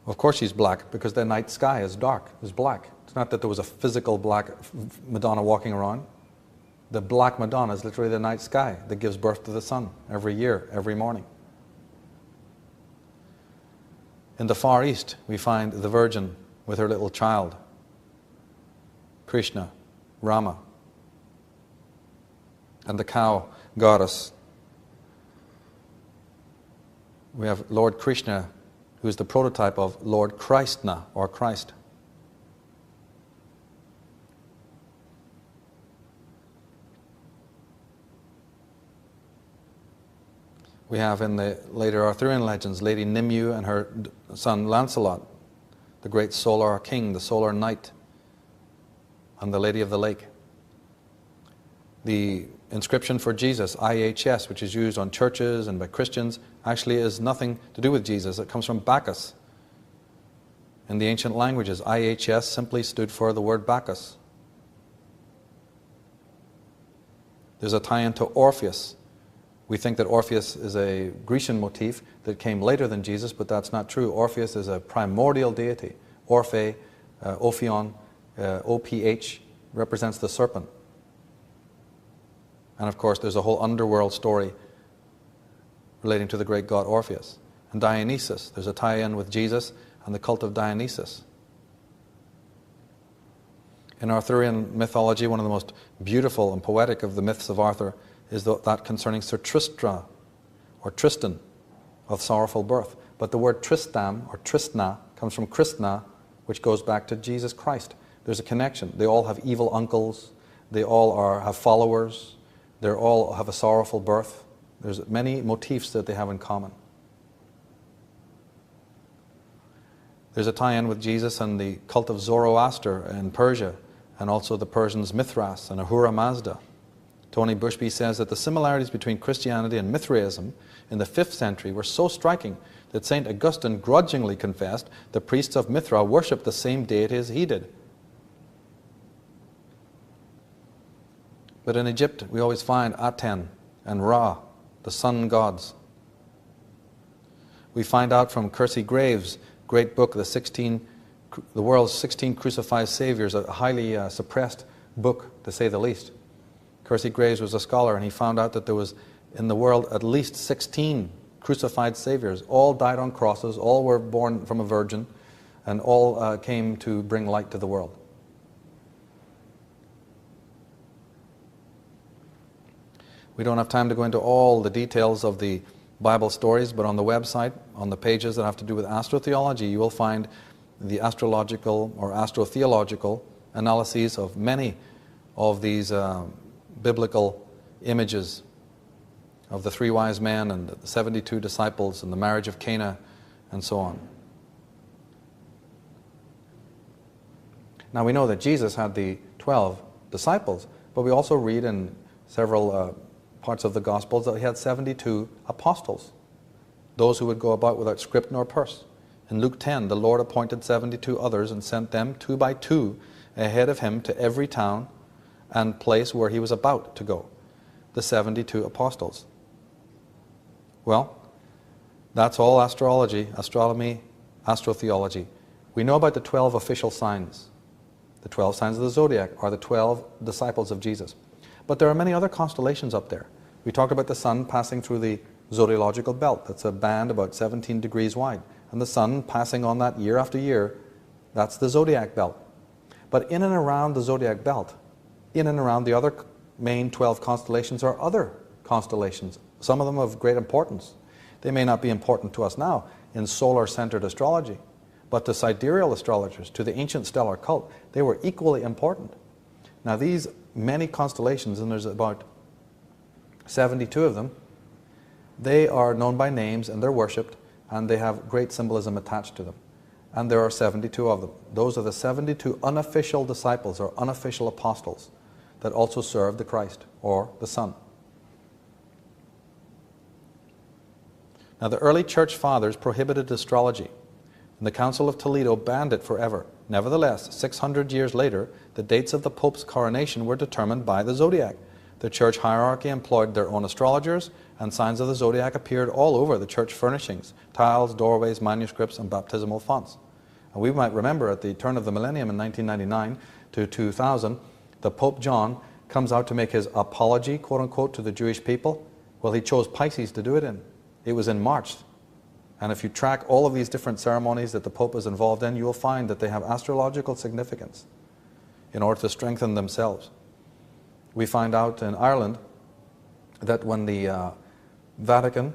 Of course she's black, because the night sky is dark, is black. It's not that there was a physical black Madonna walking around. The Black Madonna is literally the night sky that gives birth to the sun every year, every morning. In the Far East, we find the Virgin with her little child, Krishna, Rama. and the cow goddess. We have Lord Krishna, who is the prototype of Lord Christna, or Christ. We have in the later Arthurian legends Lady Nimue and her son Lancelot, the great solar king, the solar knight, and the Lady of the Lake. The inscription for Jesus, IHS, which is used on churches and by Christians, actually is nothing to do with Jesus. It comes from Bacchus. In the ancient languages, IHS simply stood for the word Bacchus. There's a tie-in to Orpheus. We think that Orpheus is a Grecian motif that came later than Jesus, but that's not true. Orpheus is a primordial deity. Orphe, Ophion, OPH, represents the serpent. And of course, there's a whole underworld story relating to the great god Orpheus. And Dionysus, there's a tie-in with Jesus and the cult of Dionysus. In Arthurian mythology, one of the most beautiful and poetic of the myths of Arthur is that concerning Sir Tristram, or Tristan, of sorrowful birth. But the word Tristam, or Tristna, comes from Kristna, which goes back to Jesus Christ. There's a connection. They all have evil uncles. They all have followers. They all have a sorrowful birth. There's many motifs that they have in common. There's a tie-in with Jesus and the cult of Zoroaster in Persia, and also the Persians Mithras and Ahura Mazda. Tony Bushby says that the similarities between Christianity and Mithraism in the 5th century were so striking that St. Augustine grudgingly confessed the priests of Mithra worshipped the same deity as he did. But in Egypt, we always find Aten and Ra, the sun gods. We find out from Kersey Graves' great book, the world's 16 crucified saviors, a highly suppressed book, to say the least. Kersey Graves was a scholar, and he found out that there was in the world at least 16 crucified saviors. All died on crosses, all were born from a virgin, and all came to bring light to the world. We don't have time to go into all the details of the Bible stories, but on the website, on the pages that have to do with astro-theology, you will find the astrological or astro-theological analyses of many of these biblical images of the 3 wise men and the 72 disciples and the marriage of Cana and so on. Now we know that Jesus had the 12 disciples, but we also read in several parts of the Gospels that he had 72 apostles, those who would go about without scrip nor purse. In Luke 10, the Lord appointed 72 others and sent them 2 by 2 ahead of him to every town and place where he was about to go. The 72 apostles. Well, that's all astrology, astronomy, astro-theology. We know about the 12 official signs. The 12 signs of the zodiac are the 12 disciples of Jesus. But there are many other constellations up there. We talked about the sun passing through the zodiological belt. That's a band about 17 degrees wide. And the sun passing on that year after year, that's the zodiac belt. But in and around the zodiac belt, in and around the other main 12 constellations are other constellations, some of them of great importance. They may not be important to us now in solar-centered astrology, but to sidereal astrologers, to the ancient stellar cult, they were equally important. Now these many constellations, and there's about 72 of them, they are known by names and they're worshipped and they have great symbolism attached to them. And there are 72 of them. Those are the 72 unofficial disciples or unofficial apostles that also served the Christ or the Son. Now the early church fathers prohibited astrology, and the Council of Toledo banned it forever. Nevertheless, 600 years later, the dates of the Pope's coronation were determined by the zodiac. The church hierarchy employed their own astrologers, and signs of the zodiac appeared all over the church furnishings, tiles, doorways, manuscripts, and baptismal fonts. And we might remember at the turn of the millennium in 1999 to 2000, the Pope John comes out to make his apology, quote-unquote, to the Jewish people. Well, he chose Pisces to do it in. It was in March. And if you track all of these different ceremonies that the Pope is involved in, you will find that they have astrological significance in order to strengthen themselves. We find out in Ireland that when the Vatican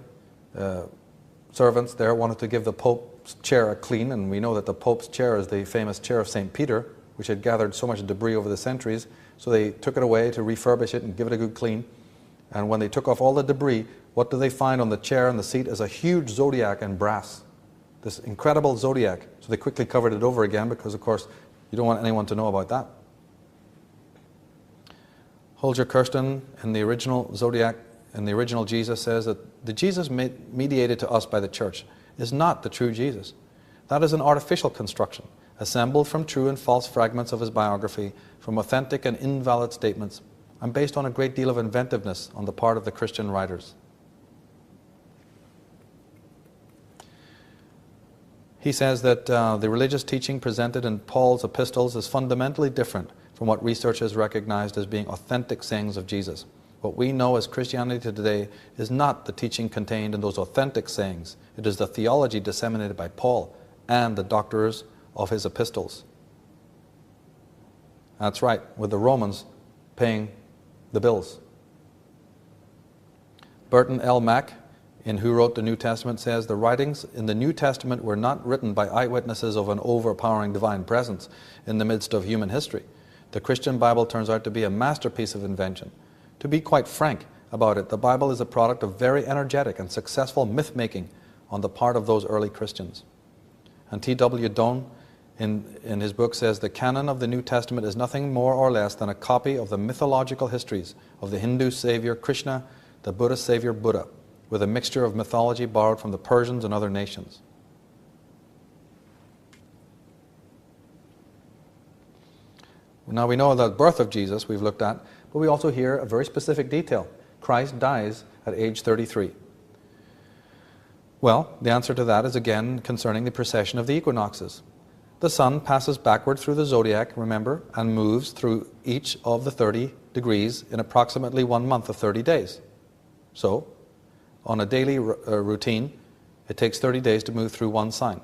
servants there wanted to give the Pope's chair a clean, and we know that the Pope's chair is the famous chair of St. Peter, which had gathered so much debris over the centuries, so they took it away to refurbish it and give it a good clean. And when they took off all the debris, what do they find on the chair and the seat is a huge zodiac in brass. This incredible zodiac. So they quickly covered it over again because, of course, you don't want anyone to know about that. Holger Kirsten in the original zodiac, in the original Jesus, says that the Jesus mediated to us by the church is not the true Jesus. That is an artificial construction, assembled from true and false fragments of his biography, from authentic and invalid statements, and based on a great deal of inventiveness on the part of the Christian writers. He says that the religious teaching presented in Paul's epistles is fundamentally different from what research has recognized as being authentic sayings of Jesus. What we know as Christianity today is not the teaching contained in those authentic sayings. It is the theology disseminated by Paul and the doctors of his epistles. That's right, with the Romans paying the bills. Burton L. Mack, in Who Wrote the New Testament, says the writings in the New Testament were not written by eyewitnesses of an overpowering divine presence in the midst of human history. The Christian Bible turns out to be a masterpiece of invention. To be quite frank about it, the Bible is a product of very energetic and successful myth-making on the part of those early Christians. And T.W. Doane, in his book, says the canon of the New Testament is nothing more or less than a copy of the mythological histories of the Hindu savior Krishna, the Buddhist savior Buddha, with a mixture of mythology borrowed from the Persians and other nations. Now we know the birth of Jesus we've looked at, but we also hear a very specific detail. Christ dies at age 33. Well, the answer to that is again concerning the precession of the equinoxes. The sun passes backward through the zodiac, remember, and moves through each of the 30 degrees in approximately 1 month of 30 days. So, on a daily routine, it takes 30 days to move through one sign.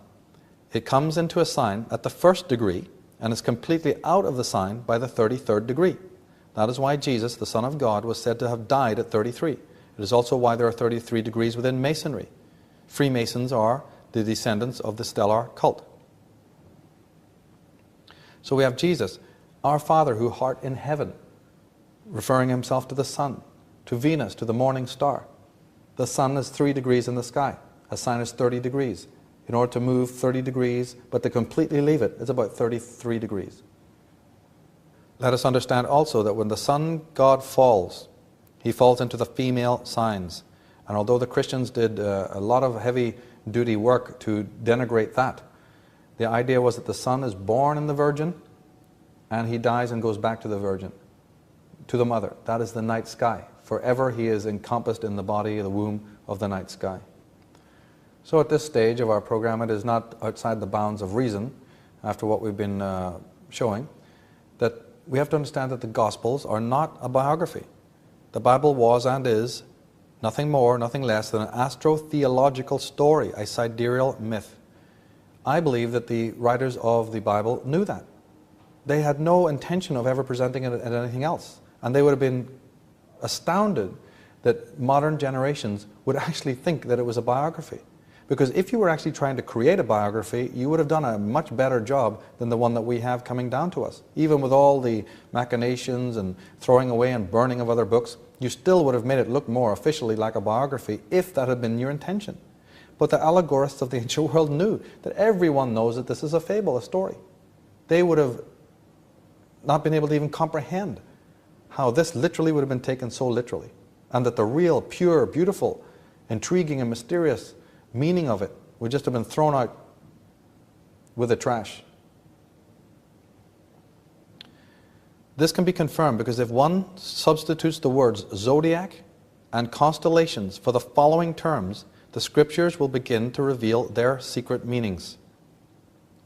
It comes into a sign at the first degree and is completely out of the sign by the 33rd degree. That is why Jesus, the Son of God, was said to have died at 33. It is also why there are 33 degrees within Masonry. Freemasons are the descendants of the stellar cult. So we have Jesus, our Father who art in heaven, referring himself to the sun, to Venus, to the morning star. The sun is 3 degrees in the sky. A sign is 30 degrees. In order to move 30 degrees, but to completely leave it, it's about 33 degrees. Let us understand also that when the sun god falls, he falls into the female signs. And although the Christians did a lot of heavy-duty work to denigrate that, the idea was that the son is born in the Virgin, and he dies and goes back to the Virgin, to the mother. That is the night sky. Forever he is encompassed in the body, the womb of the night sky. So at this stage of our program, it is not outside the bounds of reason, after what we've been showing, that we have to understand that the Gospels are not a biography. The Bible was and is nothing more, nothing less than an astro-theological story, a sidereal myth. I believe that the writers of the Bible knew that. They had no intention of ever presenting it as anything else. And they would have been astounded that modern generations would actually think that it was a biography. Because if you were actually trying to create a biography, you would have done a much better job than the one that we have coming down to us. Even with all the machinations and throwing away and burning of other books, you still would have made it look more officially like a biography if that had been your intention. But the allegorists of the ancient world knew that everyone knows that this is a fable, a story. They would have not been able to even comprehend how this literally would have been taken so literally, and that the real, pure, beautiful, intriguing and mysterious meaning of it would just have been thrown out with the trash. This can be confirmed because if one substitutes the words zodiac and constellations for the following terms, the scriptures will begin to reveal their secret meanings.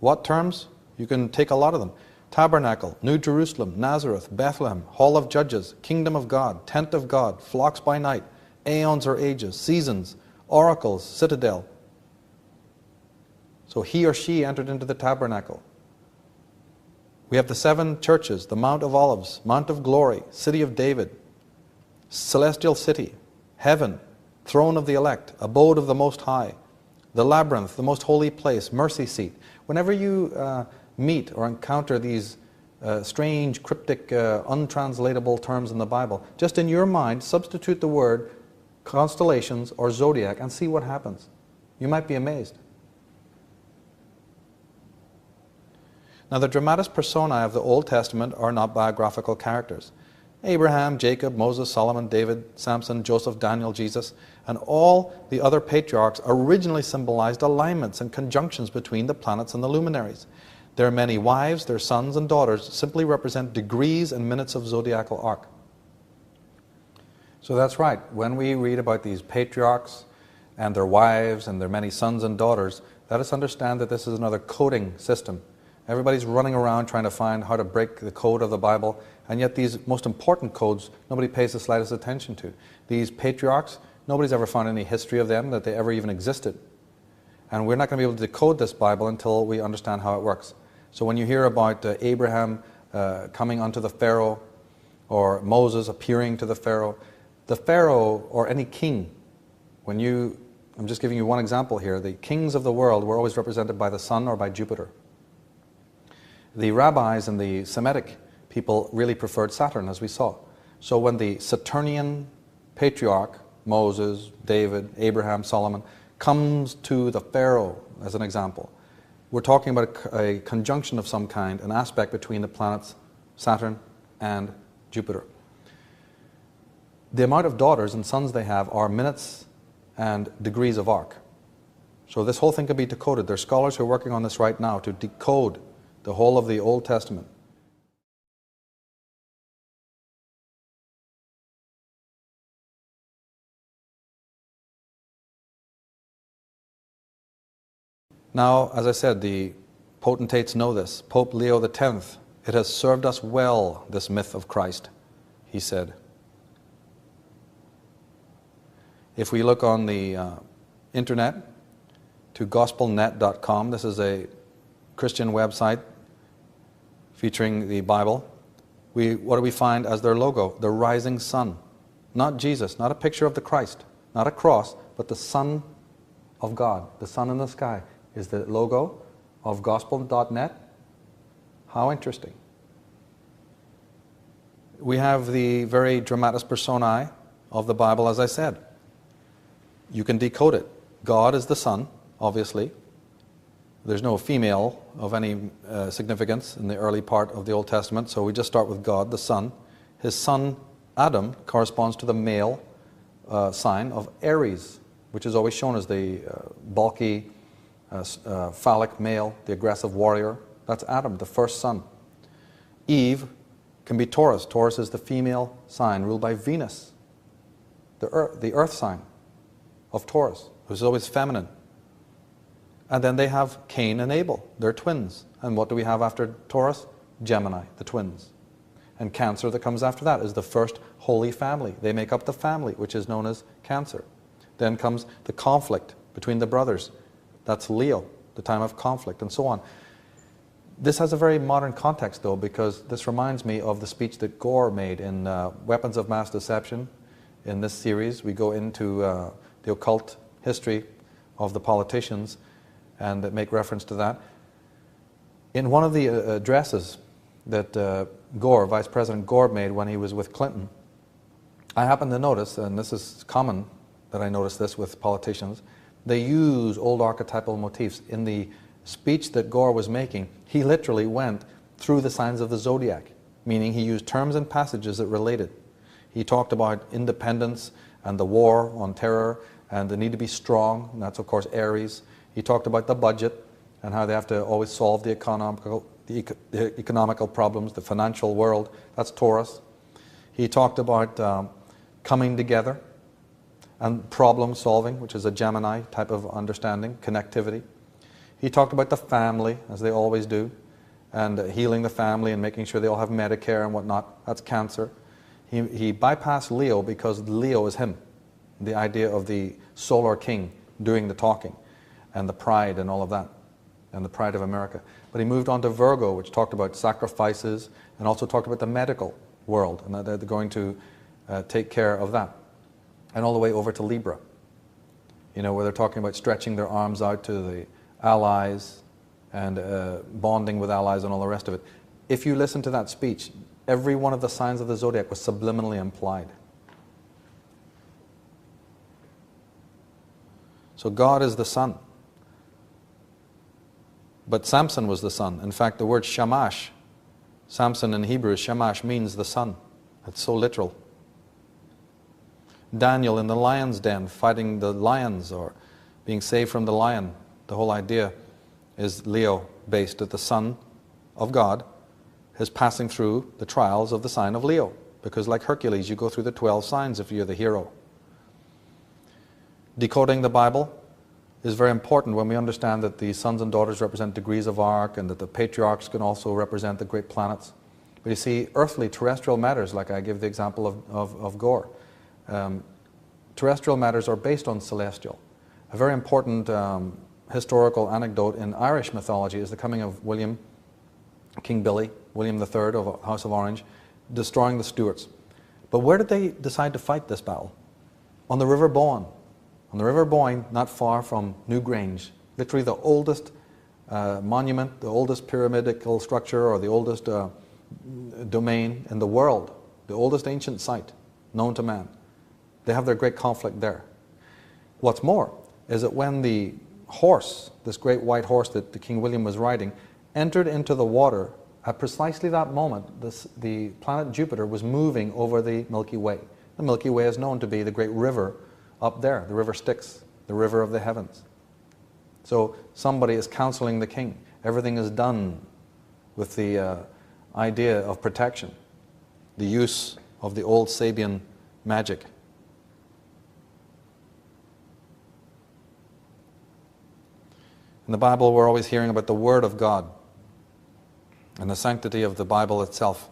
What terms? You can take a lot of them. Tabernacle, New Jerusalem, Nazareth, Bethlehem, Hall of Judges, Kingdom of God, Tent of God, Flocks by night, Aeons or ages, Seasons, Oracles, Citadel. So he or she entered into the tabernacle. We have the 7 churches, the Mount of Olives, Mount of Glory, City of David, Celestial City, heaven, throne of the elect, abode of the Most High, the labyrinth, the most holy place, mercy seat. Whenever you meet or encounter these strange, cryptic, untranslatable terms in the Bible, just in your mind, substitute the word constellations or zodiac and see what happens. You might be amazed. Now, the dramatis personae of the Old Testament are not biographical characters. Abraham, Jacob, Moses, Solomon, David, Samson, Joseph, Daniel, Jesus, and all the other patriarchs originally symbolized alignments and conjunctions between the planets and the luminaries. Their many wives, their sons and daughters simply represent degrees and minutes of zodiacal arc. So that's right. When we read about these patriarchs and their wives and their many sons and daughters, let us understand that this is another coding system. Everybody's running around trying to find how to break the code of the Bible, and yet these most important codes nobody pays the slightest attention to. These patriarchs, nobody's ever found any history of them, that they ever even existed. And we're not going to be able to decode this Bible until we understand how it works. So when you hear about Abraham coming unto the Pharaoh, or Moses appearing to the Pharaoh or any king, I'm just giving you one example here, the kings of the world were always represented by the sun or by Jupiter. The rabbis and the Semitic people really preferred Saturn, as we saw. So when the Saturnian patriarch, Moses, David, Abraham, Solomon, comes to the Pharaoh, as an example, we're talking about a conjunction of some kind, an aspect between the planets Saturn and Jupiter. The amount of daughters and sons they have are minutes and degrees of arc. So this whole thing can be decoded. There are scholars who are working on this right now to decode the whole of the Old Testament. Now, as I said, the potentates know this. Pope Leo X, it has served us well, this myth of Christ, he said. If we look on the internet to gospelnet.com, this is a Christian website featuring the Bible, what do we find as their logo? The rising sun. Not Jesus, not a picture of the Christ, not a cross, but the Son of God, the sun in the sky, is the logo of gospel.net. How interesting. We have the very dramatis personae of the Bible, as I said. You can decode it. God is the sun, obviously. There's no female of any significance in the early part of the Old Testament, so we just start with God, the Son. His son, Adam, corresponds to the male sign of Aries, which is always shown as the bulky, phallic male, the aggressive warrior. That's Adam, the first son. Eve can be Taurus. Taurus is the female sign ruled by Venus, the earth sign of Taurus, who's always feminine. And then they have Cain and Abel. They're twins. And what do we have after Taurus? Gemini, the twins. And Cancer that comes after that is the first holy family. They make up the family, which is known as Cancer. Then comes the conflict between the brothers. That's Leo, the time of conflict, and so on. This has a very modern context, though, because this reminds me of the speech that Gore made in Weapons of Mass Deception. In this series, we go into the occult history of the politicians and make reference to that. In one of the addresses that Gore, Vice President Gore, made when he was with Clinton, I happened to notice, and this is common that I notice this with politicians, they use old archetypal motifs. In the speech that Gore was making, he literally went through the signs of the zodiac, meaning he used terms and passages that related. He talked about independence and the war on terror and the need to be strong, and that's of course Aries. He talked about the budget and how they have to always solve the economical problems, the financial world. That's Taurus. He talked about coming together and problem solving, which is a Gemini type of understanding, connectivity. He talked about the family, as they always do, and healing the family and making sure they all have Medicare and whatnot. That's Cancer. He bypassed Leo because Leo is him, the idea of the solar king doing the talking, and the pride and all of that, and the pride of America. But he moved on to Virgo, which talked about sacrifices and also talked about the medical world, and that they're going to take care of that. and all the way over to Libra. You know, where they're talking about stretching their arms out to the allies and bonding with allies and all the rest of it. If you listen to that speech, every one of the signs of the zodiac was subliminally implied. So God is the sun. But Samson was the sun. In fact, the word shamash, Samson in Hebrew, shamash, means the sun. It's so literal. Daniel in the lion's den, fighting the lions or being saved from the lion. The whole idea is Leo based, that the Son of God is passing through the trials of the sign of Leo. Because like Hercules, you go through the 12 signs if you're the hero. Decoding the Bible is very important when we understand that the sons and daughters represent degrees of arc and that the patriarchs can also represent the great planets. But you see, earthly, terrestrial matters, like I give the example of Gore, terrestrial matters are based on celestial. A very important historical anecdote in Irish mythology is the coming of King Billy, William III of House of Orange, destroying the Stuarts. But where did they decide to fight this battle? On the River Boyne. On the River Boyne, not far from Newgrange, literally the oldest monument, the oldest pyramidical structure, or the oldest domain in the world, the oldest ancient site known to man. They have their great conflict there. What's more is that when the horse, this great white horse that the King William was riding, entered into the water, at precisely that moment, the planet Jupiter was moving over the Milky Way. The Milky Way is known to be the great river up there, the river Styx, the river of the heavens. So somebody is counseling the king. Everything is done with the idea of protection, the use of the old Sabian magic. In the Bible, we're always hearing about the Word of God and the sanctity of the Bible itself.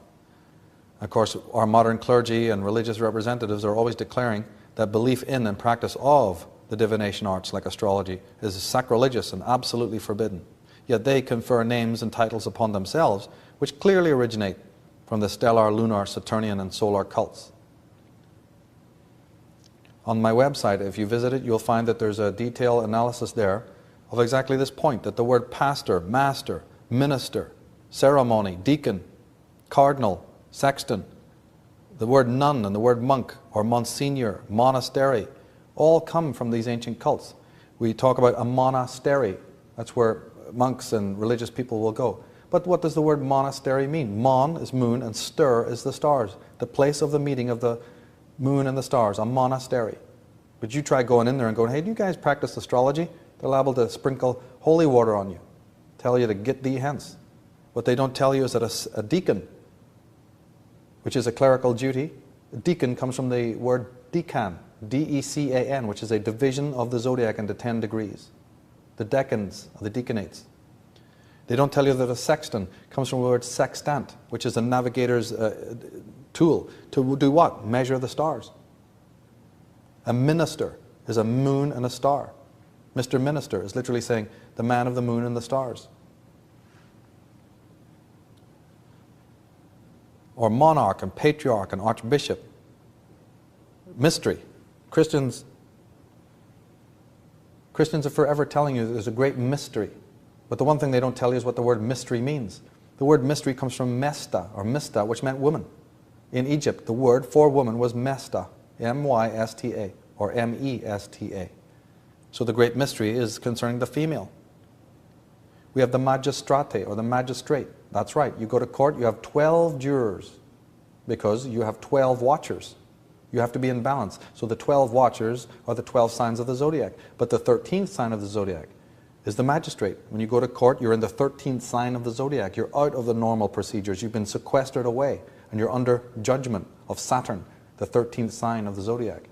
Of course, our modern clergy and religious representatives are always declaring that belief in and practice of the divination arts, like astrology, is sacrilegious and absolutely forbidden. Yet they confer names and titles upon themselves, which clearly originate from the stellar, lunar, Saturnian, and solar cults. On my website, if you visit it, you'll find that there's a detailed analysis there of exactly this point, that the word pastor, master, minister, ceremony, deacon, cardinal, sexton, the word nun and the word monk or monsignor, monastery, all come from these ancient cults. We talk about a monastery. That's where monks and religious people will go. But what does the word monastery mean? Mon is moon and stir is the stars. The place of the meeting of the moon and the stars, a monastery. But you try going in there and going, hey, do you guys practice astrology? They're liable to sprinkle holy water on you, tell you to get thee hence. What they don't tell you is that a deacon, which is a clerical duty, a deacon comes from the word decan, D-E-C-A-N, which is a division of the zodiac into 10 degrees. The decans, or the deacanates. They don't tell you that a sexton comes from the word sextant, which is a navigator's tool. To do what? Measure the stars. A minister is a moon and a star. Mr. Minister is literally saying the man of the moon and the stars. Or monarch and patriarch and archbishop. Mystery. Christians are forever telling you that there's a great mystery. But the one thing they don't tell you is what the word mystery means. The word mystery comes from mesta, or mista, which meant woman. In Egypt, the word for woman was mesta, M-Y-S-T-A, or M-E-S-T-A. So the great mystery is concerning the female. We have the magistrate, or the magistrate. That's right, you go to court, you have 12 jurors, because you have 12 watchers. You have to be in balance. So the 12 watchers are the 12 signs of the zodiac. But the 13th sign of the zodiac is the magistrate. When you go to court, you're in the 13th sign of the zodiac. You're out of the normal procedures. You've been sequestered away, and you're under judgment of Saturn, the 13th sign of the zodiac.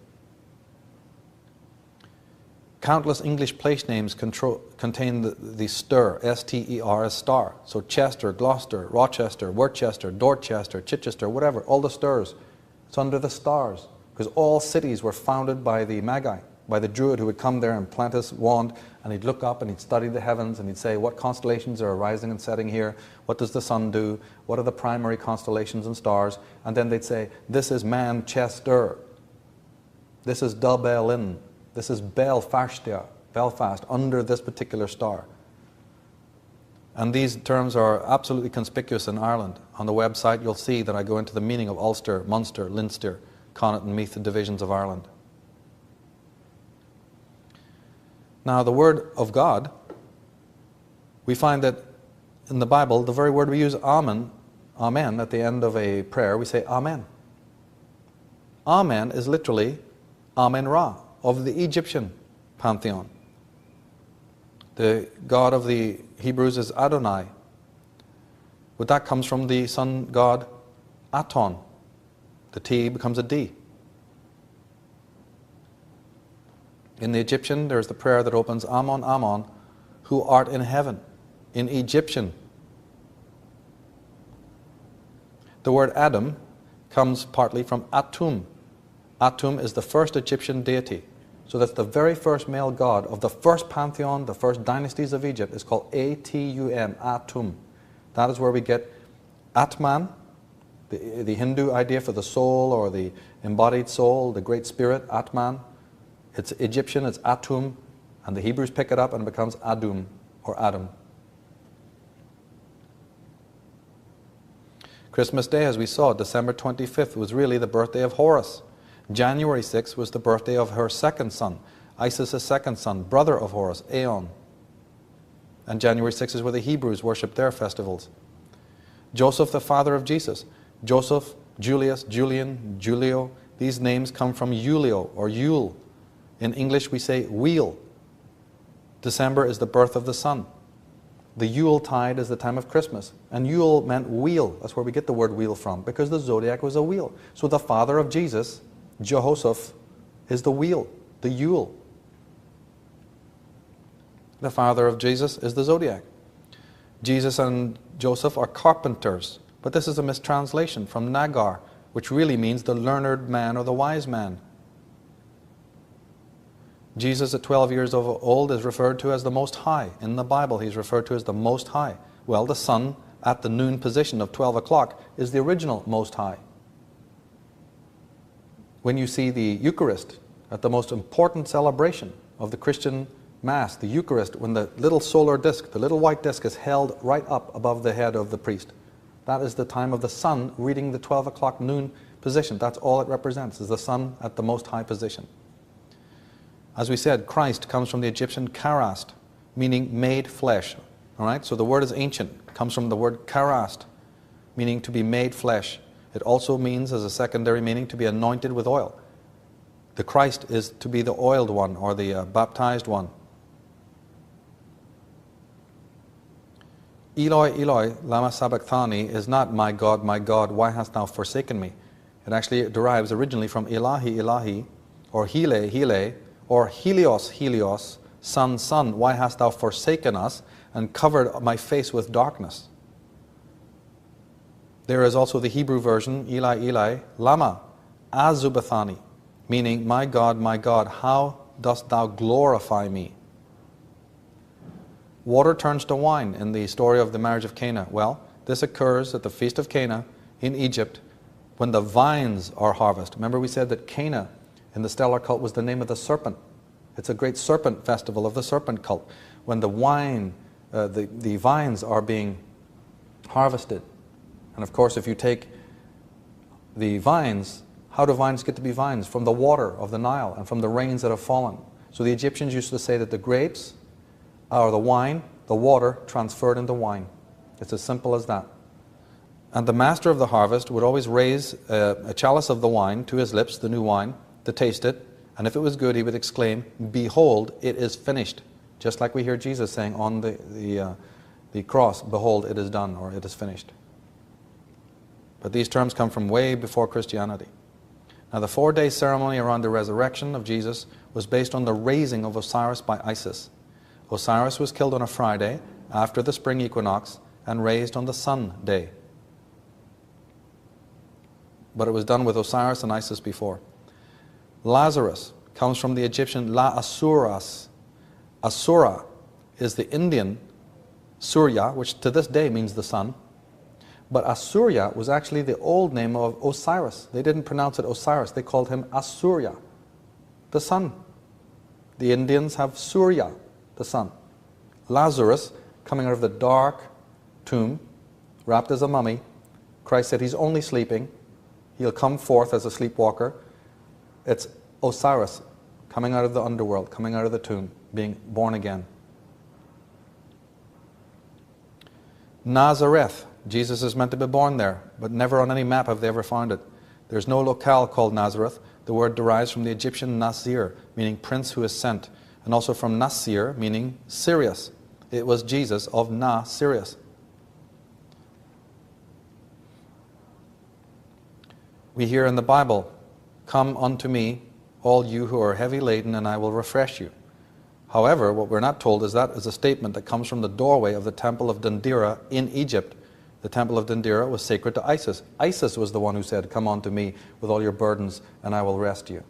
Countless English place names contain the stir, S-T-E-R, as star. So Chester, Gloucester, Rochester, Worcester, Dorchester, Chichester, whatever, all the stirs. It's under the stars, because all cities were founded by the Magi, by the Druid who would come there and plant his wand, and he'd look up and he'd study the heavens and he'd say, what constellations are rising and setting here? What does the sun do? What are the primary constellations and stars? And then they'd say, this is Manchester. This is Dubelin. This is Belfast, under this particular star. And these terms are absolutely conspicuous in Ireland. On the website, you'll see that I go into the meaning of Ulster, Munster, Leinster, Connaught and Meath, the divisions of Ireland. Now, the Word of God, we find that in the Bible, the very word we use, amen, at the end of a prayer, we say amen. Amen is literally Amen-Ra of the Egyptian pantheon. The God of the Hebrews is Adonai. But that comes from the sun god Aton. The T becomes a D. In the Egyptian, there's the prayer that opens, Amon, Amon, who art in heaven, in Egyptian. The word Adam comes partly from Atum. Atum is the first Egyptian deity. So that's the very first male god of the first pantheon, the first dynasties of Egypt. It's called Atum, Atum. That is where we get Atman, the Hindu idea for the soul or the embodied soul, the great spirit, Atman. It's Egyptian, it's Atum, and the Hebrews pick it up and it becomes Adum or Adam. Christmas Day, as we saw, December 25th, was really the birthday of Horus. January 6th was the birthday of her second son, Isis' second son, brother of Horus, Aeon. And January 6th is where the Hebrews worship their festivals. Joseph, the father of Jesus. Joseph, Julius, Julian, Julio. These names come from Julio or Yule. In English we say wheel. December is the birth of the sun. The Yule tide is the time of Christmas. And Yule meant wheel. That's where we get the word wheel from, because the zodiac was a wheel. So the father of Jesus, Jehoshaphat, is the wheel, the Yule. The father of Jesus is the zodiac. Jesus and Joseph are carpenters, but this is a mistranslation from Nagar, which really means the learned man or the wise man. Jesus at 12 years old is referred to as the Most High. In the Bible, he's referred to as the Most High. Well, the sun at the noon position of 12 o'clock is the original Most High. When you see the Eucharist at the most important celebration of the Christian Mass, the Eucharist, when the little solar disc, the little white disc is held right up above the head of the priest, that is the time of the sun reading the 12 o'clock noon position. That's all it represents, is the sun at the Most High position. As we said, Christ comes from the Egyptian karast, meaning made flesh. All right? So the word is ancient. It comes from the word karast, meaning to be made flesh. It also means, as a secondary meaning, to be anointed with oil. The Christ is to be the oiled one or the baptized one. Eloi, Eloi, lama sabachthani is not my God, why hast thou forsaken me? It actually derives originally from Ilahi, Ilahi, or Hele, Hele, or Helios, Helios, Son, Son, why hast thou forsaken us and covered my face with darkness? There is also the Hebrew version, Eli, Eli, lama azubathani, meaning, my God, how dost thou glorify me? Water turns to wine in the story of the marriage of Cana. Well, this occurs at the Feast of Cana in Egypt when the vines are harvested. Remember we said that Cana in the stellar cult was the name of the serpent. It's a great serpent festival of the serpent cult. When the wine, the vines are being harvested. And of course, if you take the vines, how do vines get to be vines? From the water of the Nile and from the rains that have fallen. So the Egyptians used to say that the grapes or the wine, the water transferred into wine. It's as simple as that. And the master of the harvest would always raise a chalice of the wine to his lips, the new wine, to taste it. And if it was good, he would exclaim, behold, it is finished. Just like we hear Jesus saying on the cross, behold, it is done, or it is finished. But these terms come from way before Christianity. Now the 4-day ceremony around the resurrection of Jesus was based on the raising of Osiris by Isis. Osiris was killed on a Friday after the spring equinox and raised on the sun day. But it was done with Osiris and Isis before. Lazarus comes from the Egyptian La Asuras. Asura is the Indian Surya, which to this day means the sun. But Asurya was actually the old name of Osiris. They didn't pronounce it Osiris, they called him Asurya. the sun. The Indians have Surya, the sun. Lazarus, coming out of the dark tomb, wrapped as a mummy, Christ said he's only sleeping. He'll come forth as a sleepwalker. It's Osiris, coming out of the underworld, coming out of the tomb, being born again. Nazareth, Jesus is meant to be born there, but never on any map have they ever found it. There's no locale called Nazareth. The word derives from the Egyptian Nasir, meaning prince who is sent, and also from Nasir, meaning Sirius. It was Jesus of Sirius. We hear in the Bible, "Come unto me, all you who are heavy laden, and I will refresh you." However, what we're not told is that is a statement that comes from the doorway of the temple of Dendera in Egypt. The temple of Dendera was sacred to Isis. Isis was the one who said, "Come unto me with all your burdens, and I will rest you,"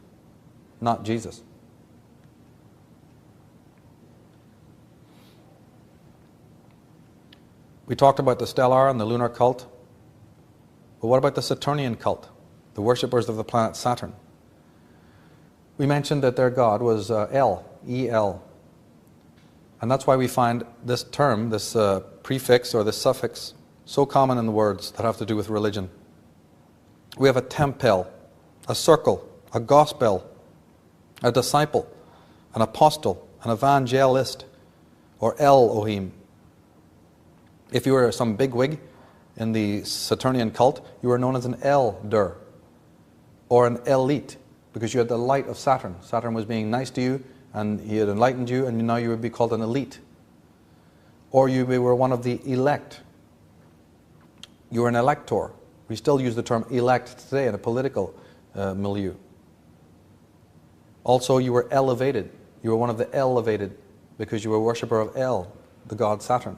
not Jesus. We talked about the stellar and the lunar cult. But what about the Saturnian cult, the worshippers of the planet Saturn? We mentioned that their god was El, E-L. And that's why we find this term, this prefix or this suffix, so common in the words that have to do with religion. We have a tempel, a circle, a gospel, a disciple, an apostle, an evangelist, or Elohim. If you were some bigwig in the Saturnian cult, you were known as an elder or an elite because you had the light of Saturn. Saturn was being nice to you and he had enlightened you, and now you would be called an elite. Or you were one of the elect. You were an elector. We still use the term elect today in a political milieu. Also, you were elevated. You were one of the elevated because you were a worshipper of El, the god Saturn.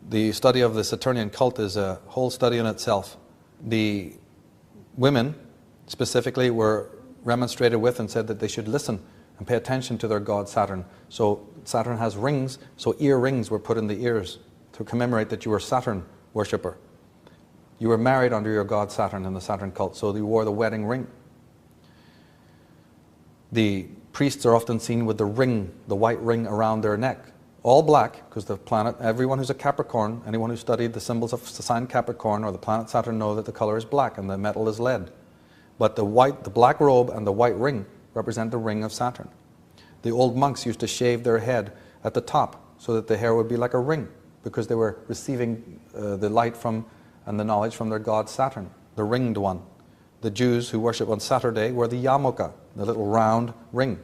The study of the Saturnian cult is a whole study in itself. The women specifically were remonstrated with and said that they should listen and pay attention to their god Saturn. So Saturn has rings, so ear rings were put in the ears to commemorate that you were Saturn worshipper. You were married under your god Saturn in the Saturn cult, so you wore the wedding ring. The priests are often seen with the ring, the white ring around their neck. All black, because the planet, everyone who's a Capricorn, anyone who studied the symbols of the sign Capricorn or the planet Saturn know that the color is black and the metal is lead. But the black robe and the white ring represent the ring of Saturn. The old monks used to shave their head at the top so that the hair would be like a ring, because they were receiving the light from and the knowledge from their god Saturn, the ringed one. The Jews who worship on Saturday wear the yarmulke, the little round ring.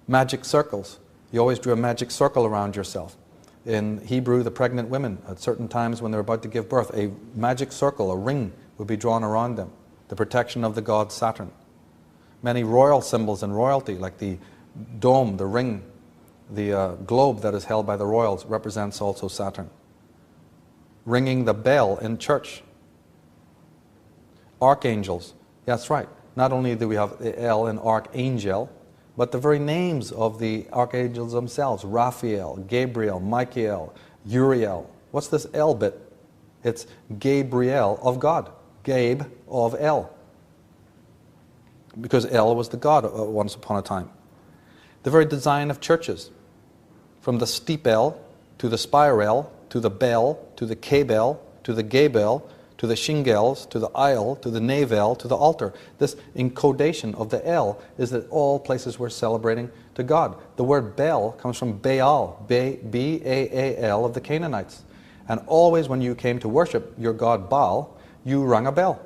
Magic circles. You always drew a magic circle around yourself. In Hebrew, the pregnant women, at certain times when they're about to give birth, a magic circle, a ring, would be drawn around them, the protection of the god Saturn. Many royal symbols in royalty, like the dome, the ring, the globe that is held by the royals, represents also Saturn. Ringing the bell in church. Archangels. That's right. Not only do we have the L in archangel, but the very names of the archangels themselves: Raphael, Gabriel, Michael, Uriel. What's this L bit? It's Gabriel of God. Gabe of El. Because El was the god once upon a time. The very design of churches, from the steeple to the spiral to the bell to the K-bell to the gay-bell to the shingles to the aisle to the navel to the altar. This encodation of the L is that all places were celebrating to God. The word bell comes from Baal, B-A-A-L, of the Canaanites. And always when you came to worship your god Baal, you rang a bell.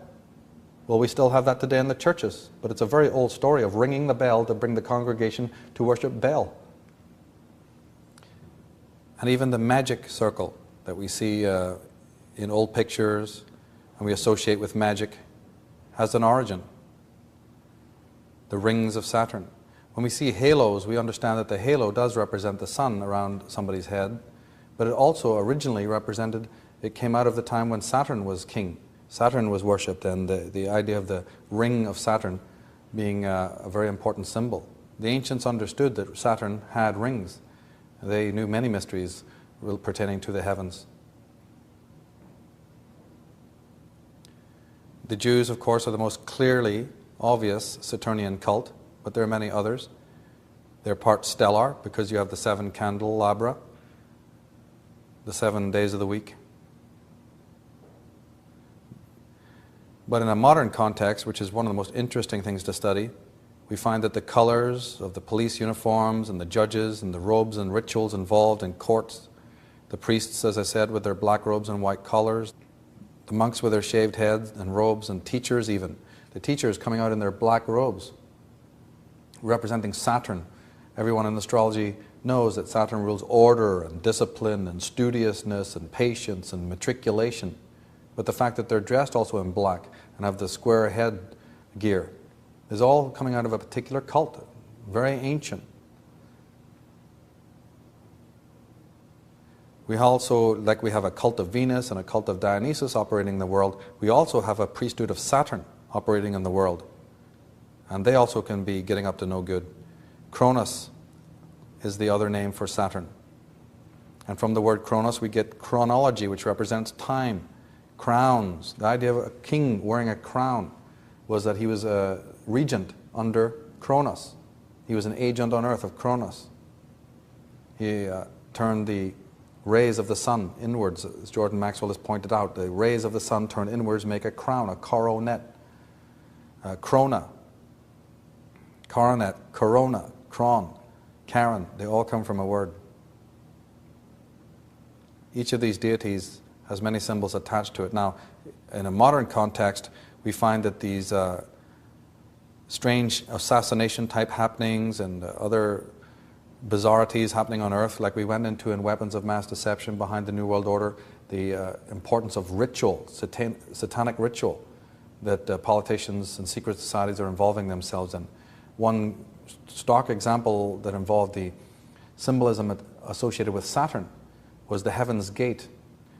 Well, we still have that today in the churches, but it's a very old story of ringing the bell to bring the congregation to worship Baal. And even the magic circle that we see in old pictures and we associate with magic has an origin. The rings of Saturn. When we see halos, we understand that the halo does represent the sun around somebody's head, but it also originally represented, it came out of the time when Saturn was king. Saturn was worshipped, and the idea of the ring of Saturn being a very important symbol. The ancients understood that Saturn had rings. They knew many mysteries pertaining to the heavens. The Jews, of course, are the most clearly obvious Saturnian cult, but there are many others. They're part stellar because you have the 7 candelabra, the 7 days of the week. But in a modern context, which is one of the most interesting things to study, we find that the colors of the police uniforms and the judges and the robes and rituals involved in courts, the priests, as I said, with their black robes and white collars, the monks with their shaved heads and robes, and teachers even. The teachers coming out in their black robes, representing Saturn. Everyone in astrology knows that Saturn rules order and discipline and studiousness and patience and matriculation. But the fact that they're dressed also in black and have the square head gear is all coming out of a particular cult, very ancient. We also, like we have a cult of Venus and a cult of Dionysus operating in the world, we also have a priesthood of Saturn operating in the world. And they also can be getting up to no good. Cronus is the other name for Saturn. And from the word Kronos we get chronology, which represents time. Crowns. The idea of a king wearing a crown was that he was a regent under Kronos. He was an agent on earth of Kronos. He turned the rays of the sun inwards, as Jordan Maxwell has pointed out. The rays of the sun turn inwards, make a crown, a coronet. Krona, coronet, corona, cron, Karen, they all come from a word. Each of these deities has many symbols attached to it. Now, in a modern context, we find that these strange assassination type happenings and other bizarrities happening on earth, like we went into in Weapons of Mass Deception behind the New World Order, the importance of ritual, satanic ritual that politicians and secret societies are involving themselves in. One stock example that involved the symbolism associated with Saturn was the Heaven's Gate.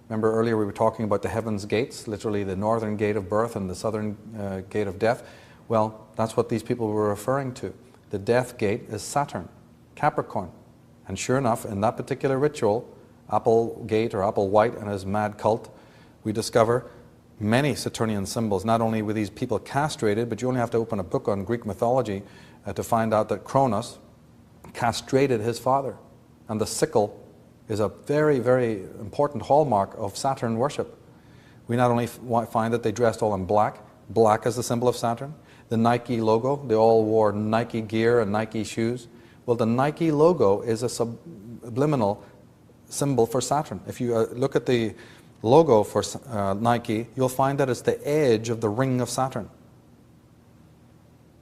Remember earlier we were talking about the Heaven's Gates, literally the northern gate of birth and the southern gate of death. Well, that's what these people were referring to. The death gate is Saturn, Capricorn. And sure enough, in that particular ritual, Applegate or Applewhite and his mad cult, we discover many Saturnian symbols. Not only were these people castrated, but you only have to open a book on Greek mythology to find out that Kronos castrated his father. And the sickle is a very, very important hallmark of Saturn worship. We not only find that they dressed all in black, black is the symbol of Saturn. The Nike logo, they all wore Nike gear and Nike shoes. Well, the Nike logo is a subliminal symbol for Saturn. If you look at the logo for Nike, you'll find that it's the edge of the ring of Saturn.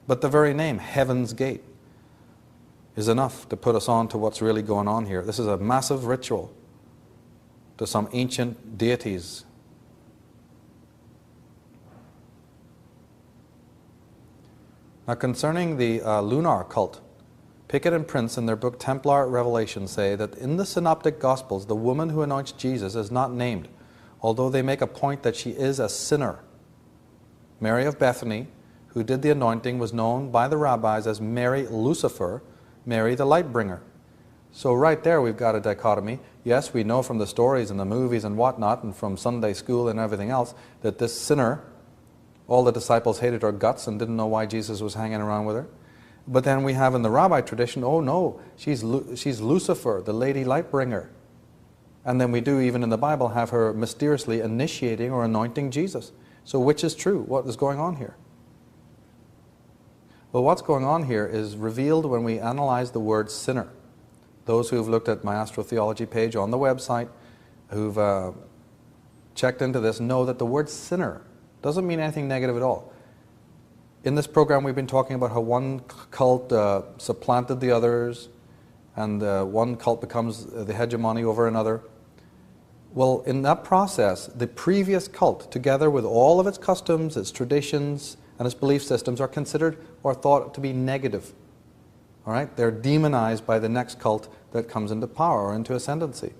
But the very name, Heaven's Gate, is enough to put us on to what's really going on here. This is a massive ritual to some ancient deities. Now concerning the lunar cult, Pickett and Prince in their book Templar Revelation say that in the Synoptic Gospels the woman who anoints Jesus is not named, although they make a point that she is a sinner. Mary of Bethany, who did the anointing, was known by the rabbis as Mary Lucifer, Mary the light bringer. So right there we've got a dichotomy. Yes, we know from the stories and the movies and whatnot and from Sunday school and everything else that this sinner, all the disciples hated her guts and didn't know why Jesus was hanging around with her. But then we have in the rabbi tradition, oh no, she's Lucifer, the lady light bringer. And then we do, even in the Bible, have her mysteriously initiating or anointing Jesus. So which is true? What is going on here? Well, what's going on here is revealed when we analyze the word sinner. Those who've looked at my Astro-Theology page on the website, who've checked into this, know that the word sinner doesn't mean anything negative at all. In this program we've been talking about how one cult supplanted the others, and one cult becomes the hegemony over another. Well, in that process, the previous cult, together with all of its customs, its traditions, and its belief systems, are considered or thought to be negative. All right? They're demonized by the next cult that comes into power or into ascendancy.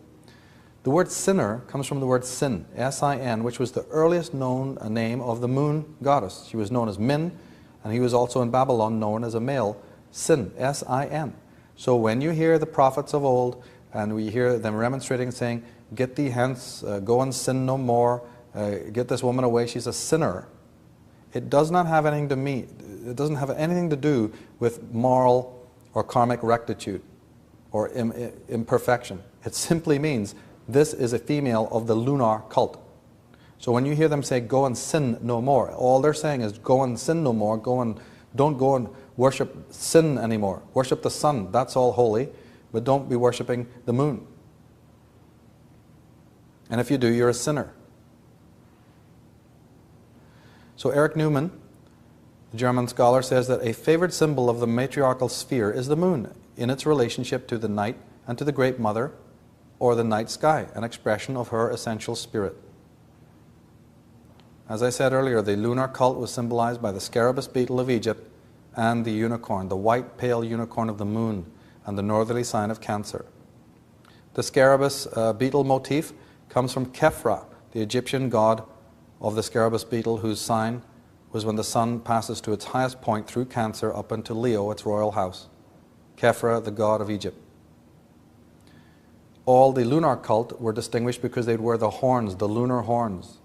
The word sinner comes from the word Sin, S-I-N, which was the earliest known name of the moon goddess. She was known as Min, and he was also in Babylon known as a male, Sin, S-I-N. So when you hear the prophets of old, and we hear them remonstrating, saying, get thee hence, go and sin no more, get this woman away, she's a sinner, it does not have anything It doesn't have anything to do with moral or karmic rectitude or imperfection. It simply means this is a female of the lunar cult. So when you hear them say, go and sin no more, all they're saying is, go and sin no more, don't go and worship sin anymore. Worship the sun, that's all holy, but don't be worshipping the moon. And if you do, you're a sinner. So Eric Newman, the German scholar, says that a favored symbol of the matriarchal sphere is the moon in its relationship to the night and to the Great Mother, or the night sky, an expression of her essential spirit. As I said earlier, the lunar cult was symbolized by the scarabus beetle of Egypt and the unicorn, the white pale unicorn of the moon and the northerly sign of Cancer. The scarabus beetle motif comes from Khepra, the Egyptian god of the scarabus beetle, whose sign was when the sun passes to its highest point through Cancer up into Leo, its royal house. Khepra, the god of Egypt. All the lunar cult were distinguished because they'd wear the horns, the lunar horns.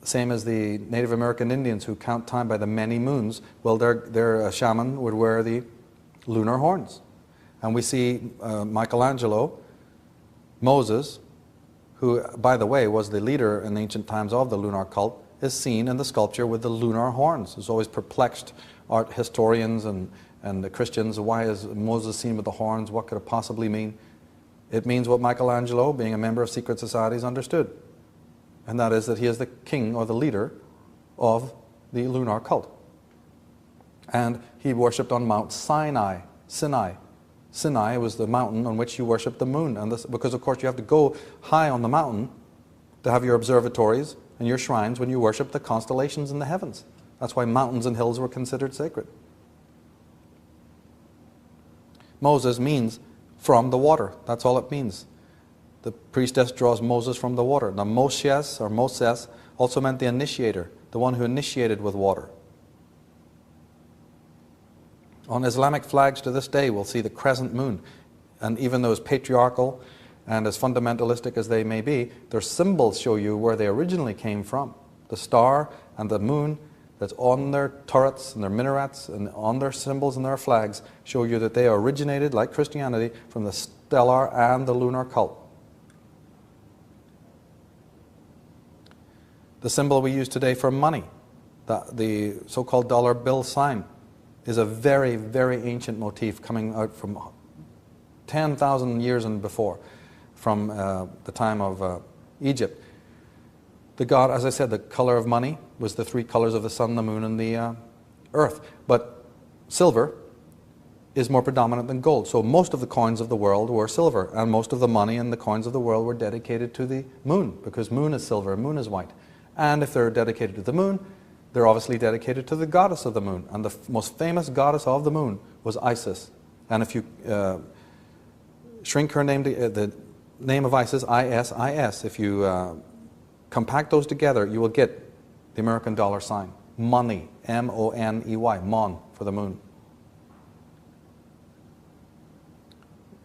Same as the Native American Indians who count time by the many moons. Well, their shaman would wear the lunar horns. And we see Michelangelo, Moses, who, by the way, was the leader in ancient times of the lunar cult, is seen in the sculpture with the lunar horns. It's always perplexed art historians and the Christians. Why is Moses seen with the horns? What could it possibly mean? It means what Michelangelo, being a member of secret societies, understood. And that is that he is the king or the leader of the lunar cult. And he worshipped on Mount Sinai. Sinai was the mountain on which you worship the moon. And this, because, of course, you have to go high on the mountain to have your observatories and your shrines when you worship the constellations in the heavens. That's why mountains and hills were considered sacred. Moses means from the water. That's all it means. The priestess draws Moses from the water. Now Moses or Moses also meant the initiator, the one who initiated with water. On Islamic flags to this day we'll see the crescent moon, and even though as patriarchal and as fundamentalistic as they may be, their symbols show you where they originally came from. The star and the moon that's on their turrets and their minarets and on their symbols and their flags show you that they originated, like Christianity, from the stellar and the lunar cult. The symbol we use today for money, the so-called dollar bill sign, is a very, very ancient motif coming out from 10,000 years and before, from the time of Egypt. The god, as I said, the color of money was the three colors of the sun, the moon, and the earth. But silver is more predominant than gold. So most of the coins of the world were silver, and most of the money and the coins of the world were dedicated to the moon, because moon is silver, moon is white. And if they're dedicated to the moon, they're obviously dedicated to the goddess of the moon. And the most famous goddess of the moon was Isis. And if you shrink her name to the name of Isis, I-S-I-S, if you compact those together, you will get the American dollar sign. Money, M-O-N-E-Y, Mon for the moon.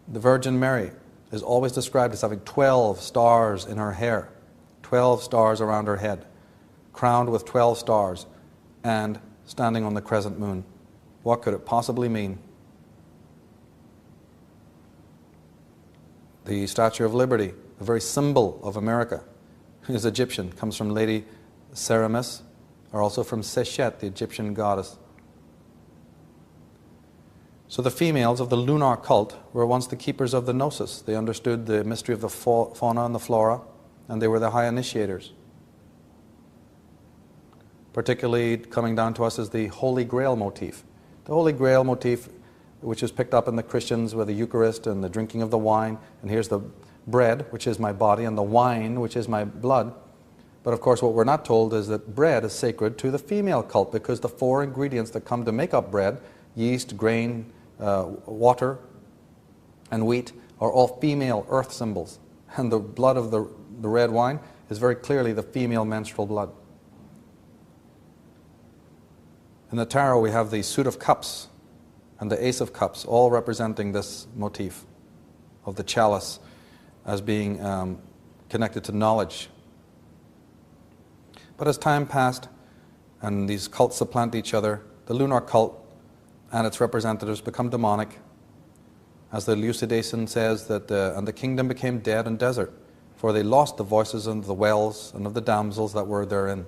The Virgin Mary is always described as having 12 stars in her hair, 12 stars around her head, crowned with 12 stars, and standing on the crescent moon. What could it possibly mean? The Statue of Liberty, the very symbol of America, is Egyptian, comes from Lady Semiramis, or also from Sechet, the Egyptian goddess. So the females of the lunar cult were once the keepers of the gnosis. They understood the mystery of the fauna and the flora, and they were the high initiators. Particularly coming down to us is the Holy Grail motif. The Holy Grail motif, which is picked up in the Christians with the Eucharist and the drinking of the wine, and here's the bread, which is my body, and the wine, which is my blood. But of course what we're not told is that bread is sacred to the female cult, because the four ingredients that come to make up bread, yeast, grain, water, and wheat, are all female earth symbols. And the blood of the red wine is very clearly the female menstrual blood. In the tarot we have the suit of cups and the ace of cups, all representing this motif of the chalice as being connected to knowledge. But as time passed, and these cults supplant each other. The lunar cult and its representatives become demonic. As the elucidation says, that and the kingdom became dead and desert, for they lost the voices of the wells and of the damsels that were therein.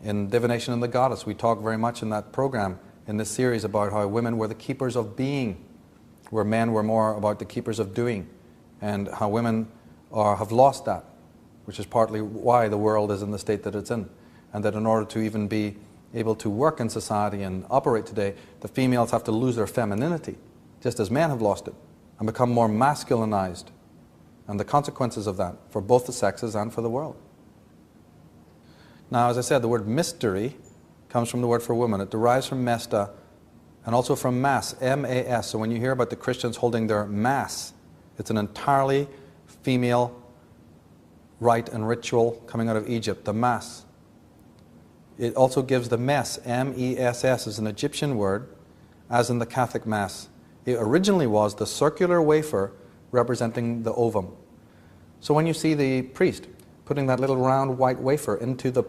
In Divination and the Goddess, we talk very much in that program, in this series, about how women were the keepers of being, where men were more about the keepers of doing, and how women have lost that, which is partly why the world is in the state that it's in. And that in order to even be able to work in society and operate today, the females have to lose their femininity, just as men have lost it, and become more masculinized, and the consequences of that for both the sexes and for the world. Now, as I said, the word mystery comes from the word for woman. It derives from mesta and also from mass, M-A-S. So when you hear about the Christians holding their mass, it's an entirely female rite and ritual coming out of Egypt, the mass. It also gives the mess, M-E-S-S, is an Egyptian word, as in the Catholic Mass. It originally was the circular wafer representing the ovum. So when you see the priest putting that little round white wafer into the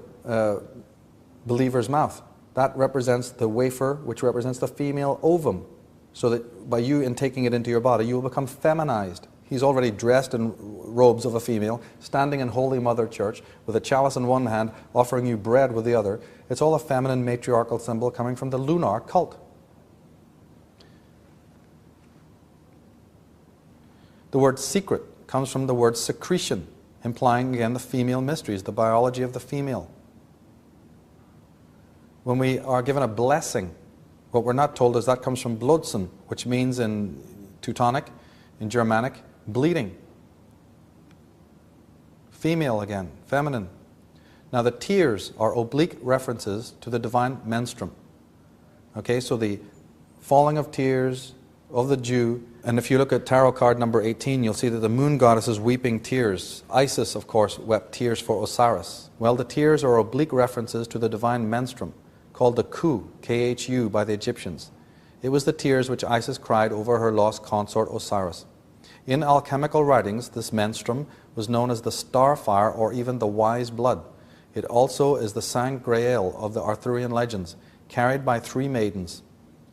believer's mouth, that represents the wafer which represents the female ovum. So that by you intaking it into your body, you will become feminized. He's already dressed in robes of a female, standing in Holy Mother Church with a chalice in one hand, offering you bread with the other. It's all a feminine matriarchal symbol coming from the lunar cult. The word secret comes from the word secretion, implying again the female mysteries, the biology of the female. When we are given a blessing, what we're not told is that comes from blodsen, which means in Teutonic, in Germanic, bleeding. Female again, feminine. Now the tears are oblique references to the divine menstruum. Okay, so the falling of tears of the Jew, and if you look at tarot card number 18, you'll see that the moon goddess is weeping tears. Isis, of course, wept tears for Osiris. Well, the tears are oblique references to the divine menstruum, called the Khu, K-H-U, by the Egyptians. It was the tears which Isis cried over her lost consort Osiris. In alchemical writings, this menstruum was known as the starfire or even the wise blood. It also is the Sang Graal of the Arthurian legends, carried by 3 maidens.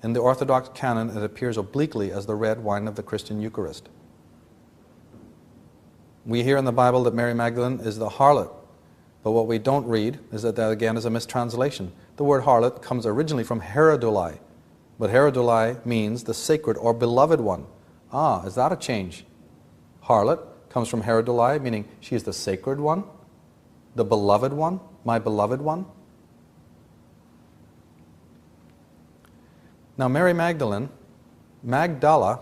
In the Orthodox canon, it appears obliquely as the red wine of the Christian Eucharist. We hear in the Bible that Mary Magdalene is the harlot, but what we don't read is that again is a mistranslation. The word harlot comes originally from Herodolai, but Herodolai means the sacred or beloved one. Ah, is that a change? Harlot comes from Herodolai, meaning she is the sacred one, the beloved one, my beloved one. Now Mary Magdalene, Magdala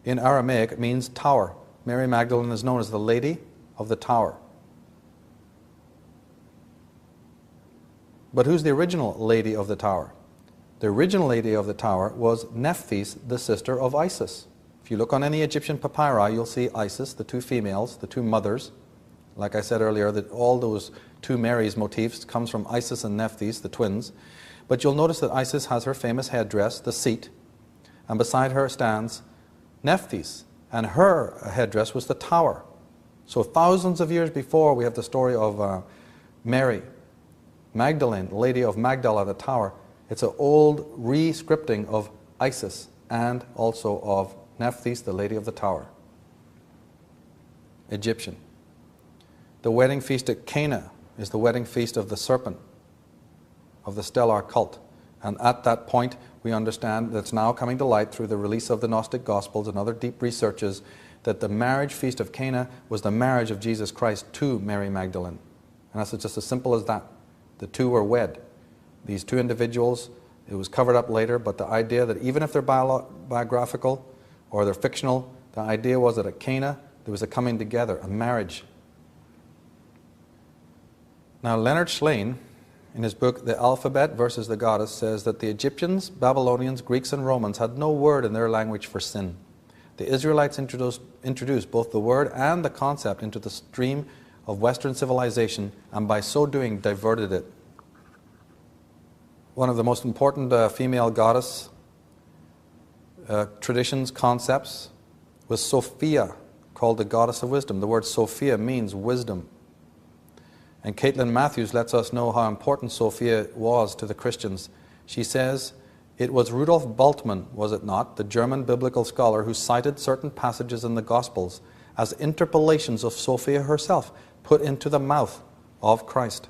in Aramaic means tower. Mary Magdalene is known as the Lady of the Tower. But who's the original Lady of the Tower? The original Lady of the Tower was Nephthys, the sister of Isis. If you look on any Egyptian papyri, you'll see Isis, the 2 females, the 2 mothers. Like I said earlier, that all those 2 Marys motifs comes from Isis and Nephthys, the twins. But you'll notice that Isis has her famous headdress, the seat, and beside her stands Nephthys, and her headdress was the tower. So thousands of years before, we have the story of Mary Magdalene, Lady of Magdala, the tower. It's an old re-scripting of Isis and also of Nephthys, the Lady of the Tower. Egyptian. The wedding feast at Cana is the wedding feast of the serpent, of the stellar cult. And at that point, we understand that's now coming to light through the release of the Gnostic Gospels and other deep researches that the marriage feast of Cana was the marriage of Jesus Christ to Mary Magdalene. And that's just as simple as that. The 2 were wed. These 2 individuals, it was covered up later, but the idea that even if they're biographical or they're fictional, the idea was that at Cana there was a coming together, a marriage. Now Leonard Shlain, in his book The Alphabet versus the Goddess, says that the Egyptians, Babylonians, Greeks and Romans had no word in their language for sin. The Israelites introduced both the word and the concept into the stream of Western civilization, and by so doing diverted it. One of the most important female goddess traditions, concepts, was Sophia, called the goddess of wisdom. The word Sophia means wisdom. And Caitlin Matthews lets us know how important Sophia was to the Christians. She says, "It was Rudolf Bultmann, was it not, the German biblical scholar who cited certain passages in the Gospels as interpolations of Sophia herself, put into the mouth of Christ."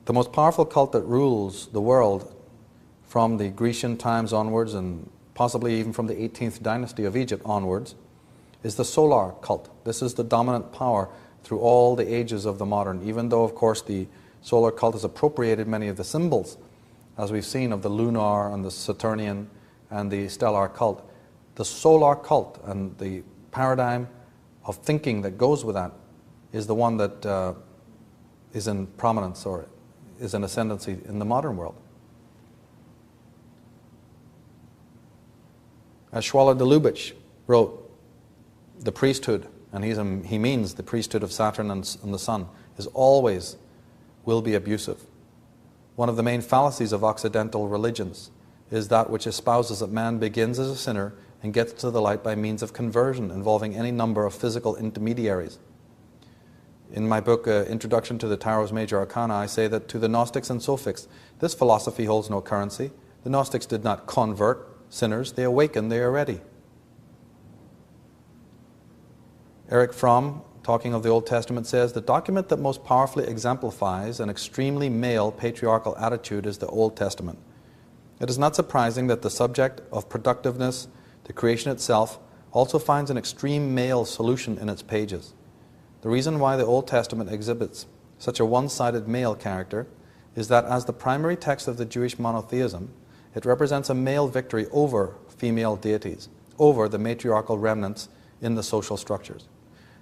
The most powerful cult that rules the world from the Grecian times onwards, and possibly even from the 18th dynasty of Egypt onwards, is the solar cult. This is the dominant power through all the ages of the modern, even though, of course, the solar cult has appropriated many of the symbols, as we've seen, of the lunar and the Saturnian and the stellar cult. The solar cult and the paradigm of thinking that goes with that is the one that is in prominence or is in ascendancy in the modern world. As Schwaller de Lubitsch wrote, the priesthood, and he means the priesthood of Saturn and the Sun, is always will be abusive. One of the main fallacies of Occidental religions is that which espouses that man begins as a sinner and gets to the light by means of conversion involving any number of physical intermediaries. In my book, Introduction to the Tarot's Major Arcana, I say that to the Gnostics and Sophists, this philosophy holds no currency. The Gnostics did not convert sinners, they awakened, they are ready. Erich Fromm, talking of the Old Testament, says, "The document that most powerfully exemplifies an extremely male patriarchal attitude is the Old Testament. It is not surprising that the subject of productiveness, the creation itself, also finds an extreme male solution in its pages. The reason why the Old Testament exhibits such a one-sided male character is that as the primary text of the Jewish monotheism, it represents a male victory over female deities, over the matriarchal remnants in the social structures.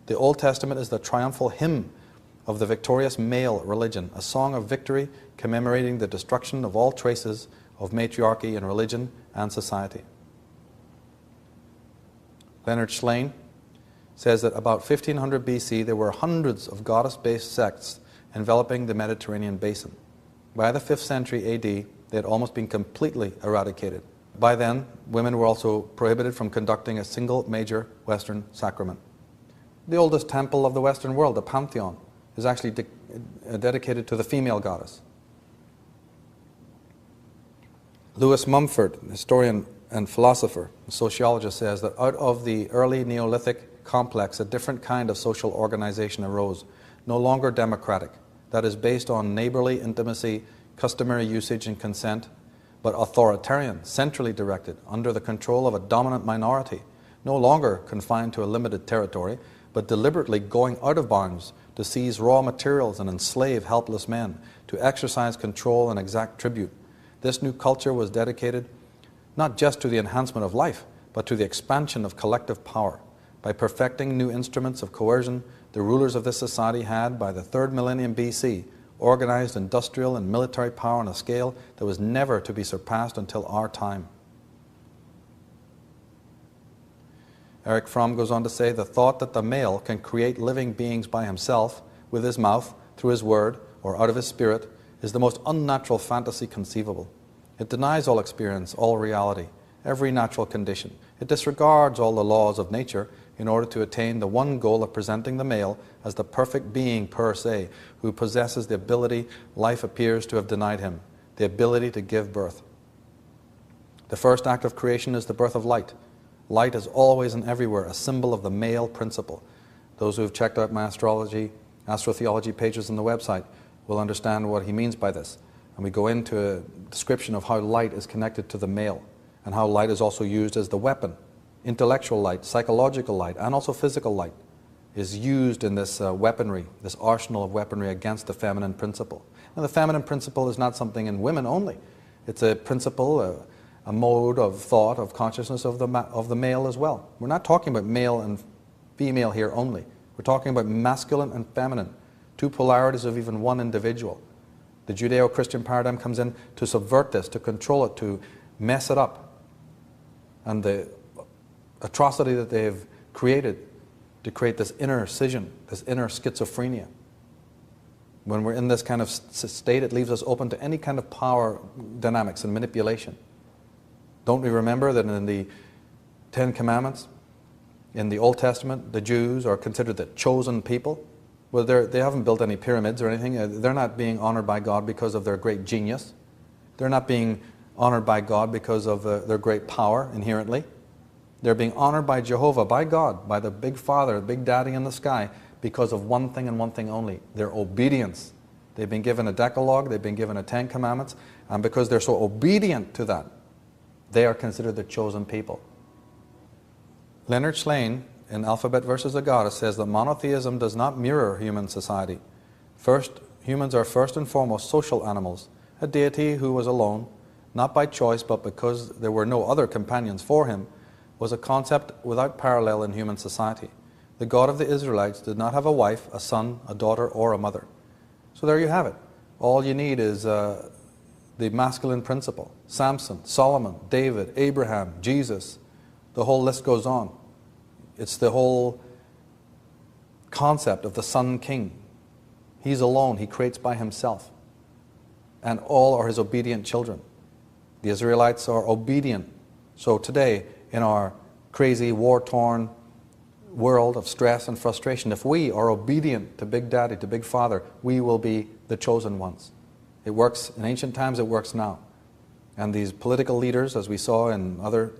The Old Testament is the triumphal hymn of the victorious male religion, a song of victory commemorating the destruction of all traces of matriarchy in religion and society." Leonard Schlein says that about 1500 BC there were hundreds of goddess-based sects enveloping the Mediterranean basin. By the 5th century AD, they had almost been completely eradicated. By then, women were also prohibited from conducting a single major Western sacrament. The oldest temple of the Western world, the Pantheon, is actually dedicated to the female goddess. Lewis Mumford, historian and philosopher, and sociologist, says that out of the early Neolithic complex, a different kind of social organization arose, no longer democratic, that is based on neighborly intimacy, customary usage and consent, but authoritarian, centrally directed, under the control of a dominant minority, no longer confined to a limited territory, but deliberately going out of bounds to seize raw materials and enslave helpless men, to exercise control and exact tribute. This new culture was dedicated not just to the enhancement of life, but to the expansion of collective power. By perfecting new instruments of coercion, the rulers of this society had, by the 3rd millennium BC, organized industrial and military power on a scale that was never to be surpassed until our time. Erich Fromm goes on to say, "The thought that the male can create living beings by himself, with his mouth, through his word, or out of his spirit, is the most unnatural fantasy conceivable. It denies all experience, all reality, every natural condition. It disregards all the laws of nature in order to attain the one goal of presenting the male as the perfect being per se, who possesses the ability life appears to have denied him, the ability to give birth. The first act of creation is the birth of light. Light is always and everywhere a symbol of the male principle. Those who have checked out my Astro-Theology pages on the website will understand what he means by this. And we go into a description of how light is connected to the male and how light is also used as the weapon. Intellectual light, psychological light, and also physical light is used in this weaponry, this arsenal of weaponry against the feminine principle. Now, the feminine principle is not something in women only. It's a principle, a mode of thought, of consciousness of the male as well. We're not talking about male and female here only. We're talking about masculine and feminine, two polarities of even one individual. The Judeo-Christian paradigm comes in to subvert this, to control it, to mess it up. And the atrocity that they've created to create this inner scission, this inner schizophrenia. When we're in this kind of state, it leaves us open to any kind of power dynamics and manipulation. Don't we remember that in the 10 Commandments, In the Old Testament, the Jews are considered the chosen people. Well, they haven't built any pyramids or anything. They're not being honored by God because of their great genius. They're not being honored by God because of their great power inherently. They're being honored by Jehovah, by God, by the big Father, the big Daddy in the sky, because of one thing and one thing only, their obedience. They've been given a Decalogue, they've been given a 10 Commandments, and because they're so obedient to that, they are considered the chosen people. Leonard Shlain, in Alphabet versus a Goddess, says that monotheism does not mirror human society. Humans are first and foremost social animals. A deity who was alone, not by choice but because there were no other companions for him, was a concept without parallel in human society. The God of the Israelites did not have a wife, a son, a daughter, or a mother. So there you have it. All you need is the masculine principle. Samson, Solomon, David, Abraham, Jesus, the whole list goes on. It's the whole concept of the Sun King. He's alone, he creates by himself. And all are his obedient children. The Israelites are obedient. So today, in our crazy, war-torn world of stress and frustration, if we are obedient to Big Daddy, to Big Father, we will be the chosen ones. It works in ancient times, it works now. And these political leaders, as we saw in other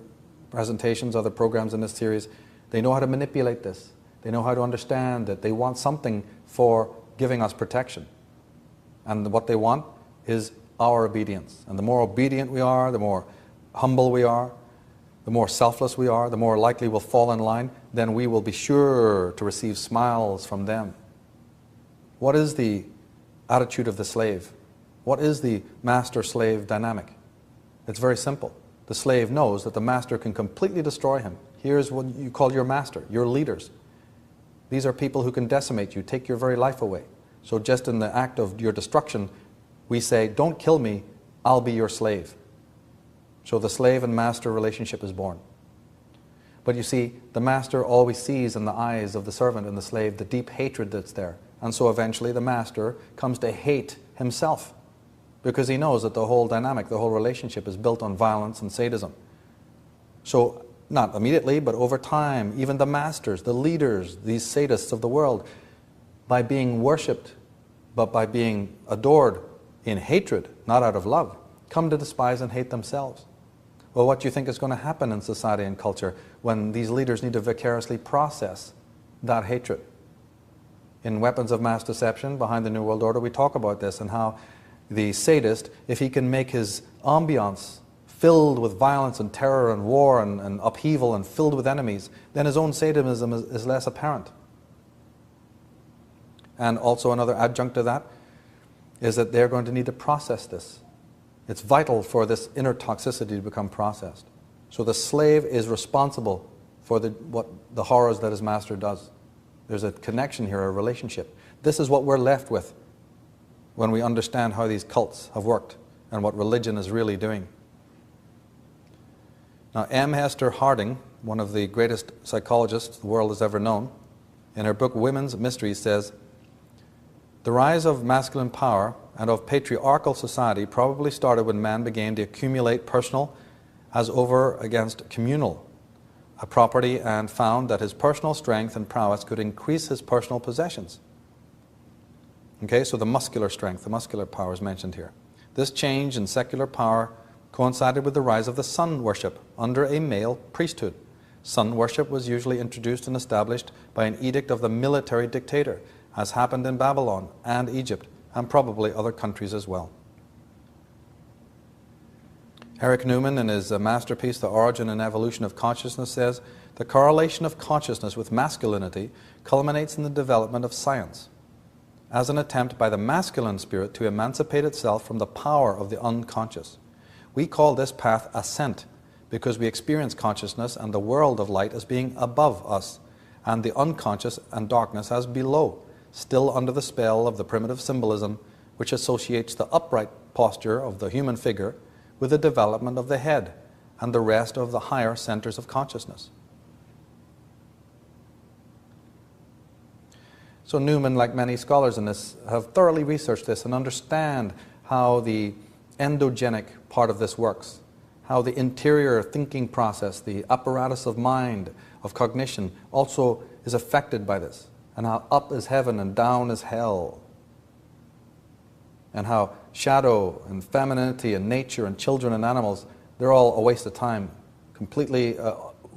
presentations, other programs in this series, they know how to manipulate this. They know how to understand that they want something for giving us protection. And what they want is our obedience. And the more obedient we are, the more humble we are, the more selfless we are, the more likely we'll fall in line, then we will be sure to receive smiles from them. What is the attitude of the slave? What is the master-slave dynamic? It's very simple. The slave knows that the master can completely destroy him. Here's what you call your master, your leaders. These are people who can decimate you, take your very life away. So just in the act of your destruction, we say, don't kill me, I'll be your slave. So the slave and master relationship is born. But you see, the master always sees in the eyes of the servant and the slave the deep hatred that's there. And so eventually the master comes to hate himself because he knows that the whole dynamic, the whole relationship is built on violence and sadism. So not immediately, but over time, even the masters, the leaders, these sadists of the world, by being worshipped, but by being adored in hatred, not out of love, come to despise and hate themselves. Well, what do you think is going to happen in society and culture when these leaders need to vicariously process that hatred? In Weapons of Mass Deception, Behind the New World Order, we talk about this and how the sadist, if he can make his ambiance filled with violence and terror and war and upheaval and filled with enemies, then his own sadism is less apparent. And also another adjunct to that is that they're going to need to process this. It's vital for this inner toxicity to become processed. So the slave is responsible for the horrors that his master does. There's a connection here, a relationship. This is what we're left with when we understand how these cults have worked and what religion is really doing. Now, M. Hester Harding, one of the greatest psychologists the world has ever known, in her book Women's Mysteries says, the rise of masculine power and of patriarchal society probably started when man began to accumulate personal as over against communal a property and found that his personal strength and prowess could increase his personal possessions. Okay, so the muscular strength, the muscular power is mentioned here. This change in secular power coincided with the rise of the sun worship under a male priesthood. Sun worship was usually introduced and established by an edict of the military dictator, as happened in Babylon and Egypt, and probably other countries as well. Eric Newman, in his masterpiece, The Origin and Evolution of Consciousness, says, the correlation of consciousness with masculinity culminates in the development of science, as an attempt by the masculine spirit to emancipate itself from the power of the unconscious. We call this path ascent, because we experience consciousness and the world of light as being above us, and the unconscious and darkness as below, still under the spell of the primitive symbolism which associates the upright posture of the human figure with the development of the head and the rest of the higher centers of consciousness. So Newman, like many scholars in this, have thoroughly researched this and understand how the endogenic part of this works, how the interior thinking process, the apparatus of mind, of cognition, also is affected by this, and how up is heaven and down is hell, and how shadow and femininity and nature and children and animals, they're all a waste of time, completely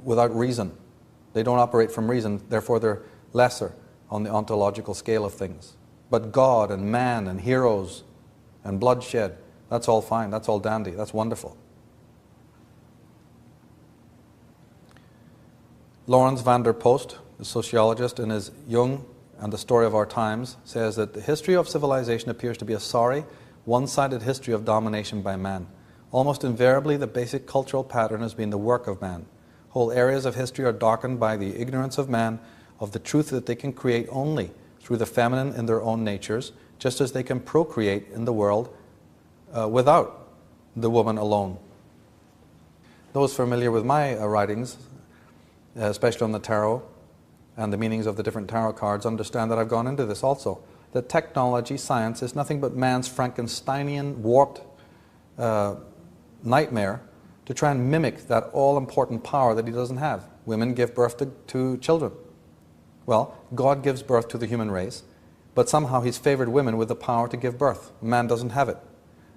without reason. They don't operate from reason, therefore they're lesser on the ontological scale of things. But God and man and heroes and bloodshed, that's all fine, that's all dandy, that's wonderful. Lawrence van der Post, the sociologist, in his Jung and the Story of Our Times, says that the history of civilization appears to be a sorry, one-sided history of domination by man. Almost invariably, the basic cultural pattern has been the work of man. Whole areas of history are darkened by the ignorance of man of the truth that they can create only through the feminine in their own natures, just as they can procreate in the world without the woman alone. Those familiar with my writings, especially on the tarot and the meanings of the different tarot cards, understand that I've gone into this also. That technology, science, is nothing but man's Frankensteinian, warped nightmare to try and mimic that all-important power that he doesn't have. Women give birth to children. Well, God gives birth to the human race, but somehow he's favored women with the power to give birth. Man doesn't have it.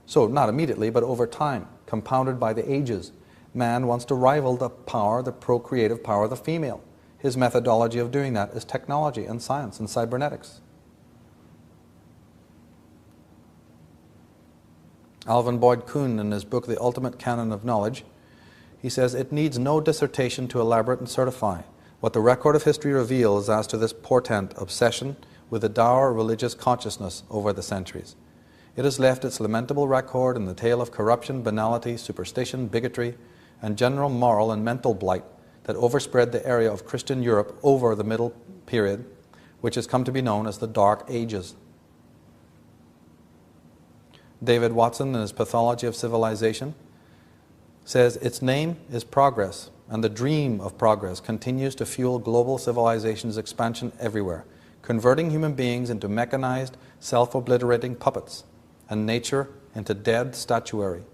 So, not immediately, but over time, compounded by the ages, man wants to rival the power, the procreative power of the female. His methodology of doing that is technology and science and cybernetics. Alvin Boyd Kuhn, in his book The Ultimate Canon of Knowledge, he says, "It needs no dissertation to elaborate and certify what the record of history reveals as to this portent obsession with the dour religious consciousness over the centuries. It has left its lamentable record in the tale of corruption, banality, superstition, bigotry, and general moral and mental blight that overspread the area of Christian Europe over the Middle Period, which has come to be known as the Dark Ages." David Watson, in his Pathology of Civilization, says, "Its name is progress, and the dream of progress continues to fuel global civilization's expansion everywhere, converting human beings into mechanized, self-obliterating puppets, and nature into dead statuary."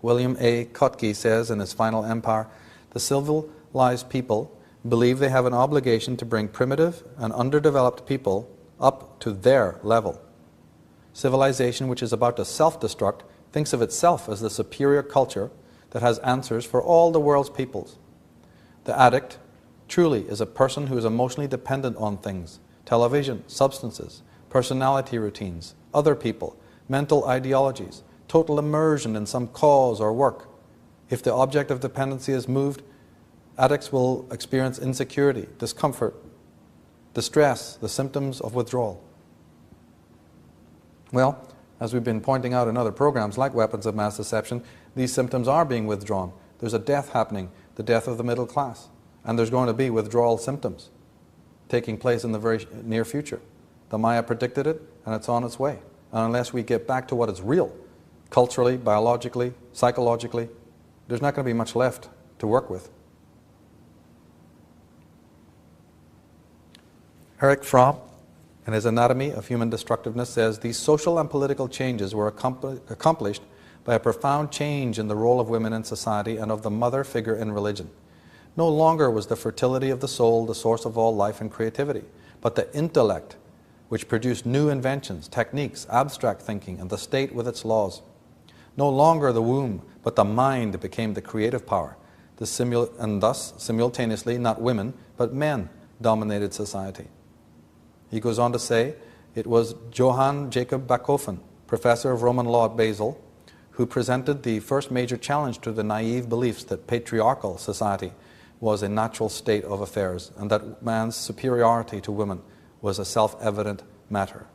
William A. Kotke says in his Final Empire, "The civilized people believe they have an obligation to bring primitive and underdeveloped people up to their level. Civilization, which is about to self-destruct, thinks of itself as the superior culture that has answers for all the world's peoples. The addict truly is a person who is emotionally dependent on things, television, substances, personality routines, other people, mental ideologies, total immersion in some cause or work. If the object of dependency is moved, addicts will experience insecurity, discomfort, distress, the symptoms of withdrawal." Well, as we've been pointing out in other programs like Weapons of Mass Deception, these symptoms are being withdrawn. There's a death happening, the death of the middle class, and there's going to be withdrawal symptoms taking place in the very near future. The Maya predicted it, and it's on its way. And unless we get back to what is real, culturally, biologically, psychologically, there's not going to be much left to work with. Erich Fromm, in his Anatomy of Human Destructiveness, says, "These social and political changes were accomplished by a profound change in the role of women in society and of the mother figure in religion. No longer was the fertility of the soul the source of all life and creativity, but the intellect which produced new inventions, techniques, abstract thinking, and the state with its laws. No longer the womb, but the mind became the creative power, and thus, simultaneously, not women, but men dominated society." He goes on to say, it was Johann Jacob Bachofen, professor of Roman law at Basel, who presented the first major challenge to the naive beliefs that patriarchal society was a natural state of affairs and that man's superiority to women was a self-evident matter.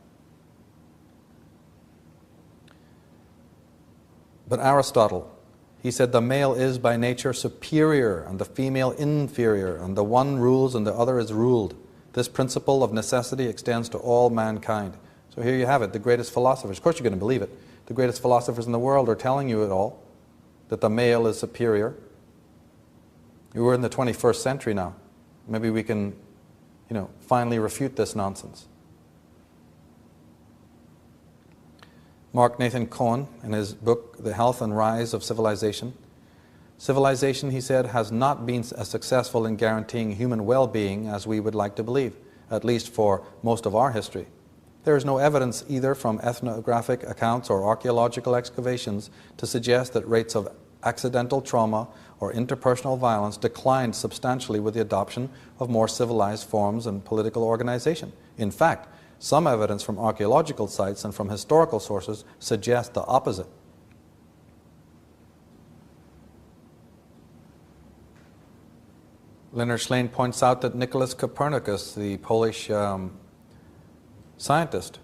But Aristotle, he said the male is by nature superior and the female inferior, and the one rules and the other is ruled. This principle of necessity extends to all mankind. So here you have it, the greatest philosophers. Of course you're going to believe it. The greatest philosophers in the world are telling you it all, that the male is superior. We're in the 21st century now. Maybe we can, finally refute this nonsense. Mark Nathan Cohen, in his book, The Health and Rise of Civilization, civilization, he said, has not been as successful in guaranteeing human well-being as we would like to believe, at least for most of our history. There is no evidence either from ethnographic accounts or archaeological excavations to suggest that rates of accidental trauma or interpersonal violence declined substantially with the adoption of more civilized forms and political organization. In fact, some evidence from archaeological sites and from historical sources suggests the opposite. Leonard Schlein points out that Nicholas Copernicus, the Polish scientist,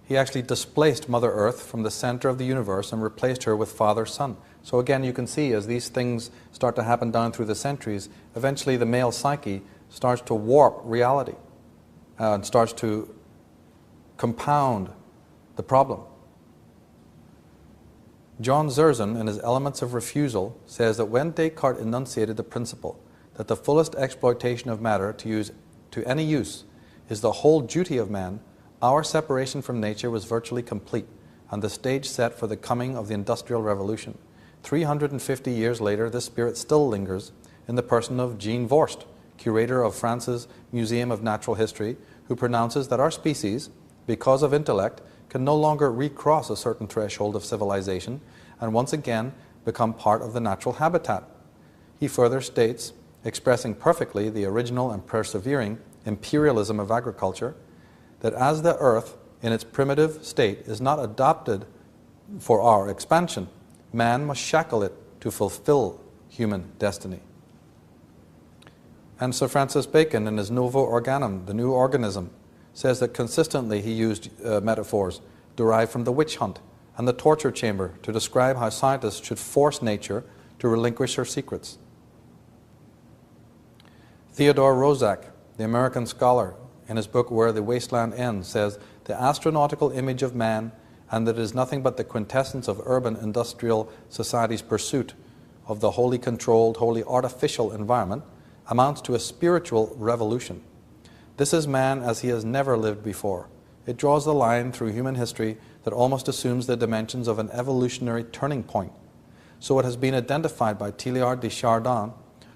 he actually displaced Mother Earth from the center of the universe and replaced her with Father Sun. So again, you can see as these things start to happen down through the centuries, eventually the male psyche starts to warp reality and starts to compound the problem. John Zerzan, in his Elements of Refusal, says that when Descartes enunciated the principle that the fullest exploitation of matter to any use is the whole duty of man, our separation from nature was virtually complete, and the stage set for the coming of the Industrial Revolution. 350 years later, this spirit still lingers in the person of Jean Vorst, curator of France's Museum of Natural History, who pronounces that our species, because of intellect, can no longer recross a certain threshold of civilization and once again become part of the natural habitat. He further states, expressing perfectly the original and persevering imperialism of agriculture, that as the earth in its primitive state is not adopted for our expansion, man must shackle it to fulfill human destiny. And Sir Francis Bacon, in his Novo Organum, the new organism, says that consistently he used metaphors derived from the witch hunt and the torture chamber to describe how scientists should force nature to relinquish her secrets. Theodore Roszak, the American scholar, in his book Where the Wasteland Ends, says the astronautical image of man, and that it is nothing but the quintessence of urban industrial society's pursuit of the wholly controlled, wholly artificial environment, amounts to a spiritual revolution. This is man as he has never lived before. It draws the line through human history that almost assumes the dimensions of an evolutionary turning point. So it has been identified by Teilhard de Chardin,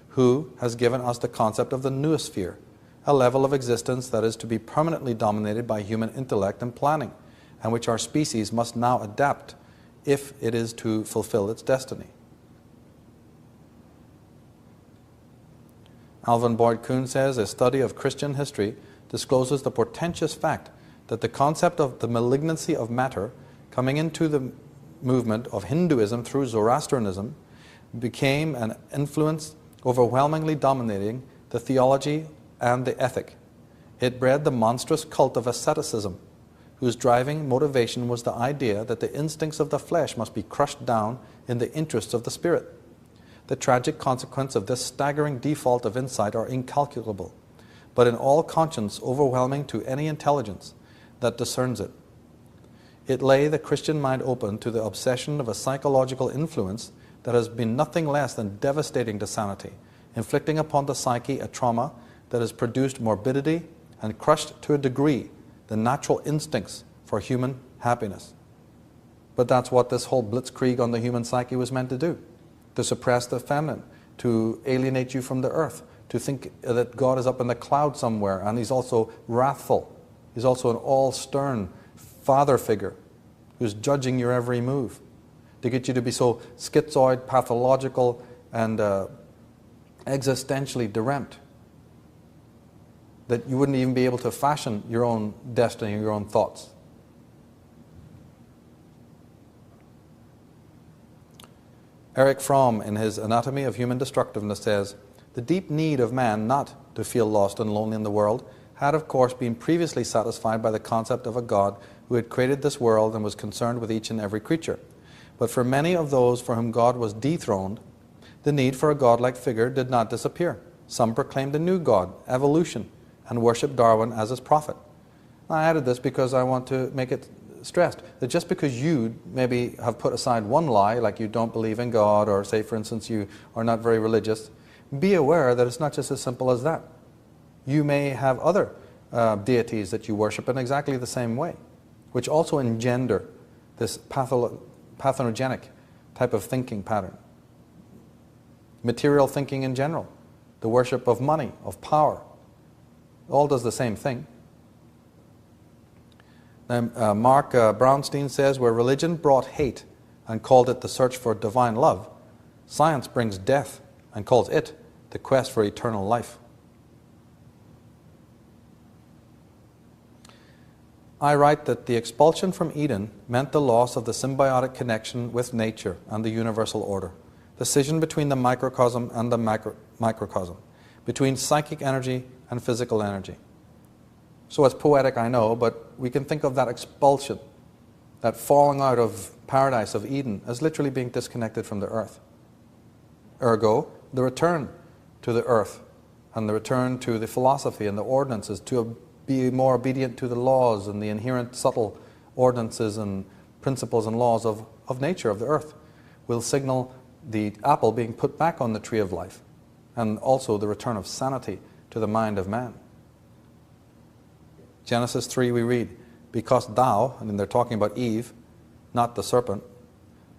who has given us the concept of the noosphere, a level of existence that is to be permanently dominated by human intellect and planning, and which our species must now adapt if it is to fulfill its destiny. Alvin Boyd Kuhn says, a study of Christian history discloses the portentous fact that the concept of the malignancy of matter coming into the movement of Hinduism through Zoroastrianism became an influence overwhelmingly dominating the theology and the ethic. It bred the monstrous cult of asceticism, whose driving motivation was the idea that the instincts of the flesh must be crushed down in the interests of the spirit. The tragic consequence of this staggering default of insight are incalculable, but in all conscience overwhelming to any intelligence that discerns it. It lay the Christian mind open to the obsession of a psychological influence that has been nothing less than devastating to sanity, inflicting upon the psyche a trauma that has produced morbidity and crushed to a degree the natural instincts for human happiness. But that's what this whole blitzkrieg on the human psyche was meant to do, to suppress the feminine, to alienate you from the earth, to think that God is up in the cloud somewhere and he's also wrathful. He's also an all-stern father figure who's judging your every move, to get you to be so schizoid, pathological, and existentially deranged that you wouldn't even be able to fashion your own destiny or your own thoughts. Erich Fromm, in his Anatomy of Human Destructiveness, says, the deep need of man not to feel lost and lonely in the world had, of course, been previously satisfied by the concept of a God who had created this world and was concerned with each and every creature. But for many of those for whom God was dethroned, the need for a godlike figure did not disappear. Some proclaimed a new God, evolution, and worshipped Darwin as his prophet. I added this because I want to make it stressed that just because you maybe have put aside one lie, like you don't believe in God, or say, for instance, you are not very religious, be aware that it's not just as simple as that. You may have other deities that you worship in exactly the same way, which also engender this pathogenic type of thinking pattern. Material thinking in general, the worship of money, of power, all does the same thing. Now, Mark Brownstein says, where religion brought hate and called it the search for divine love, science brings death and calls it the quest for eternal life. I write that the expulsion from Eden meant the loss of the symbiotic connection with nature and the universal order, the scission between the microcosm and the microcosm, between psychic energy and physical energy. So it's poetic, I know, but we can think of that expulsion, that falling out of paradise, of Eden, as literally being disconnected from the earth. Ergo, the return to the earth and the return to the philosophy and the ordinances, to be more obedient to the laws and the inherent subtle ordinances and principles and laws of nature, of the earth, will signal the apple being put back on the tree of life, and also the return of sanity to the mind of man. Genesis 3 we read, because thou, and they're talking about Eve, not the serpent,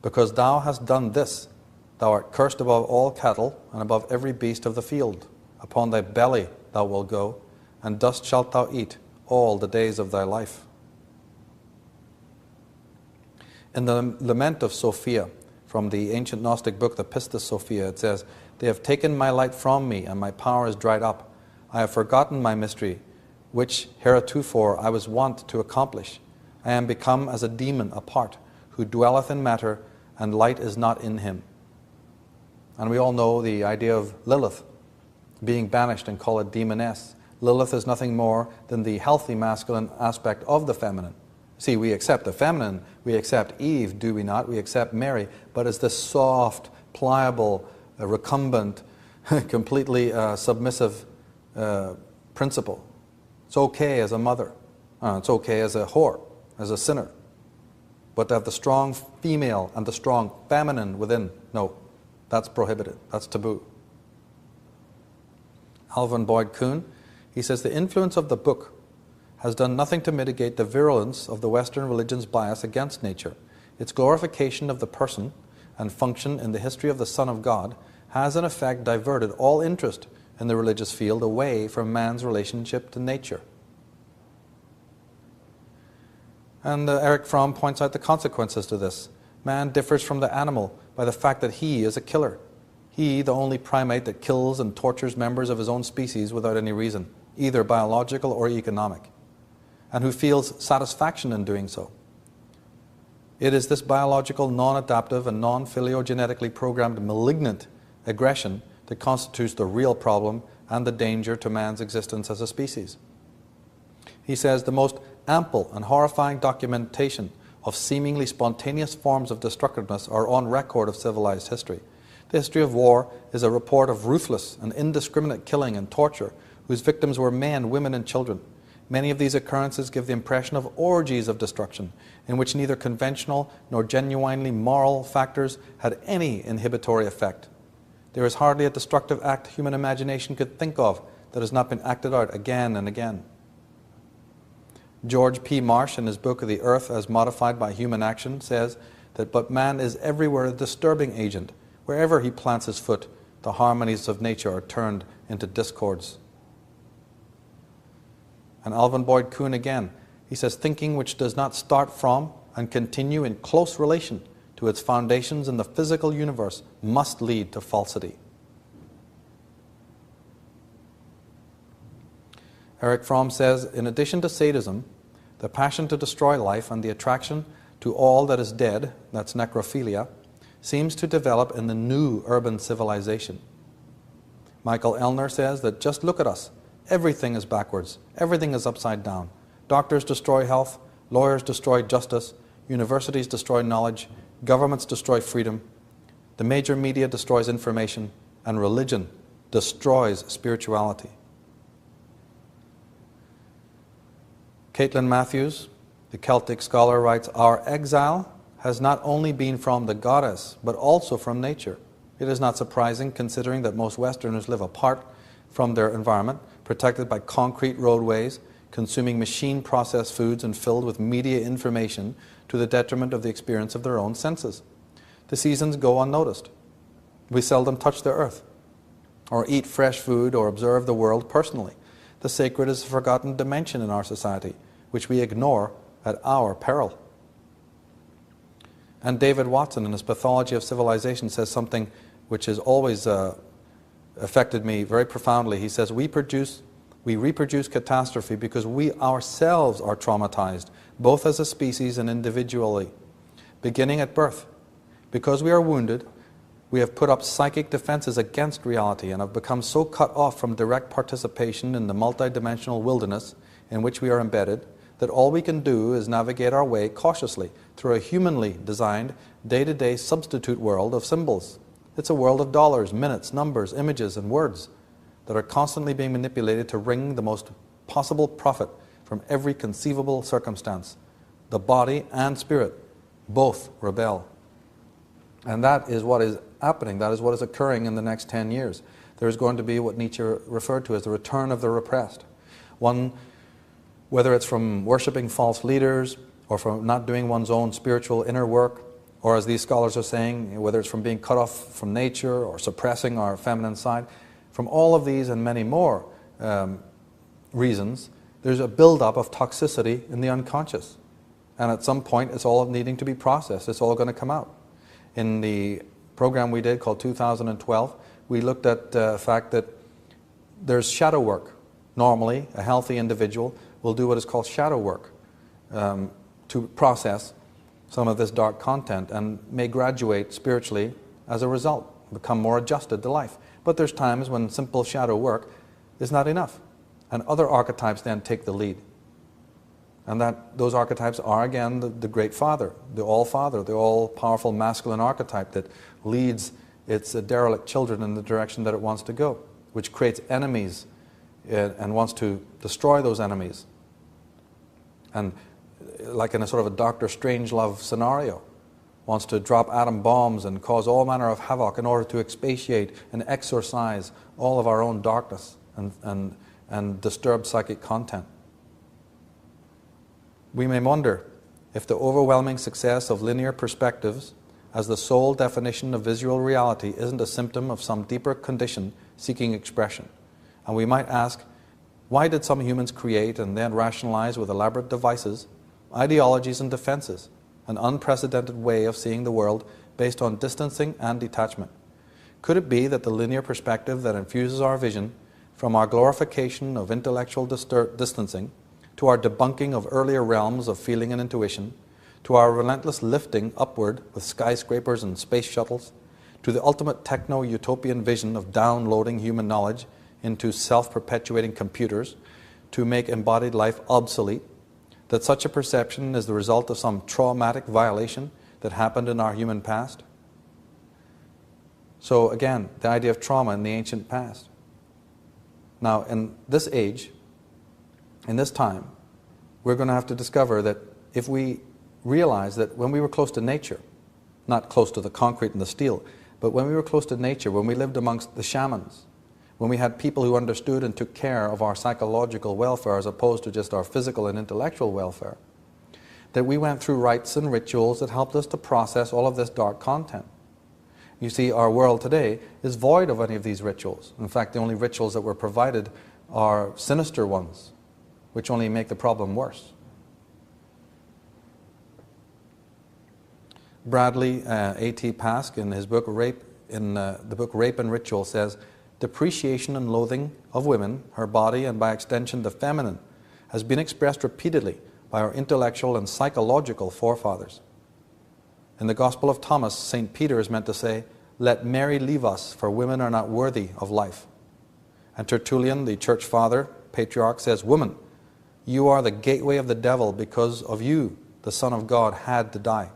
because thou hast done this, thou art cursed above all cattle and above every beast of the field. Upon thy belly thou wilt go, and dust shalt thou eat all the days of thy life. In the lament of Sophia, from the ancient Gnostic book, the Pistis Sophia, it says, they have taken my light from me, and my power is dried up. I have forgotten my mystery, which heretofore I was wont to accomplish. I am become as a demon apart, who dwelleth in matter, and light is not in him. And we all know the idea of Lilith being banished and called a demoness. Lilith is nothing more than the healthy masculine aspect of the feminine. See, we accept the feminine, we accept Eve, do we not? We accept Mary, but it's this soft, pliable, recumbent, completely submissive principle. It's okay as a mother. It's okay as a whore, as a sinner. But to have the strong female and the strong feminine within, no, that's prohibited. That's taboo. Alvin Boyd Kuhn, he says, the influence of the book has done nothing to mitigate the virulence of the Western religion's bias against nature. Its glorification of the person and function in the history of the Son of God has in effect diverted all interest in the religious field away from man's relationship to nature. And Erich Fromm points out the consequences to this. Man differs from the animal by the fact that he is a killer. He, the only primate that kills and tortures members of his own species without any reason, either biological or economic, and who feels satisfaction in doing so. It is this biological, non-adaptive and non-phylogenetically programmed malignant aggression that constitutes the real problem and the danger to man's existence as a species. He says the most ample and horrifying documentation of seemingly spontaneous forms of destructiveness are on record of civilized history. The history of war is a report of ruthless and indiscriminate killing and torture whose victims were men, women, and children. Many of these occurrences give the impression of orgies of destruction, in which neither conventional nor genuinely moral factors had any inhibitory effect. There is hardly a destructive act human imagination could think of that has not been acted out again and again. George P. Marsh, in his book The Earth as Modified by Human Action, says that but man is everywhere a disturbing agent. Wherever he plants his foot, the harmonies of nature are turned into discords. And Alvin Boyd Kuhn again, he says, thinking which does not start from and continue in close relation to its foundations in the physical universe must lead to falsity. Erich Fromm says, in addition to sadism, the passion to destroy life and the attraction to all that is dead, that's necrophilia, seems to develop in the new urban civilization. Michael Elner says that just look at us. Everything is backwards. Everything is upside down. Doctors destroy health. Lawyers destroy justice. Universities destroy knowledge. Governments destroy freedom. The major media destroys information. And religion destroys spirituality. Caitlin Matthews, the Celtic scholar, writes, our exile has not only been from the goddess, but also from nature. It is not surprising, considering that most Westerners live apart from their environment, protected by concrete roadways, consuming machine-processed foods and filled with media information to the detriment of the experience of their own senses. The seasons go unnoticed. We seldom touch the earth, or eat fresh food, or observe the world personally. The sacred is a forgotten dimension in our society, which we ignore at our peril. And David Watson, in his Pathology of Civilization, says something which has always affected me very profoundly. He says, we reproduce catastrophe because we ourselves are traumatized, both as a species and individually, beginning at birth. Because we are wounded, we have put up psychic defenses against reality and have become so cut off from direct participation in the multidimensional wilderness in which we are embedded that all we can do is navigate our way cautiously through a humanly designed, day-to-day substitute world of symbols. It's a world of dollars, minutes, numbers, images, and words that are constantly being manipulated to wring the most possible profit from every conceivable circumstance. The body and spirit both rebel. And that is what is happening. That is what is occurring in the next 10 years. There is going to be what Nietzsche referred to as the return of the repressed. One, whether it's from worshipping false leaders or from not doing one's own spiritual inner work, or as these scholars are saying, whether it's from being cut off from nature or suppressing our feminine side, from all of these and many more reasons, there's a build-up of toxicity in the unconscious. And at some point, it's all needing to be processed. It's all going to come out. In the program we did called 2012, we looked at the fact that there's shadow work. Normally, a healthy individual will do what is called shadow work to process some of this dark content and may graduate spiritually as a result, become more adjusted to life. But there's times when simple shadow work is not enough, and other archetypes then take the lead. And those archetypes are, again, the Great Father, the all-powerful masculine archetype that leads its derelict children in the direction that it wants to go, which creates enemies and wants to destroy those enemies. And like in a sort of a Dr. Strangelove scenario, wants to drop atom bombs and cause all manner of havoc in order to expatiate and exorcise all of our own darkness and disturb psychic content. We may wonder if the overwhelming success of linear perspectives as the sole definition of visual reality isn't a symptom of some deeper condition seeking expression. And we might ask, why did some humans create and then rationalize with elaborate devices, ideologies and defenses, an unprecedented way of seeing the world based on distancing and detachment? Could it be that the linear perspective that infuses our vision from our glorification of intellectual distancing to our debunking of earlier realms of feeling and intuition, to our relentless lifting upward with skyscrapers and space shuttles, to the ultimate techno-utopian vision of downloading human knowledge into self-perpetuating computers to make embodied life obsolete, that such a perception is the result of some traumatic violation that happened in our human past? So again, the idea of trauma in the ancient past. Now, in this age, in this time, we're going to have to discover that if we realize that when we were close to nature, not close to the concrete and the steel, but when we were close to nature, when we lived amongst the shamans, when we had people who understood and took care of our psychological welfare as opposed to just our physical and intellectual welfare, that we went through rites and rituals that helped us to process all of this dark content. You see, our world today is void of any of these rituals. In fact, the only rituals that were provided are sinister ones, which only make the problem worse. Bradley A.T. Pask, in his book Rape, the book Rape and Ritual, says, depreciation and loathing of women, her body, and by extension the feminine, has been expressed repeatedly by our intellectual and psychological forefathers. In the Gospel of Thomas, St. Peter is meant to say, let Mary leave us, for women are not worthy of life. And Tertullian, the church father, patriarch, says, woman, you are the gateway of the devil, because of you the Son of God had to die.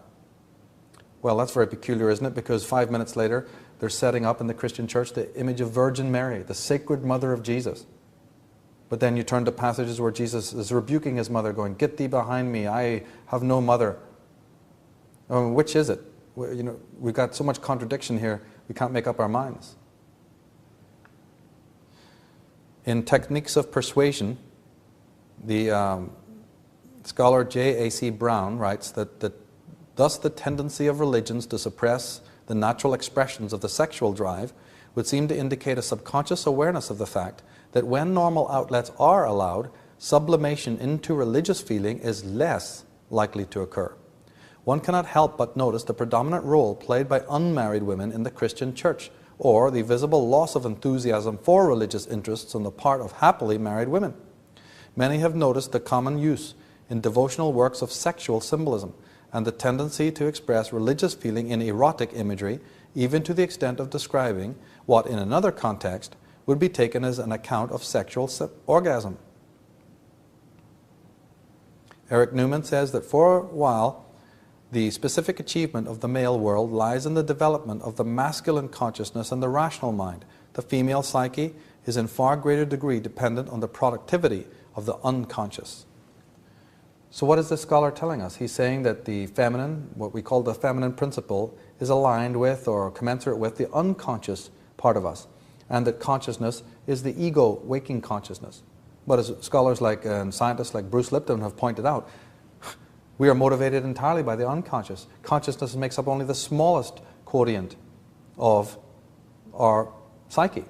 Well, that's very peculiar, isn't it? Because 5 minutes later, they're setting up in the Christian church the image of Virgin Mary, the sacred mother of Jesus. But then you turn to passages where Jesus is rebuking his mother, going, get thee behind me, I have no mother. Which is it? We've got so much contradiction here, we can't make up our minds. In Techniques of Persuasion, The scholar J.A.C. Brown writes that thus the tendency of religions to suppress the natural expressions of the sexual drive would seem to indicate a subconscious awareness of the fact that when normal outlets are allowed, sublimation into religious feeling is less likely to occur. One cannot help but notice the predominant role played by unmarried women in the Christian church, or the visible loss of enthusiasm for religious interests on the part of happily married women. Many have noticed the common use in devotional works of sexual symbolism and the tendency to express religious feeling in erotic imagery, even to the extent of describing what in another context would be taken as an account of sexual orgasm. Eric Newman says that for a while, the specific achievement of the male world lies in the development of the masculine consciousness and the rational mind. The female psyche is in far greater degree dependent on the productivity of the unconscious. So what is this scholar telling us? He's saying that the feminine, what we call the feminine principle, is aligned with or commensurate with the unconscious part of us, and that consciousness is the ego waking consciousness. But as scholars like and scientists like Bruce Lipton have pointed out, we are motivated entirely by the unconscious. Consciousness makes up only the smallest quotient of our psyche.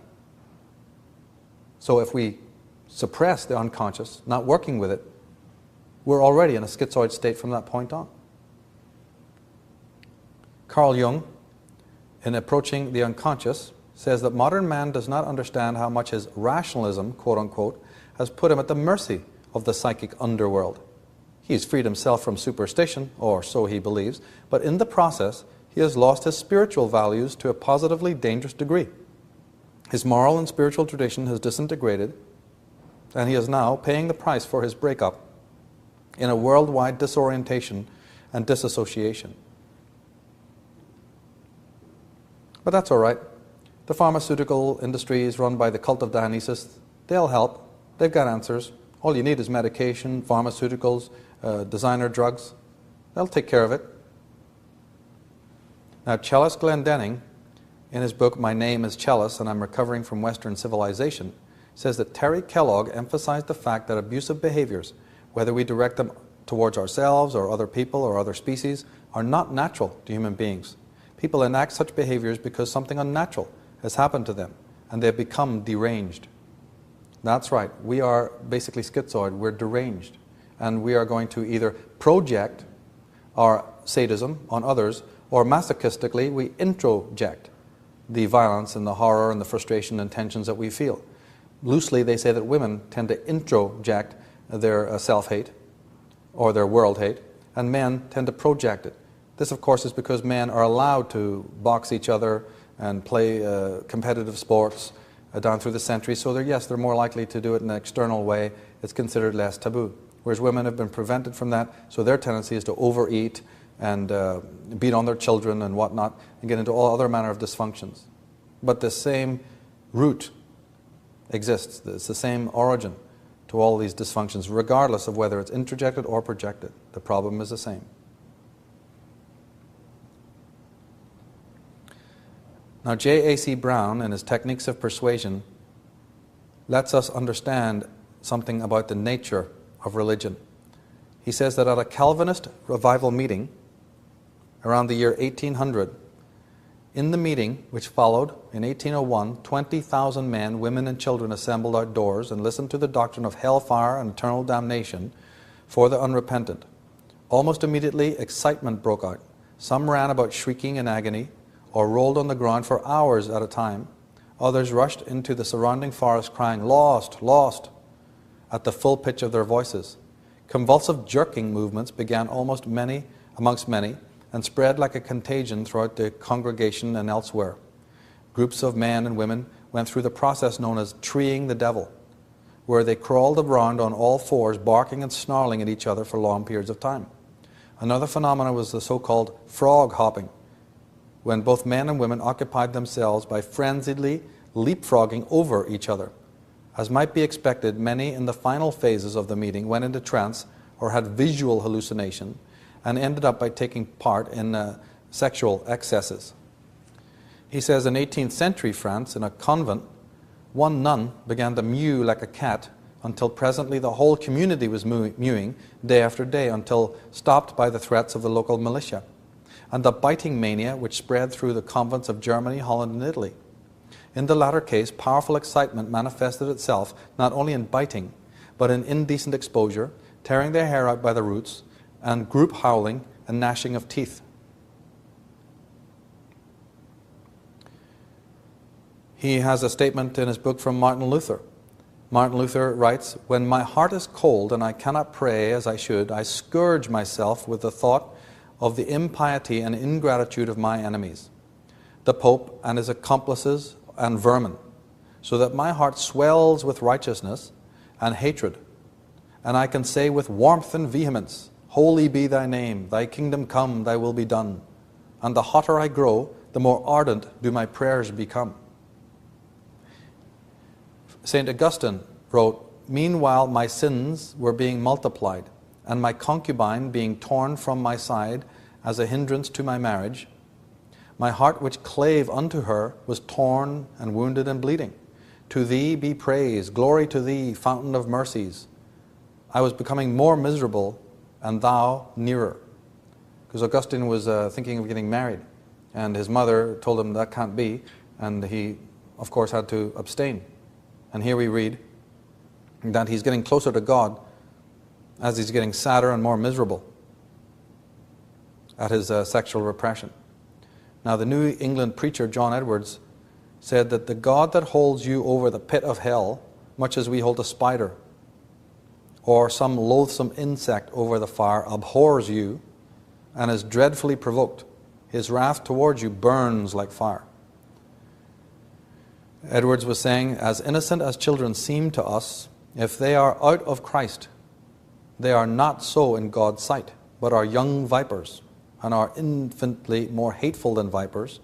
So if we suppress the unconscious, not working with it, we're already in a schizoid state from that point on. Carl Jung, in Approaching the Unconscious, says that modern man does not understand how much his rationalism, quote unquote, has put him at the mercy of the psychic underworld. He has freed himself from superstition, or so he believes, but in the process he has lost his spiritual values to a positively dangerous degree. His moral and spiritual tradition has disintegrated, and he is now paying the price for his breakup in a worldwide disorientation and disassociation. But that's all right. The pharmaceutical industry is run by the cult of Dionysus. They'll help. They've got answers. All you need is medication, pharmaceuticals, designer drugs. They'll take care of it. Now, Chellis Glendenning, in his book My Name is Chellis and I'm Recovering from Western Civilization, says that Terry Kellogg emphasized the fact that abusive behaviors, whether we direct them towards ourselves or other people or other species, are not natural to human beings. People enact such behaviors because something unnatural has happened to them and they have become deranged. That's right, we are basically schizoid, we're deranged, and we are going to either project our sadism on others, or masochistically we introject the violence and the horror and the frustration and tensions that we feel. Loosely they say that women tend to introject their self-hate or their world hate, and men tend to project it. This of course is because men are allowed to box each other and play competitive sports down through the centuries, so they're more likely to do it in an external way. It's considered less taboo. Whereas women have been prevented from that, so their tendency is to overeat and beat on their children and whatnot, and get into all other manner of dysfunctions. But the same root exists. It's the same origin to all these dysfunctions, regardless of whether it's introjected or projected. The problem is the same. Now, J.A.C. Brown, in his Techniques of Persuasion, lets us understand something about the nature of religion. He says that at a Calvinist revival meeting around the year 1800, in the meeting which followed in 1801, 20,000 men, women and children assembled outdoors and listened to the doctrine of hellfire and eternal damnation for the unrepentant. Almost immediately, excitement broke out. Some ran about shrieking in agony, or rolled on the ground for hours at a time. Others rushed into the surrounding forest crying, "Lost, lost," at the full pitch of their voices. Convulsive jerking movements began amongst many and spread like a contagion throughout the congregation and elsewhere. Groups of men and women went through the process known as treeing the devil, where they crawled around on all fours, barking and snarling at each other for long periods of time. Another phenomenon was the so-called frog hopping, when both men and women occupied themselves by frenziedly leapfrogging over each other. As might be expected, many in the final phases of the meeting went into trance or had visual hallucination and ended up by taking part in sexual excesses. He says in 18th century France, in a convent, one nun began to mew like a cat until presently the whole community was mewing day after day, until stopped by the threats of the local militia, and the biting mania which spread through the convents of Germany, Holland, and Italy. In the latter case, powerful excitement manifested itself not only in biting, but in indecent exposure, tearing their hair out by the roots, and group howling and gnashing of teeth. He has a statement in his book from Martin Luther. Martin Luther writes, "When my heart is cold and I cannot pray as I should, I scourge myself with the thought of the impiety and ingratitude of my enemies, the Pope and his accomplices and vermin, so that my heart swells with righteousness and hatred, and I can say with warmth and vehemence, Holy be thy name, thy kingdom come, thy will be done. And the hotter I grow, the more ardent do my prayers become." St. Augustine wrote, "Meanwhile my sins were being multiplied, and my concubine being torn from my side as a hindrance to my marriage, my heart which clave unto her was torn and wounded and bleeding. To thee be praise, glory to thee, fountain of mercies. I was becoming more miserable, and thou nearer." Because Augustine was thinking of getting married, and his mother told him that can't be, and he, of course, had to abstain. And here we read that he's getting closer to God as he's getting sadder and more miserable at his sexual repression. Now, the New England preacher John Edwards said that the God that holds you over the pit of hell, much as we hold a spider or some loathsome insect over the fire, abhors you and is dreadfully provoked. His wrath towards you burns like fire. Edwards was saying, as innocent as children seem to us, if they are out of Christ, they are not so in God's sight, but are young vipers, and are infinitely more hateful than vipers,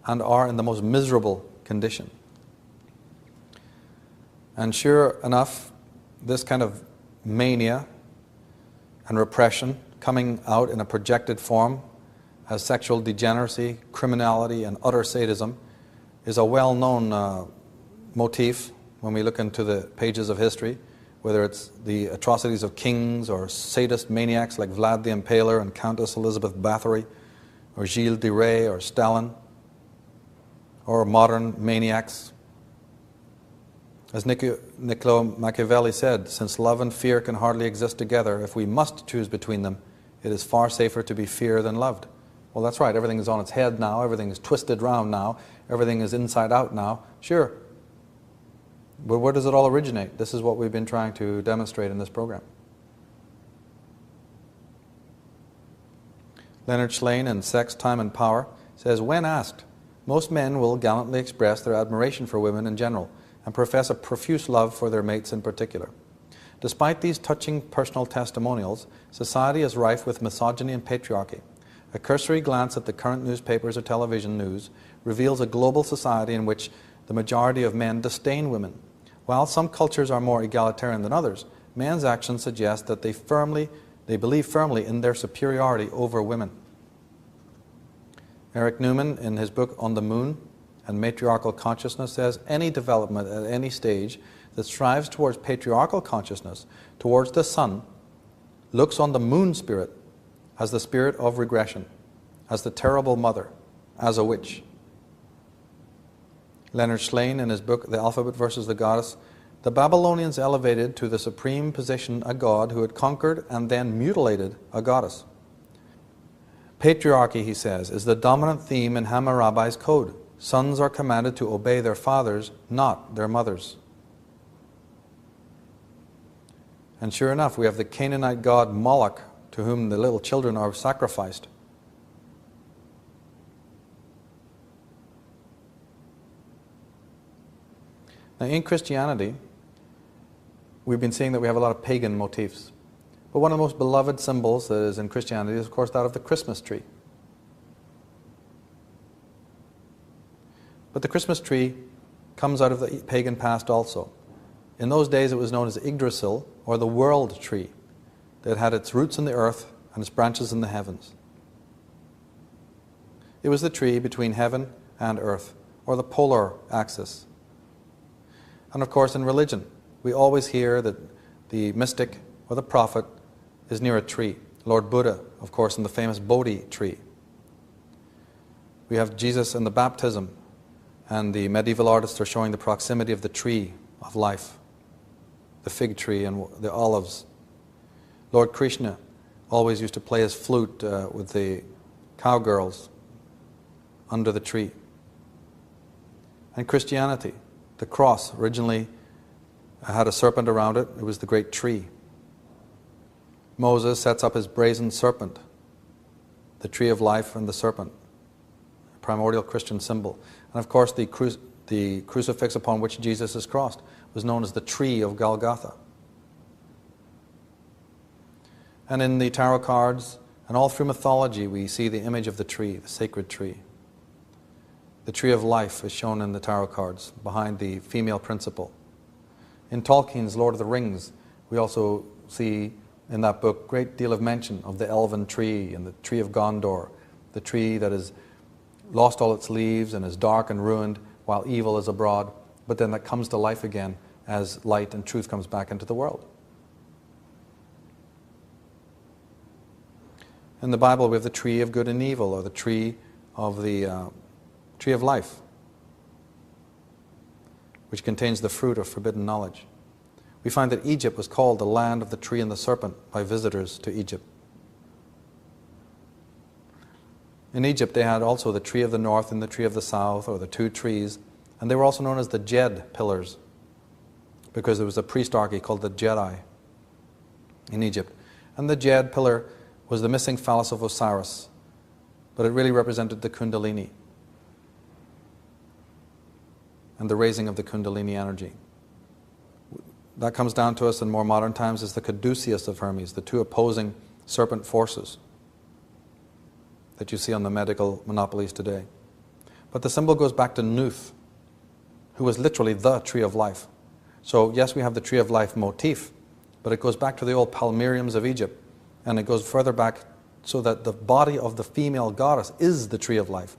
and are in the most miserable condition. And sure enough, this kind of mania and repression coming out in a projected form as sexual degeneracy, criminality, and utter sadism is a well-known motif when we look into the pages of history, whether it's the atrocities of kings or sadist maniacs like Vlad the Impaler and Countess Elizabeth Bathory, or Gilles de Rais or Stalin, or modern maniacs. As Niccolo Machiavelli said, since love and fear can hardly exist together, if we must choose between them, it is far safer to be feared than loved. Well, that's right, everything is on its head now, everything is twisted round now, everything is inside out now. Sure. But where does it all originate? This is what we've been trying to demonstrate in this program. Leonard Slane in Sex, Time and Power says, when asked, most men will gallantly express their admiration for women in general and profess a profuse love for their mates in particular. Despite these touching personal testimonials, society is rife with misogyny and patriarchy. A cursory glance at the current newspapers or television news reveals a global society in which the majority of men disdain women. While some cultures are more egalitarian than others, men's actions suggest that they believe firmly in their superiority over women. Eric Newman, in his book On the Moon and Matriarchal Consciousness, says any development at any stage that strives towards patriarchal consciousness, towards the sun, looks on the moon spirit as the spirit of regression, as the terrible mother, as a witch. Leonard Slane, in his book The Alphabet versus the Goddess, the Babylonians elevated to the supreme position a god who had conquered and then mutilated a goddess. Patriarchy, he says, is the dominant theme in Hammurabi's code. Sons are commanded to obey their fathers, not their mothers. And sure enough, we have the Canaanite god Moloch, to whom the little children are sacrificed. Now, in Christianity, we've been seeing that we have a lot of pagan motifs. But one of the most beloved symbols that is in Christianity is, of course, that of the Christmas tree. But the Christmas tree comes out of the pagan past also. In those days, it was known as Yggdrasil, or the world tree, that had its roots in the earth and its branches in the heavens. It was the tree between heaven and earth, or the polar axis. And of course, in religion, we always hear that the mystic or the prophet is near a tree. Lord Buddha, of course, in the famous Bodhi tree. We have Jesus in the baptism, and the medieval artists are showing the proximity of the tree of life, the fig tree and the olives. Lord Krishna always used to play his flute with the cowgirls under the tree. And Christianity, the cross originally had a serpent around it. It was the great tree. Moses sets up his brazen serpent, the tree of life and the serpent, a primordial Christian symbol. And of course the crucifix upon which Jesus is crossed was known as the tree of Golgotha. And in the tarot cards and all through mythology we see the image of the tree, the sacred tree. The tree of life is shown in the tarot cards behind the female principle. In Tolkien's Lord of the Rings we also see in that book a great deal of mention of the elven tree and the tree of Gondor, the tree that has lost all its leaves and is dark and ruined while evil is abroad, but then that comes to life again as light and truth comes back into the world. In the Bible we have the tree of good and evil, or the tree of life, which contains the fruit of forbidden knowledge. We find that Egypt was called the land of the tree and the serpent by visitors to Egypt. In Egypt they had also the tree of the north and the tree of the south, or the two trees, and they were also known as the Jed pillars, because there was a priestarchy called the Jedi in Egypt. And the Jed pillar was the missing phallus of Osiris, but it really represented the Kundalini and the raising of the Kundalini energy. That comes down to us in more modern times as the caduceus of Hermes, the two opposing serpent forces that you see on the medical monopolies today. But the symbol goes back to Nuth, who was literally the tree of life. So yes, we have the tree of life motif, but it goes back to the old palmyriums of Egypt, and it goes further back so that the body of the female goddess is the tree of life.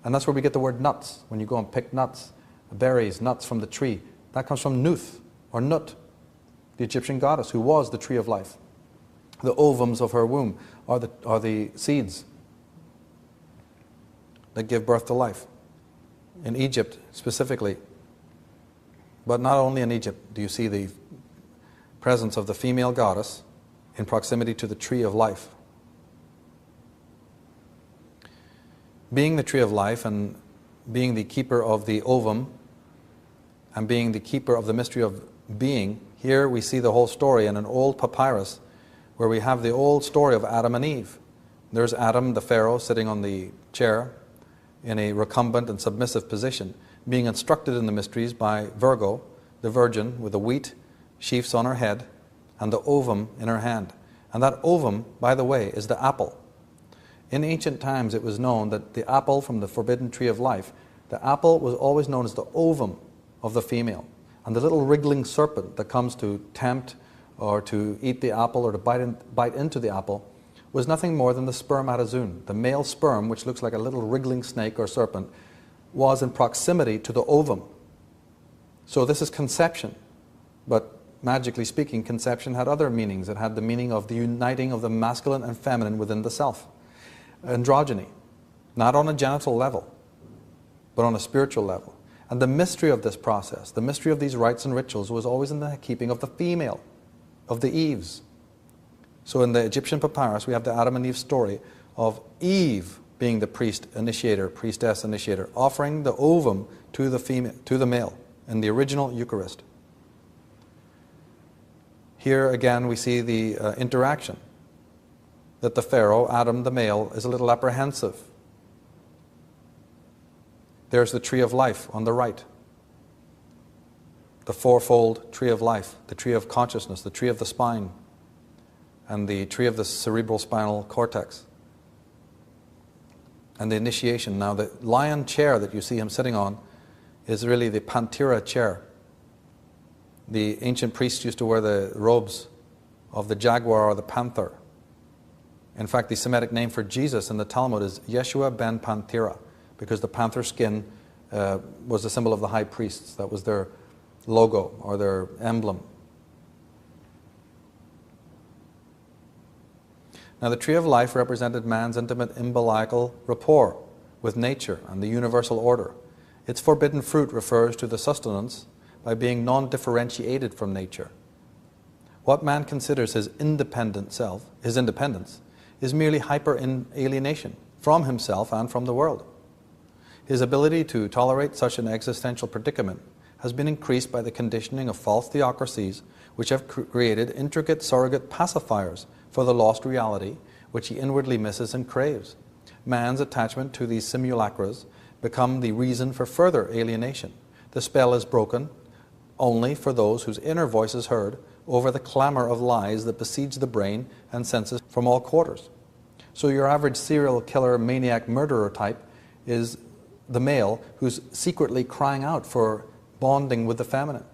And that's where we get the word nuts. When you go and pick nuts, berries, nuts from the tree, that comes from Nuth, or Nut, the Egyptian goddess who was the tree of life. The ovums of her womb are the seeds that give birth to life. In Egypt specifically, but not only in Egypt, do you see the presence of the female goddess in proximity to the tree of life. Being the tree of life and being the keeper of the ovum and being the keeper of the mystery of being, here we see the whole story in an old papyrus where we have the old story of Adam and Eve. There's Adam, the Pharaoh, sitting on the chair in a recumbent and submissive position, being instructed in the mysteries by Virgo, the virgin, with the wheat sheaves on her head and the ovum in her hand. And that ovum, by the way, is the apple. In ancient times it was known that the apple from the forbidden tree of life, the apple was always known as the ovum of the female. And the little wriggling serpent that comes to tempt or to eat the apple or to bite into the apple was nothing more than the spermatozoon. The male sperm, which looks like a little wriggling snake or serpent, was in proximity to the ovum. So this is conception. But magically speaking, conception had other meanings. It had the meaning of the uniting of the masculine and feminine within the self. Androgyny, not on a genital level, but on a spiritual level. And the mystery of this process, the mystery of these rites and rituals was always in the keeping of the female, of the Eves. So in the Egyptian papyrus, we have the Adam and Eve story of Eve being the priest initiator, priestess initiator, offering the ovum to the male in the original Eucharist. Here again we see the interaction, that the Pharaoh, Adam the male, is a little apprehensive. There's the tree of life on the right, the fourfold tree of life, the tree of consciousness, the tree of the spine, and the tree of the cerebral spinal cortex. And the initiation. Now the lion chair that you see him sitting on is really the Panthera chair. The ancient priests used to wear the robes of the jaguar or the panther. In fact, the Semitic name for Jesus in the Talmud is Yeshua ben Panthera, because the panther skin was a symbol of the high priests. That was their logo or their emblem. Now, the tree of life represented man's intimate umbilical rapport with nature and the universal order. Its forbidden fruit refers to the sustenance by being non-differentiated from nature. What man considers his independent self, his independence, is merely hyper-alienation from himself and from the world. His ability to tolerate such an existential predicament has been increased by the conditioning of false theocracies which have created intricate surrogate pacifiers for the lost reality which he inwardly misses and craves. Man's attachment to these simulacras become the reason for further alienation. The spell is broken only for those whose inner voice is heard over the clamor of lies that besiege the brain and senses from all quarters. So your average serial killer, maniac, murderer type is the male who's secretly crying out for bonding with the feminine.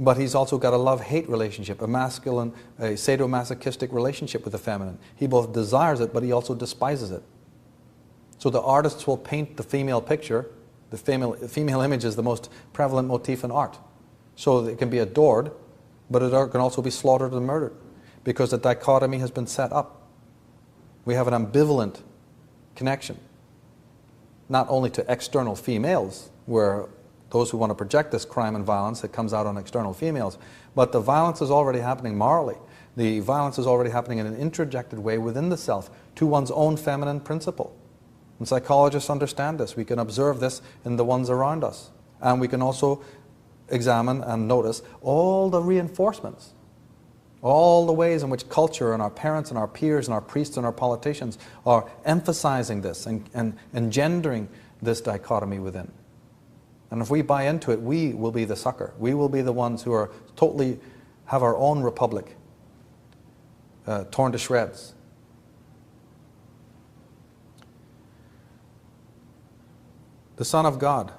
But he's also got a love-hate relationship, a masculine, a sadomasochistic relationship with the feminine. He both desires it, but he also despises it. So the artists will paint the female picture. The female image is the most prevalent motif in art. So it can be adored, but it can also be slaughtered and murdered, because the dichotomy has been set up. We have an ambivalent connection, not only to external females, where those who want to project this crime and violence, it comes out on external females, but the violence is already happening morally. The violence is already happening in an introjected way within the self to one's own feminine principle. And psychologists understand this. We can observe this in the ones around us. And we can also examine and notice all the reinforcements, all the ways in which culture and our parents and our peers and our priests and our politicians are emphasizing this and engendering this dichotomy within. And if we buy into it, we will be the sucker. We will be the ones who are totally have our own republic torn to shreds. The Son of God,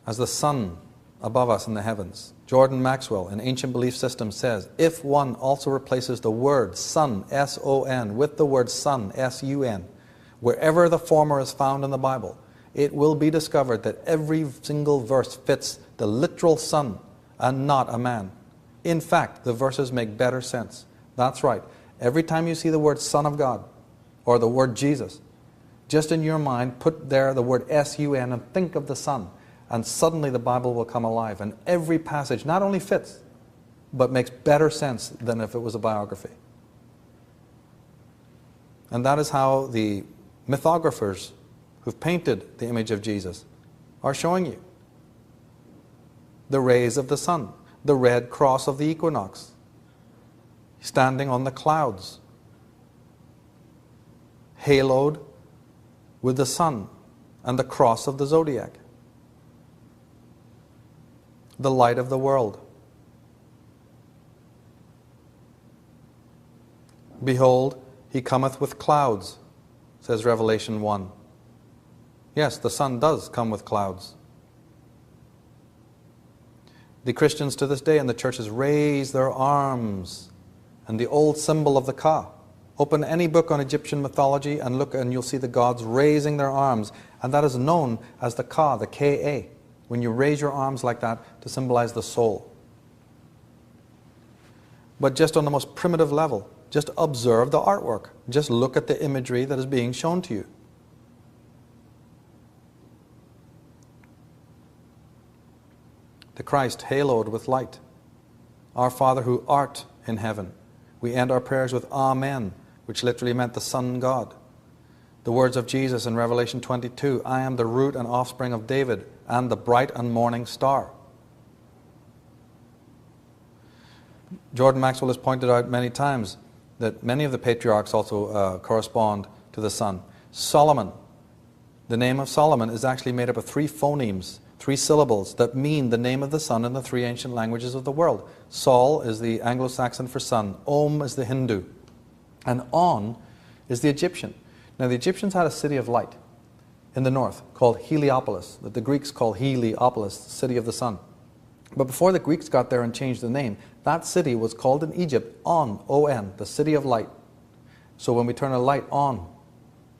as the sun above us in the heavens. Jordan Maxwell, in Ancient Belief System, says, if one also replaces the word son, S-O-N, with the word sun, S-U-N, wherever the former is found in the Bible, it will be discovered that every single verse fits the literal son and not a man. In fact, the verses make better sense. That's right. Every time you see the word Son of God or the word Jesus, just in your mind, put there the word S-U-N and think of the Son. And suddenly the Bible will come alive. And every passage not only fits, but makes better sense than if it was a biography. And that is how the mythographers who've painted the image of Jesus are showing you. The rays of the sun, the red cross of the equinox, standing on the clouds, haloed with the sun and the cross of the zodiac, the light of the world. Behold, he cometh with clouds, says Revelation 1. Yes, the sun does come with clouds. The Christians to this day in the churches raise their arms, and the old symbol of the Ka. Open any book on Egyptian mythology and look, and you'll see the gods raising their arms, and that is known as the Ka, the K-A, when you raise your arms like that to symbolize the soul. But just on the most primitive level, just observe the artwork. Just look at the imagery that is being shown to you. The Christ haloed with light. Our Father who art in heaven. We end our prayers with Amen, which literally meant the Son God. The words of Jesus in Revelation 22, I am the root and offspring of David and the bright and morning star. Jordan Maxwell has pointed out many times that many of the patriarchs also correspond to the sun. Solomon, the name of Solomon is actually made up of 3 phonemes, 3 syllables that mean the name of the sun in the 3 ancient languages of the world. Sol is the Anglo-Saxon for sun, Om is the Hindu, and On is the Egyptian. Now the Egyptians had a city of light in the north called Heliopolis, that the Greeks call Heliopolis, city of the sun. But before the Greeks got there and changed the name, that city was called in Egypt On, O-N, the city of light. So when we turn a light on,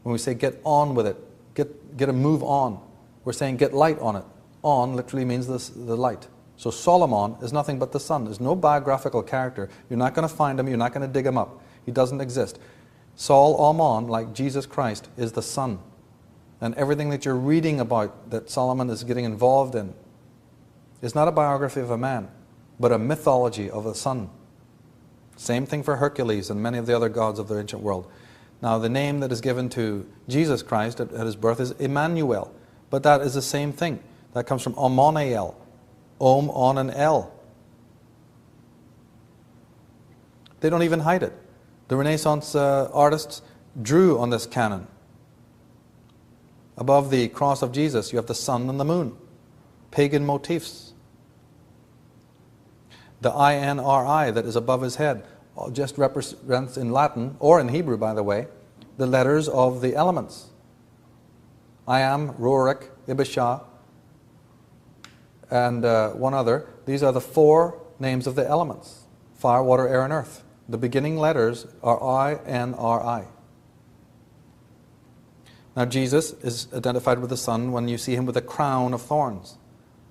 when we say get on with it, get a move on, we're saying get light on it. On literally means the light. So Solomon is nothing but the Son. There's no biographical character. You're not going to find him. You're not going to dig him up. He doesn't exist. Saul Almon, like Jesus Christ, is the Son. And everything that you're reading about that Solomon is getting involved in is not a biography of a man, but a mythology of a son. Same thing for Hercules and many of the other gods of the ancient world. Now, the name that is given to Jesus Christ at his birth is Emmanuel, but that is the same thing. That comes from Omonael, Om, On, and El. They don't even hide it. The Renaissance artists drew on this canon. Above the cross of Jesus, you have the sun and the moon, pagan motifs. The INRI that is above his head just represents in Latin, or in Hebrew by the way, the letters of the elements. Iam, Rurik, Ibishah, and one other. These are the 4 names of the elements: fire, water, air, and earth. The beginning letters are INRI. Now Jesus is identified with the sun when you see him with a crown of thorns.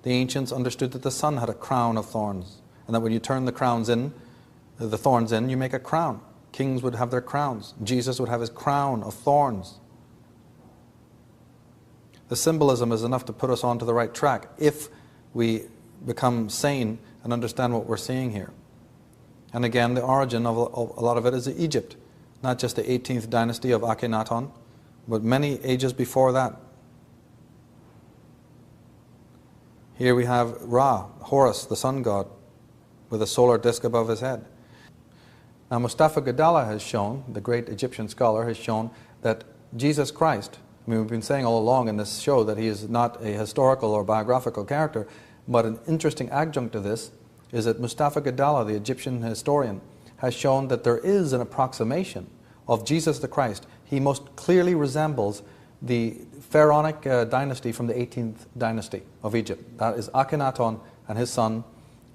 The ancients understood that the sun had a crown of thorns, and that when you turn the thorns in, you make a crown. Kings would have their crowns. Jesus would have his crown of thorns. The symbolism is enough to put us onto the right track if we become sane and understand what we're seeing here. And again, the origin of a lot of it is Egypt, not just the 18th dynasty of Akhenaten, but many ages before that. Here we have Ra, Horus, the sun god, with a solar disk above his head. Now Mustafa Gadala has shown, the great Egyptian scholar, has shown that Jesus Christ, I mean, we've been saying all along in this show that he is not a historical or biographical character, but an interesting adjunct to this is that Mustafa Gadala, the Egyptian historian, has shown that there is an approximation of Jesus the Christ. He most clearly resembles the pharaonic dynasty from the 18th dynasty of Egypt. That is Akhenaten and his son,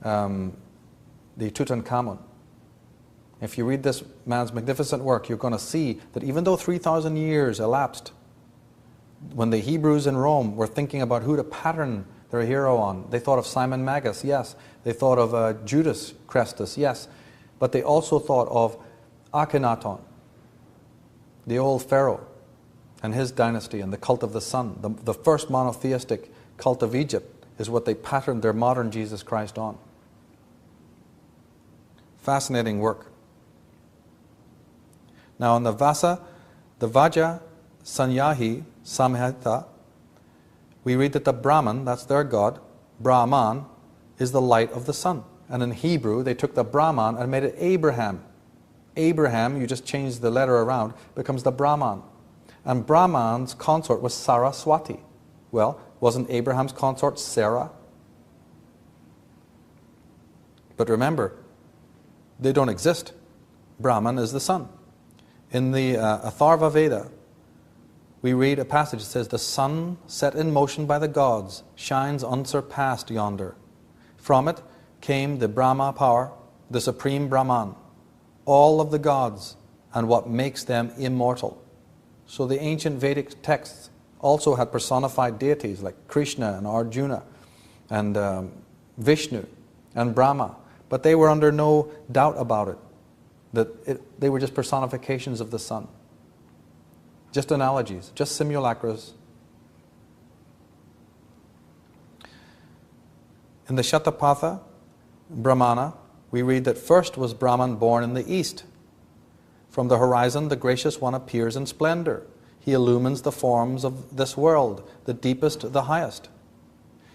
the Tutankhamun. If you read this man's magnificent work, you're going to see that even though 3,000 years elapsed, when the Hebrews in Rome were thinking about who to pattern their hero on, they thought of Simon Magus, yes. They thought of Judas Crestus, yes. But they also thought of Akhenaten, the old pharaoh, and his dynasty and the cult of the sun. The first monotheistic cult of Egypt is what they patterned their modern Jesus Christ on. Fascinating work. Now in the Vajra Sanyahi Samhita, we read that the Brahman, that's their god, Brahman, is the light of the sun. And in Hebrew, they took the Brahman and made it Abraham. Abraham, you just change the letter around, becomes the Brahman. And Brahman's consort was Saraswati. Well, wasn't Abraham's consort Sarah? But remember, they don't exist. Brahman is the sun. In the Atharva Veda, we read a passage that says, "The sun set in motion by the gods shines unsurpassed yonder. From it came the Brahma power, the supreme Brahman, all of the gods, and what makes them immortal." So the ancient Vedic texts also had personified deities like Krishna and Arjuna and Vishnu and Brahma, but they were under no doubt about it, that they were just personifications of the sun. Just analogies, just simulacras. In the Shatapatha Brahmana, we read that first was Brahman born in the east. From the horizon, the gracious one appears in splendor. He illumines the forms of this world, the deepest, the highest.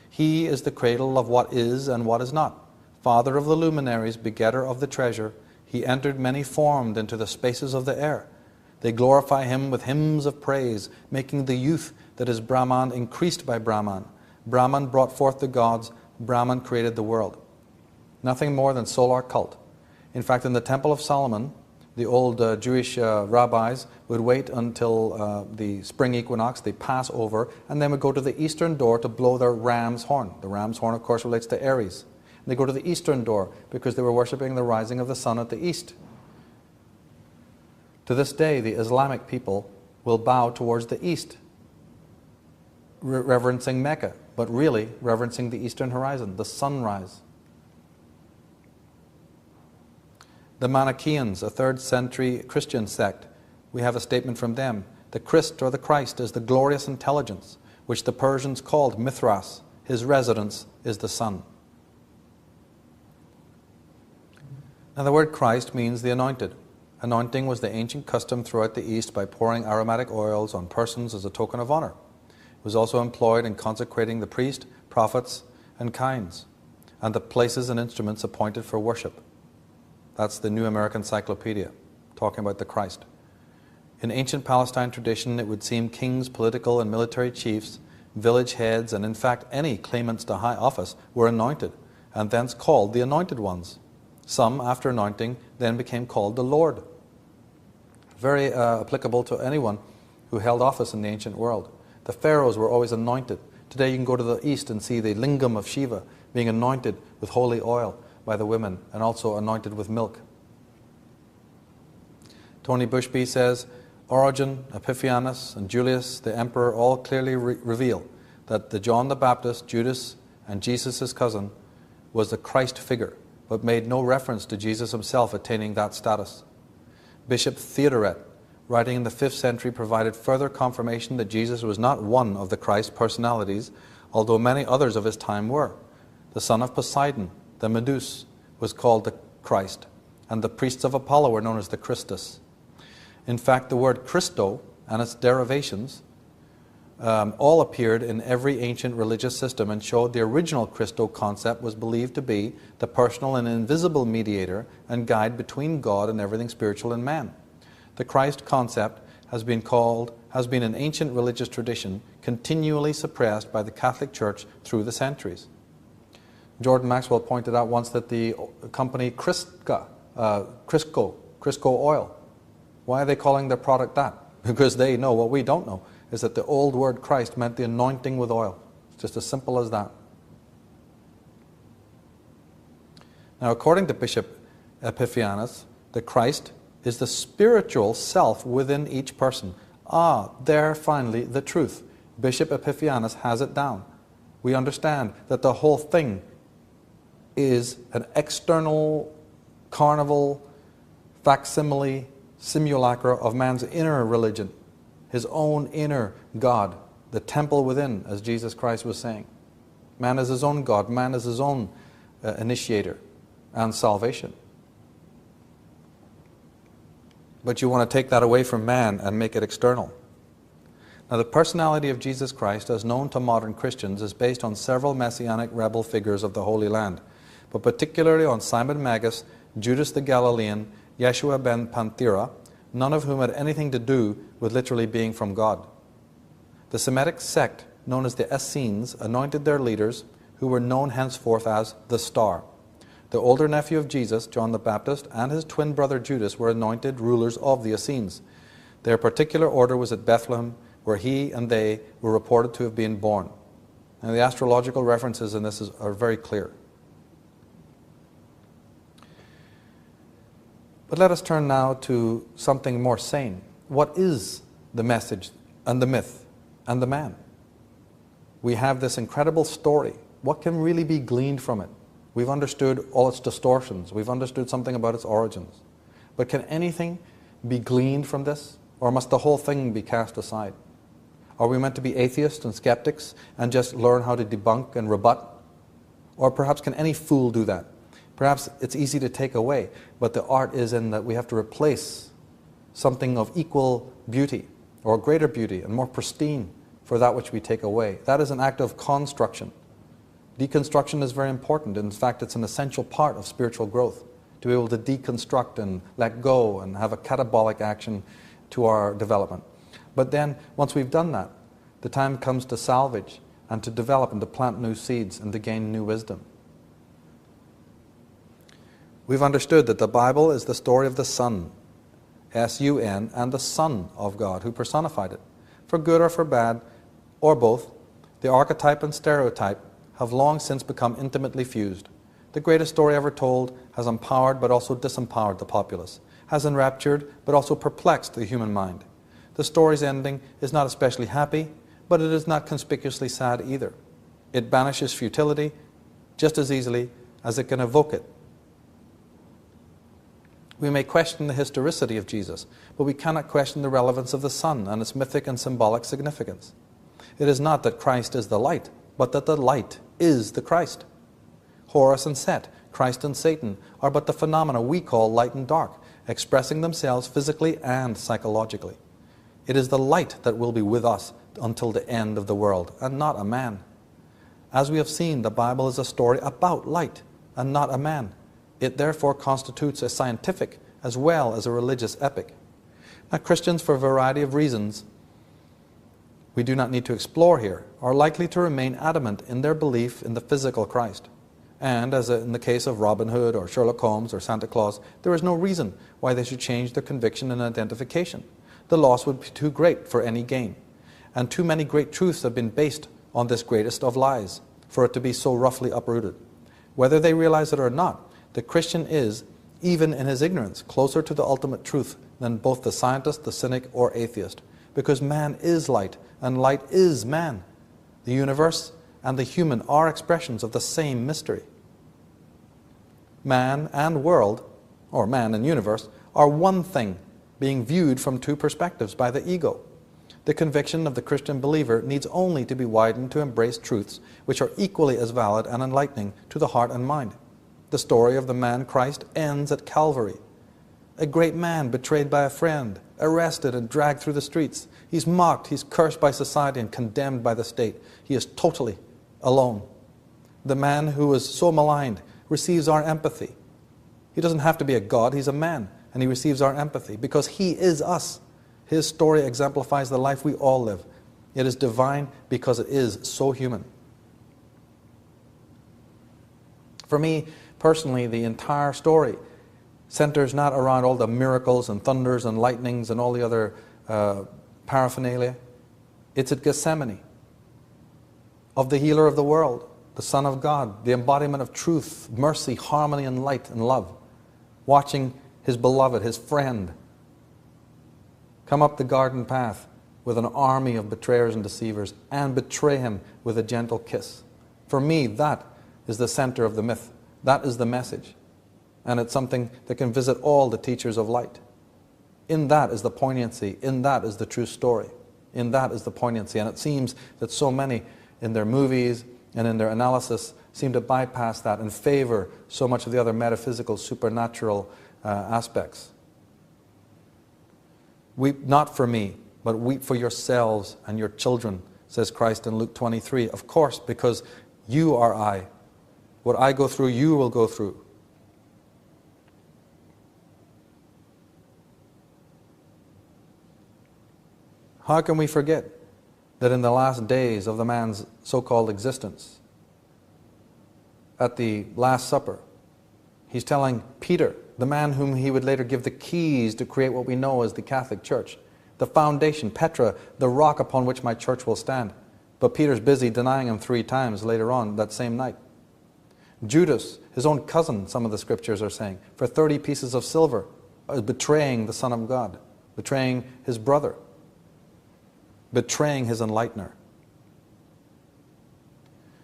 He is the cradle of what is and what is not. Father of the luminaries, begetter of the treasure, he entered many-formed into the spaces of the air. They glorify him with hymns of praise, making the youth that is Brahman increased by Brahman. Brahman brought forth the gods, Brahman created the world. Nothing more than solar cult. In fact, in the Temple of Solomon, the old Jewish rabbis would wait until the spring equinox, the Passover, and then would go to the eastern door to blow their ram's horn. The ram's horn, of course, relates to Aries. And they go to the eastern door because they were worshipping the rising of the sun at the east. To this day, the Islamic people will bow towards the east. reverencing Mecca, but really reverencing the eastern horizon, the sunrise. The Manichaeans, a 3rd century Christian sect, we have a statement from them. The Christ, or the Christ, is the glorious intelligence, which the Persians called Mithras. His residence is the sun. Now the word Christ means the anointed. Anointing was the ancient custom throughout the East by pouring aromatic oils on persons as a token of honor. It was also employed in consecrating the priest, prophets, and kinds, and the places and instruments appointed for worship. That's the New American Encyclopedia, talking about the Christ. In ancient Palestine tradition, it would seem kings, political and military chiefs, village heads, and in fact any claimants to high office were anointed, and thence called the anointed ones. Some, after anointing, then became called the Lord. Very applicable to anyone who held office in the ancient world. The pharaohs were always anointed. Today you can go to the east and see the lingam of Shiva being anointed with holy oil by the women, and also anointed with milk. Tony Bushby says, Origen, Epiphanes, and Julius the emperor all clearly reveal that the John the Baptist, Judas, and Jesus' cousin was the Christ figure, but made no reference to Jesus himself attaining that status. Bishop Theodoret, writing in the 5th century, provided further confirmation that Jesus was not one of the Christ personalities, although many others of his time were. The son of Poseidon, the Medus, was called the Christ, and the priests of Apollo were known as the Christus. In fact, the word Christo and its derivations all appeared in every ancient religious system and showed the original Christo concept was believed to be the personal and invisible mediator and guide between God and everything spiritual in man. The Christ concept has been in ancient religious tradition continually suppressed by the Catholic Church through the centuries. Jordan Maxwell pointed out once that the company Crisco oil, why are they calling their product that? Because they know what we don't know, is that the old word Christ meant the anointing with oil. It's just as simple as that. Now, according to Bishop Epiphanes, the Christ is the spiritual self within each person. There finally the truth. Bishop Epiphanes has it down. We understand that the whole thing is an external carnival facsimile simulacra of man's inner religion, his own inner God, the temple within, as Jesus Christ was saying. Man is his own God, man is his own initiator and salvation. But you want to take that away from man and make it external. Now, the personality of Jesus Christ, as known to modern Christians, is based on several messianic rebel figures of the Holy Land, but particularly on Simon Magus, Judas the Galilean, Yeshua ben Panthera, none of whom had anything to do with literally being from God. The Semitic sect, known as the Essenes, anointed their leaders, who were known henceforth as the Star. The older nephew of Jesus, John the Baptist, and his twin brother Judas were anointed rulers of the Essenes. Their particular order was at Bethlehem, where he and they were reported to have been born. And the astrological references in this are very clear. But let us turn now to something more sane. What is the message and the myth and the man? We have this incredible story. What can really be gleaned from it? We've understood all its distortions. We've understood something about its origins. But can anything be gleaned from this? Or must the whole thing be cast aside? Are we meant to be atheists and skeptics and just learn how to debunk and rebut? Or perhaps can any fool do that? Perhaps it's easy to take away, but the art is in that we have to replace something of equal beauty or greater beauty and more pristine for that which we take away. That is an act of construction. Deconstruction is very important. In fact, it's an essential part of spiritual growth, to be able to deconstruct and let go and have a catabolic action to our development. But then, once we've done that, the time comes to salvage and to develop and to plant new seeds and to gain new wisdom. We've understood that the Bible is the story of the Son, S-U-N, and the Son of God, who personified it. For good or for bad, or both, the archetype and stereotype have long since become intimately fused. The greatest story ever told has empowered but also disempowered the populace, has enraptured but also perplexed the human mind. The story's ending is not especially happy, but it is not conspicuously sad either. It banishes futility just as easily as it can evoke it. We may question the historicity of Jesus, but we cannot question the relevance of the sun and its mythic and symbolic significance. It is not that Christ is the light, but that the light is the Christ. Horus and Set, Christ and Satan, are but the phenomena we call light and dark, expressing themselves physically and psychologically. It is the light that will be with us until the end of the world, and not a man. As we have seen, the Bible is a story about light, and not a man. It therefore constitutes a scientific as well as a religious epic. Now, Christians, for a variety of reasons we do not need to explore here, are likely to remain adamant in their belief in the physical Christ. And, as in the case of Robin Hood or Sherlock Holmes or Santa Claus, there is no reason why they should change their conviction and identification. The loss would be too great for any gain. And too many great truths have been based on this greatest of lies for it to be so roughly uprooted. Whether they realize it or not, the Christian is, even in his ignorance, closer to the ultimate truth than both the scientist, the cynic, or atheist, because man is light, and light is man. The universe and the human are expressions of the same mystery. Man and world, or man and universe, are one thing, being viewed from two perspectives by the ego. The conviction of the Christian believer needs only to be widened to embrace truths which are equally as valid and enlightening to the heart and mind. The story of the man Christ ends at Calvary. A great man betrayed by a friend, arrested and dragged through the streets. He's mocked, he's cursed by society and condemned by the state. He is totally alone. The man who is so maligned receives our empathy. He doesn't have to be a god, he's a man, and he receives our empathy because he is us. His story exemplifies the life we all live. It is divine because it is so human. For me, personally, the entire story centers not around all the miracles and thunders and lightnings and all the other paraphernalia. It's at Gethsemane, of the healer of the world, the Son of God, the embodiment of truth, mercy, harmony, and light and love, watching his beloved, his friend, come up the garden path with an army of betrayers and deceivers and betray him with a gentle kiss. For me, that is the center of the myth. That is the message. And it's something that can visit all the teachers of light. In that is the poignancy. In that is the true story. In that is the poignancy. And it seems that so many in their movies and in their analysis seem to bypass that and favor so much of the other metaphysical, supernatural aspects. Weep not for me, but weep for yourselves and your children, says Christ in Luke 23. Of course, because you are I. What I go through, you will go through. How can we forget that in the last days of the man's so-called existence, at the Last Supper, he's telling Peter, the man whom he would later give the keys to create what we know as the Catholic Church, the foundation, Petra, the rock upon which my church will stand. But Peter's busy denying him 3 times later on that same night. Judas, his own cousin, some of the scriptures are saying, for 30 pieces of silver, betraying the Son of God, betraying his brother, betraying his enlightener.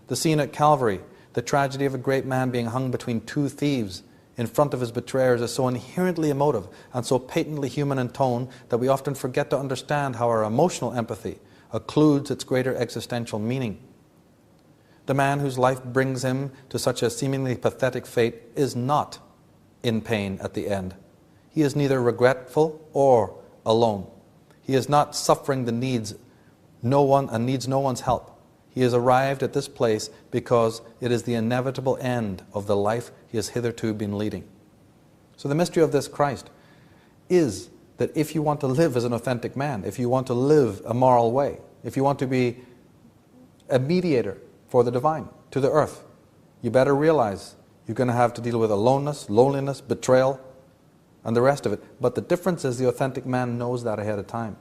The scene at Calvary, the tragedy of a great man being hung between 2 thieves in front of his betrayers, is so inherently emotive and so patently human in tone that we often forget to understand how our emotional empathy occludes its greater existential meaning. The man whose life brings him to such a seemingly pathetic fate is not in pain at the end. He is neither regretful or alone. He is not suffering the needs no one and needs no one's help. He has arrived at this place because it is the inevitable end of the life he has hitherto been leading. So the mystery of this Christ is that if you want to live as an authentic man, if you want to live a moral way, if you want to be a mediator for the divine to the earth, you better realize you're going to have to deal with aloneness, loneliness, betrayal, and the rest of it. But the difference is the authentic man knows that ahead of time.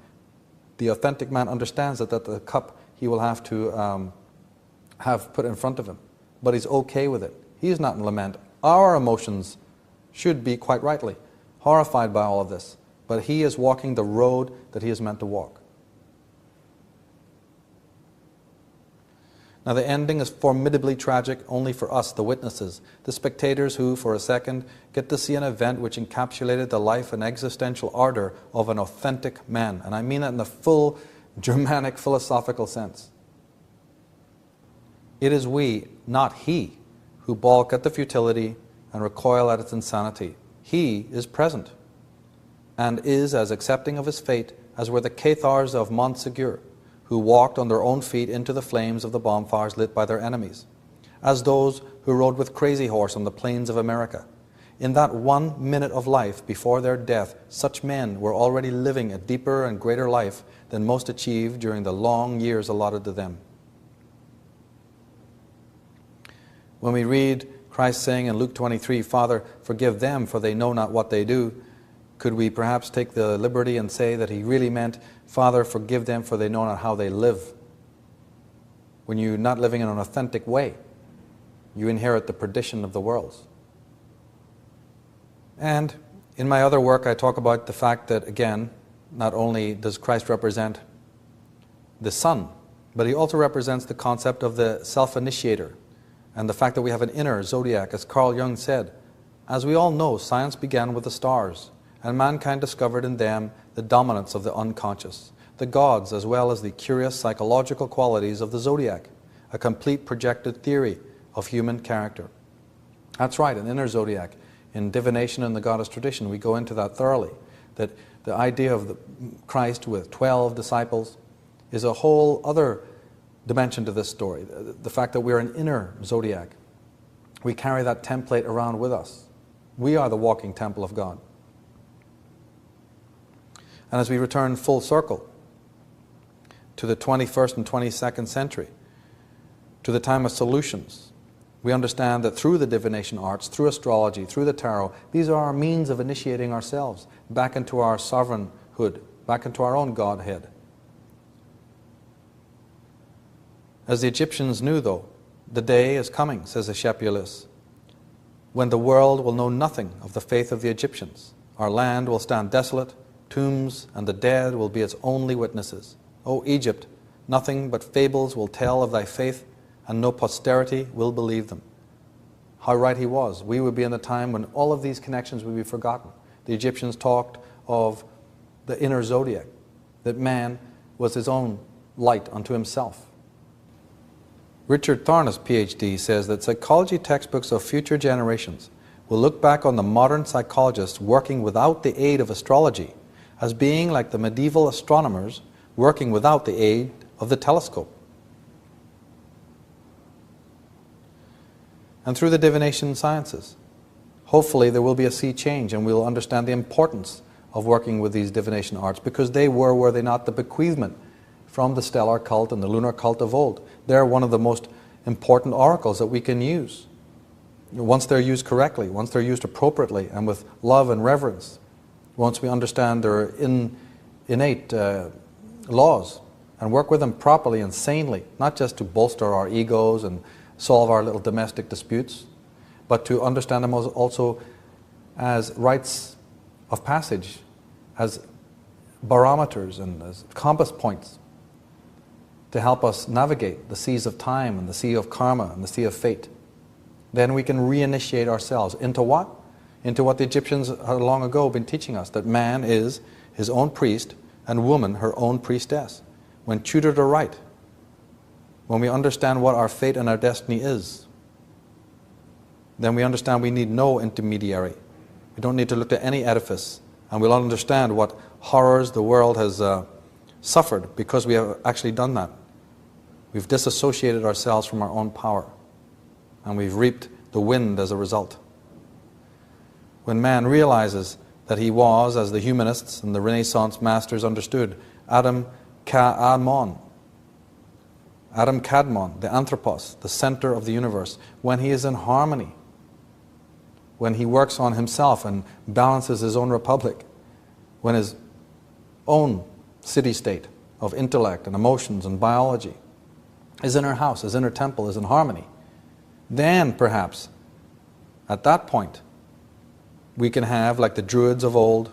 The authentic man understands that the cup he will have to have put in front of him. But he's okay with it. He is not in lament. Our emotions should be, quite rightly, horrified by all of this. But he is walking the road that he is meant to walk. Now the ending is formidably tragic only for us, the witnesses, the spectators who, for a second, get to see an event which encapsulated the life and existential ardor of an authentic man. And I mean that in the full Germanic philosophical sense. It is we, not he, who balk at the futility and recoil at its insanity. He is present and is as accepting of his fate as were the Cathars of Montsegur, who walked on their own feet into the flames of the bonfires lit by their enemies, as those who rode with Crazy Horse on the plains of America. In that 1 minute of life before their death, such men were already living a deeper and greater life than most achieved during the long years allotted to them. When we read Christ saying in Luke 23, "Father, forgive them, for they know not what they do," could we perhaps take the liberty and say that he really meant, "Father, forgive them, for they know not how they live"? When you're not living in an authentic way, you inherit the perdition of the worlds. And in my other work, I talk about the fact that, again, not only does Christ represent the Son, but he also represents the concept of the self-initiator and the fact that we have an inner zodiac. As Carl Jung said, as we all know, science began with the stars, and mankind discovered in them the dominance of the unconscious, the gods as well as the curious psychological qualities of the zodiac, a complete projected theory of human character. That's right, an inner zodiac. In divination and the goddess tradition, we go into that thoroughly, that the idea of Christ with 12 disciples is a whole other dimension to this story. The fact that we're an inner zodiac. We carry that template around with us. We are the walking temple of God. And as we return full circle to the 21st and 22nd century, to the time of solutions, we understand that through the divination arts, through astrology, through the tarot, these are our means of initiating ourselves back into our sovereignhood, back into our own Godhead. As the Egyptians knew, though, the day is coming, says Aesculapius, when the world will know nothing of the faith of the Egyptians. Our land will stand desolate, tombs and the dead will be its only witnesses. O Egypt, nothing but fables will tell of thy faith, and no posterity will believe them. How right he was. We would be in a time when all of these connections would be forgotten. The Egyptians talked of the inner zodiac, that man was his own light unto himself. Richard Tharnes, PhD, says that psychology textbooks of future generations will look back on the modern psychologists working without the aid of astrology as being like the medieval astronomers working without the aid of the telescope. And through the divination sciences, hopefully there will be a sea change and we'll understand the importance of working with these divination arts, because they were they not, the bequeathment from the stellar cult and the lunar cult of old. They're one of the most important oracles that we can use. Once they're used correctly, once they're used appropriately and with love and reverence, once we understand their innate laws and work with them properly and sanely, not just to bolster our egos and solve our little domestic disputes, but to understand them also as rites of passage, as barometers and as compass points to help us navigate the seas of time and the sea of karma and the sea of fate. Then we can reinitiate ourselves into what? Into what the Egyptians had long ago been teaching us, that man is his own priest and woman her own priestess. When tutored aright, when we understand what our fate and our destiny is, then we understand we need no intermediary. We don't need to look to any edifice, and we'll understand what horrors the world has suffered because we have actually done that. We've disassociated ourselves from our own power, and we've reaped the wind as a result. When man realizes that he was, as the humanists and the Renaissance masters understood, Adam Kadmon, the anthropos, the center of the universe, when he is in harmony, when he works on himself and balances his own republic, when his own city-state of intellect and emotions and biology, his inner house, his inner temple is in harmony, then perhaps at that point we can have, like the Druids of old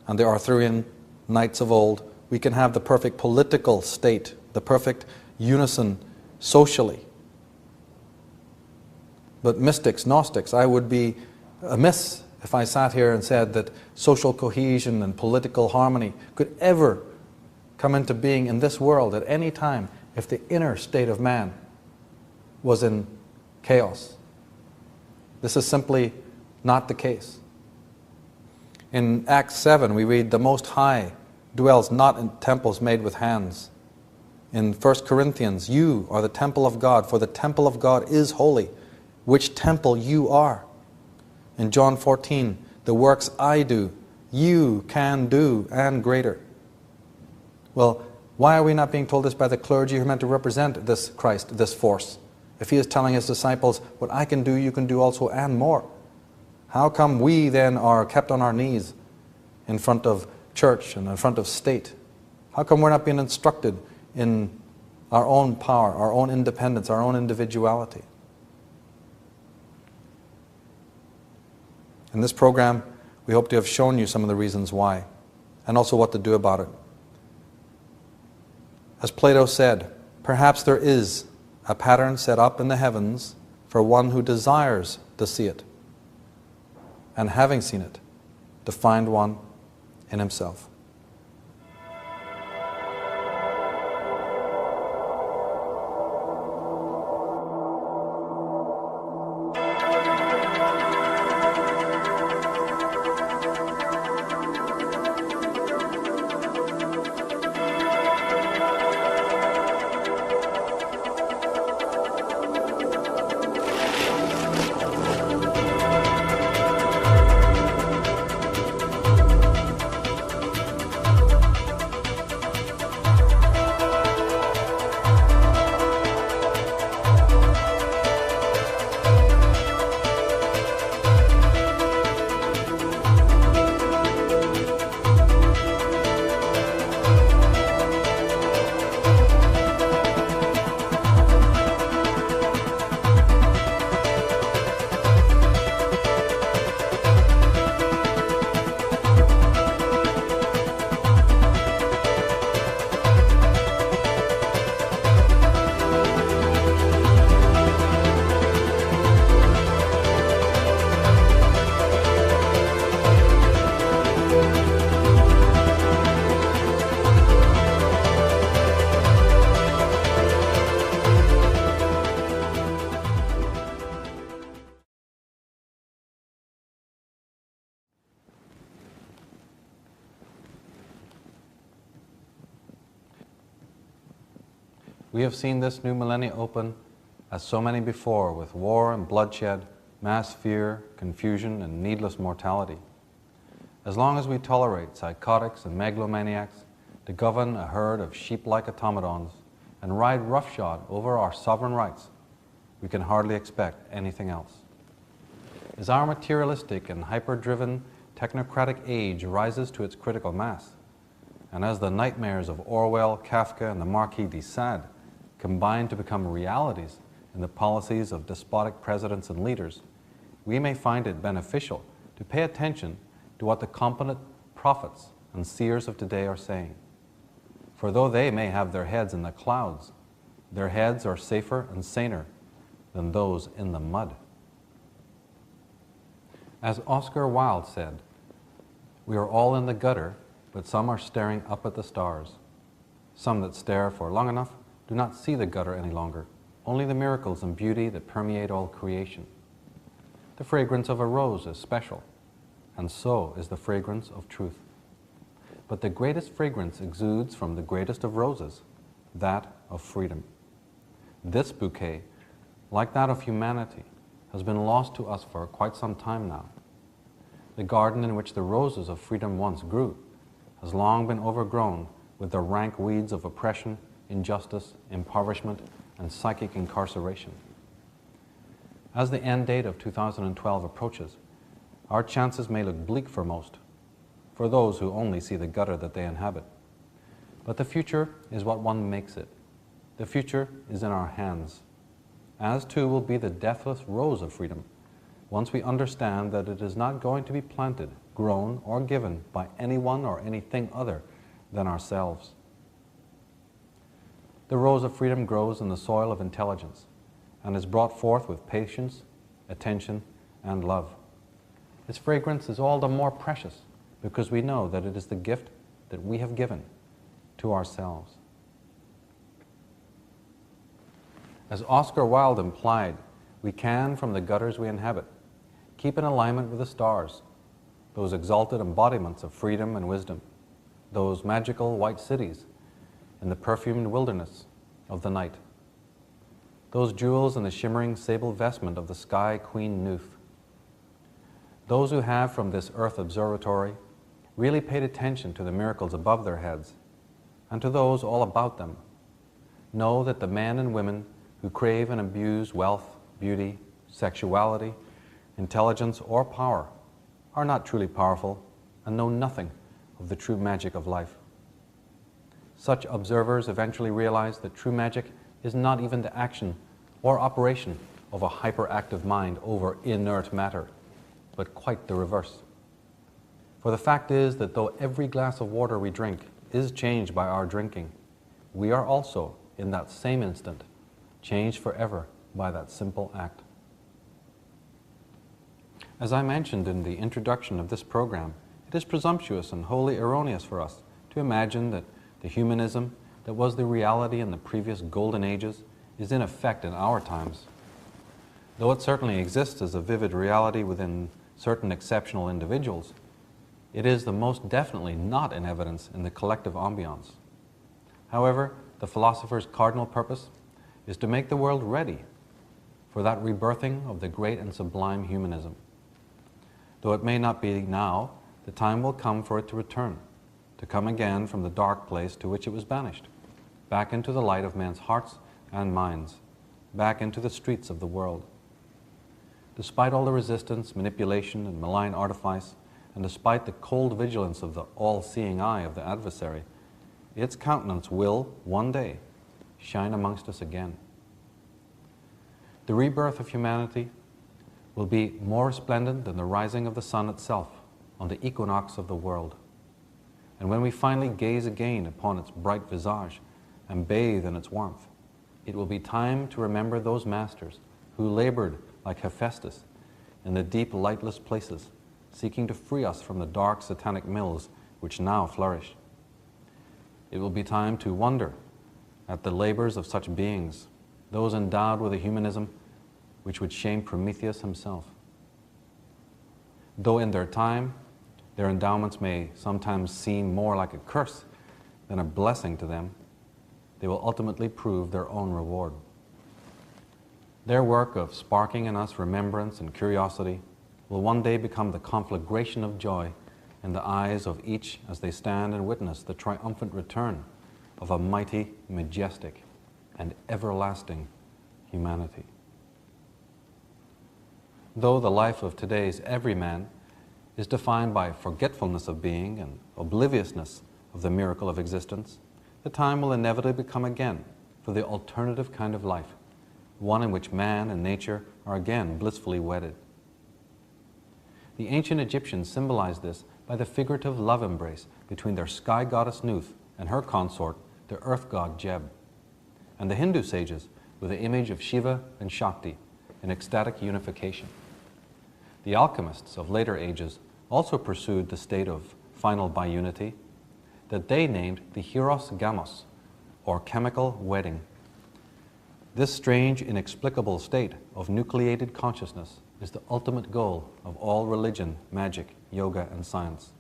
and the Arthurian knights of old, we can have the perfect political state, the perfect unison socially but mystics, Gnostics. I would be amiss if I sat here and said that social cohesion and political harmony could ever come into being in this world at any time if the inner state of man was in chaos. This is simply not the case. In Acts 7, we read, "The Most High dwells not in temples made with hands." In 1 Corinthians, "You are the temple of God, for the temple of God is holy, which temple you are." In John 14, "The works I do, you can do, and greater." Well, why are we not being told this by the clergy who are meant to represent this Christ, this force? If he is telling his disciples, "What I can do, you can do also, and more." How come we then are kept on our knees in front of church and in front of state? How come we're not being instructed in our own power, our own independence, our own individuality? In this program, we hope to have shown you some of the reasons why, and also what to do about it. As Plato said, perhaps there is a pattern set up in the heavens for one who desires to see it, and having seen it, to find one in himself. We have seen this new millennia open as so many before, with war and bloodshed, mass fear, confusion, and needless mortality. As long as we tolerate psychotics and megalomaniacs to govern a herd of sheep-like automatons and ride roughshod over our sovereign rights, we can hardly expect anything else. As our materialistic and hyper-driven technocratic age rises to its critical mass, and as the nightmares of Orwell, Kafka, and the Marquis de Sade combine to become realities in the policies of despotic presidents and leaders, we may find it beneficial to pay attention to what the competent prophets and seers of today are saying. For though they may have their heads in the clouds, their heads are safer and saner than those in the mud. As Oscar Wilde said, "We are all in the gutter, but some are staring up at the stars. Some that stare for long enough do not see the gutter any longer, only the miracles and beauty that permeate all creation. The fragrance of a rose is special, and so is the fragrance of truth. But the greatest fragrance exudes from the greatest of roses, that of freedom. This bouquet, like that of humanity, has been lost to us for quite some time now. The garden in which the roses of freedom once grew has long been overgrown with the rank weeds of oppression, injustice, impoverishment, and psychic incarceration. As the end date of 2012 approaches, our chances may look bleak for most, for those who only see the gutter that they inhabit. But the future is what one makes it. The future is in our hands, as too will be the deathless rose of freedom, once we understand that it is not going to be planted, grown, or given by anyone or anything other than ourselves. The rose of freedom grows in the soil of intelligence and is brought forth with patience, attention, and love. Its fragrance is all the more precious because we know that it is the gift that we have given to ourselves. As Oscar Wilde implied, we can, from the gutters we inhabit, keep in alignment with the stars, those exalted embodiments of freedom and wisdom, those magical white cities in the perfumed wilderness of the night, those jewels in the shimmering sable vestment of the sky queen nymph. Those who have from this earth observatory really paid attention to the miracles above their heads and to those all about them know that the men and women who crave and abuse wealth, beauty, sexuality, intelligence, or power are not truly powerful and know nothing of the true magic of life. Such observers eventually realize that true magic is not even the action or operation of a hyperactive mind over inert matter, but quite the reverse. For the fact is that though every glass of water we drink is changed by our drinking, we are also, in that same instant, changed forever by that simple act. As I mentioned in the introduction of this program, it is presumptuous and wholly erroneous for us to imagine that the humanism that was the reality in the previous golden ages is in effect in our times. Though it certainly exists as a vivid reality within certain exceptional individuals, it is the most definitely not in evidence in the collective ambiance. However, the philosopher's cardinal purpose is to make the world ready for that rebirthing of the great and sublime humanism. Though it may not be now, the time will come for it to return, to come again from the dark place to which it was banished, back into the light of men's hearts and minds, back into the streets of the world. Despite all the resistance, manipulation, and malign artifice, and despite the cold vigilance of the all-seeing eye of the adversary, its countenance will, one day, shine amongst us again. The rebirth of humanity will be more resplendent than the rising of the sun itself on the equinox of the world. And when we finally gaze again upon its bright visage and bathe in its warmth, it will be time to remember those masters who labored like Hephaestus in the deep lightless places, seeking to free us from the dark satanic mills which now flourish. It will be time to wonder at the labors of such beings, those endowed with a humanism which would shame Prometheus himself. Though in their time, their endowments may sometimes seem more like a curse than a blessing to them, they will ultimately prove their own reward. Their work of sparking in us remembrance and curiosity will one day become the conflagration of joy in the eyes of each as they stand and witness the triumphant return of a mighty, majestic, and everlasting humanity. Though the life of today's everyman is defined by forgetfulness of being and obliviousness of the miracle of existence, the time will inevitably come again for the alternative kind of life, one in which man and nature are again blissfully wedded. The ancient Egyptians symbolized this by the figurative love embrace between their sky goddess Nuth and her consort, the earth god Jeb, and the Hindu sages with the image of Shiva and Shakti in ecstatic unification. The alchemists of later ages also pursued the state of final biunity that they named the Hieros Gamos, or chemical wedding. This strange, inexplicable state of nucleated consciousness is the ultimate goal of all religion, magic, yoga, and science.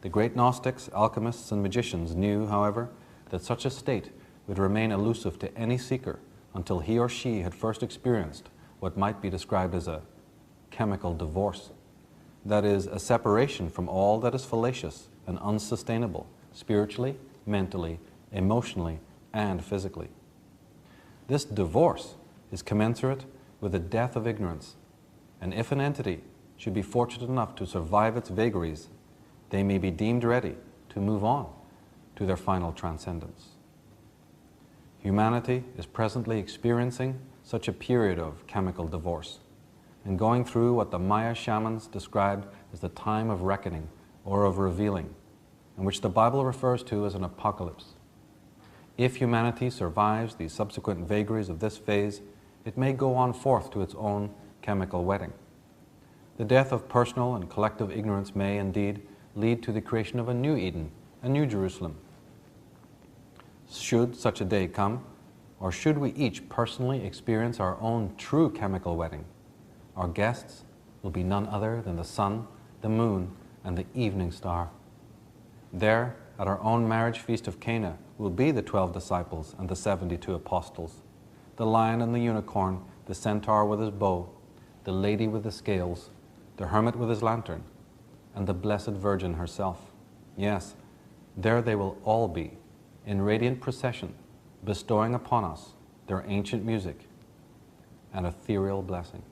The great Gnostics, alchemists, and magicians knew, however, that such a state would remain elusive to any seeker until he or she had first experienced what might be described as a chemical divorce. That is, a separation from all that is fallacious and unsustainable, spiritually, mentally, emotionally, and physically. This divorce is commensurate with the death of ignorance, and if an entity should be fortunate enough to survive its vagaries, they may be deemed ready to move on to their final transcendence. Humanity is presently experiencing such a period of chemical divorce and going through what the Maya shamans described as the time of reckoning or of revealing, and which the Bible refers to as an apocalypse. If humanity survives the subsequent vagaries of this phase, it may go on forth to its own chemical wedding. The death of personal and collective ignorance may, indeed, lead to the creation of a new Eden, a new Jerusalem. Should such a day come, or should we each personally experience our own true chemical wedding, our guests will be none other than the sun, the moon, and the evening star. There, at our own marriage feast of Cana, will be the 12 disciples and the 72 apostles, the lion and the unicorn, the centaur with his bow, the lady with the scales, the hermit with his lantern, and the Blessed Virgin herself. Yes, there they will all be, in radiant procession, bestowing upon us their ancient music and ethereal blessing.